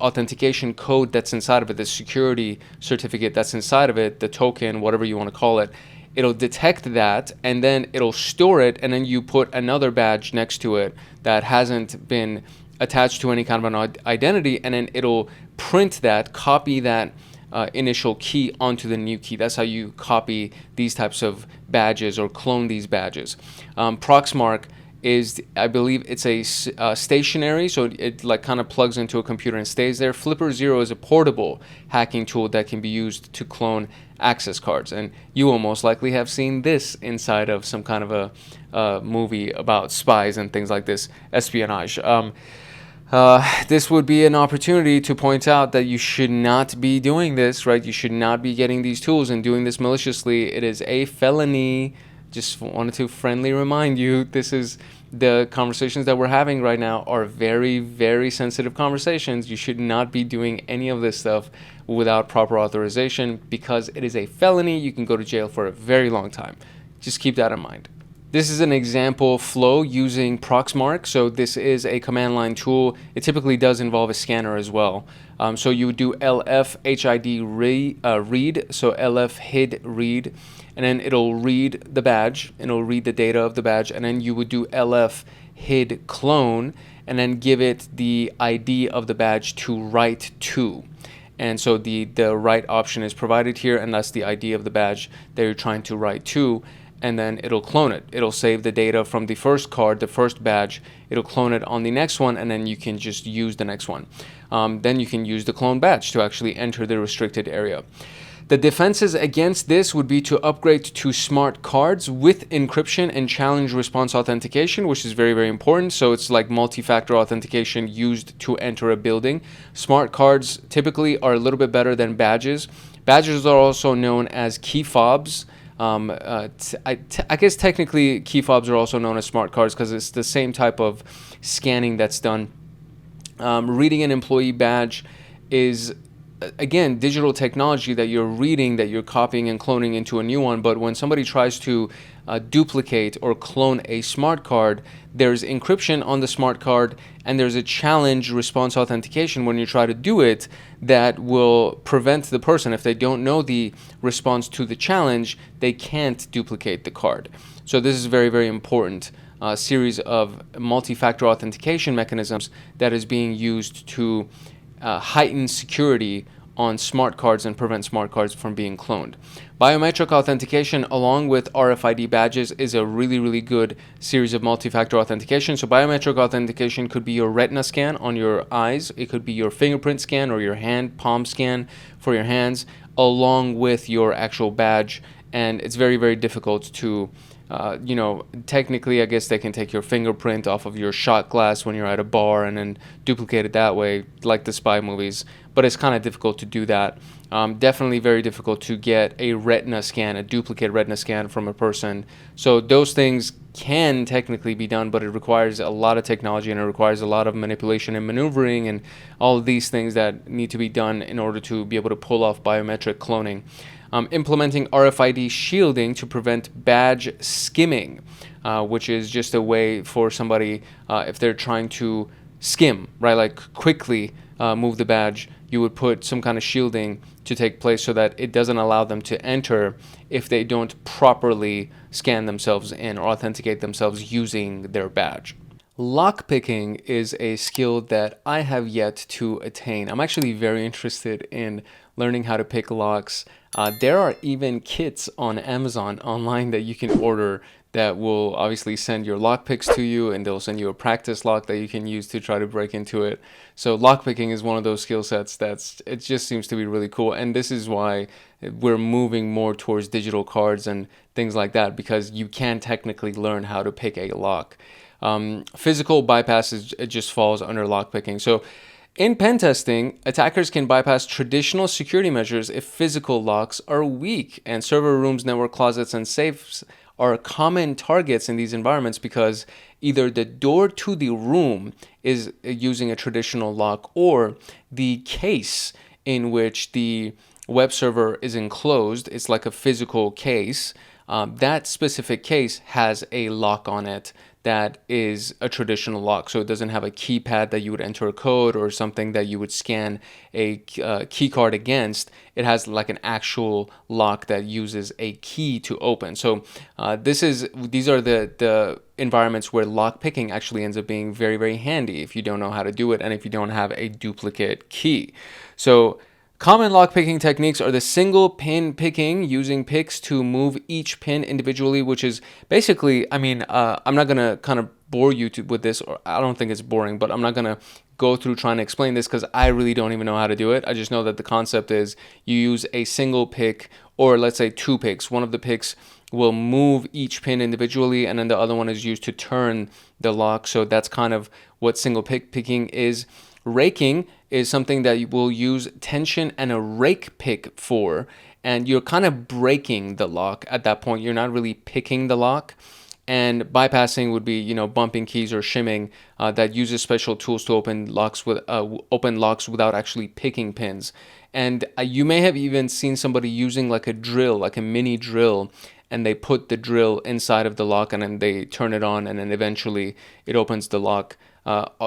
authentication code that's inside of it, the security certificate that's inside of it, the token, whatever you want to call it. It'll detect that, and then it'll store it, and then you put another badge next to it that hasn't been attached to any kind of an identity, and then it'll print that, copy that initial key onto the new key. That's how you copy these types of badges or clone these badges. Proxmark is, I believe it's a stationary, so it like kind of plugs into a computer and stays there. Flipper Zero is a portable hacking tool that can be used to clone access cards, and you will most likely have seen this inside of some kind of a movie about spies and things like this, espionage. This would be an opportunity to point out that you should not be doing this, right? You should not be getting these tools and doing this maliciously. It is a felony. Just wanted to friendly remind you, this is the conversations that we're having right now are very, very sensitive conversations. You should not be doing any of this stuff without proper authorization because it is a felony. You can go to jail for a very long time. Just keep that in mind. This is an example flow using Proxmark. So this is a command line tool. It typically does involve a scanner as well. So you would do LF HID read, so LF HID read, and then it'll read the badge, and it'll read the data of the badge, and then you would do LF HID clone, and then give it the ID of the badge to write to. And so the write option is provided here, and that's the ID of the badge that you're trying to write to. And then it'll clone it. It'll save the data from the first card, the first badge. It'll clone it on the next one, and then you can just use the next one. Then you can use the clone badge to actually enter the restricted area. The defenses against this would be to upgrade to smart cards with encryption and challenge response authentication, which is very, very important. So it's like multi-factor authentication used to enter a building. Smart cards typically are a little bit better than badges. Badges are also known as key fobs. I guess technically key fobs are also known as smart cards because it's the same type of scanning that's done. Reading an employee badge is, again, digital technology that you're reading, that you're copying and cloning into a new one. But when somebody tries to duplicate or clone a smart card, there's encryption on the smart card, and there's a challenge response authentication when you try to do it that will prevent the person, if they don't know the response to the challenge, they can't duplicate the card. So this is very, very important series of multi-factor authentication mechanisms that is being used to heighten security on smart cards and prevent smart cards from being cloned. Biometric authentication along with RFID badges is a really, really good series of multi-factor authentication. So biometric authentication could be your retina scan on your eyes. It could be your fingerprint scan or your hand palm scan for your hands along with your actual badge. And it's very, very difficult to technically, I guess they can take your fingerprint off of your shot glass when you're at a bar and then duplicate it that way, like the spy movies. But it's kind of difficult to do that. Definitely very difficult to get a retina scan, a duplicate retina scan from a person. So those things can technically be done, but it requires a lot of technology and it requires a lot of manipulation and maneuvering and all of these things that need to be done in order to be able to pull off biometric cloning. Implementing RFID shielding to prevent badge skimming, which is just a way for somebody, if they're trying to skim, right, like quickly move the badge, you would put some kind of shielding to take place so that it doesn't allow them to enter if they don't properly scan themselves in or authenticate themselves using their badge. Lockpicking is a skill that I have yet to attain. I'm actually very interested in learning how to pick locks. There are even kits on Amazon online that you can order that will obviously send your lockpicks to you, and they'll send you a practice lock that you can use to try to break into it. So lockpicking is one of those skill sets it just seems to be really cool. And this is why we're moving more towards digital cards and things like that, because you can technically learn how to pick a lock. Physical bypasses, it just falls under lockpicking. So in pen testing, attackers can bypass traditional security measures if physical locks are weak, and server rooms, network closets, and safes are common targets in these environments because either the door to the room is using a traditional lock or the case in which the web server is enclosed, it's like a physical case. That specific case has a lock on it that is a traditional lock. So it doesn't have a keypad that you would enter a code or something that you would scan a key card against. It has like an actual lock that uses a key to open. So these are the environments where lock picking actually ends up being very, very handy if you don't know how to do it and if you don't have a duplicate key. So common lockpicking techniques are the single pin picking, using picks to move each pin individually, which is basically, I'm not going to kind of bore you with this, or I don't think it's boring, but I'm not going to go through trying to explain this because I really don't even know how to do it. I just know that the concept is you use a single pick, or let's say 2 picks. One of the picks will move each pin individually, and then the other one is used to turn the lock. So that's kind of what single picking is. Raking is something that you will use tension and a rake pick for, and you're kind of breaking the lock at that point. You're not really picking the lock. And bypassing would be, you know, bumping keys or shimming that uses special tools to open locks without actually picking pins. And you may have even seen somebody using like a drill, like a mini drill, and they put the drill inside of the lock and then they turn it on, and then eventually it opens the lock.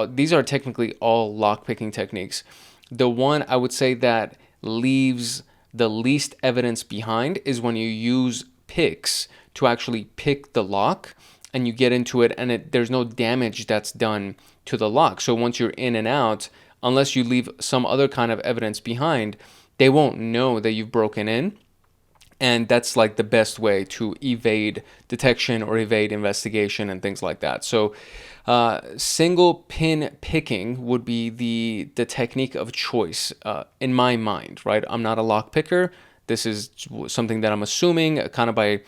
These are technically all lock picking techniques. The one I would say that leaves the least evidence behind is when you use picks to actually pick the lock, and you get into it and there's no damage that's done to the lock. So once you're in and out, unless you leave some other kind of evidence behind, they won't know that you've broken in. And that's like the best way to evade detection or evade investigation and things like that. So single pin picking would be the technique of choice in my mind, right? I'm not a lock picker. This is something that I'm assuming kind of by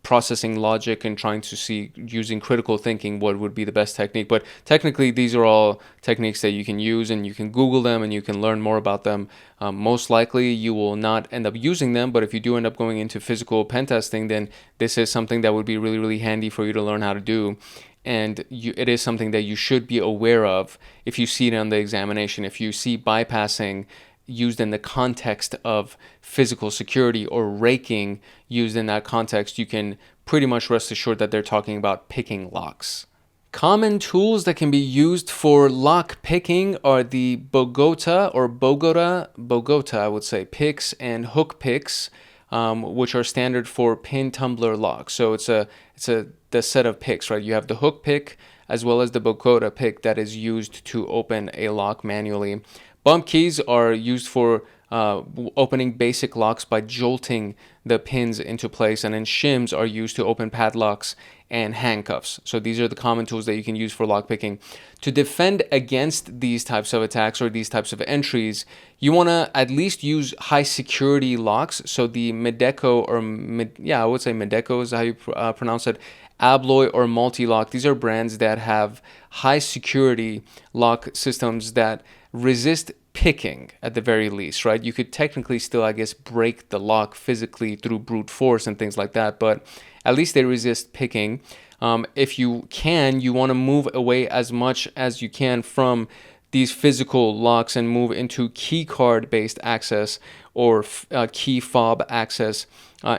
processing logic and trying to see, using critical thinking, what would be the best technique. But technically, these are all techniques that you can use, and you can Google them and you can learn more about them. Most likely, you will not end up using them. But if you do end up going into physical pen testing, then this is something that would be really, really handy for you to learn how to do. And it is something that you should be aware of if you see it on the examination. If you see bypassing used in the context of physical security or raking used in that context, you can pretty much rest assured that they're talking about picking locks. Common tools that can be used for lock picking are the Bogota, I would say, picks and hook picks, which are standard for pin tumbler locks. So it's the set of picks, right? You have the hook pick as well as the Bogota pick that is used to open a lock manually. Bump keys are used for opening basic locks by jolting the pins into place, and then shims are used to open padlocks and handcuffs. So these are the common tools that you can use for lockpicking. To defend against these types of attacks or these types of entries, you want to at least use high security locks. So the Medeco I would say Medeco is how you pronounce it, Abloy or Multilock. These are brands that have high security lock systems that resist picking at the very least, right? You could technically still, I guess, break the lock physically through brute force and things like that, but at least they resist picking. If you can, you want to move away as much as you can from these physical locks and move into key card based access or key fob access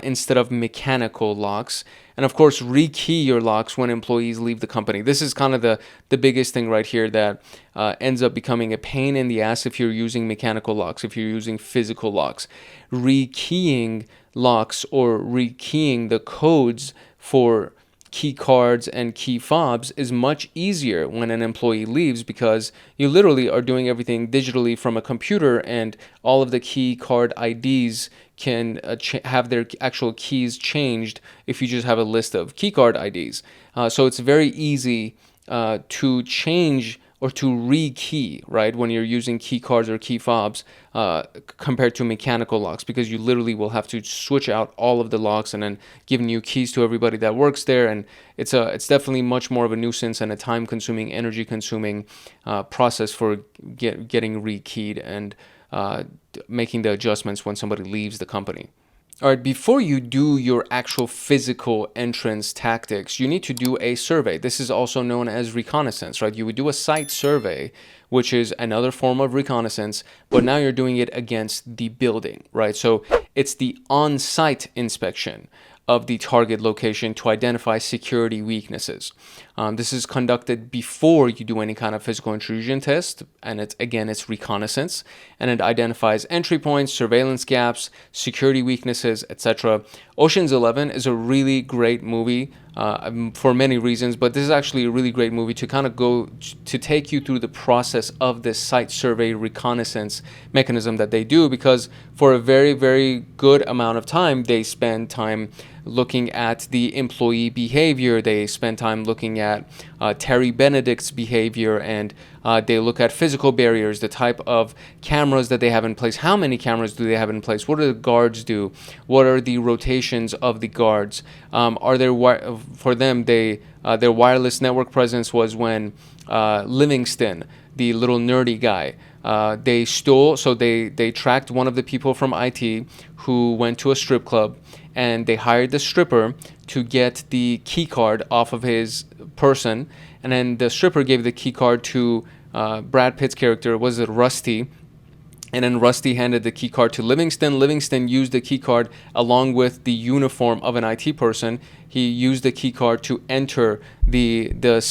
instead of mechanical locks. And of course, rekey your locks when employees leave the company. This is kind of the biggest thing right here that ends up becoming a pain in the ass if you're using mechanical locks, if you're using physical locks. Rekeying locks or rekeying the codes for key cards and key fobs is much easier when an employee leaves, because you literally are doing everything digitally from a computer, and all of the key card IDs can have their actual keys changed if you just have a list of key card IDs. So it's very easy to change or to rekey, right, when you're using key cards or key fobs compared to mechanical locks, because you literally will have to switch out all of the locks and then give new keys to everybody that works there. And it's definitely much more of a nuisance and a time-consuming, energy-consuming process for getting rekeyed and making the adjustments when somebody leaves the company. All right, before you do your actual physical entrance tactics, you need to do a survey. This is also known as reconnaissance, right? You would do a site survey, which is another form of reconnaissance, but now you're doing it against the building, right? So it's the on-site inspection of the target location to identify security weaknesses. This is conducted before you do any kind of physical intrusion test, and it's reconnaissance, and it identifies entry points, surveillance gaps, security weaknesses, etc. Ocean's 11 is a really great movie for many reasons, but this is actually a really great movie to kind of go to take you through the process of this site survey reconnaissance mechanism that they do, because for a very, very good amount of time, they spend time looking at the employee behavior. They spend time looking at Terry Benedict's behavior, and they look at physical barriers, the type of cameras that they have in place. How many cameras do they have in place? What do the guards do? What are the rotations of the guards? Are there for them? Their wireless network presence was when Livingston, the little nerdy guy, they tracked one of the people from IT who went to a strip club, and they hired the stripper to get the key card off of his person, and then the stripper gave the key card to Brad Pitt's character, was it Rusty? And then Rusty handed the key card to Livingston. Livingston used the key card along with the uniform of an IT person. He used the key card to enter the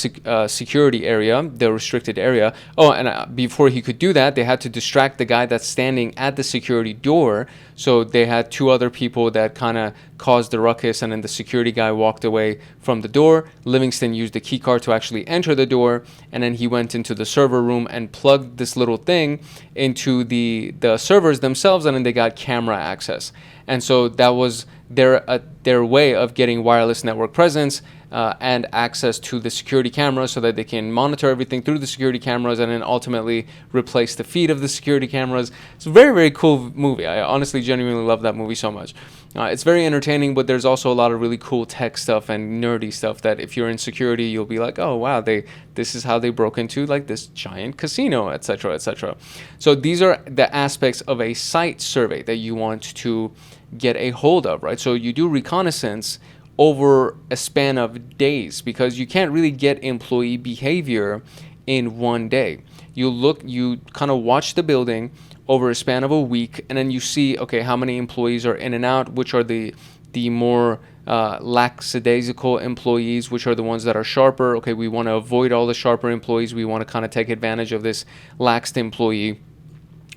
security area, the restricted area. Oh, and before he could do that, they had to distract the guy that's standing at the security door. So they had two other people that kind of caused the ruckus, and then the security guy walked away from the door. Livingston used the key card to actually enter the door, and then he went into the server room and plugged this little thing into the servers themselves, and then they got camera access. And so that was their way of getting wireless network presence and access to the security cameras, so that they can monitor everything through the security cameras and then ultimately replace the feed of the security cameras. It's a very, very cool movie. I honestly genuinely love that movie so much. It's very entertaining, but there's also a lot of really cool tech stuff and nerdy stuff that if you're in security, you'll be like, oh wow, this is how they broke into like this giant casino, etc., etc. So these are the aspects of a site survey that you want to get a hold of, right? So you do reconnaissance over a span of days, because you can't really get employee behavior in one day. You kind of watch the building over a span of a week, and then you see, okay, how many employees are in and out, which are the more lackadaisical employees, which are the ones that are sharper. Okay, we want to avoid all the sharper employees. We want to kind of take advantage of this laxed employee.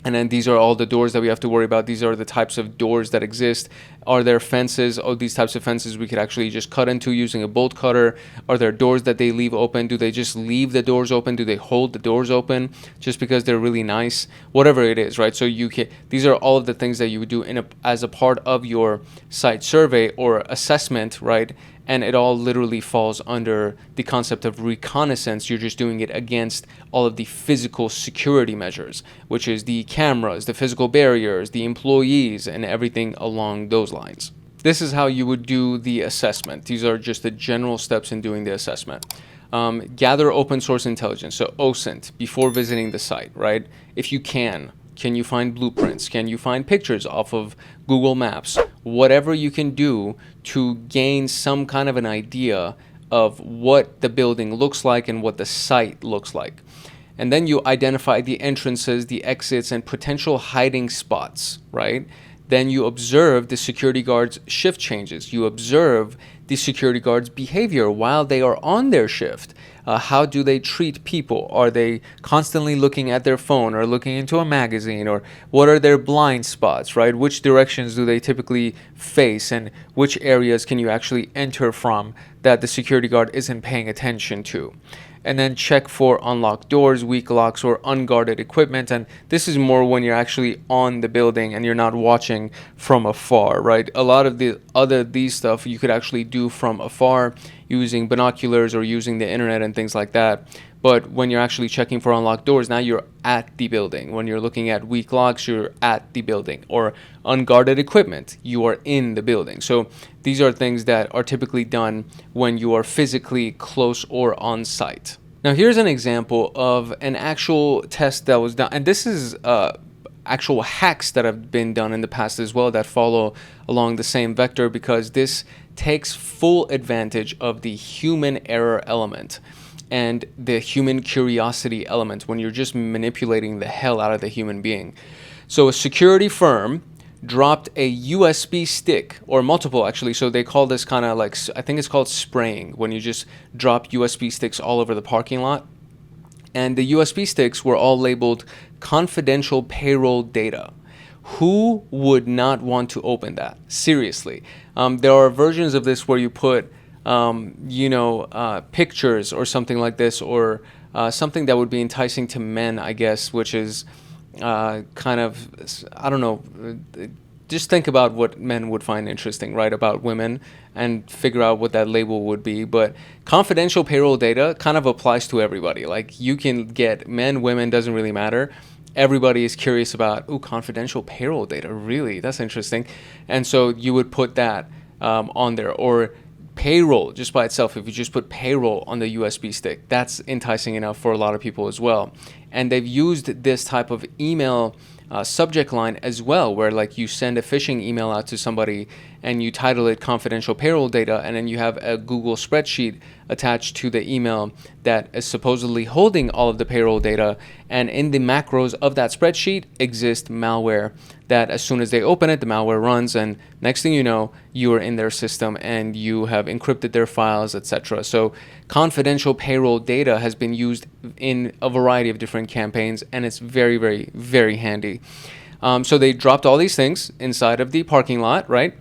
And then these are all the doors that we have to worry about. These are the types of doors that exist. Are there fences? Oh, these types of fences we could actually just cut into using a bolt cutter. Are there doors that they leave open? Do they just leave the doors open? Do they hold the doors open just because they're really nice? Whatever it is, right? So these are all of the things that you would do as a part of your site survey or assessment, right? And it all literally falls under the concept of reconnaissance. You're just doing it against all of the physical security measures, which is the cameras, the physical barriers, the employees, and everything along those lines. This is how you would do the assessment. These are just the general steps in doing the assessment. Gather open source intelligence, so OSINT, before visiting the site, right? If you can you find blueprints? Can you find pictures off of Google Maps? Whatever you can do to gain some kind of an idea of what the building looks like and what the site looks like. And then you identify the entrances, the exits, and potential hiding spots, right? Then you observe the security guards' shift changes. You observe the security guards' behavior while they are on their shift. How do they treat people? Are they constantly looking at their phone or looking into a magazine? Or what are their blind spots, right? Which directions do they typically face? And which areas can you actually enter from that the security guard isn't paying attention to? And then check for unlocked doors, weak locks, or unguarded equipment. And this is more when you're actually on the building and you're not watching from afar, right? A lot of these stuff you could actually do from afar using binoculars or using the internet and things like that. But when you're actually checking for unlocked doors, now you're at the building. When you're looking at weak locks, you're at the building. Or unguarded equipment, you are in the building. So these are things that are typically done when you are physically close or on site. Now here's an example of an actual test that was done. And this is actual hacks that have been done in the past as well that follow along the same vector, because this takes full advantage of the human error element and the human curiosity element when you're just manipulating the hell out of the human being. So a security firm dropped a USB stick, or multiple actually, so they call this kind of like, I think it's called spraying, when you just drop USB sticks all over the parking lot. And the USB sticks were all labeled confidential payroll data. Who would not want to open that? Seriously. There are versions of this where you put pictures or something like this, or something that would be enticing to men, I guess, which is kind of, I don't know, just think about what men would find interesting, right, about women, and figure out what that label would be. But confidential payroll data kind of applies to everybody. Like, you can get men, women, doesn't really matter. Everybody is curious about, ooh, confidential payroll data, really? That's interesting. And so you would put that on there. Or payroll just by itself, if you just put payroll on the USB stick, that's enticing enough for a lot of people as well. And they've used this type of email subject line as well, where like you send a phishing email out to somebody and you title it confidential payroll data, and then you have a Google spreadsheet attached to the email that is supposedly holding all of the payroll data, and in the macros of that spreadsheet exist malware that as soon as they open it, the malware runs, and next thing you know, you are in their system and you have encrypted their files, etc. So confidential payroll data has been used in a variety of different campaigns, and it's very, very, very handy. So they dropped all these things inside of the parking lot, right?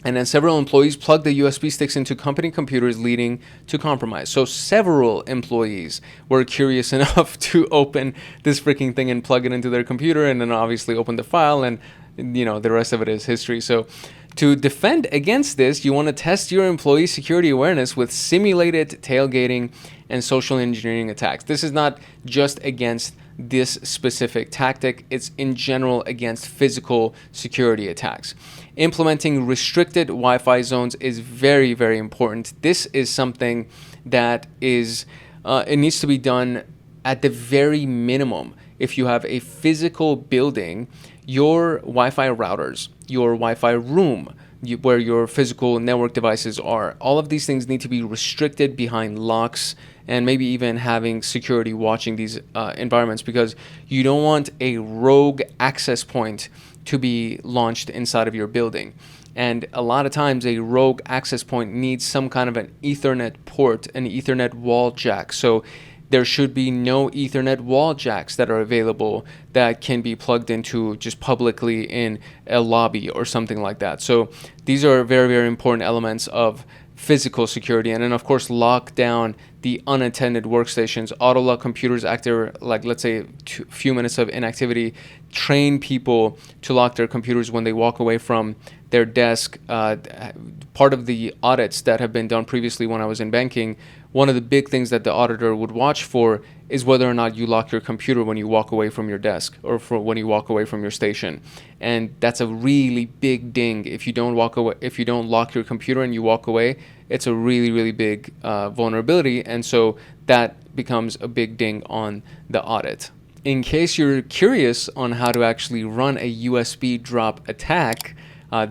And then several employees plugged the USB sticks into company computers, leading to compromise. So several employees were curious enough to open this freaking thing and plug it into their computer, and then obviously open the file, and you know, the rest of it is history. So to defend against this, you want to test your employee security awareness with simulated tailgating and social engineering attacks. This is not just against this specific tactic, it's in general against physical security attacks. Implementing restricted Wi-Fi zones is very, very important. This is something that is, it needs to be done at the very minimum. If you have a physical building, your Wi-Fi routers, your Wi-Fi room, where your physical network devices are, all of these things need to be restricted behind locks, and maybe even having security watching these environments, because you don't want a rogue access point to be launched inside of your building. And a lot of times a rogue access point needs some kind of an Ethernet port, an Ethernet wall jack. So there should be no Ethernet wall jacks that are available that can be plugged into just publicly in a lobby or something like that. So these are very, very important elements of physical security. And then of course, lock down the unattended workstations, auto lock computers after, like, let's say a few minutes of inactivity. Train people to lock their computers when they walk away from their desk. Part of the audits that have been done previously when I was in banking, one of the big things that the auditor would watch for is whether or not you lock your computer when you walk away from your desk, or when you walk away from your station. And that's a really big ding. If you don't lock your computer and you walk away, it's a really, really big vulnerability. And so that becomes a big ding on the audit. In case you're curious on how to actually run a USB drop attack,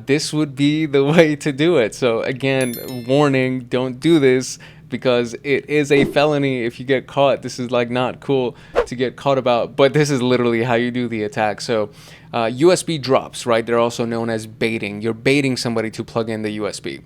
this would be the way to do it. So again, warning, don't do this, because it is a felony if you get caught. This is like not cool to get caught about, but this is literally how you do the attack. So USB drops, right? They're also known as baiting. You're baiting somebody to plug in the USB.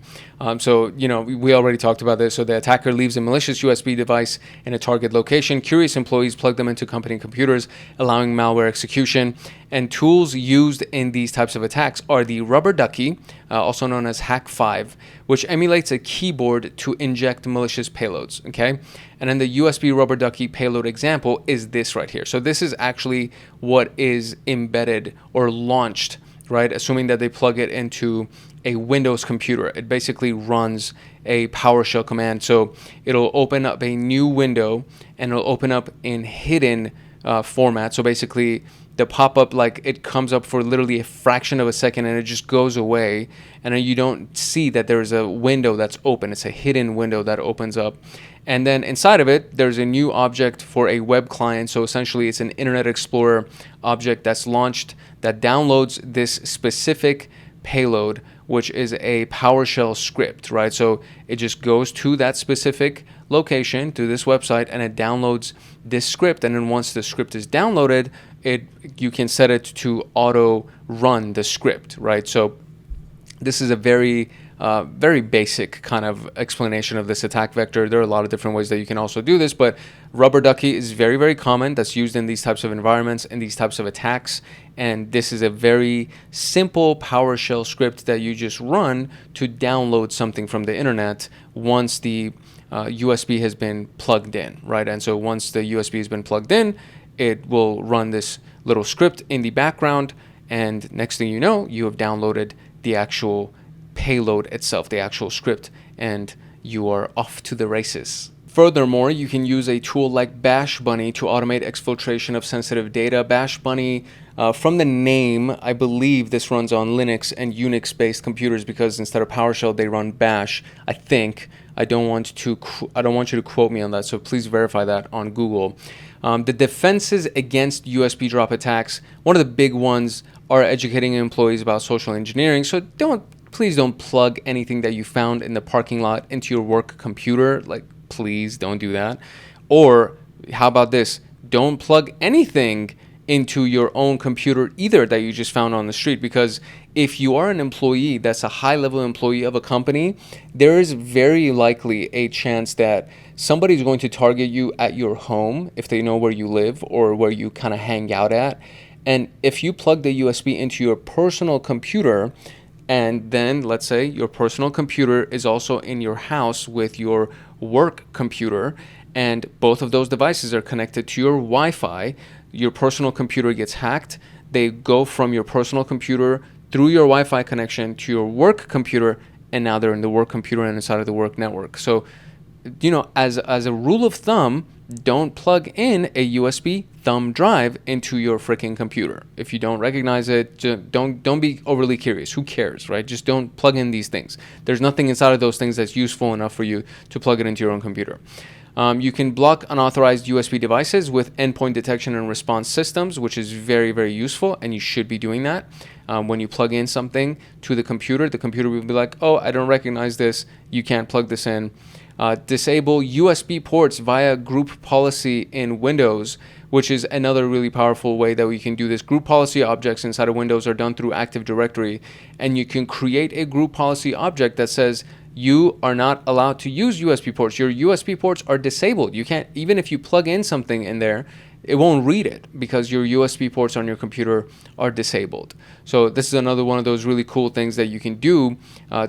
So, you know, we already talked about this. So the attacker leaves a malicious USB device in a target location. Curious employees plug them into company computers, allowing malware execution. And tools used in these types of attacks are the rubber ducky, also known as Hack5, which emulates a keyboard to inject malicious payloads, okay? And then the USB rubber ducky payload example is this right here. So this is actually what is embedded or launched, right? Assuming that they plug it into a Windows computer. It basically runs a PowerShell command. So it'll open up a new window, and it'll open up in hidden format. So basically the pop-up, like, it comes up for literally a fraction of a second and it just goes away, and then you don't see that there's a window that's open. It's a hidden window that opens up, and then inside of it there's a new object for a web client. So essentially it's an Internet Explorer object that's launched that downloads this specific payload, which is a PowerShell script, right? So it just goes to that specific location, to this website, and it downloads this script. And then once the script is downloaded, you can set it to auto run the script, right? So this is a very basic kind of explanation of this attack vector. There are a lot of different ways that you can also do this, but rubber ducky is very, very common. That's used in these types of environments and these types of attacks. And this is a very simple PowerShell script that you just run to download something from the internet once the USB has been plugged in, right? And so once the USB has been plugged in, it will run this little script in the background, And next thing you know, you have downloaded the actual payload itself, the actual script, and you are off to the races. Furthermore, you can use a tool like Bash Bunny to automate exfiltration of sensitive data. Bash Bunny, from the name, I believe this runs on Linux and Unix-based computers because instead of PowerShell, they run Bash. I think. I don't want you to quote me on that, so please verify that on Google. The defenses against USB drop attacks, one of the big ones are educating employees about social engineering. So please don't plug anything that you found in the parking lot into your work computer. Like, please don't do that. Or how about this? Don't plug anything into your own computer either that you just found on the street, because if you are an employee that's a high-level employee of a company, there is very likely a chance that somebody's going to target you at your home if they know where you live or where you kind of hang out at. And if you plug the USB into your personal computer, and then let's say your personal computer is also in your house with your work computer, and both of those devices are connected to your Wi-Fi, your personal computer gets hacked. They go from your personal computer through your Wi-Fi connection to your work computer, and now they're in the work computer and inside of the work network. So, as a rule of thumb, don't plug in a USB thumb drive into your freaking computer. If you don't recognize it, don't be overly curious. Who cares, right? Just don't plug in these things. There's nothing inside of those things that's useful enough for you to plug it into your own computer. You can block unauthorized USB devices with endpoint detection and response systems, which is very, very useful, and you should be doing that. When you plug in something to the computer will be like, oh, I don't recognize this. You can't plug this in. Disable USB ports via group policy in Windows, which is another really powerful way that we can do this. Group policy objects inside of Windows are done through Active Directory, and you can create a group policy object that says you are not allowed to use USB ports. Your USB ports are disabled. You can't, even if you plug in something in there, it won't read it because your USB ports on your computer are disabled. So this is another one of those really cool things that you can do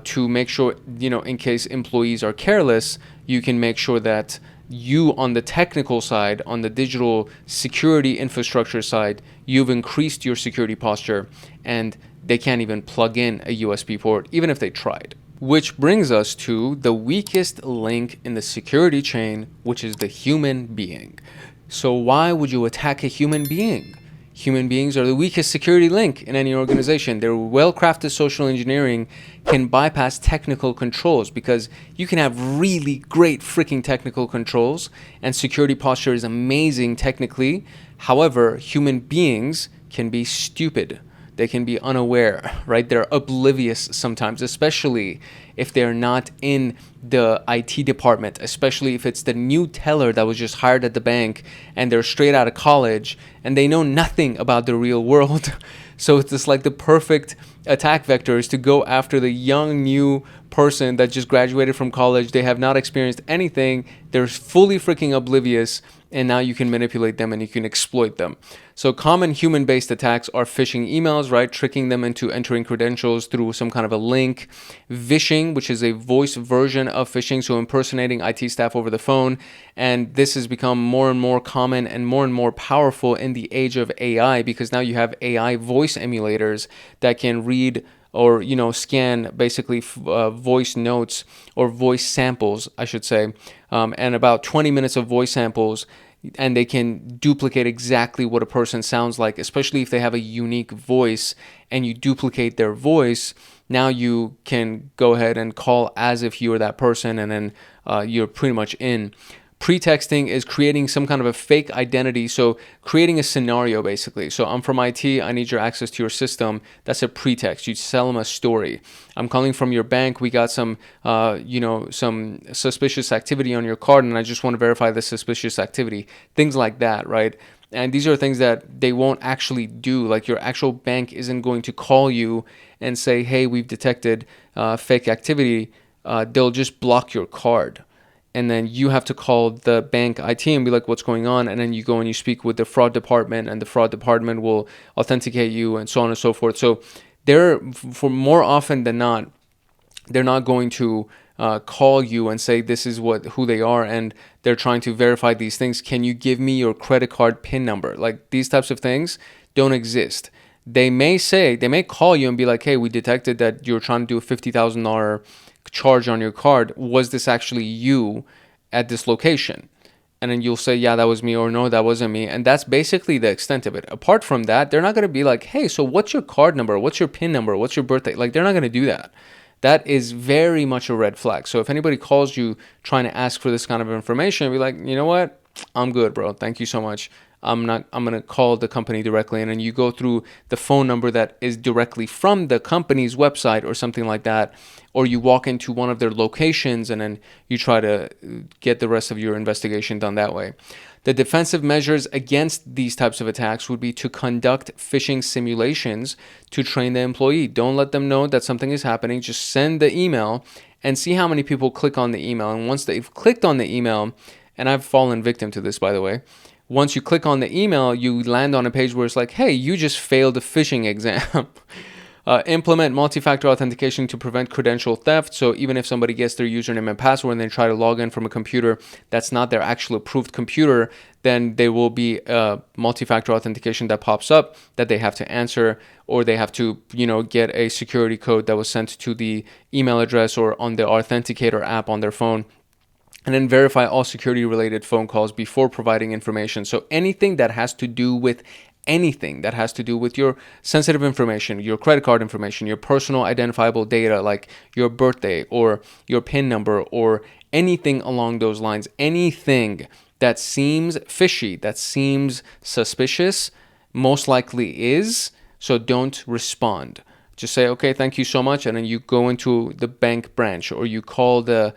to make sure, in case employees are careless, you can make sure that you, on the technical side, on the digital security infrastructure side, you've increased your security posture and they can't even plug in a USB port, even if they tried. Which brings us to the weakest link in the security chain, which is the human being. So why would you attack a human being? Human beings are the weakest security link in any organization. Their well-crafted social engineering can bypass technical controls because you can have really great freaking technical controls and security posture is amazing technically. However, human beings can be stupid. They can be unaware, right? They're oblivious sometimes, especially if they're not in the IT department, especially if it's the new teller that was just hired at the bank and they're straight out of college and they know nothing about the real world. So it's just like the perfect attack vector is to go after the young, new person that just graduated from college. They have not experienced anything. They're fully freaking oblivious. And now you can manipulate them and you can exploit them. So common human-based attacks are phishing emails, right? Tricking them into entering credentials through some kind of a link. Vishing, which is a voice version of phishing, so impersonating IT staff over the phone. And this has become more and more common and more powerful in the age of AI because now you have AI voice emulators that can read or scan basically voice notes or voice samples, I should say, and about 20 minutes of voice samples, and they can duplicate exactly what a person sounds like, especially if they have a unique voice and you duplicate their voice. Now you can go ahead and call as if you were that person, and then you're pretty much in. Pretexting is creating some kind of a fake identity, so creating a scenario basically. So I'm from IT, I need your access to your system. That's a pretext. You sell them a story. I'm calling from your bank. We got some suspicious activity on your card, and I just want to verify the suspicious activity. Things like that, right? And these are things that they won't actually do. Like your actual bank isn't going to call you and say, hey, we've detected fake activity. They'll just block your card. And then you have to call the bank IT and be like, what's going on? And then you go and you speak with the fraud department, and the fraud department will authenticate you and so on and so forth. So for more often than not, they're not going to call you and say this is who they are, and they're trying to verify these things. Can you give me your credit card PIN number? Like these types of things don't exist. they may call you and be like, hey, we detected that you're trying to do a $50,000 charge on your card. Was this actually you at this location? And then you'll say, yeah, that was me, or no, that wasn't me. And that's basically the extent of it. Apart from that, they're not going to be like, hey, so what's your card number? What's your PIN number? What's your birthday? Like, they're not going to do that. That is very much a red flag. So if anybody calls you trying to ask for this kind of information, be like, you know what? I'm good, bro. Thank you so much. I'm going to call the company directly. And then you go through the phone number that is directly from the company's website or something like that. Or you walk into one of their locations and then you try to get the rest of your investigation done that way. The defensive measures against these types of attacks would be to conduct phishing simulations to train the employee. Don't let them know that something is happening. Just send the email and see how many people click on the email. And once they've clicked on the email, and I've fallen victim to this, by the way, once you click on the email, you land on a page where it's like, hey, you just failed a phishing exam. Implement multi-factor authentication to prevent credential theft. So even if somebody gets their username and password and they try to log in from a computer that's not their actual approved computer, then there will be a multi-factor authentication that pops up that they have to answer, or they have to, get a security code that was sent to the email address or on the Authenticator app on their phone. And then verify all security related phone calls before providing information. So anything that has to do with your sensitive information, your credit card information, your personal identifiable data like your birthday or your PIN number or anything along those lines, anything that seems fishy, that seems suspicious, most likely is. So don't respond. Just say, okay, thank you so much. And then you go into the bank branch, or you call the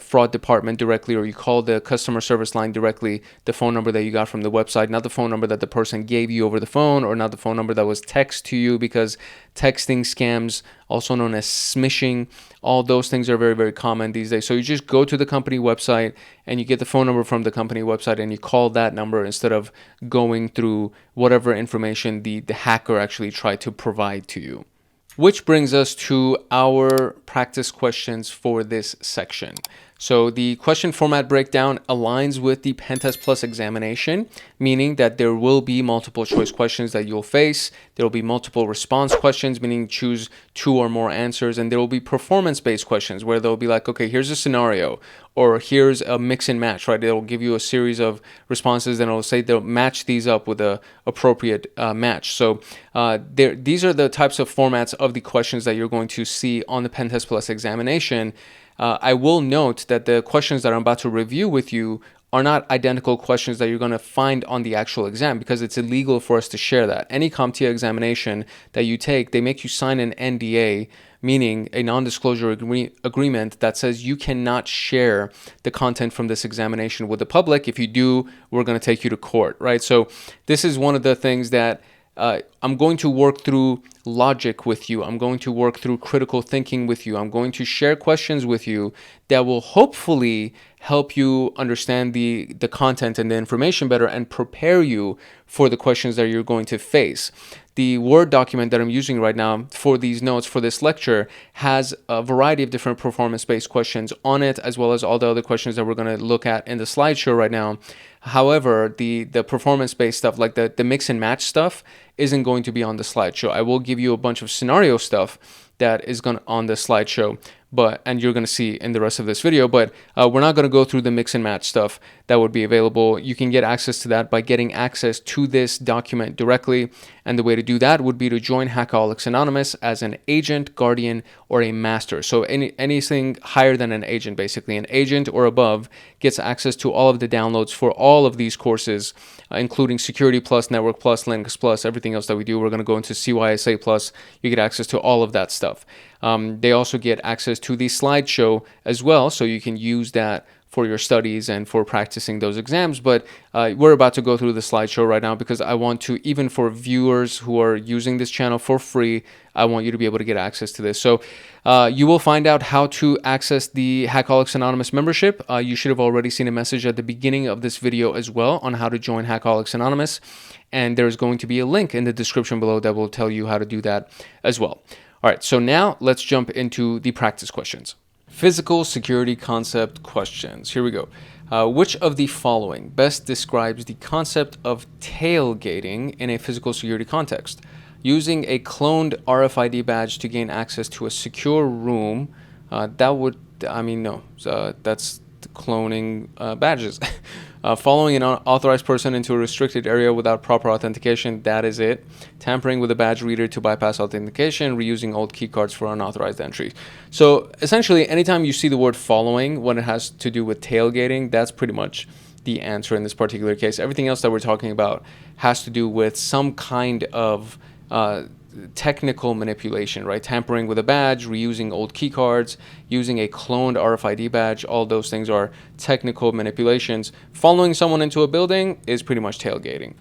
fraud department directly, or you call the customer service line directly, the phone number that you got from the website, not the phone number that the person gave you over the phone, or not the phone number that was text to you, because texting scams, also known as smishing, all those things are very, very common these days. So you just go to the company website and you get the phone number from the company website and you call that number instead of going through whatever information the hacker actually tried to provide to you. Which brings us to our practice questions for this section. So the question format breakdown aligns with the PenTest Plus examination, meaning that there will be multiple choice questions that you'll face. There will be multiple response questions, meaning choose 2 or more answers. And there will be performance-based questions where they'll be like, okay, here's a scenario, or here's a mix and match, right? It'll give you a series of responses and it'll say they'll match these up with a appropriate match. So these are the types of formats of the questions that you're going to see on the PenTest Plus examination. I will note that the questions that I'm about to review with you are not identical questions that you're going to find on the actual exam, because it's illegal for us to share that. Any CompTIA examination that you take, they make you sign an NDA, meaning a non-disclosure agreement that says you cannot share the content from this examination with the public. If you do, we're going to take you to court, right? So this is one of the things that I'm going to work through logic with you. I'm going to work through critical thinking with you. I'm going to share questions with you that will hopefully help you understand the content and the information better and prepare you for the questions that you're going to face. The Word document that I'm using right now for these notes for this lecture has a variety of different performance-based questions on it, as well as all the other questions that we're going to look at in the slideshow right now. However, the performance-based stuff, like the mix and match stuff, isn't going to be on the slideshow. I will give you a bunch of scenario stuff that is going on the slideshow, and you're going to see in the rest of this video, but we're not going to go through the mix and match stuff that would be available. You can get access to that by getting access to this document directly, and the way to do that would be to join Hackaholics Anonymous as an agent, guardian, or a master. So anything higher than an agent, basically an agent or above, gets access to all of the downloads for all of these courses, including Security Plus, Network Plus, Linux Plus, everything else that we do. We're going to go into CYSA Plus. You get access to all of that stuff. They also get access to the slideshow as well, so you can use that for your studies and for practicing those exams. But we're about to go through the slideshow right now because I want to, even for viewers who are using this channel for free, I want you to be able to get access to this. So you will find out how to access the Hackaholics Anonymous membership. You should have already seen a message at the beginning of this video as well on how to join Hackaholics Anonymous. And there's going to be a link in the description below that will tell you how to do that as well. All right, so now let's jump into the practice questions. Physical security concept questions. Here we go. Which of the following best describes the concept of tailgating in a physical security context? Using a cloned RFID badge to gain access to a secure room, that would, I mean, no, that's cloning badges. Following an unauthorized person into a restricted area without proper authentication, that is it. Tampering with a badge reader to bypass authentication, reusing old keycards for unauthorized entry. So essentially, anytime you see the word following when it has to do with tailgating, that's pretty much the answer in this particular case. Everything else that we're talking about has to do with some kind of technical manipulation, right? Tampering with a badge, reusing old keycards, using a cloned RFID badge, all those things are technical manipulations. Following someone into a building is pretty much tailgating.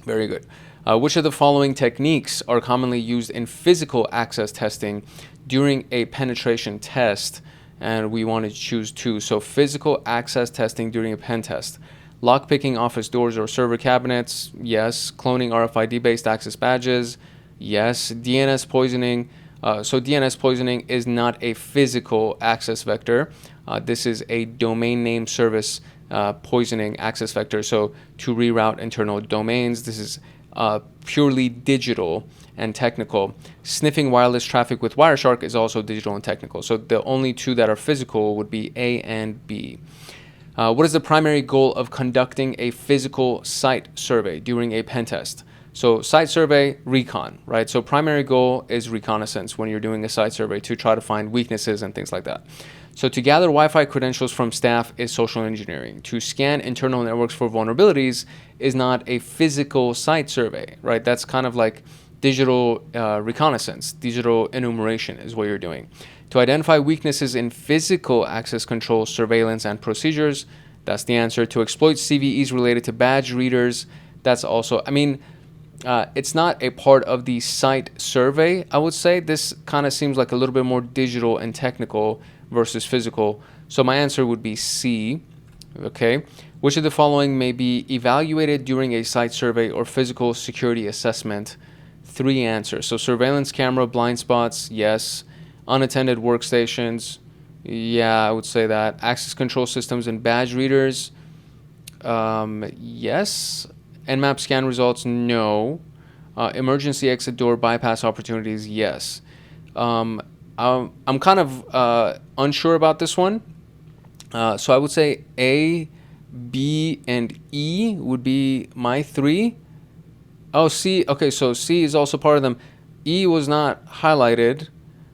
Very good. Which of the following techniques are commonly used in physical access testing during a penetration test? And we want to choose two. So physical access testing during a pen test. Lockpicking office doors or server cabinets, yes. Cloning RFID-based access badges, yes. DNS poisoning. So DNS poisoning is not a physical access vector. This is a domain name service poisoning access vector. So to reroute internal domains, this is purely digital and technical. Sniffing wireless traffic with Wireshark is also digital and technical. So the only two that are physical would be A and B. What is the primary goal of conducting a physical site survey during a pen test? So site survey, recon, right? So primary goal is reconnaissance when you're doing a site survey to try to find weaknesses and things like that. So to gather Wi-Fi credentials from staff is social engineering. To scan internal networks for vulnerabilities is not a physical site survey, right? That's kind of like digital reconnaissance, digital enumeration is what you're doing. To identify weaknesses in physical access control, surveillance, and procedures, that's the answer. To exploit CVEs related to badge readers, that's also, I mean, it's not a part of the site survey, I would say. This kind of seems like a little bit more digital and technical versus physical. So my answer would be C. Okay. Which of the following may be evaluated during a site survey or physical security assessment? 3 answers. So surveillance camera, blind spots, yes. Unattended workstations, yeah, I would say that. Access control systems and badge readers, yes. Nmap scan results, no. Emergency exit door bypass opportunities, yes. I'm kind of unsure about this one. So I would say A, B, and E would be my 3. Oh, C. Okay, so C is also part of them. E was not highlighted,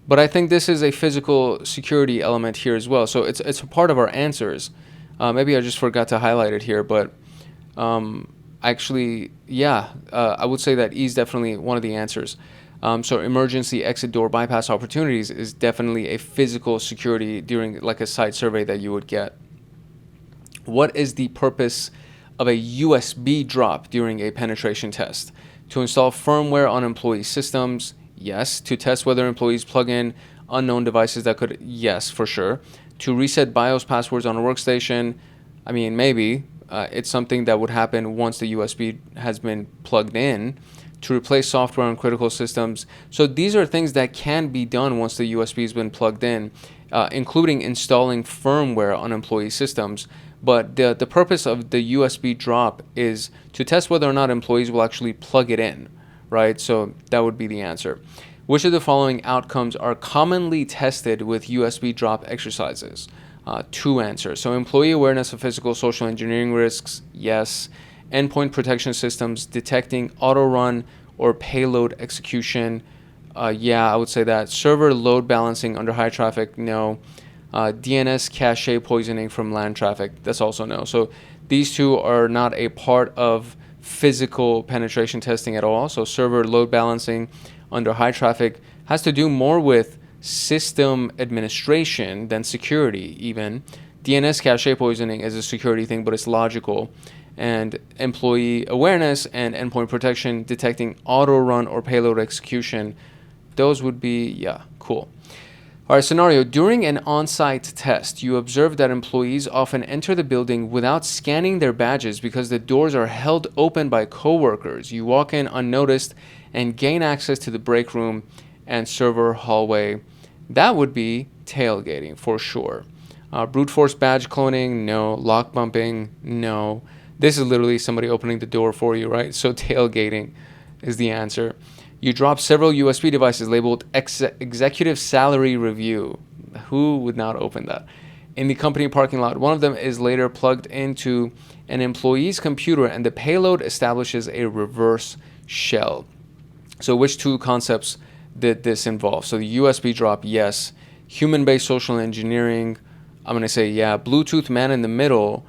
but I think this is a physical security element here as well. So it's a part of our answers. Maybe I just forgot to highlight it here, but actually, yeah, I would say that E is definitely one of the answers. So emergency exit door bypass opportunities is definitely a physical security during like a site survey that you would get. What is the purpose of a USB drop during a penetration test? To install firmware on employee systems, yes. To test whether employees plug in unknown devices that could, yes, for sure. To reset BIOS passwords on a workstation, I mean, maybe. It's something that would happen once the USB has been plugged in. To replace software on critical systems. So these are things that can be done once the USB has been plugged in, including installing firmware on employee systems. But the purpose of the USB drop is to test whether or not employees will actually plug it in, right? So that would be the answer. Which of the following outcomes are commonly tested with USB drop exercises? 2 answers. So employee awareness of physical social engineering risks, yes. Endpoint protection systems detecting auto run or payload execution, yeah, I would say that. Server load balancing under high traffic, no. DNS cache poisoning from LAN traffic, that's also no. So these two are not a part of physical penetration testing at all. So server load balancing under high traffic has to do more with system administration than security even. DNS cache poisoning is a security thing, but it's logical. And employee awareness and endpoint protection detecting auto run or payload execution, those would be, yeah, cool. All right, scenario. During an on-site test, you observe that employees often enter the building without scanning their badges because the doors are held open by coworkers. You walk in unnoticed and gain access to the break room and server hallway. That would be tailgating for sure. Brute force badge cloning, no. Lock bumping, no. This is literally somebody opening the door for you, right? So tailgating is the answer. You dropped several USB devices labeled Executive Salary Review. Who would not open that? In the company parking lot. One of them is later plugged into an employee's computer, and the payload establishes a reverse shell. So which two concepts did this involve? So the USB drop, yes. Human-based social engineering, I'm going to say yeah. Bluetooth man in the middle,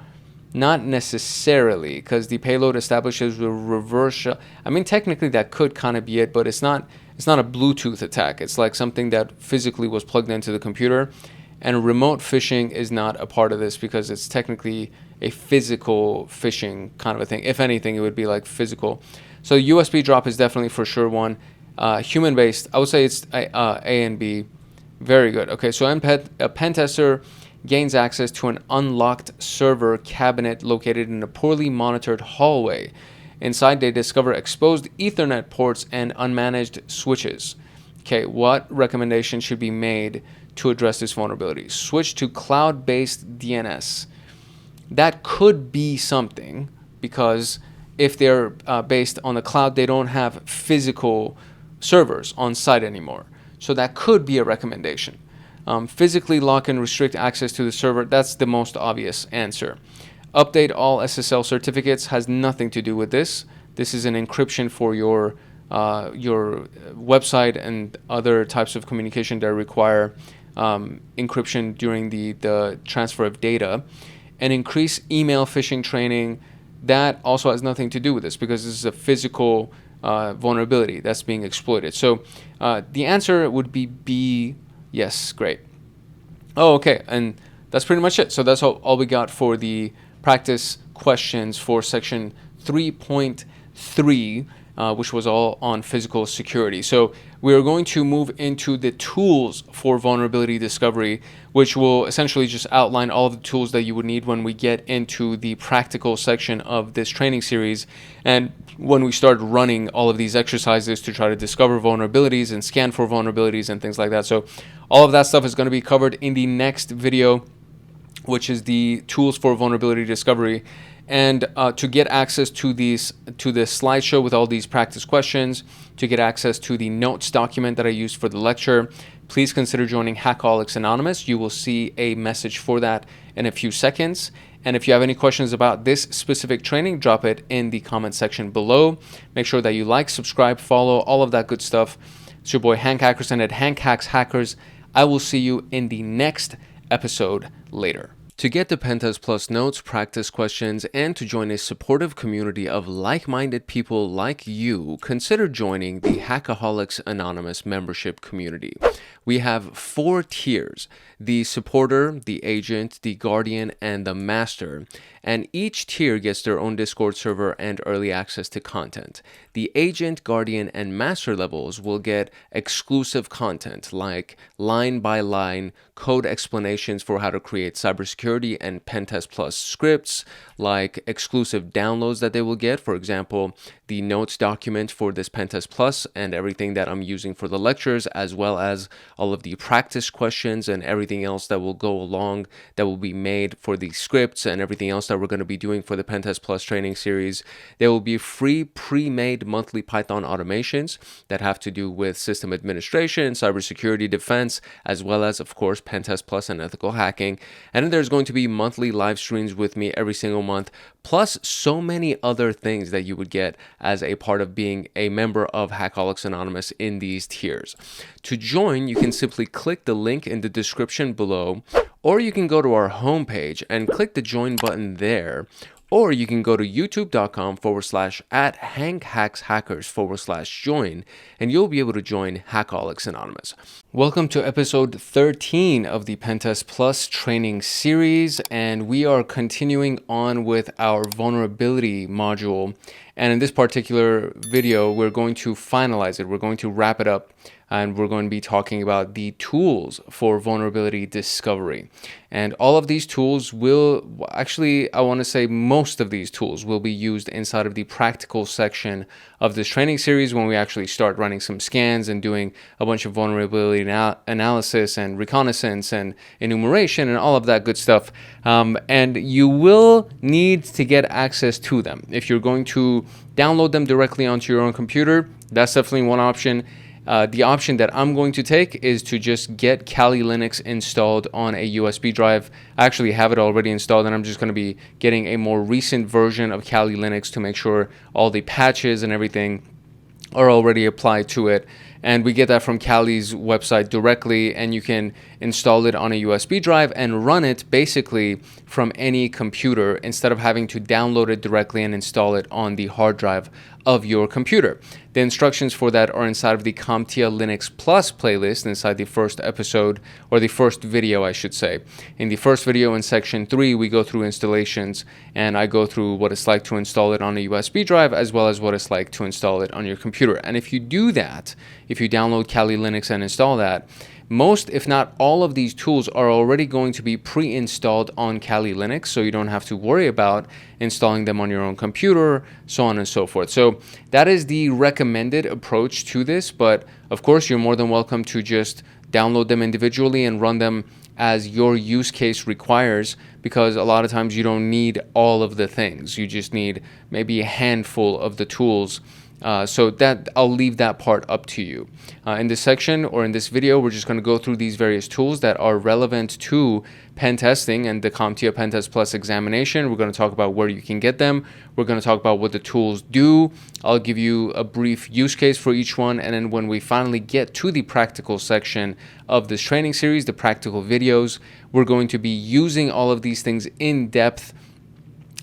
not necessarily, because the payload establishes a reverse shell. I mean, technically that could kind of be it, but it's not a Bluetooth attack. It's like something that physically was plugged into the computer. And remote phishing is not a part of this because it's technically a physical phishing kind of a thing. If anything, it would be like physical. So USB drop is definitely for sure one. Human-based, I would say it's A and B. Very good. Okay, so a pen tester gains access to an unlocked server cabinet located in a poorly monitored hallway. Inside, they discover exposed Ethernet ports and unmanaged switches. Okay, what recommendation should be made to address this vulnerability? Switch to cloud-based DNS. That could be something, because if they're based on the cloud, they don't have physical servers on site anymore. So that could be a recommendation. Physically lock and restrict access to the server. That's the most obvious answer. Update all SSL certificates has nothing to do with this. This is an encryption for your website and other types of communication that require encryption during the transfer of data. And increase email phishing training. That also has nothing to do with this because this is a physical vulnerability that's being exploited. So the answer would be B. Yes, great. Oh, okay, and that's pretty much it. So that's all we got for the practice questions for section 3.3. Which was all on physical security. So we are going to move into the tools for vulnerability discovery, which will essentially just outline all of the tools that you would need when we get into the practical section of this training series. And when we start running all of these exercises to try to discover vulnerabilities and scan for vulnerabilities and things like that. So all of that stuff is going to be covered in the next video, which is the tools for vulnerability discovery. And to get access to this slideshow with all these practice questions, to get access to the notes document that I used for the lecture, please consider joining Hackaholics Anonymous. You will see a message for that in a few seconds. And if you have any questions about this specific training, drop it in the comment section below. Make sure that you like, subscribe, follow, all of that good stuff. It's your boy Hank Hackerson at Hank Hacks Hackers. I will see you in the next episode later. To get the PenTest Plus notes, practice questions, and to join a supportive community of like-minded people like you, consider joining the Hackaholics Anonymous membership community. We have 4 tiers: the supporter, the agent, the guardian, and the master. And each tier gets their own Discord server and early access to content. The agent, guardian, and master levels will get exclusive content like line-by-line code explanations for how to create cybersecurity and PenTest Plus scripts, like exclusive downloads that they will get. For example, the notes document for this PenTest Plus and everything that I'm using for the lectures, as well as all of the practice questions and everything else that will go along that will be made for the scripts and everything else that we're going to be doing for the PenTest Plus training series. There will be free pre-made monthly Python automations that have to do with system administration, cybersecurity defense, as well as, of course, PenTest Plus and ethical hacking. And then there's going to be monthly live streams with me every single month, plus so many other things that you would get as a part of being a member of Hackaholics Anonymous in these tiers. To join, you can simply click the link in the description below, or you can go to our homepage and click the join button there, or you can go to youtube.com/@HankHacksHackers/join, and you'll be able to join Hackaholics Anonymous. Welcome to episode 13 of the PenTest Plus training series, and we are continuing on with our vulnerability module. And in this particular video, we're going to finalize it. We're going to wrap it up, and we're going to be talking about the tools for vulnerability discovery. And all of these tools will, actually, I want to say most of these tools will be used inside of the practical section of this training series when we actually start running some scans and doing a bunch of vulnerability analysis and reconnaissance and enumeration and all of that good stuff. And you will need to get access to them. If you're going to download them directly onto your own computer, that's definitely one option. The option that I'm going to take is to just get Kali Linux installed on a USB drive. I actually have it already installed, and I'm just going to be getting a more recent version of Kali Linux to make sure all the patches and everything are already applied to it. And we get that from Kali's website directly, and you can install it on a USB drive and run it basically from any computer instead of having to download it directly and install it on the hard drive of your computer. The instructions for that are inside of the CompTIA Linux Plus playlist inside the first episode, or the first video I should say. In the first video in section 3 we go through installations, and I go through what it's like to install it on a USB drive as well as what it's like to install it on your computer. And if you do that, if you download Kali Linux and install that, most, if not all of these tools are already going to be pre-installed on Kali Linux, so you don't have to worry about installing them on your own computer, so on and so forth. So that is the recommended approach to this, but of course you're more than welcome to just download them individually and run them as your use case requires, because a lot of times you don't need all of the things. You just need maybe a handful of the tools. So that I'll leave that part up to you. In this section, or in this video, we're just going to go through these various tools that are relevant to pen testing and the CompTIA PenTest Plus examination. We're going to talk about where you can get them. We're going to talk about what the tools do. I'll give you a brief use case for each one, and then when we finally get to the practical section of this training series, the practical videos, we're going to be using all of these things in depth,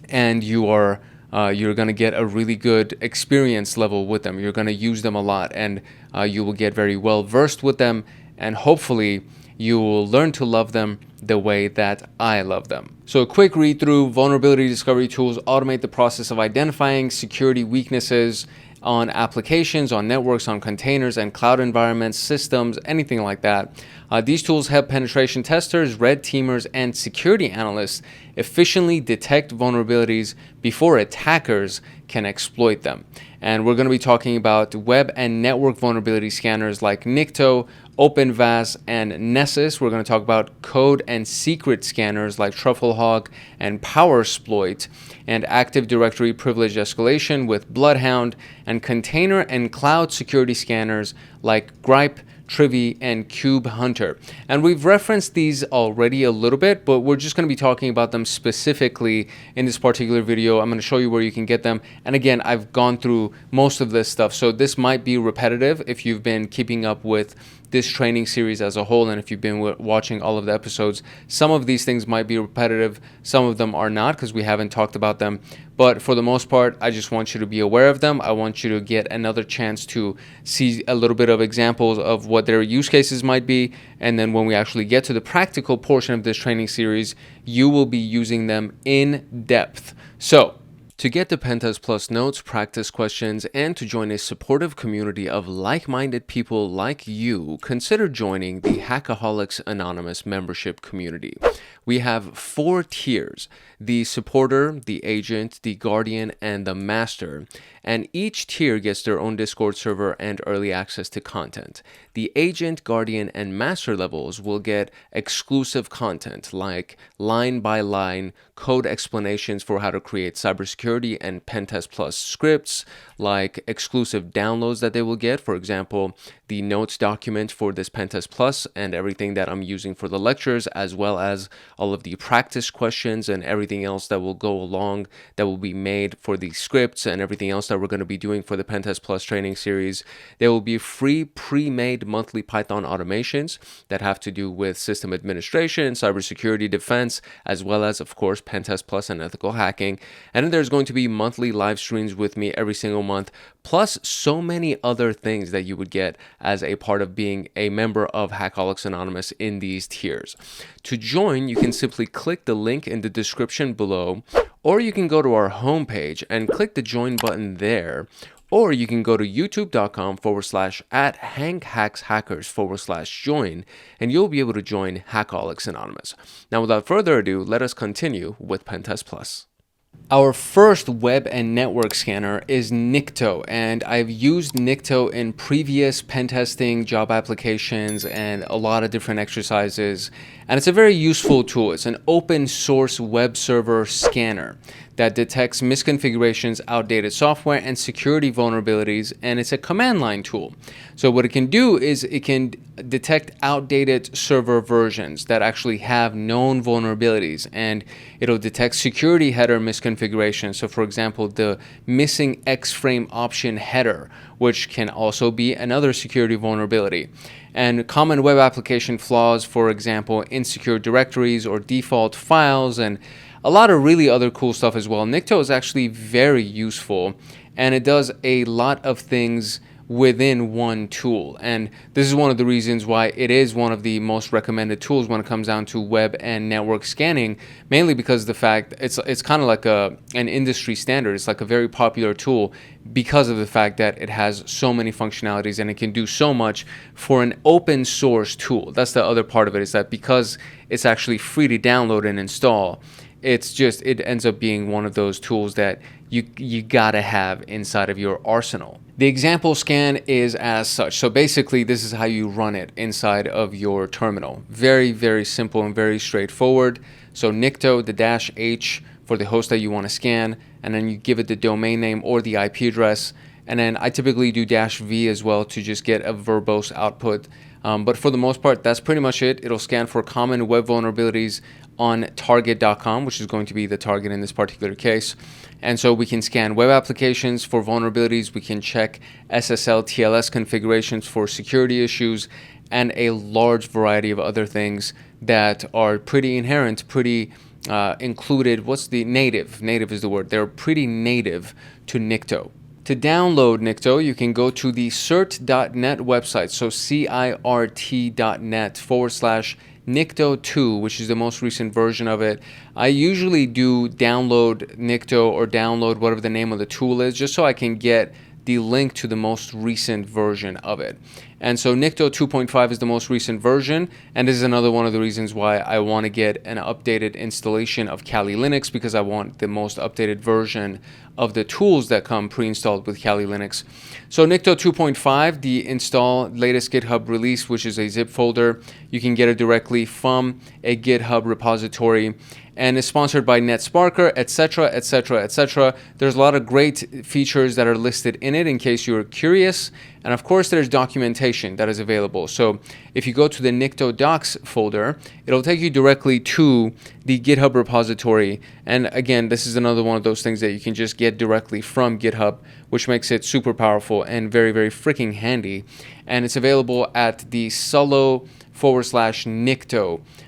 and you're going to get a really good experience level with them. You're going to use them a lot, and you will get very well versed with them, and hopefully you will learn to love them the way that I love them. So a quick read through: vulnerability discovery tools automate the process of identifying security weaknesses on applications, on networks, on containers and cloud environments, systems, anything like that. These tools help penetration testers, red teamers, and security analysts efficiently detect vulnerabilities before attackers can exploit them. And we're going to be talking about web and network vulnerability scanners like Nikto, OpenVAS, and Nessus. We're going to talk about code and secret scanners like TruffleHog and PowerSploit, and Active Directory privilege escalation with BloodHound, and container and cloud security scanners like Grype, Trivy, and Kube-Hunter. And we've referenced these already a little bit, but we're just going to be talking about them specifically in this particular video. I'm going to show you where you can get them. And again, I've gone through most of this stuff, so this might be repetitive if you've been keeping up with this training series as a whole, and if you've been watching all of the episodes. Some of these things might be repetitive, some of them are not, because we haven't talked about them. But for the most part, I just want you to be aware of them. I want you to get another chance to see a little bit of examples of what their use cases might be, and then when we actually get to the practical portion of this training series, you will be using them in depth. So to get the PenTest Plus notes, practice questions, and to join a supportive community of like-minded people like you, consider joining the Hackaholics Anonymous membership community. We have 4 tiers: the supporter, the agent, the guardian, and the master. And each tier gets their own Discord server and early access to content. The agent, guardian, and master levels will get exclusive content like line-by-line code explanations for how to create cybersecurity and PenTest Plus scripts, like exclusive downloads that they will get. For example, the notes document for this PenTest Plus and everything that I'm using for the lectures, as well as all of the practice questions and everything else that will go along that will be made for the scripts and everything else that we're going to be doing for the PenTest Plus training series. There will be free pre-made monthly Python automations that have to do with system administration, cybersecurity defense, as well as, of course, PenTest Plus and ethical hacking. And then there's going to be monthly live streams with me every single month, plus so many other things that you would get as a part of being a member of Hackaholics Anonymous in these tiers. To join, you can simply click the link in the description below, or you can go to our homepage and click the join button there, or you can go to youtube.com/@hankhackshackers/join, and you'll be able to join Hackaholics Anonymous. Now, without further ado, let us continue with PenTest Plus. Our first web and network scanner is Nikto, and I've used Nikto in previous pen testing job applications and a lot of different exercises, and it's a very useful tool. It's an open source web server scanner. that detects misconfigurations, outdated software, and security vulnerabilities, and it's a command line tool. So what it can do is it can detect outdated server versions that actually have known vulnerabilities, and it'll detect security header misconfigurations. So for example, the missing X-frame option header, which can also be another security vulnerability. And common web application flaws, for example, insecure directories or default files, and a lot of really other cool stuff as well. Nikto is actually very useful, and it does a lot of things within one tool. And this is one of the reasons why it is one of the most recommended tools when it comes down to web and network scanning, mainly because of the fact it's kind of like an industry standard. It's like a very popular tool because of the fact that it has so many functionalities and it can do so much for an open source tool. That's the other part of it, is that because it's actually free to download and install, it ends up being one of those tools that you gotta have inside of your arsenal. The example scan is as such. So basically, this is how you run it inside of your terminal. Very, very simple and very straightforward. So Nikto, the -H for the host that you want to scan, and then you give it the domain name or the IP address. And then I typically do -V as well to just get a verbose output. But for the most part, that's pretty much it. It'll scan for common web vulnerabilities on target.com, which is going to be the target in this particular case. And so we can scan web applications for vulnerabilities. We can check SSL TLS configurations for security issues, and a large variety of other things that are pretty inherent, pretty included. What's the native? Native is the word. They're pretty native to Nikto. To download Nikto, you can go to the cert.net website, so cirt.net/Nikto2, which is the most recent version of it. I usually do download Nikto or download whatever the name of the tool is, just so I can get the link to the most recent version of it. And so Nikto 2.5 is the most recent version, and this is another one of the reasons why I want to get an updated installation of Kali Linux, because I want the most updated version of the tools that come pre-installed with Kali Linux. So Nikto 2.5, the install latest GitHub release, which is a zip folder. You can get it directly from a GitHub repository, and is sponsored by NetSparker, etc., etc., etc. There's a lot of great features that are listed in it in case you're curious. And of course, there's documentation that is available. So if you go to the Nikto docs folder, it'll take you directly to the GitHub repository. And again, this is another one of those things that you can just get directly from GitHub, which makes it super powerful and very, very freaking handy. And it's available at the sulo/Nikto.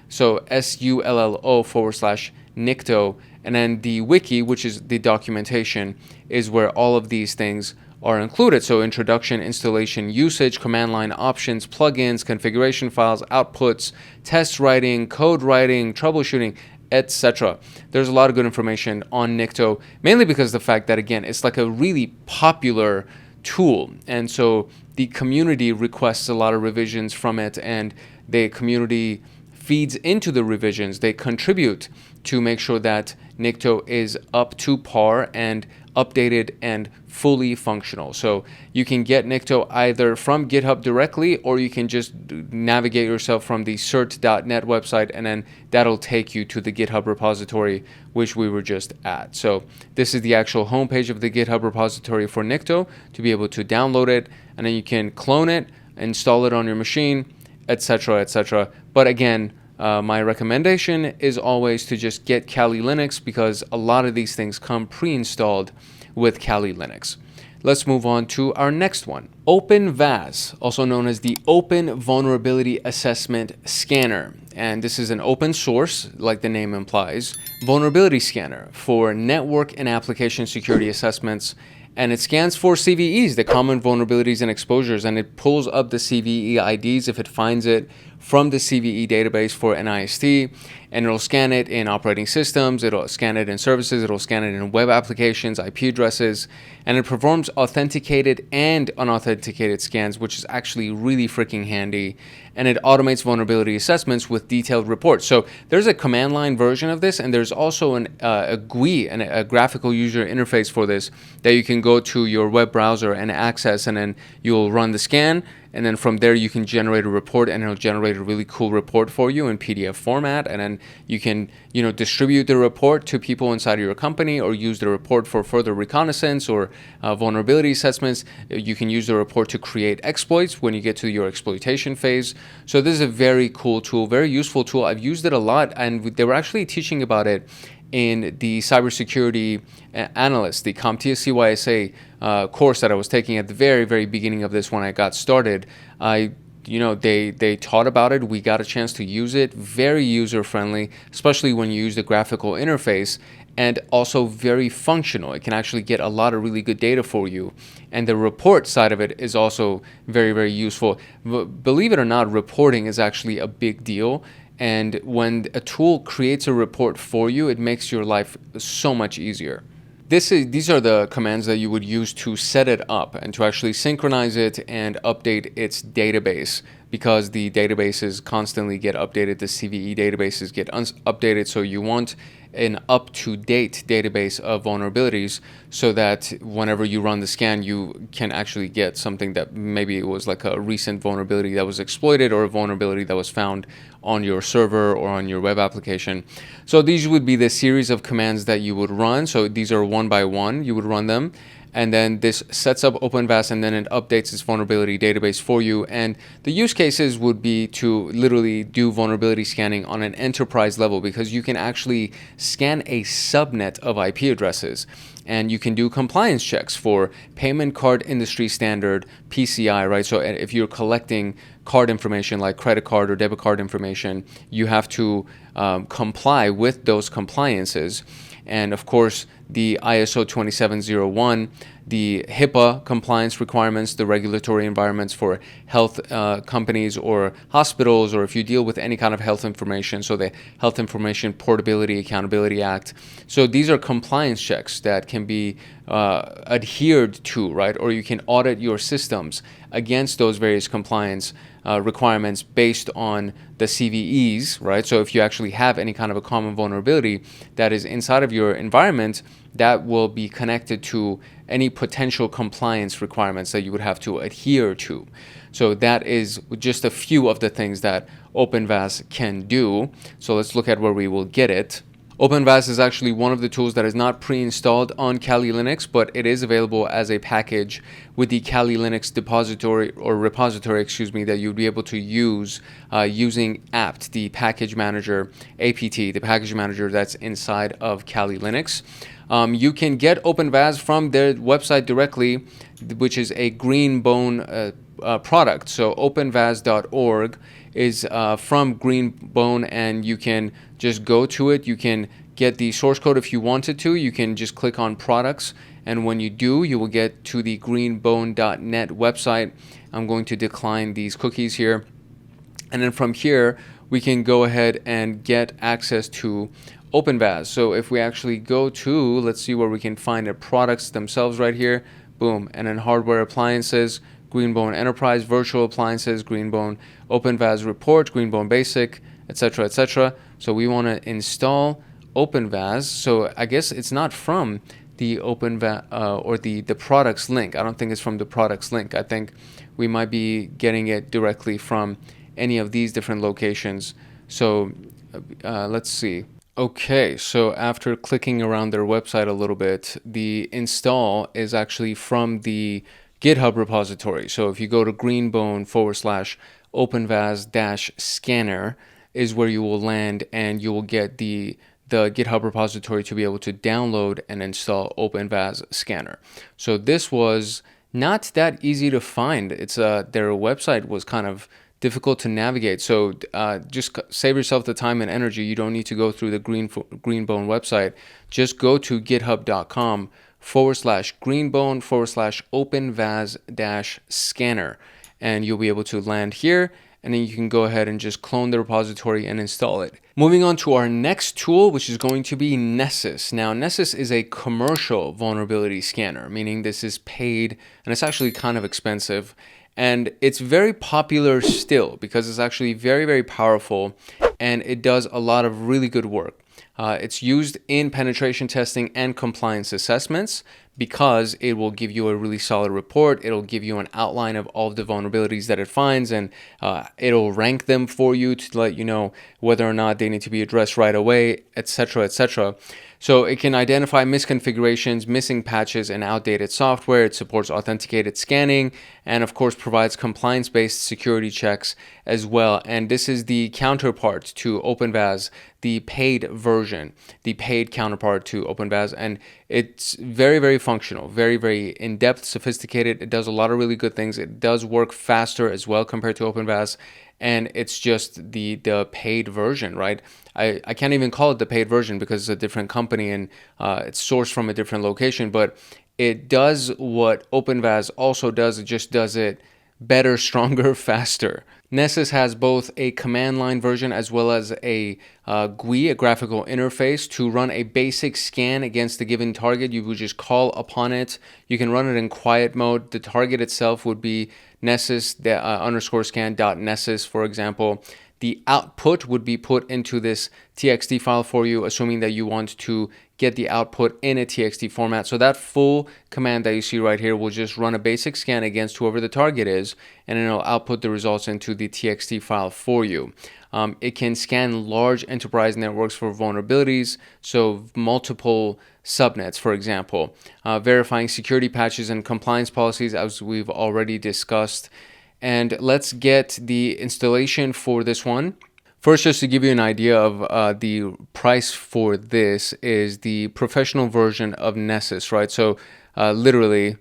So SULLO/Nikto. And then the wiki, which is the documentation, is where all of these things are included. So introduction, installation, usage, command line options, plugins, configuration files, outputs, test writing, code writing, troubleshooting, etc. There's a lot of good information on Nikto, mainly because of the fact that, again, it's like a really popular tool. And so the community requests a lot of revisions from it, and the community feeds into the revisions. They contribute to make sure that Nikto is up to par and updated and fully functional. So you can get Nikto either from GitHub directly, or you can just navigate yourself from the cert.net website, and then that'll take you to the GitHub repository, which we were just at. So this is the actual homepage of the GitHub repository for Nikto to be able to download it, and then you can clone it, install it on your machine, etc., etc. But again, my recommendation is always to just get Kali Linux, because a lot of these things come pre-installed with Kali Linux. Let's move on to our next one. OpenVAS, also known as the Open Vulnerability Assessment Scanner. And this is an open source, like the name implies, vulnerability scanner for network and application security assessments. And it scans for CVEs, the common vulnerabilities and exposures, and it pulls up the CVE IDs if it finds it from the CVE database for NIST, and it'll scan it in operating systems, it'll scan it in services, it'll scan it in web applications, IP addresses, and it performs authenticated and unauthenticated scans, which is actually really freaking handy, and it automates vulnerability assessments with detailed reports. So there's a command line version of this, and there's also a GUI, a graphical user interface for this, that you can go to your web browser and access, and then you'll run the scan, and then from there you can generate a report, and it'll generate a really cool report for you in PDF format, and then you can, you know, distribute the report to people inside of your company, or use the report for further reconnaissance or vulnerability assessments. You can use the report to create exploits when you get to your exploitation phase. So this is a very cool tool, very useful tool. I've used it a lot, and they were actually teaching about it in the cybersecurity analyst, the CompTIA CYSA course that I was taking at the very beginning of this when I got started. They taught about it. We got a chance to use it. Very user friendly, especially when you use the graphical interface, and also very functional. It can actually get a lot of really good data for you. And the report side of it is also very useful. Believe it or not, reporting is actually a big deal. And when a tool creates a report for you, it makes your life so much easier. These are the commands that you would use to set it up and to actually synchronize it and update its database, because the databases constantly get updated. The CVE databases get updated, so you want an up-to-date database of vulnerabilities so that whenever you run the scan, you can actually get something that maybe it was like a recent vulnerability that was exploited, or a vulnerability that was found on your server or on your web application. So these would be the series of commands that you would run. So these are one by one, you would run them. And then this sets up OpenVAS, and then it updates its vulnerability database for you. And the use cases would be to literally do vulnerability scanning on an enterprise level, because you can actually scan a subnet of IP addresses. And you can do compliance checks for payment card industry standard, PCI, right? So if you're collecting card information like credit card or debit card information, you have to comply with those compliances. And of course, the ISO 2701, the HIPAA compliance requirements, the regulatory environments for health companies or hospitals, or if you deal with any kind of health information, so the Health Information Portability Accountability Act. So these are compliance checks that can be adhered to, right? Or you can audit your systems against those various compliance requirements based on the CVEs, right? So if you actually have any kind of a common vulnerability that is inside of your environment, that will be connected to any potential compliance requirements that you would have to adhere to. So that is just a few of the things that OpenVAS can do. So let's look at where we will get it. OpenVAS is actually one of the tools that is not pre-installed on Kali Linux, but it is available as a package with the Kali Linux depository or repository, that you'd be able to use using apt, the package manager, apt, the package manager that's inside of Kali Linux. You can get OpenVAS from their website directly, which is a Greenbone product. So openvas.org is from Greenbone, and you can just go to it. You can get the source code if you wanted to. You can just click on products, and when you do, you will get to the greenbone.net website. I'm going to decline these cookies here, and then from here we can go ahead and get access to OpenVAS. So if we actually go to, let's see where we can find the products themselves right here, boom, and then hardware appliances, Greenbone Enterprise, Virtual Appliances, Greenbone OpenVAS Report, Greenbone Basic, etc., etc. So we want to install OpenVAS. So I guess it's not from the OpenVAS or the products link. I don't think it's from the products link. I think we might be getting it directly from any of these different locations. So let's see. Okay, so after clicking around their website a little bit, the install is actually from the GitHub repository. So if you go to greenbone/openvas-scanner is where you will land, and you will get the GitHub repository to be able to download and install OpenVAS scanner. So this was not that easy to find. It's their website was kind of difficult to navigate. So just save yourself the time and energy. You don't need to go through the Greenbone website. Just go to github.com/greenbone/openvas-scanner, and you'll be able to land here, and then you can go ahead and just clone the repository and install it. Moving on to our next tool, which is going to be Nessus. Now, Nessus is a commercial vulnerability scanner, meaning this is paid, and it's actually kind of expensive. And it's very popular still because it's actually very powerful, and it does a lot of really good work. It's used in penetration testing and compliance assessments because it will give you a really solid report. It'll give you an outline of all of the vulnerabilities that it finds, and it'll rank them for you to let you know whether or not they need to be addressed right away, etc., etc. So it can identify misconfigurations, missing patches, and outdated software. It supports authenticated scanning and, of course, provides compliance-based security checks as well. And this is the counterpart to OpenVAS, the paid version, the paid counterpart to OpenVAS. And it's very, very functional, very, very in-depth, sophisticated. It does a lot of really good things. It does work faster as well compared to OpenVAS. And it's just the paid version, right? I can't even call it the paid version because it's a different company and it's sourced from a different location, but it does what OpenVAS also does. It just does it better, stronger, faster. Nessus has both a command line version as well as a GUI, a graphical interface, to run a basic scan against a given target. You would just call upon it. You can run it in quiet mode. The target itself would be Nessus _scan.nessus, for example. The output would be put into this TXT file for you, assuming that you want to get the output in a TXT format. So that full command that you see right here will just run a basic scan against whoever the target is, and it'll output the results into the TXT file for you. It can scan large enterprise networks for vulnerabilities, so multiple subnets, for example, verifying security patches and compliance policies, as we've already discussed. And let's get the installation for this one. First, just to give you an idea of the price for this, is the professional version of Nessus, right? So literally,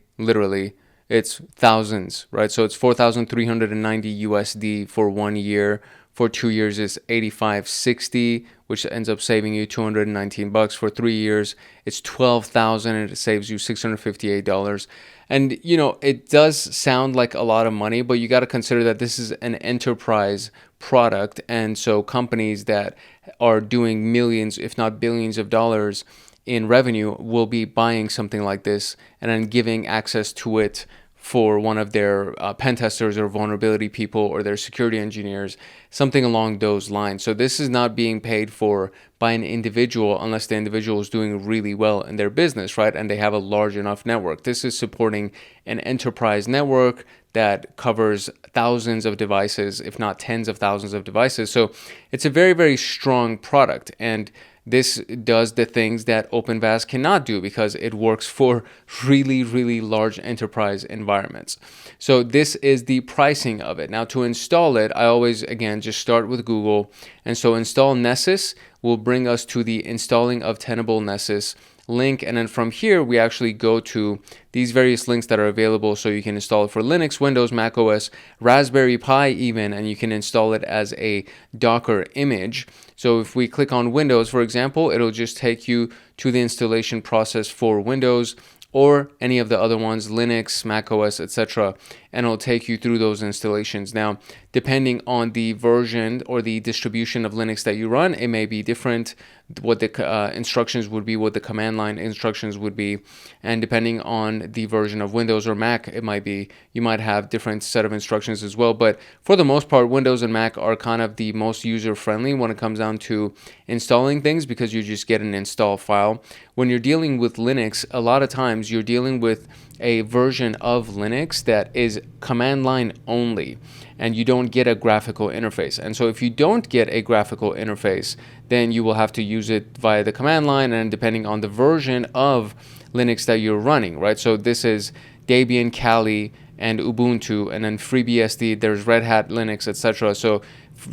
it's thousands, right? So it's 4,390 USD for 1 year. For 2 years, it's 85.60, which ends up saving you $219. For 3 years, it's 12,000, and it saves you $658. And you know, it does sound like a lot of money, but you got to consider that this is an enterprise product, and so companies that are doing millions, if not billions of dollars in revenue will be buying something like this and then giving access to it for one of their pen testers or vulnerability people or their security engineers, something along those lines. So this is not being paid for by an individual unless the individual is doing really well in their business, right? And they have a large enough network. This is supporting an enterprise network that covers thousands of devices, if not tens of thousands of devices. So it's a very, very strong product. And this does the things that OpenVAS cannot do because it works for really, really large enterprise environments. So this is the pricing of it. Now, to install it, I always, again, just start with Google. And so install Nessus will bring us to the installing of Tenable Nessus link, and then from here we actually go to these various links that are available, so you can install it for Linux, Windows, Mac OS, Raspberry Pi even, and you can install it as a Docker image. So if we click on Windows, for example, it'll just take you to the installation process for Windows or any of the other ones, Linux, Mac OS, etc., and it'll take you through those installations. Now, depending on the version or the distribution of Linux that you run, it may be different what the instructions would be, what the command line instructions would be, and depending on the version of Windows or Mac, it might be, you might have different set of instructions as well. But for the most part, Windows and Mac are kind of the most user-friendly when it comes down to installing things, because you just get an install file. When you're dealing with Linux, a lot of times you're dealing with a version of Linux that is command line only, and you don't get a graphical interface. And so if you don't get a graphical interface, then you will have to use it via the command line, and depending on the version of Linux that you're running, right? So this is Debian, Kali, and Ubuntu, and then FreeBSD, there's Red Hat Linux, etc. So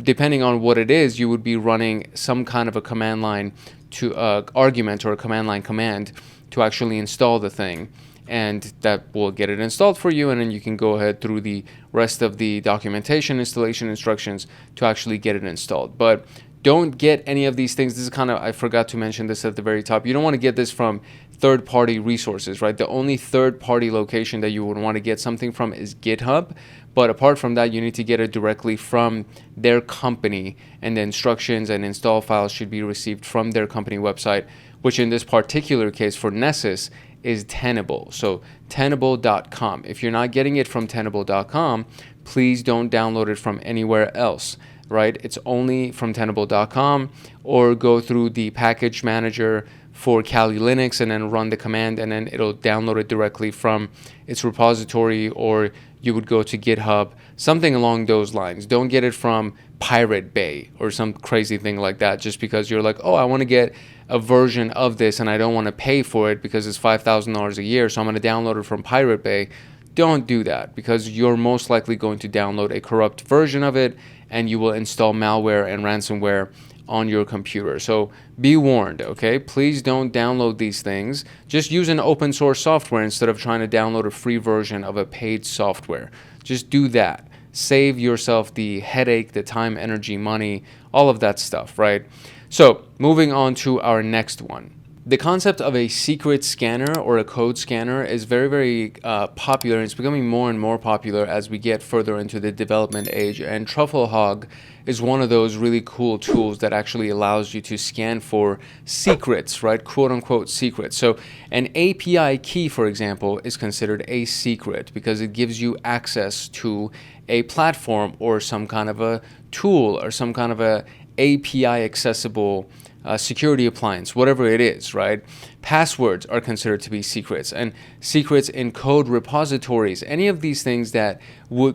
depending on what it is, you would be running some kind of a command line to argument or a command line command to actually install the thing, and that will get it installed for you, and then you can go ahead through the rest of the documentation, installation instructions to actually get it installed. But don't get any of these things. This is kind of, I forgot to mention this at the very top. You don't want to get this from third-party resources, right? The only third-party location that you would want to get something from is GitHub. But apart from that, you need to get it directly from their company, and the instructions and install files should be received from their company website, which in this particular case for Nessus is Tenable. So Tenable.com. If you're not getting it from Tenable.com, please don't download it from anywhere else. right? It's only from tenable.com, or go through the package manager for Kali Linux and then run the command, and then it'll download it directly from its repository, or you would go to GitHub, something along those lines. Don't get it from Pirate Bay or some crazy thing like that just because you're like, oh, I want to get a version of this and I don't want to pay for it because it's $5,000 a year, so I'm going to download it from Pirate Bay. Don't do that, because you're most likely going to download a corrupt version of it and you will install malware and ransomware on your computer. So be warned, okay? Please don't download these things. Just use an open source software instead of trying to download a free version of a paid software. Just do that. Save yourself the headache, the time, energy, money, all of that stuff, right? So moving on to our next one. The concept of a secret scanner or a code scanner is very, very popular, and it's becoming more and more popular as we get further into the development age. And TruffleHog is one of those really cool tools that actually allows you to scan for secrets, right? Quote unquote secrets. So an API key, for example, is considered a secret because it gives you access to a platform or some kind of a tool or some kind of a API accessible security appliance, whatever it is, right? Passwords are considered to be secrets, and secrets in code repositories, any of these things that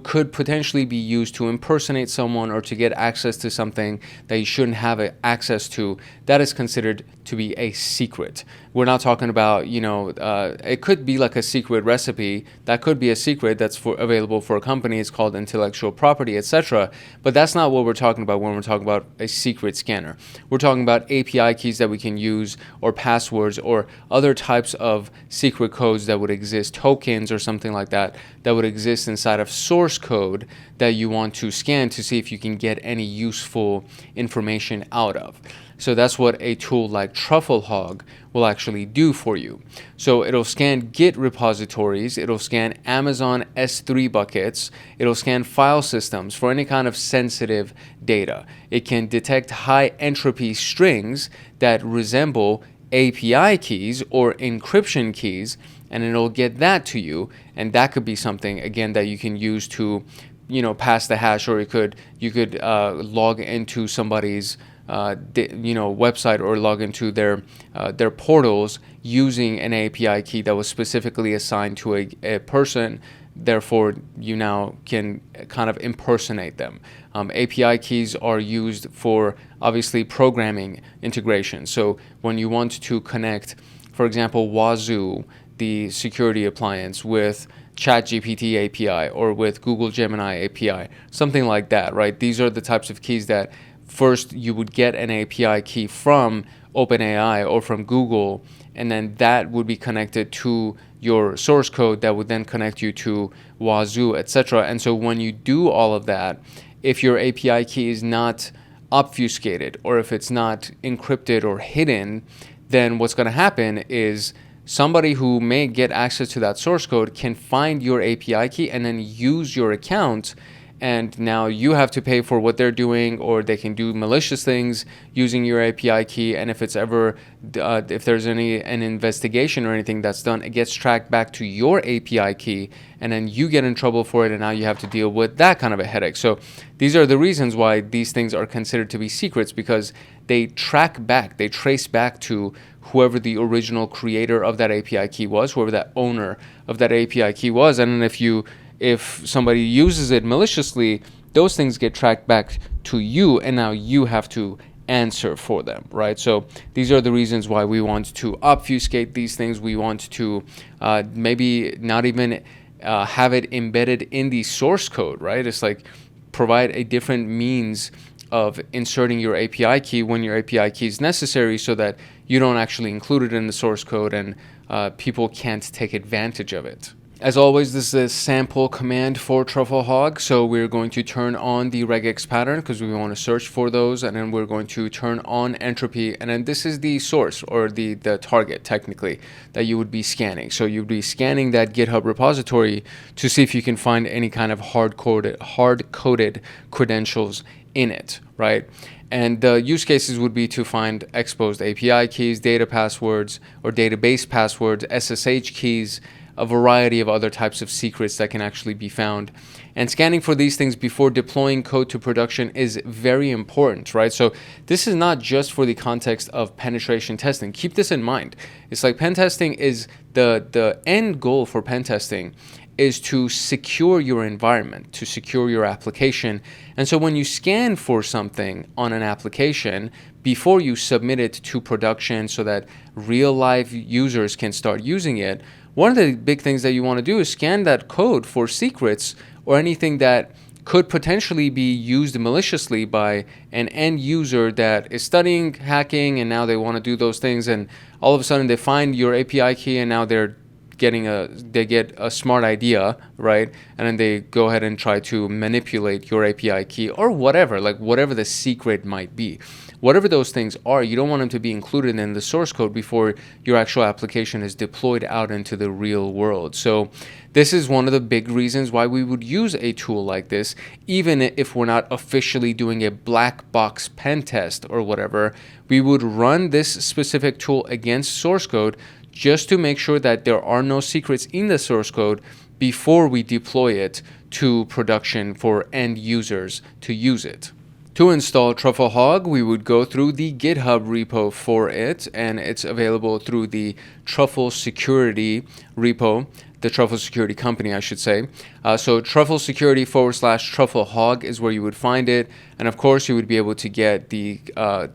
could potentially be used to impersonate someone or to get access to something that you shouldn't have access to, that is considered to be a secret. We're not talking about, it could be like a secret recipe. That could be a secret that's available for a company. It's called intellectual property, etc. But that's not what we're talking about when we're talking about a secret scanner. We're talking about API keys that we can use, or passwords, or other types of secret codes that would exist, tokens or something like that, that would exist inside of source code that you want to scan to see if you can get any useful information out of. So that's what a tool like TruffleHog will actually do for you. So it'll scan Git repositories, it'll scan Amazon S3 buckets, it'll scan file systems for any kind of sensitive data. It can detect high entropy strings that resemble API keys or encryption keys, and it'll get that to you, and that could be something again that you can use to pass the hash, or you could log into somebody's website, or log into their portals using an API key that was specifically assigned to a person. Therefore, you now can kind of impersonate them. API keys are used for obviously programming integration. So when you want to connect, for example, Wazoo, the security appliance, with ChatGPT API or with Google Gemini API, something like that, right? These are the types of keys that first you would get an API key from OpenAI or from Google, and then that would be connected to your source code that would then connect you to Wazoo, etc. And so when you do all of that, if your API key is not obfuscated, or if it's not encrypted or hidden, then what's going to happen is somebody who may get access to that source code can find your API key and then use your account, and now you have to pay for what they're doing, or they can do malicious things using your API key. And if it's ever, if there's an investigation or anything that's done, it gets tracked back to your API key, and then you get in trouble for it, and now you have to deal with that kind of a headache. So these are the reasons why these things are considered to be secrets, because they track back, they trace back to whoever the original creator of that API key was, whoever that owner of that API key was. And then if somebody uses it maliciously, those things get tracked back to you, and now you have to answer for them, right? So these are the reasons why we want to obfuscate these things. We want to maybe not even have it embedded in the source code, right? It's like provide a different means of inserting your API key when your API key is necessary, so that you don't actually include it in the source code and people can't take advantage of it. As always, this is a sample command for TruffleHog. So we're going to turn on the regex pattern because we want to search for those, and then we're going to turn on entropy, and then this is the source, or the target technically, that you would be scanning. So you'd be scanning that GitHub repository to see if you can find any kind of hard-coded credentials in it, right? And the use cases would be to find exposed API keys, data passwords or database passwords, SSH keys, a variety of other types of secrets that can actually be found. And scanning for these things before deploying code to production is very important, right? So this is not just for the context of penetration testing. Keep this in mind. It's like pen testing is the end goal for pen testing is to secure your environment, to secure your application. And so when you scan for something on an application before you submit it to production so that real life users can start using it, one of the big things that you want to do is scan that code for secrets or anything that could potentially be used maliciously by an end user that is studying hacking, and now they want to do those things, and all of a sudden they find your API key, and now they get a smart idea, right? And then they go ahead and try to manipulate your API key or whatever, like whatever the secret might be. Whatever those things are, you don't want them to be included in the source code before your actual application is deployed out into the real world. So this is one of the big reasons why we would use a tool like this, even if we're not officially doing a black box pen test or whatever. We would run this specific tool against source code just to make sure that there are no secrets in the source code before we deploy it to production for end users to use it. To install TruffleHog, we would go through the GitHub repo for it, and it's available through the Truffle Security repo, the Truffle Security company, I should say. So Truffle Security /TruffleHog is where you would find it, and of course you would be able to get the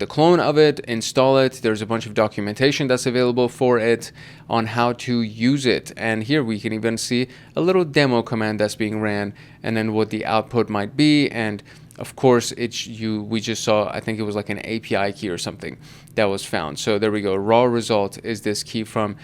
clone of it, install it. There's a bunch of documentation that's available for it on how to use it, and here we can even see a little demo command that's being ran, and then what the output might be. And of course, we just saw, I think it was like an API key or something that was found. So there we go. Raw result is this key from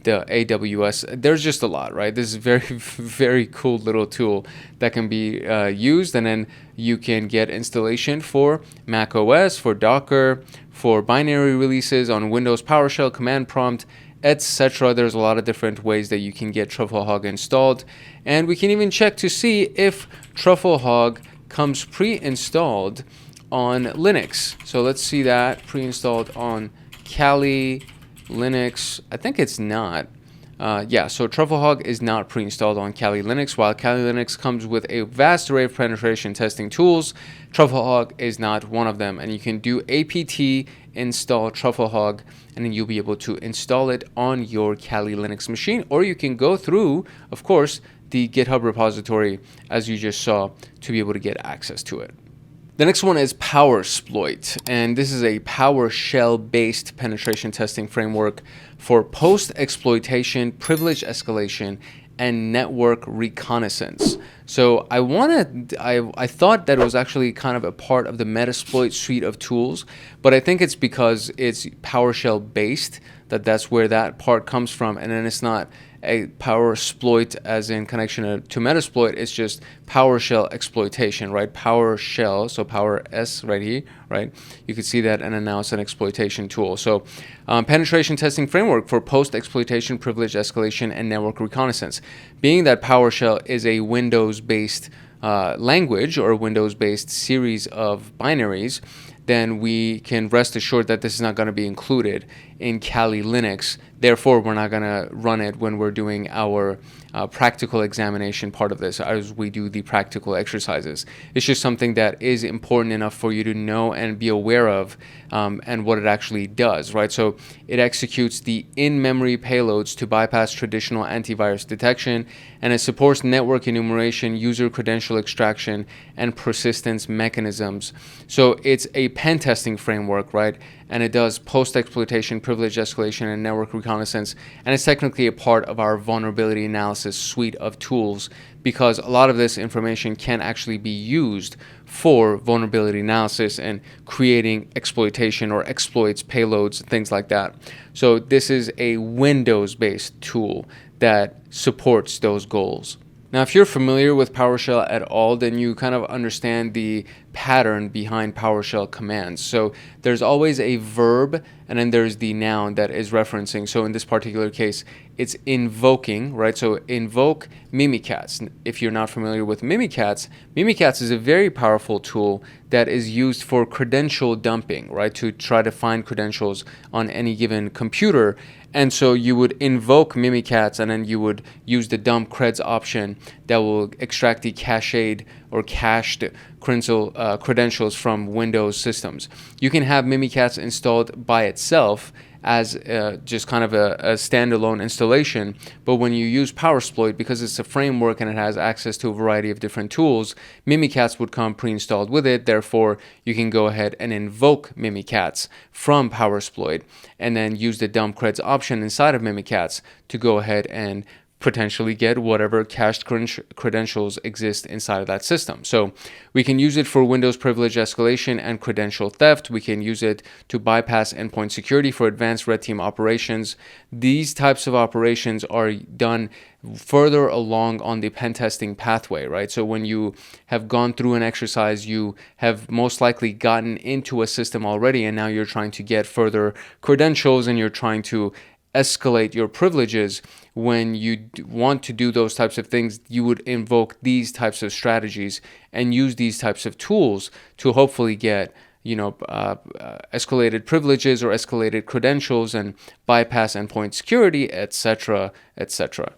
the AWS. There's just a lot, right? This is very, very cool little tool that can be used. And then you can get installation for Mac OS, for Docker, for binary releases on Windows PowerShell, command prompt, etc. There's a lot of different ways that you can get TruffleHog installed. And we can even check to see if TruffleHog comes pre-installed on Linux. So let's see that pre-installed on Kali Linux. I think it's not. Yeah, so TruffleHog is not pre-installed on Kali Linux. While Kali Linux comes with a vast array of penetration testing tools, TruffleHog is not one of them. And you can do apt install TruffleHog, and then you'll be able to install it on your Kali Linux machine. Or you can go through, of course, the GitHub repository, as you just saw, to be able to get access to it. The next one is PowerSploit, and this is a PowerShell-based penetration testing framework for post-exploitation, privilege escalation, and network reconnaissance. So I thought that it was actually kind of a part of the Metasploit suite of tools, but I think it's because it's PowerShell-based that's where that part comes from, and then it's not a PowerSploit as in connection to Metasploit. It's just PowerShell exploitation, right? PowerShell, so Power S right here, right? You can see that, and then now it's an exploitation tool. So penetration testing framework for post-exploitation, privilege escalation, and network reconnaissance. Being that PowerShell is a Windows-based language or a Windows-based series of binaries, then we can rest assured that this is not going to be included in Kali Linux. Therefore, we're not going to run it when we're doing our practical examination part of this, as we do the practical exercises. It's just something that is important enough for you to know and be aware of, and what it actually does, right? So it executes the in-memory payloads to bypass traditional antivirus detection, and it supports network enumeration, user credential extraction, and persistence mechanisms. So it's a pen testing framework, right? And it does post-exploitation, privilege escalation, and network reconnaissance. And it's technically a part of our vulnerability analysis suite of tools, because a lot of this information can actually be used for vulnerability analysis and creating exploitation or exploits, payloads, things like that. So this is a Windows-based tool that supports those goals. Now, if you're familiar with PowerShell at all, then you kind of understand the pattern behind PowerShell commands. So there's always a verb, and then there's the noun that is referencing. So in this particular case, it's invoking, right? So invoke Mimikatz. If you're not familiar with Mimikatz, Mimikatz is a very powerful tool that is used for credential dumping, right? To try to find credentials on any given computer. And so you would invoke Mimikatz, and then you would use the dump creds option that will extract the cached or cached credentials from Windows systems. You can have Mimikatz installed by itself as just kind of a standalone installation, but when you use PowerSploit, because it's a framework and it has access to a variety of different tools, Mimikatz would come pre-installed with it. Therefore, you can go ahead and invoke Mimikatz from PowerSploit and then use the dump creds option inside of Mimikatz to go ahead and potentially get whatever cached credentials exist inside of that system. So we can use it for Windows privilege escalation and credential theft. We can use it to bypass endpoint security for advanced red team operations. These types of operations are done further along on the pen testing pathway, right? So when you have gone through an exercise, you have most likely gotten into a system already, and now you're trying to get further credentials and you're trying to escalate your privileges. When you want to do those types of things, you would invoke these types of strategies and use these types of tools to hopefully get escalated privileges or escalated credentials and bypass endpoint security, etc., etc.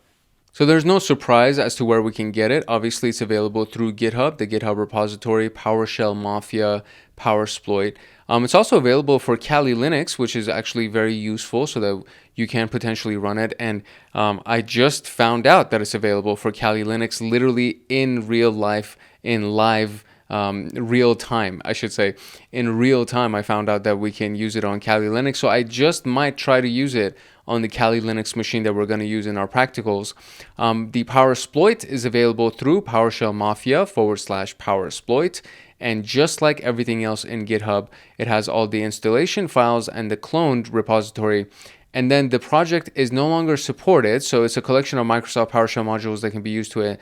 So there's no surprise as to where we can get it. Obviously, it's available through GitHub, the GitHub repository, PowerShell Mafia, PowerSploit. It's also available for Kali Linux, which is actually very useful so that you can potentially run it. And I just found out that it's available for Kali Linux literally in real life, in live real time, I should say. In real time, I found out that we can use it on Kali Linux. So I just might try to use it on the Kali Linux machine that we're going to use in our practicals. The PowerSploit is available through PowerShell Mafia /PowerSploit. And just like everything else in GitHub, it has all the installation files and the cloned repository. And then the project is no longer supported. So it's a collection of Microsoft PowerShell modules that can be used to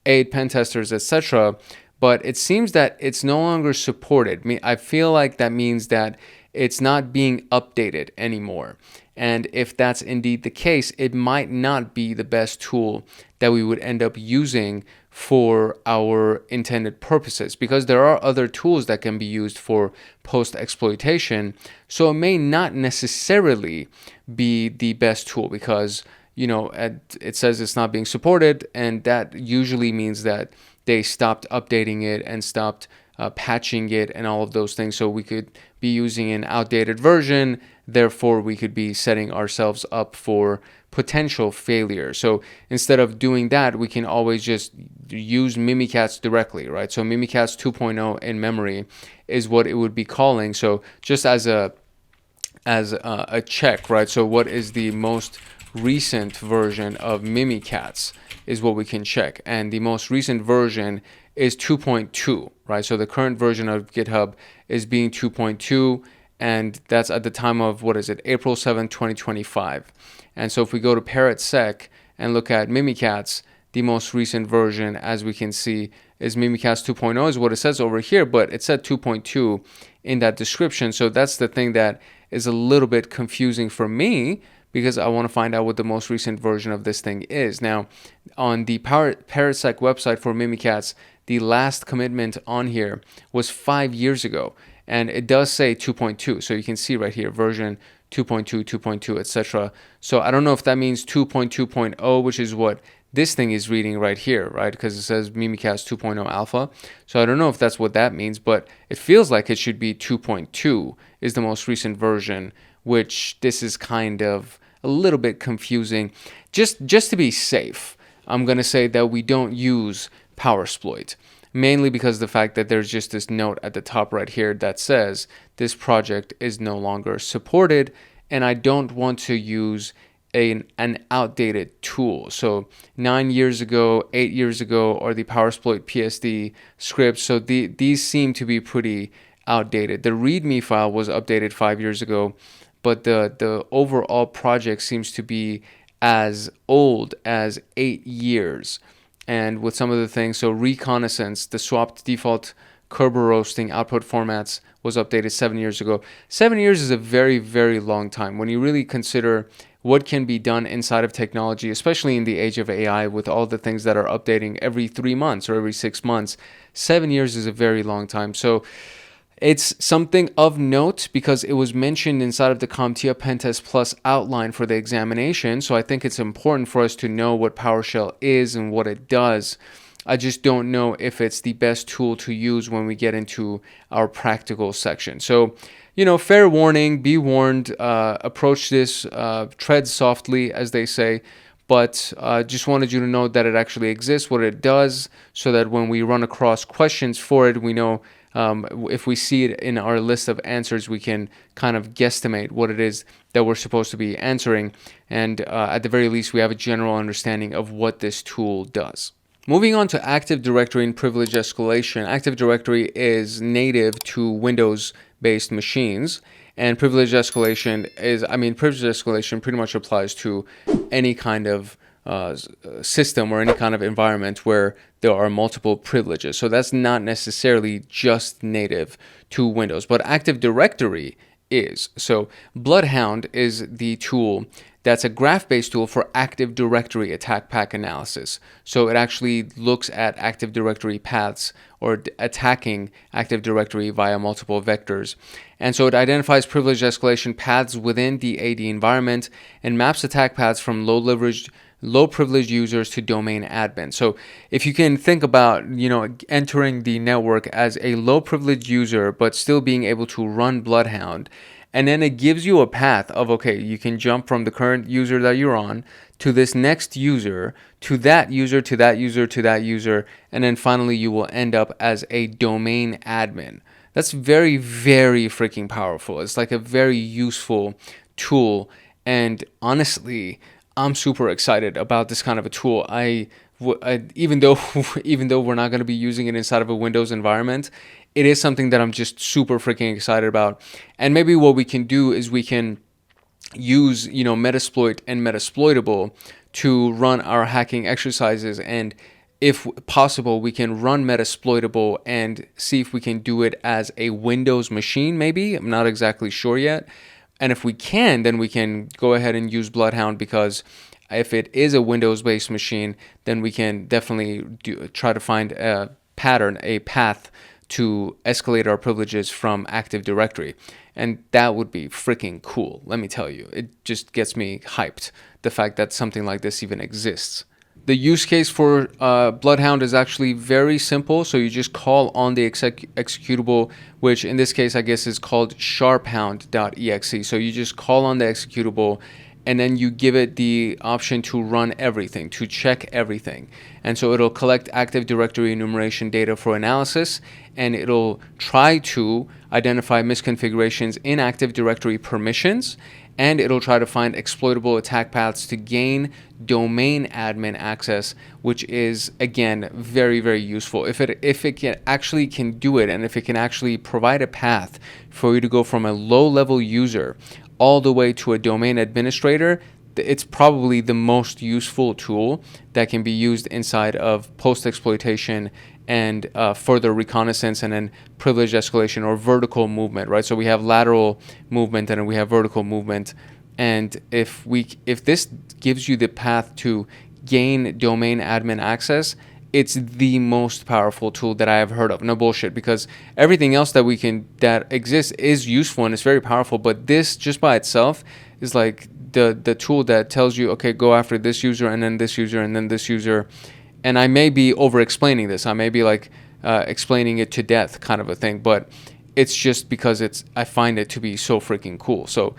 aid pen testers, etc. But it seems that it's no longer supported. I feel like that means that it's not being updated anymore. And if that's indeed the case, it might not be the best tool that we would end up using for our intended purposes, because there are other tools that can be used for post-exploitation. So it may not necessarily be the best tool because, it says it's not being supported, and that usually means that they stopped updating it and stopped patching it and all of those things. So we could be using an outdated version. Therefore, we could be setting ourselves up for potential failure. So instead of doing that, we can always just use Mimikatz directly, right? So Mimikatz 2.0 in memory is what it would be calling. So just as a check, right? So what is the most recent version of Mimikatz is what we can check. And the most recent version is 2.2, right? So the current version of GitHub is being 2.2, and that's at the time of, April 7, 2025. And so if we go to ParrotSec and look at Mimikatz, the most recent version, as we can see, is Mimikatz 2.0 is what it says over here, but it said 2.2 in that description. So that's the thing that is a little bit confusing for me, because I want to find out what the most recent version of this thing is. Now, on the ParrotSec website for Mimikatz, the last commitment on here was 5 years ago, and it does say 2.2. So you can see right here, version 2.2, 2.2, etc. So I don't know if that means 2.2.0, which is what this thing is reading right here, right? Because it says Mimikatz 2.0 alpha. So I don't know if that's what that means, but it feels like it should be 2.2 is the most recent version, which this is kind of a little bit confusing. Just to be safe, I'm going to say that we don't use PowerSploit, mainly because of the fact that there's just this note at the top right here that says this project is no longer supported, and I don't want to use an outdated tool. So 9 years ago, 8 years ago, or the PowerSploit PSD scripts, so these seem to be pretty outdated. The README file was updated 5 years ago, but the overall project seems to be as old as 8 years. And with some of the things, so reconnaissance, the swapped default Kerber roasting output formats was updated 7 years ago. 7 years is a very, very long time. When you really consider what can be done inside of technology, especially in the age of AI with all the things that are updating every 3 months or every 6 months, 7 years is a very long time. So It's something of note because it was mentioned inside of the CompTIA PenTest Plus outline for the examination, so I think it's important for us to know what PowerShell is and what it does. I just don't know if it's the best tool to use when we get into our practical section. So, fair warning, be warned, approach this, tread softly, as they say. But just wanted you to know that it actually exists, what it does, so that when we run across questions for it, we know if we see it in our list of answers, we can kind of guesstimate what it is that we're supposed to be answering. And at the very least, we have a general understanding of what this tool does. Moving on to Active Directory and Privilege Escalation. Active Directory is native to Windows-based machines, and Privilege Escalation Privilege Escalation pretty much applies to any kind of system or any kind of environment where there are multiple privileges. So that's not necessarily just native to Windows, but Active Directory is. So BloodHound is the tool that's a graph-based tool for Active Directory attack path analysis. So it actually looks at Active Directory paths or attacking Active Directory via multiple vectors. And so it identifies privilege escalation paths within the AD environment and maps attack paths from low privileged users to domain admin. So if you can think about, entering the network as a low privileged user, but still being able to run BloodHound, and then it gives you a path of, okay, you can jump from the current user that you're on to this next user, to that user, to that user, to that user, and then finally you will end up as a domain admin. That's very, very freaking powerful. It's like a very useful tool, and honestly, I'm super excited about this kind of a tool. Even though we're not going to be using it inside of a Windows environment, it is something that I'm just super freaking excited about. And maybe what we can do is we can use, Metasploit and Metasploitable to run our hacking exercises. And if possible, we can run Metasploitable and see if we can do it as a Windows machine, maybe. I'm not exactly sure yet. And if we can, then we can go ahead and use BloodHound, because if it is a Windows-based machine, then we can definitely try to find a path to escalate our privileges from Active Directory. And that would be freaking cool, let me tell you. It just gets me hyped, the fact that something like this even exists. The use case for BloodHound is actually very simple. So you just call on the executable, which in this case, I guess is called sharphound.exe. So you just call on the executable, and then you give it the option to run everything, to check everything. And so it'll collect Active Directory enumeration data for analysis, and it'll try to identify misconfigurations in Active Directory permissions, and it'll try to find exploitable attack paths to gain domain admin access, which is, again, very, very useful. If it can do it, and if it can actually provide a path for you to go from a low-level user all the way to a domain administrator, it's probably the most useful tool that can be used inside of post-exploitation and further reconnaissance, and then privilege escalation or vertical movement, right? So we have lateral movement and we have vertical movement. And if this gives you the path to gain domain admin access, it's the most powerful tool that I have heard of. No bullshit, because everything else that exists is useful and it's very powerful, but this just by itself is like the tool that tells you, okay, go after this user and then this user and then this user. And I may be over explaining this. I may be like explaining it to death kind of a thing, but it's just because I find it to be so freaking cool. So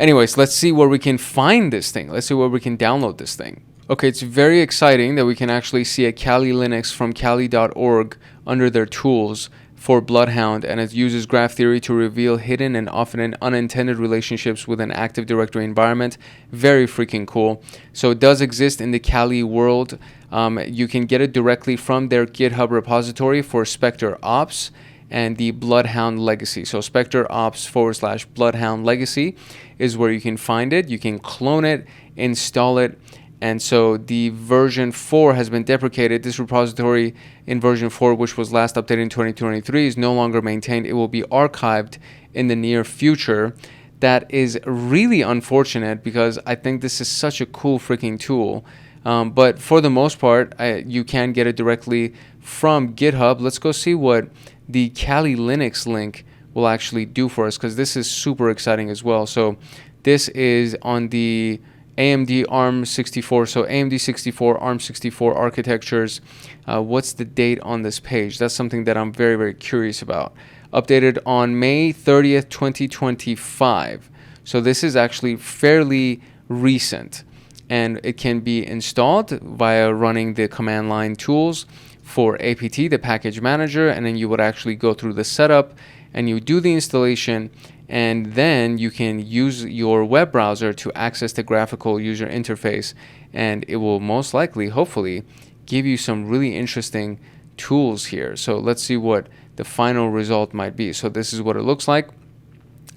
anyways, let's see where we can find this thing. Let's see where we can download this thing. Okay, it's very exciting that we can actually see a Kali Linux from kali.org under their tools for BloodHound, and it uses graph theory to reveal hidden and often unintended relationships with an Active Directory environment. Very freaking cool. So it does exist in the Kali world. You can get it directly from their GitHub repository for Spectre Ops and the BloodHound Legacy. So Spectre Ops /BloodHound Legacy is where you can find it. You can clone it, install it. And so the version 4 has been deprecated. This repository in version 4, which was last updated in 2023, is no longer maintained. It will be archived in the near future. That is really unfortunate, because I think this is such a cool freaking tool. But for the most part, you can get it directly from GitHub. Let's go see what the Kali Linux link will actually do for us, because this is super exciting as well. So this is on the AMD ARM64, so AMD 64, ARM64 architectures. What's the date on this page? That's something that I'm very, very curious about. Updated on May 30th, 2025. So this is actually fairly recent, and it can be installed via running the command line tools for APT, the package manager, and then you would actually go through the setup and you do the installation, and then you can use your web browser to access the graphical user interface, and it will most likely, hopefully, give you some really interesting tools here. So let's see what the final result might be. So this is what it looks like.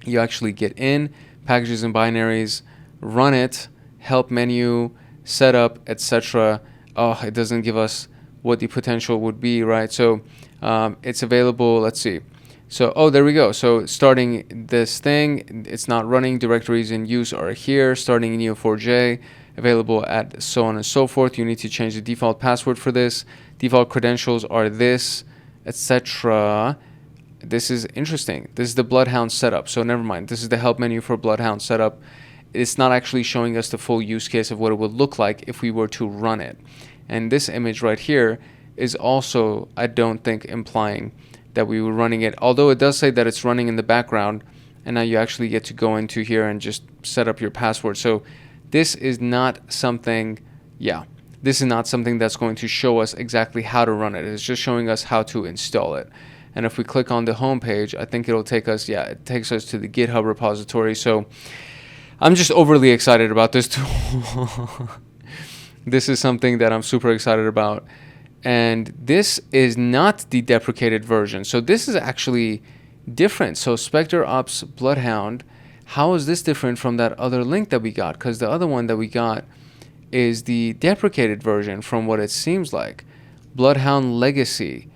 You actually get in, packages and binaries, run it, help menu, setup, etc. Oh, it doesn't give us what the potential would be, right? So it's available. Let's see. So, oh, there we go. So starting this thing, it's not running. Directories in use are here. Starting Neo4j, available at so on and so forth. You need to change the default password for this. Default credentials are this, etc. This is interesting. This is the BloodHound setup. So never mind. This is the help menu for BloodHound setup. It's not actually showing us the full use case of what it would look like if we were to run it. And this image right here is also, I don't think, implying that we were running it, although it does say that it's running in the background, and now you actually get to go into here and just set up your password. So this is not something, this is not something that's going to show us exactly how to run it. It's just showing us how to install it. And if we click on the home page, I think it'll take us, it takes us to the GitHub repository. So I'm just overly excited about this tool. This is something that I'm super excited about. And this is not the deprecated version. So this is actually different. So Spectre Ops BloodHound, how is this different from that other link that we got? Because the other one that we got is the deprecated version from what it seems like. BloodHound Legacy.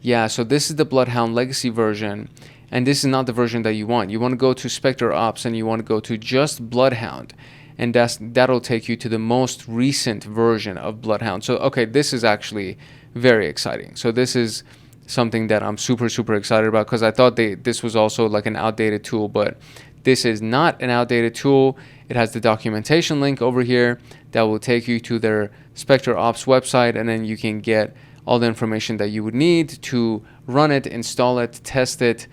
Yeah, so this is the BloodHound Legacy version. And this is not the version that you want. You want to go to Spectre Ops and you want to go to just BloodHound. And that'll take you to the most recent version of BloodHound. So, okay, this is actually very exciting. So this is something that I'm super, super excited about, because I thought this was also like an outdated tool, but this is not an outdated tool. It has the documentation link over here that will take you to their Spectre Ops website, and then you can get all the information that you would need to run it, install it, test it,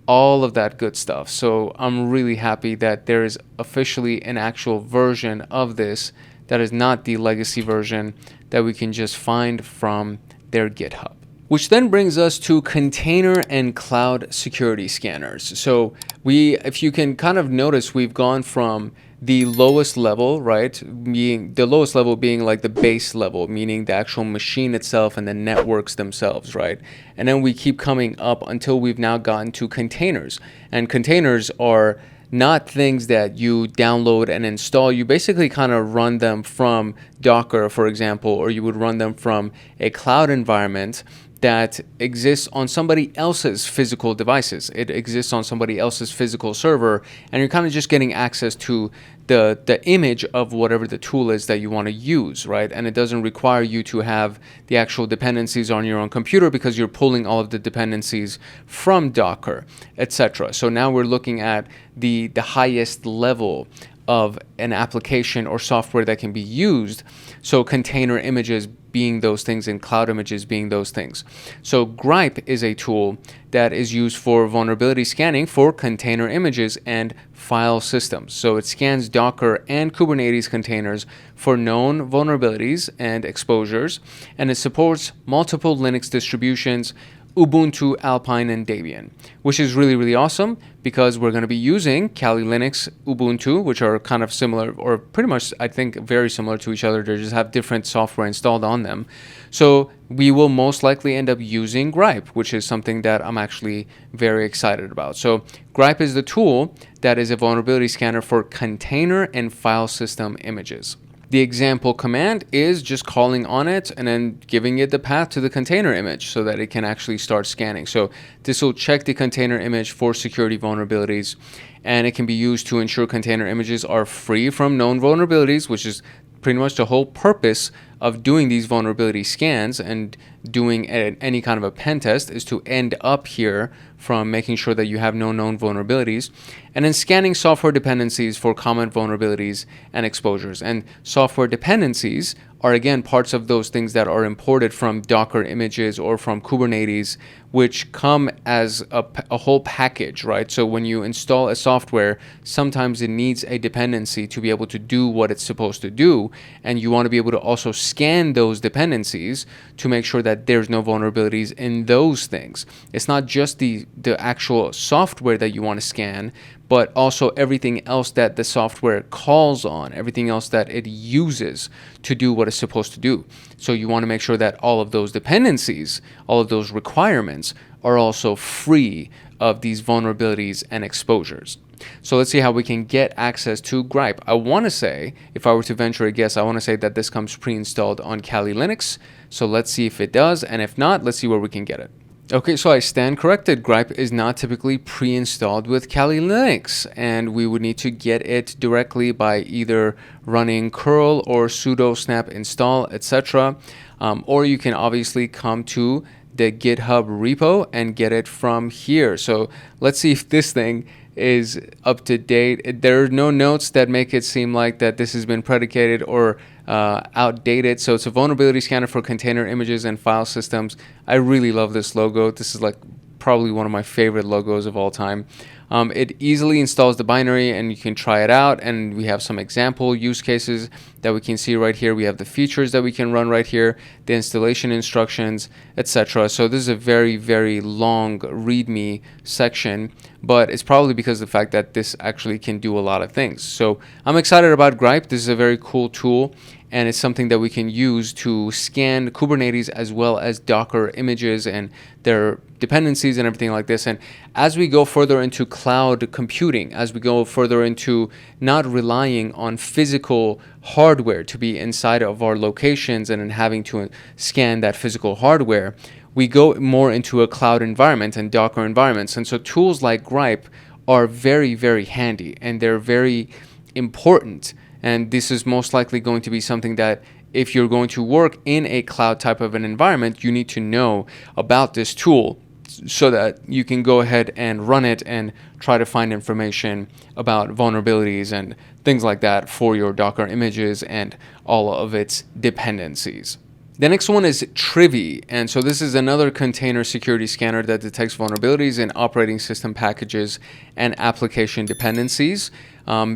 all of that good stuff. So I'm really happy that there is officially an actual version of this that is not the legacy version that we can just find from their GitHub. Which then brings us to container and cloud security scanners. So if you can kind of notice, we've gone from the lowest level, right? Being the lowest level being like the base level, meaning the actual machine itself and the networks themselves, right? And then we keep coming up until we've now gotten to containers. And containers are not things that you download and install. You basically kind of run them from Docker, for example, or you would run them from a cloud environment that exists on somebody else's physical devices. It exists on somebody else's physical server, and you're kind of just getting access to the image of whatever the tool is that you want to use, right? And it doesn't require you to have the actual dependencies on your own computer, because you're pulling all of the dependencies from Docker, etc. So now we're looking at the highest level of an application or software that can be used. So container images being those things and cloud images being those things. So Grype is a tool that is used for vulnerability scanning for container images and file systems. So it scans Docker and Kubernetes containers for known vulnerabilities and exposures, and it supports multiple Linux distributions, Ubuntu, Alpine, and Debian, which is really, really awesome, because we're going to be using Kali Linux, Ubuntu, which are kind of similar, or pretty much, I think, very similar to each other. They just have different software installed on them. So we will most likely end up using Grype, which is something that I'm actually very excited about. So Grype is the tool that is a vulnerability scanner for container and file system images. The example command is just calling on it and then giving it the path to the container image so that it can actually start scanning. So this will check the container image for security vulnerabilities, and it can be used to ensure container images are free from known vulnerabilities, which is pretty much the whole purpose of doing these vulnerability scans and doing any kind of a pen test is to end up here from making sure that you have no known vulnerabilities, and then scanning software dependencies for common vulnerabilities and exposures. And software dependencies are again parts of those things that are imported from Docker images or from Kubernetes, which come as a whole package, right? So when you install a software, sometimes it needs a dependency to be able to do what it's supposed to do, and you want to be able to also scan those dependencies to make sure that there's no vulnerabilities in those things. It's not just the actual software that you want to scan, but also everything else that the software calls on, everything else that it uses to do what it's supposed to do. So you want to make sure that all of those dependencies, all of those requirements are also free of these vulnerabilities and exposures. So let's see how we can get access to Grype. I want to say, if I were to venture a guess, I want to say that this comes pre-installed on Kali Linux. So let's see if it does, and if not, let's see where we can get it. Okay, so I stand corrected. Grype is not typically pre-installed with Kali Linux, and we would need to get it directly by either running curl or sudo snap install, etc. Or you can obviously come to the GitHub repo and get it from here. So let's see if this thing is up to date. There are no notes that make it seem like that this has been predicated or outdated. So it's a vulnerability scanner for container images and file systems. I really love this logo. This is like probably one of my favorite logos of all time. It easily installs the binary and you can try it out, and we have some example use cases that we can see right here. We have the features that we can run right here, the installation instructions, etc. So this is a very, very long README section, but it's probably because of the fact that this actually can do a lot of things. So I'm excited about Grype. This is a very cool tool, and it's something that we can use to scan Kubernetes as well as Docker images and their dependencies and everything like this. And as we go further into cloud computing, as we go further into not relying on physical hardware to be inside of our locations and then having to scan that physical hardware, we go more into a cloud environment and Docker environments. And so tools like Grype are very, very handy, and they're very important. And this is most likely going to be something that if you're going to work in a cloud type of an environment, you need to know about this tool so that you can go ahead and run it and try to find information about vulnerabilities and things like that for your Docker images and all of its dependencies. The next one is Trivy, and so this is another container security scanner that detects vulnerabilities in operating system packages and application dependencies.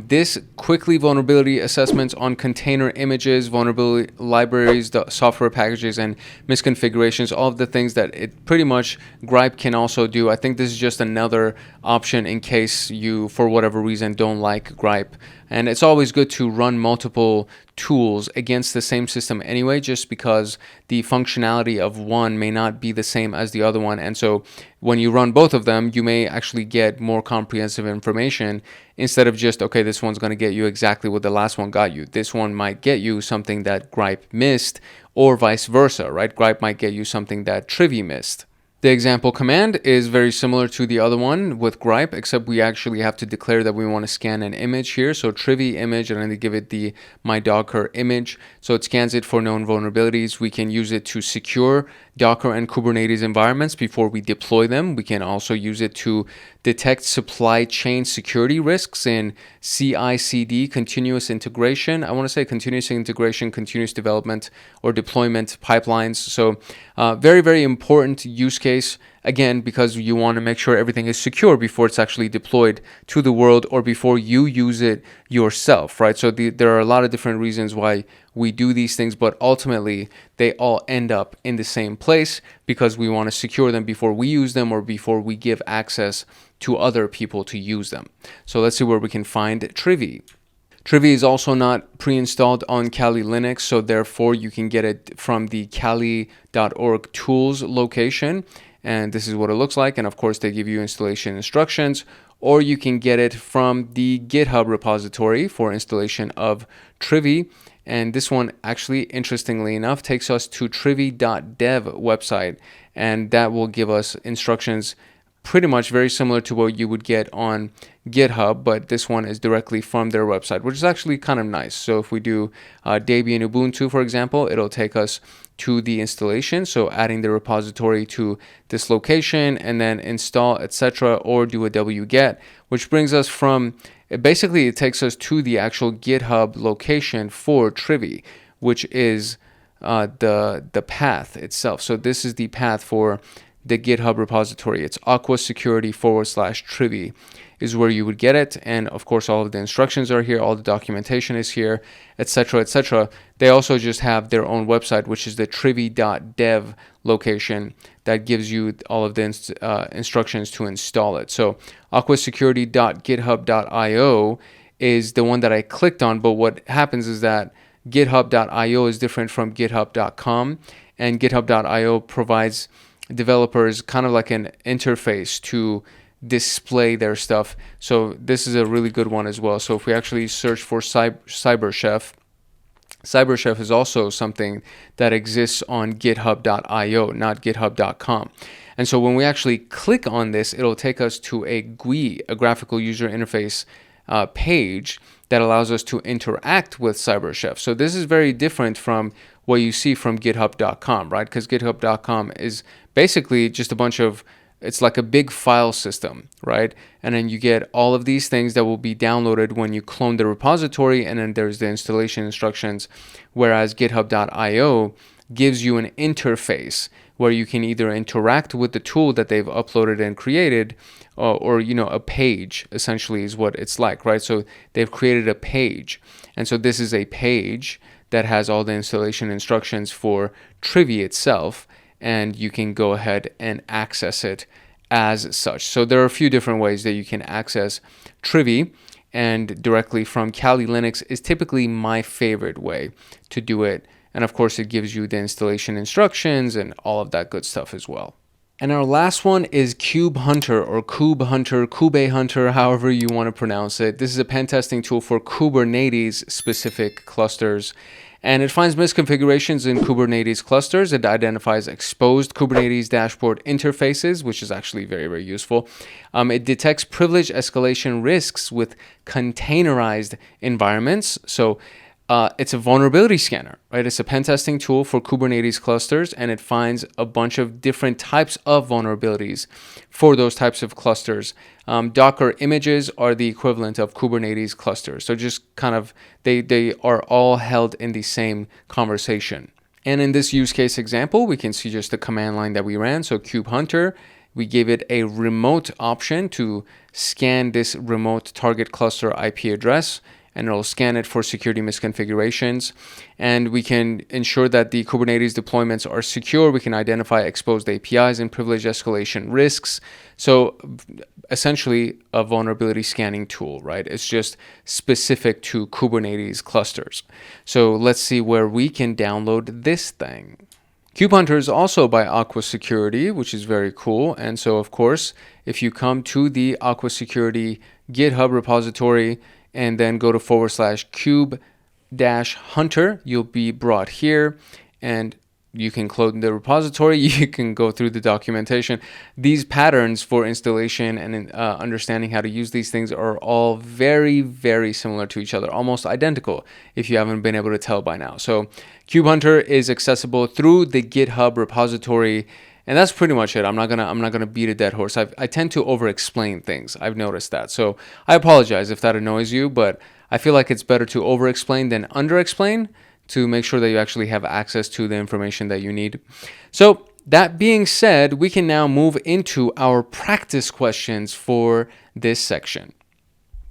This quickly vulnerability assessments on container images, vulnerability libraries, the software packages, and misconfigurations, all of the things that it pretty much Grype can also do. I think this is just another option in case you, for whatever reason, don't like Grype. And it's always good to run multiple tools against the same system anyway, just because the functionality of one may not be the same as the other one. And so when you run both of them, you may actually get more comprehensive information instead of just, okay, this one's going to get you exactly what the last one got you. This one might get you something that Grype missed, or vice versa, right? Grype might get you something that Trivy missed. The example command is very similar to the other one with Grype, except we actually have to declare that we want to scan an image here. So Trivy image, and then give it the my Docker image. So it scans it for known vulnerabilities. We can use it to secure Docker and Kubernetes environments before we deploy them. We can also use it to detect supply chain security risks in CI/CD, continuous integration. I want to say continuous integration, continuous development, or deployment pipelines. So very, very important use case, again, because you want to make sure everything is secure before it's actually deployed to the world or before you use it yourself, right? So there are a lot of different reasons why we do these things, but ultimately they all end up in the same place because we want to secure them before we use them or before we give access to other people to use them. So let's see where we can find Trivy. Trivy is also not pre-installed on Kali Linux, so therefore you can get it from the kali.org tools location, and this is what it looks like. And of course they give you installation instructions, or you can get it from the GitHub repository for installation of Trivy. And this one actually, interestingly enough, takes us to trivy.dev website, and that will give us instructions pretty much very similar to what you would get on GitHub, but this one is directly from their website, which is actually kind of nice. So if we do Debian Ubuntu, for example, it'll take us to the installation. So adding the repository to this location and then install, etc., or do a wget, which brings us from, basically it takes us to the actual GitHub location for Trivy, which is the path itself. So this is the path for the GitHub repository. It's aquasecurity/Trivy is where you would get it, and of course all of the instructions are here, all the documentation is here, etc., etc. They also just have their own website, which is the trivy.dev location that gives you all of the instructions to install it. So aquasecurity.github.io is the one that I clicked on, but what happens is that github.io is different from github.com, and github.io provides developers kind of like an interface to display their stuff. So this is a really good one as well. So if we actually search for CyberChef, CyberChef is also something that exists on github.io, not github.com. And so when we actually click on this, it'll take us to a GUI, a graphical user interface page that allows us to interact with CyberChef. So this is very different from what you see from github.com, right? Because github.com is basically just a bunch of, it's like a big file system, right? And then you get all of these things that will be downloaded when you clone the repository, and then there's the installation instructions, whereas github.io gives you an interface where you can either interact with the tool that they've uploaded and created, or you know, a page essentially is what it's like, right? So they've created a page, and so this is a page that has all the installation instructions for Trivy itself, and you can go ahead and access it as such. So there are a few different ways that you can access Trivy, and directly from Kali Linux is typically my favorite way to do it. And of course, it gives you the installation instructions and all of that good stuff as well. And our last one is Kube-Hunter, or Kube-Hunter, Kube-Hunter, however you want to pronounce it. This is a pen testing tool for Kubernetes specific clusters, and it finds misconfigurations in Kubernetes clusters. It identifies exposed Kubernetes dashboard interfaces, which is actually very, very useful. It detects privilege escalation risks with containerized environments. So it's a vulnerability scanner, right? It's a pen testing tool for Kubernetes clusters, and it finds a bunch of different types of vulnerabilities for those types of clusters. Docker images are the equivalent of Kubernetes clusters. So just kind of, they are all held in the same conversation. And in this use case example, we can see just the command line that we ran. So Kube-Hunter, we gave it a remote option to scan this remote target cluster IP address, and it'll scan it for security misconfigurations. And we can ensure that the Kubernetes deployments are secure. We can identify exposed APIs and privilege escalation risks. So essentially a vulnerability scanning tool, right? It's just specific to Kubernetes clusters. So let's see where we can download this thing. Kube-Hunter is also by Aqua Security, which is very cool. And so of course, if you come to the Aqua Security GitHub repository, and then go to /Kube-Hunter, you'll be brought here, and you can clone the repository. You can go through the documentation. These patterns for installation and understanding how to use these things are all very, very similar to each other, almost identical if you haven't been able to tell by now. So Kube-Hunter is accessible through the GitHub repository. And that's pretty much it. I'm not gonna beat a dead horse. I tend to over-explain things. I've noticed that. So I apologize if that annoys you, but I feel like it's better to over-explain than under-explain to make sure that you actually have access to the information that you need. So that being said, we can now move into our practice questions for this section.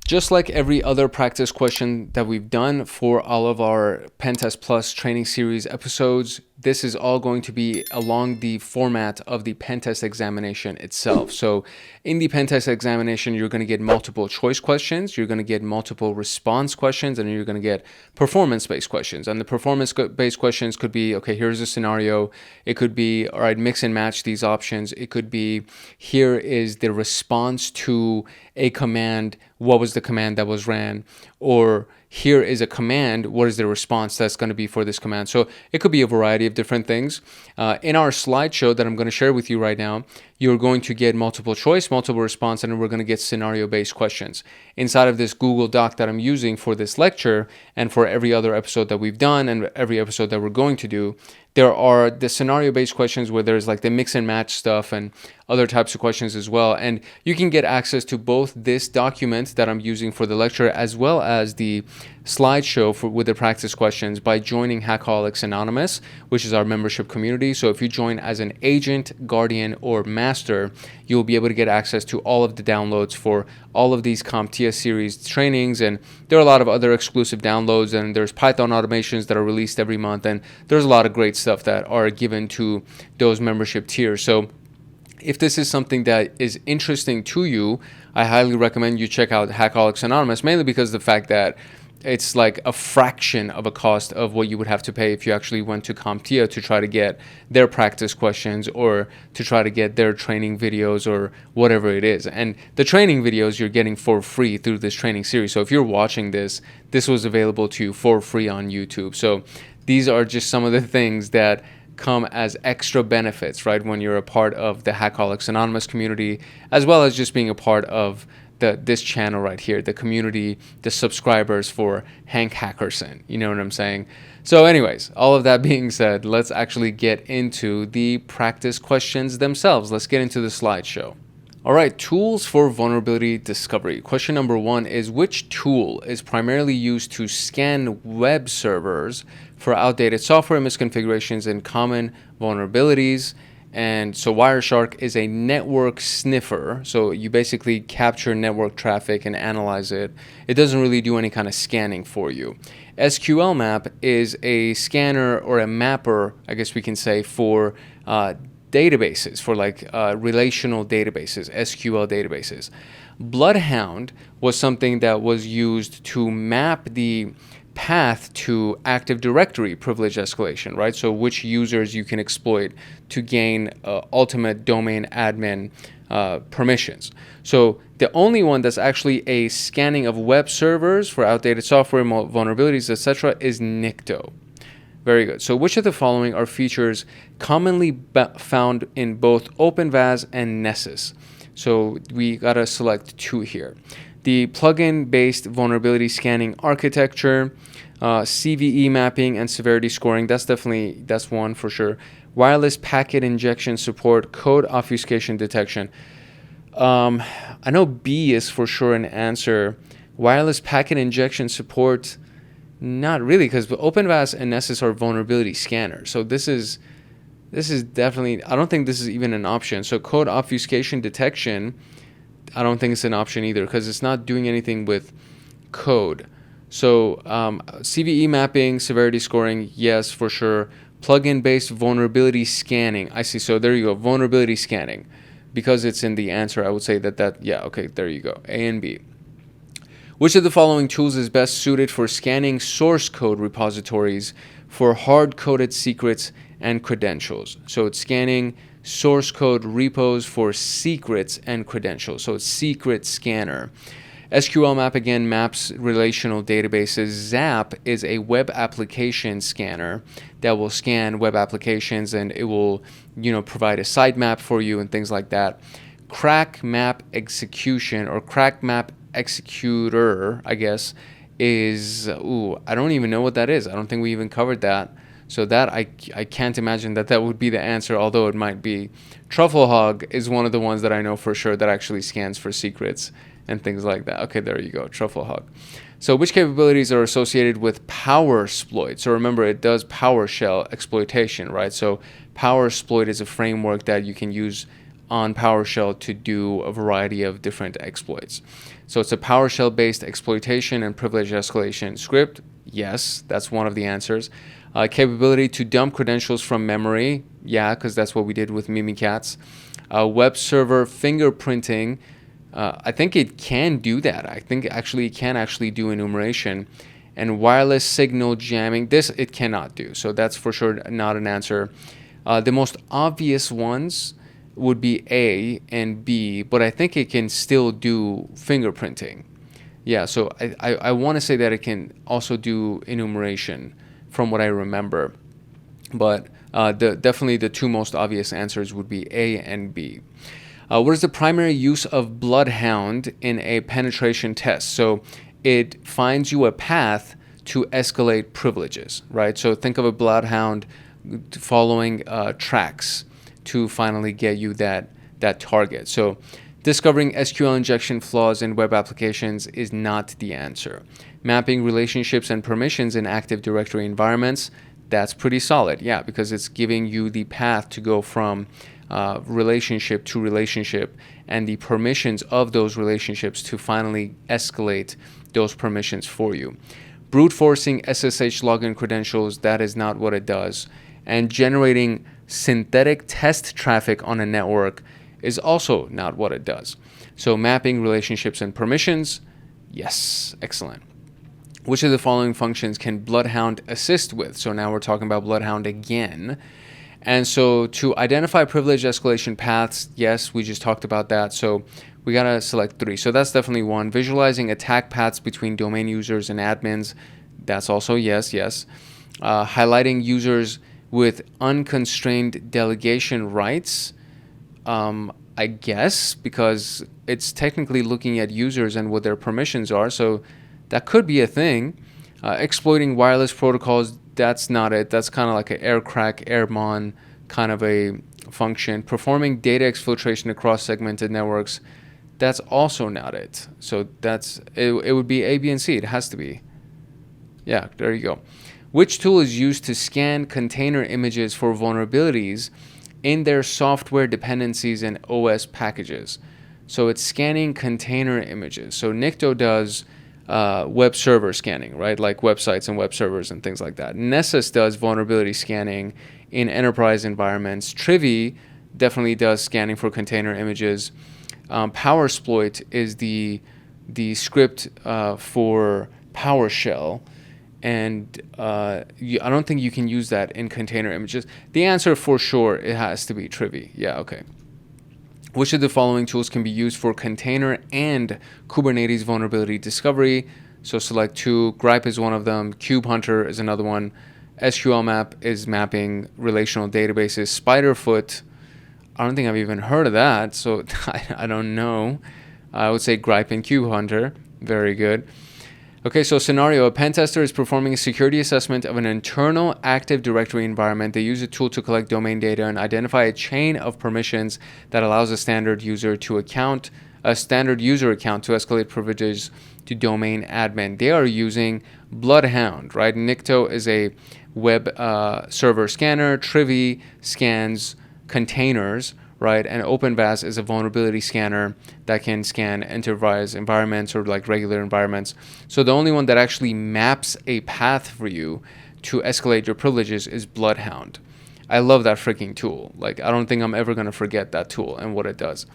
Just like every other practice question that we've done for all of our PenTest Plus training series episodes, this is all going to be along the format of the PenTest examination itself. So in the PenTest examination, you're going to get multiple choice questions, you're going to get multiple response questions, and you're going to get performance-based questions. And the performance-based questions could be, okay, here's a scenario. It could be, all right, mix and match these options. It could be, here is the response to a command. What was the command that was ran? Or here is a command. What is the response that's going to be for this command? So it could be a variety of different things. In our slideshow that I'm going to share with you right now, you're going to get multiple choice, multiple response, and we're going to get scenario-based questions. Inside of this Google Doc that I'm using for this lecture and for every other episode that we've done and every episode that we're going to do, there are the scenario-based questions where there's like the mix and match stuff and other types of questions as well. And you can get access to both this document that I'm using for the lecture as well as the slideshow with the practice questions by joining Hackaholics Anonymous, which is our membership community. So if you join as an agent, guardian, or master, you'll be able to get access to all of the downloads for all of these CompTIA series trainings. And there are a lot of other exclusive downloads, and there's Python automations that are released every month. And there's a lot of great stuff that are given to those membership tiers. So if this is something that is interesting to you, I highly recommend you check out Hackaholics Anonymous, mainly because of the fact that it's like a fraction of a cost of what you would have to pay if you actually went to CompTIA to try to get their practice questions or to try to get their training videos or whatever it is. And the training videos you're getting for free through this training series. So if you're watching this, this was available to you for free on YouTube. So these are just some of the things that come as extra benefits, right, when you're a part of the Hackaholics Anonymous community, as well as just being a part of this channel right here, the community, the subscribers for Hank Hackerson. You know what I'm saying? So anyways, all of that being said, let's actually get into the practice questions themselves. Let's get into the slideshow. All right, tools for vulnerability discovery. Question number 1 is, which tool is primarily used to scan web servers for outdated software misconfigurations and common vulnerabilities? And so Wireshark is a network sniffer. So you basically capture network traffic and analyze it. It doesn't really do any kind of scanning for you. SQLmap is a scanner or a mapper, I guess we can say, for databases, for like relational databases, SQL databases. BloodHound was something that was used to map the path to Active Directory privilege escalation, right? So which users you can exploit to gain ultimate domain admin permissions. So the only one that's actually a scanning of web servers for outdated software vulnerabilities, etc., is Nikto. Very good. So which of the following are features commonly found in both OpenVAS and Nessus? So we gotta select 2 here. The plugin-based vulnerability scanning architecture, CVE mapping and severity scoring, that's one for sure. Wireless packet injection support, code obfuscation detection. I know B is for sure an answer. Wireless packet injection support, not really, because OpenVAS and Nessus are vulnerability scanners. So this is definitely, I don't think this is even an option. So code obfuscation detection, I don't think it's an option either, because it's not doing anything with code. So CVE mapping, severity scoring, yes, for sure. Plugin-based vulnerability scanning, I see. So there you go, vulnerability scanning. Because it's in the answer, I would say yeah, okay, there you go, A and B. Which of the following tools is best suited for scanning source code repositories for hard-coded secrets and credentials? So it's scanning source code repos for secrets and credentials. So it's secret scanner. SQLmap again maps relational databases. Zap is a web application scanner that will scan web applications, and it will, provide a sitemap for you and things like that. Crack map execution, or crack map executor, I guess, is, I don't even know what that is. I don't think we even covered that. So that I can't imagine that would be the answer, although it might be. TruffleHog is one of the ones that I know for sure that actually scans for secrets and things like that. Okay, there you go, TruffleHog. So which capabilities are associated with PowerSploit? So remember, it does PowerShell exploitation, right? So PowerSploit is a framework that you can use on PowerShell to do a variety of different exploits. So it's a PowerShell-based exploitation and privilege escalation script. Yes, that's one of the answers. Capability to dump credentials from memory. Yeah, because that's what we did with Mimikatz. Web server fingerprinting. I think it can do that. I think actually it can actually do enumeration. And wireless signal jamming, this it cannot do. So that's for sure not an answer. The most obvious ones would be A and B, but I think it can still do fingerprinting. Yeah, so I want to say that it can also do enumeration from what I remember. But Definitely the two most obvious answers would be A and B. What is the primary use of BloodHound in a penetration test? So it finds you a path to escalate privileges, right? So think of a BloodHound following tracks to finally get you that target. So discovering SQL injection flaws in web applications is not the answer. Mapping relationships and permissions in Active Directory environments, that's pretty solid, yeah, because it's giving you the path to go from relationship to relationship and the permissions of those relationships to finally escalate those permissions for you. Brute forcing SSH login credentials, that is not what it does. And generating synthetic test traffic on a network is also not what it does. So mapping relationships and permissions, yes, excellent. Which of the following functions can BloodHound assist with? So now we're talking about BloodHound again. And so to identify privilege escalation paths, yes, we just talked about that. So we got to select 3. So that's definitely 1. Visualizing attack paths between domain users and admins, that's also yes. Highlighting users with unconstrained delegation rights, I guess, because it's technically looking at users and what their permissions are. So that could be a thing. Exploiting wireless protocols, that's not it. That's kind of like an aircrack, airmon kind of a function. Performing data exfiltration across segmented networks, that's also not it. So that's it would be A, B, and C. It has to be. Yeah, there you go. Which tool is used to scan container images for vulnerabilities in their software dependencies and OS packages? So it's scanning container images. So Nikto does web server scanning, right? Like websites and web servers and things like that. Nessus does vulnerability scanning in enterprise environments. Trivy definitely does scanning for container images. PowerSploit is the script for PowerShell. And I don't think you can use that in container images. The answer for sure, it has to be Trivy. Yeah, okay. Which of the following tools can be used for container and Kubernetes vulnerability discovery? So select 2. Grype is one of them. Kube-Hunter is another one. SQLmap is mapping relational databases. Spiderfoot, I don't think I've even heard of that, so I don't know. I would say Grype and Kube-Hunter. Very good. Okay, so scenario, a pen tester is performing a security assessment of an internal Active Directory environment. They use a tool to collect domain data and identify a chain of permissions that allows a standard user account to escalate privileges to domain admin. They are using BloodHound, right? Nikto is a web server scanner. Trivy scans containers, right? And OpenVAS is a vulnerability scanner that can scan enterprise environments or like regular environments. So the only one that actually maps a path for you to escalate your privileges is BloodHound. I love that freaking tool. Like, I don't think I'm ever going to forget that tool and what it does.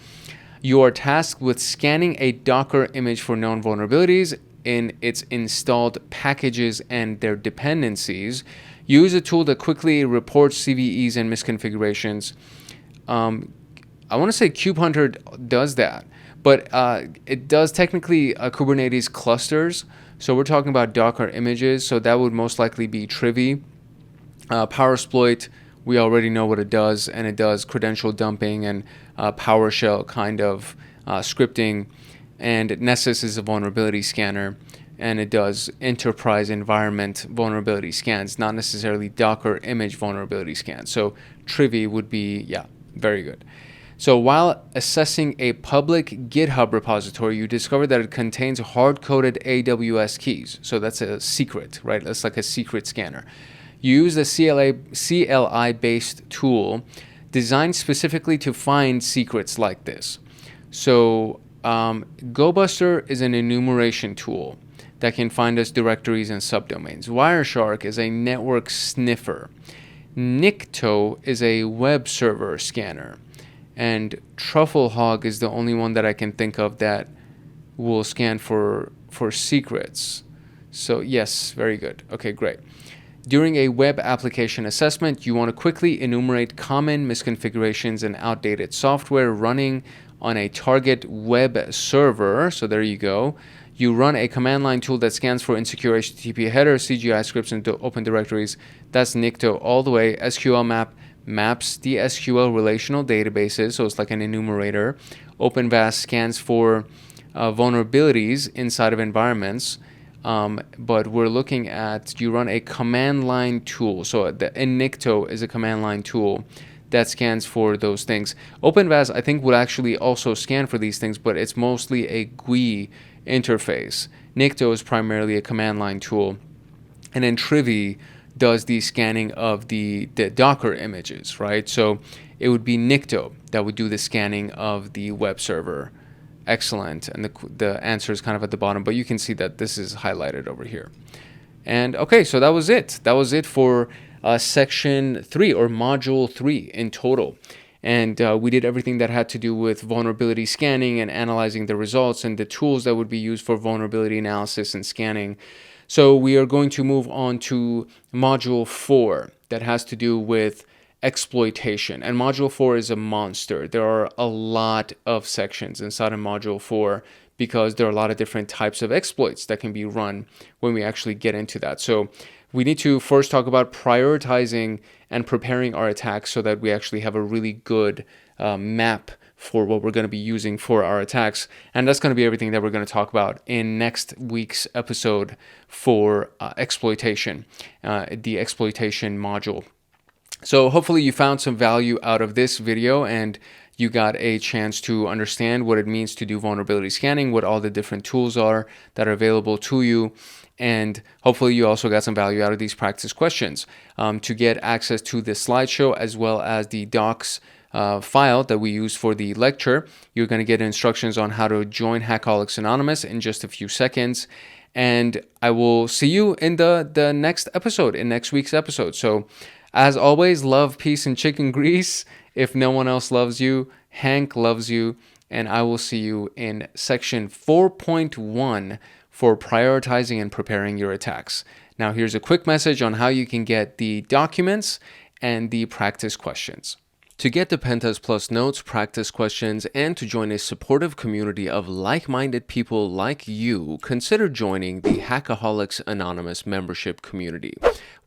You are tasked with scanning a Docker image for known vulnerabilities in its installed packages and their dependencies. Use a tool that quickly reports CVEs and misconfigurations. I want to say Kube-Hunter does that, but it does technically Kubernetes clusters. So we're talking about Docker images, so that would most likely be Trivy. PowerSploit, we already know what it does, and it does credential dumping and PowerShell kind of scripting. And Nessus is a vulnerability scanner, and it does enterprise environment vulnerability scans, not necessarily Docker image vulnerability scans. So Trivy would be, yeah, very good. So while assessing a public GitHub repository, you discover that it contains hard-coded AWS keys. So that's a secret, right? That's like a secret scanner. You use a CLI-based tool designed specifically to find secrets like this. So GoBuster is an enumeration tool that can find us directories and subdomains. Wireshark is a network sniffer. Nikto is a web server scanner. And TruffleHog is the only one that I can think of that will scan for secrets. So yes, very good. Okay, great. During a web application assessment, you want to quickly enumerate common misconfigurations and outdated software running on a target web server. So there you go. You run a command line tool that scans for insecure HTTP headers, CGI scripts, and open directories. That's Nikto all the way. SQL map maps the SQL relational databases, so it's like an enumerator. OpenVAS scans for vulnerabilities inside of environments. But we're looking at, you run a command line tool. So in Nikto is a command line tool that scans for those things. OpenVAS, I think, would actually also scan for these things, but it's mostly a GUI interface. Nikto is primarily a command line tool. And then Trivy does the scanning of the Docker images, right? So it would be Nikto that would do the scanning of the web server. Excellent. And the answer is kind of at the bottom, but you can see that this is highlighted over here. And okay, so that was it. That was it for section 3 or module 3 in total. And we did everything that had to do with vulnerability scanning and analyzing the results and the tools that would be used for vulnerability analysis and scanning. So we are going to move on to module 4 that has to do with exploitation. And module 4 is a monster. There are a lot of sections inside of module 4 because there are a lot of different types of exploits that can be run when we actually get into that. So we need to first talk about prioritizing and preparing our attacks so that we actually have a really good map for what we're going to be using for our attacks. And that's going to be everything that we're going to talk about in next week's episode for exploitation, the exploitation module. So hopefully you found some value out of this video and you got a chance to understand what it means to do vulnerability scanning, what all the different tools are that are available to you. And hopefully you also got some value out of these practice questions. To get access to the slideshow as well as the docs file that we use for the lecture, you're going to get instructions on how to join Hackaholics Anonymous in just a few seconds. And I will see you in the next episode, in next week's episode. So as always, love, peace, and chicken grease. If no one else loves you, Hank loves you. And I will see you in section 4.1 for prioritizing and preparing your attacks. Now, here's a quick message on how you can get the documents and the practice questions. To get the PenTest Plus notes, practice questions, and to join a supportive community of like-minded people like you, consider joining the Hackaholics Anonymous membership community.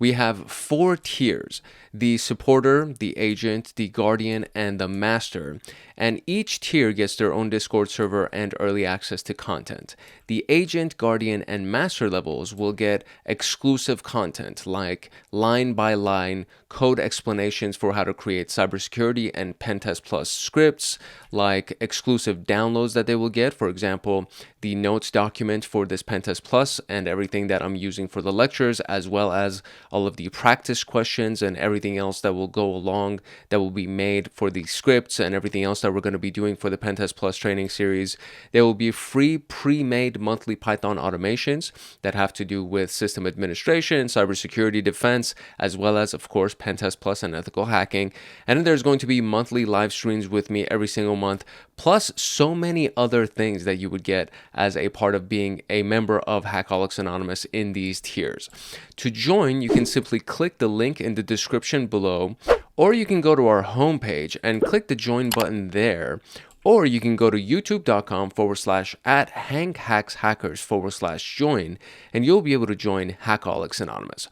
We have 4 tiers: the supporter, the agent, the guardian, and the master. And each tier gets their own Discord server and early access to content. The agent, guardian, and master levels will get exclusive content like line-by-line code explanations for how to create cybersecurity and PenTest Plus scripts, like exclusive downloads that they will get. For example, the notes document for this PenTest Plus and everything that I'm using for the lectures, as well as all of the practice questions and everything else that will go along that will be made for the scripts and everything else that we're going to be doing for the PenTest Plus training series. There will be free pre-made monthly Python automations that have to do with system administration, cybersecurity defense, as well as, of course, PenTest Plus and ethical hacking. And then there's going to be monthly live streams with me every single month, plus so many other things that you would get as a part of being a member of Hackaholics Anonymous in these tiers. To join, you can simply click the link in the description below, or you can go to our homepage and click the join button there, or you can go to youtube.com/@HankHacksHackers/join, and you'll be able to join Hackaholics Anonymous.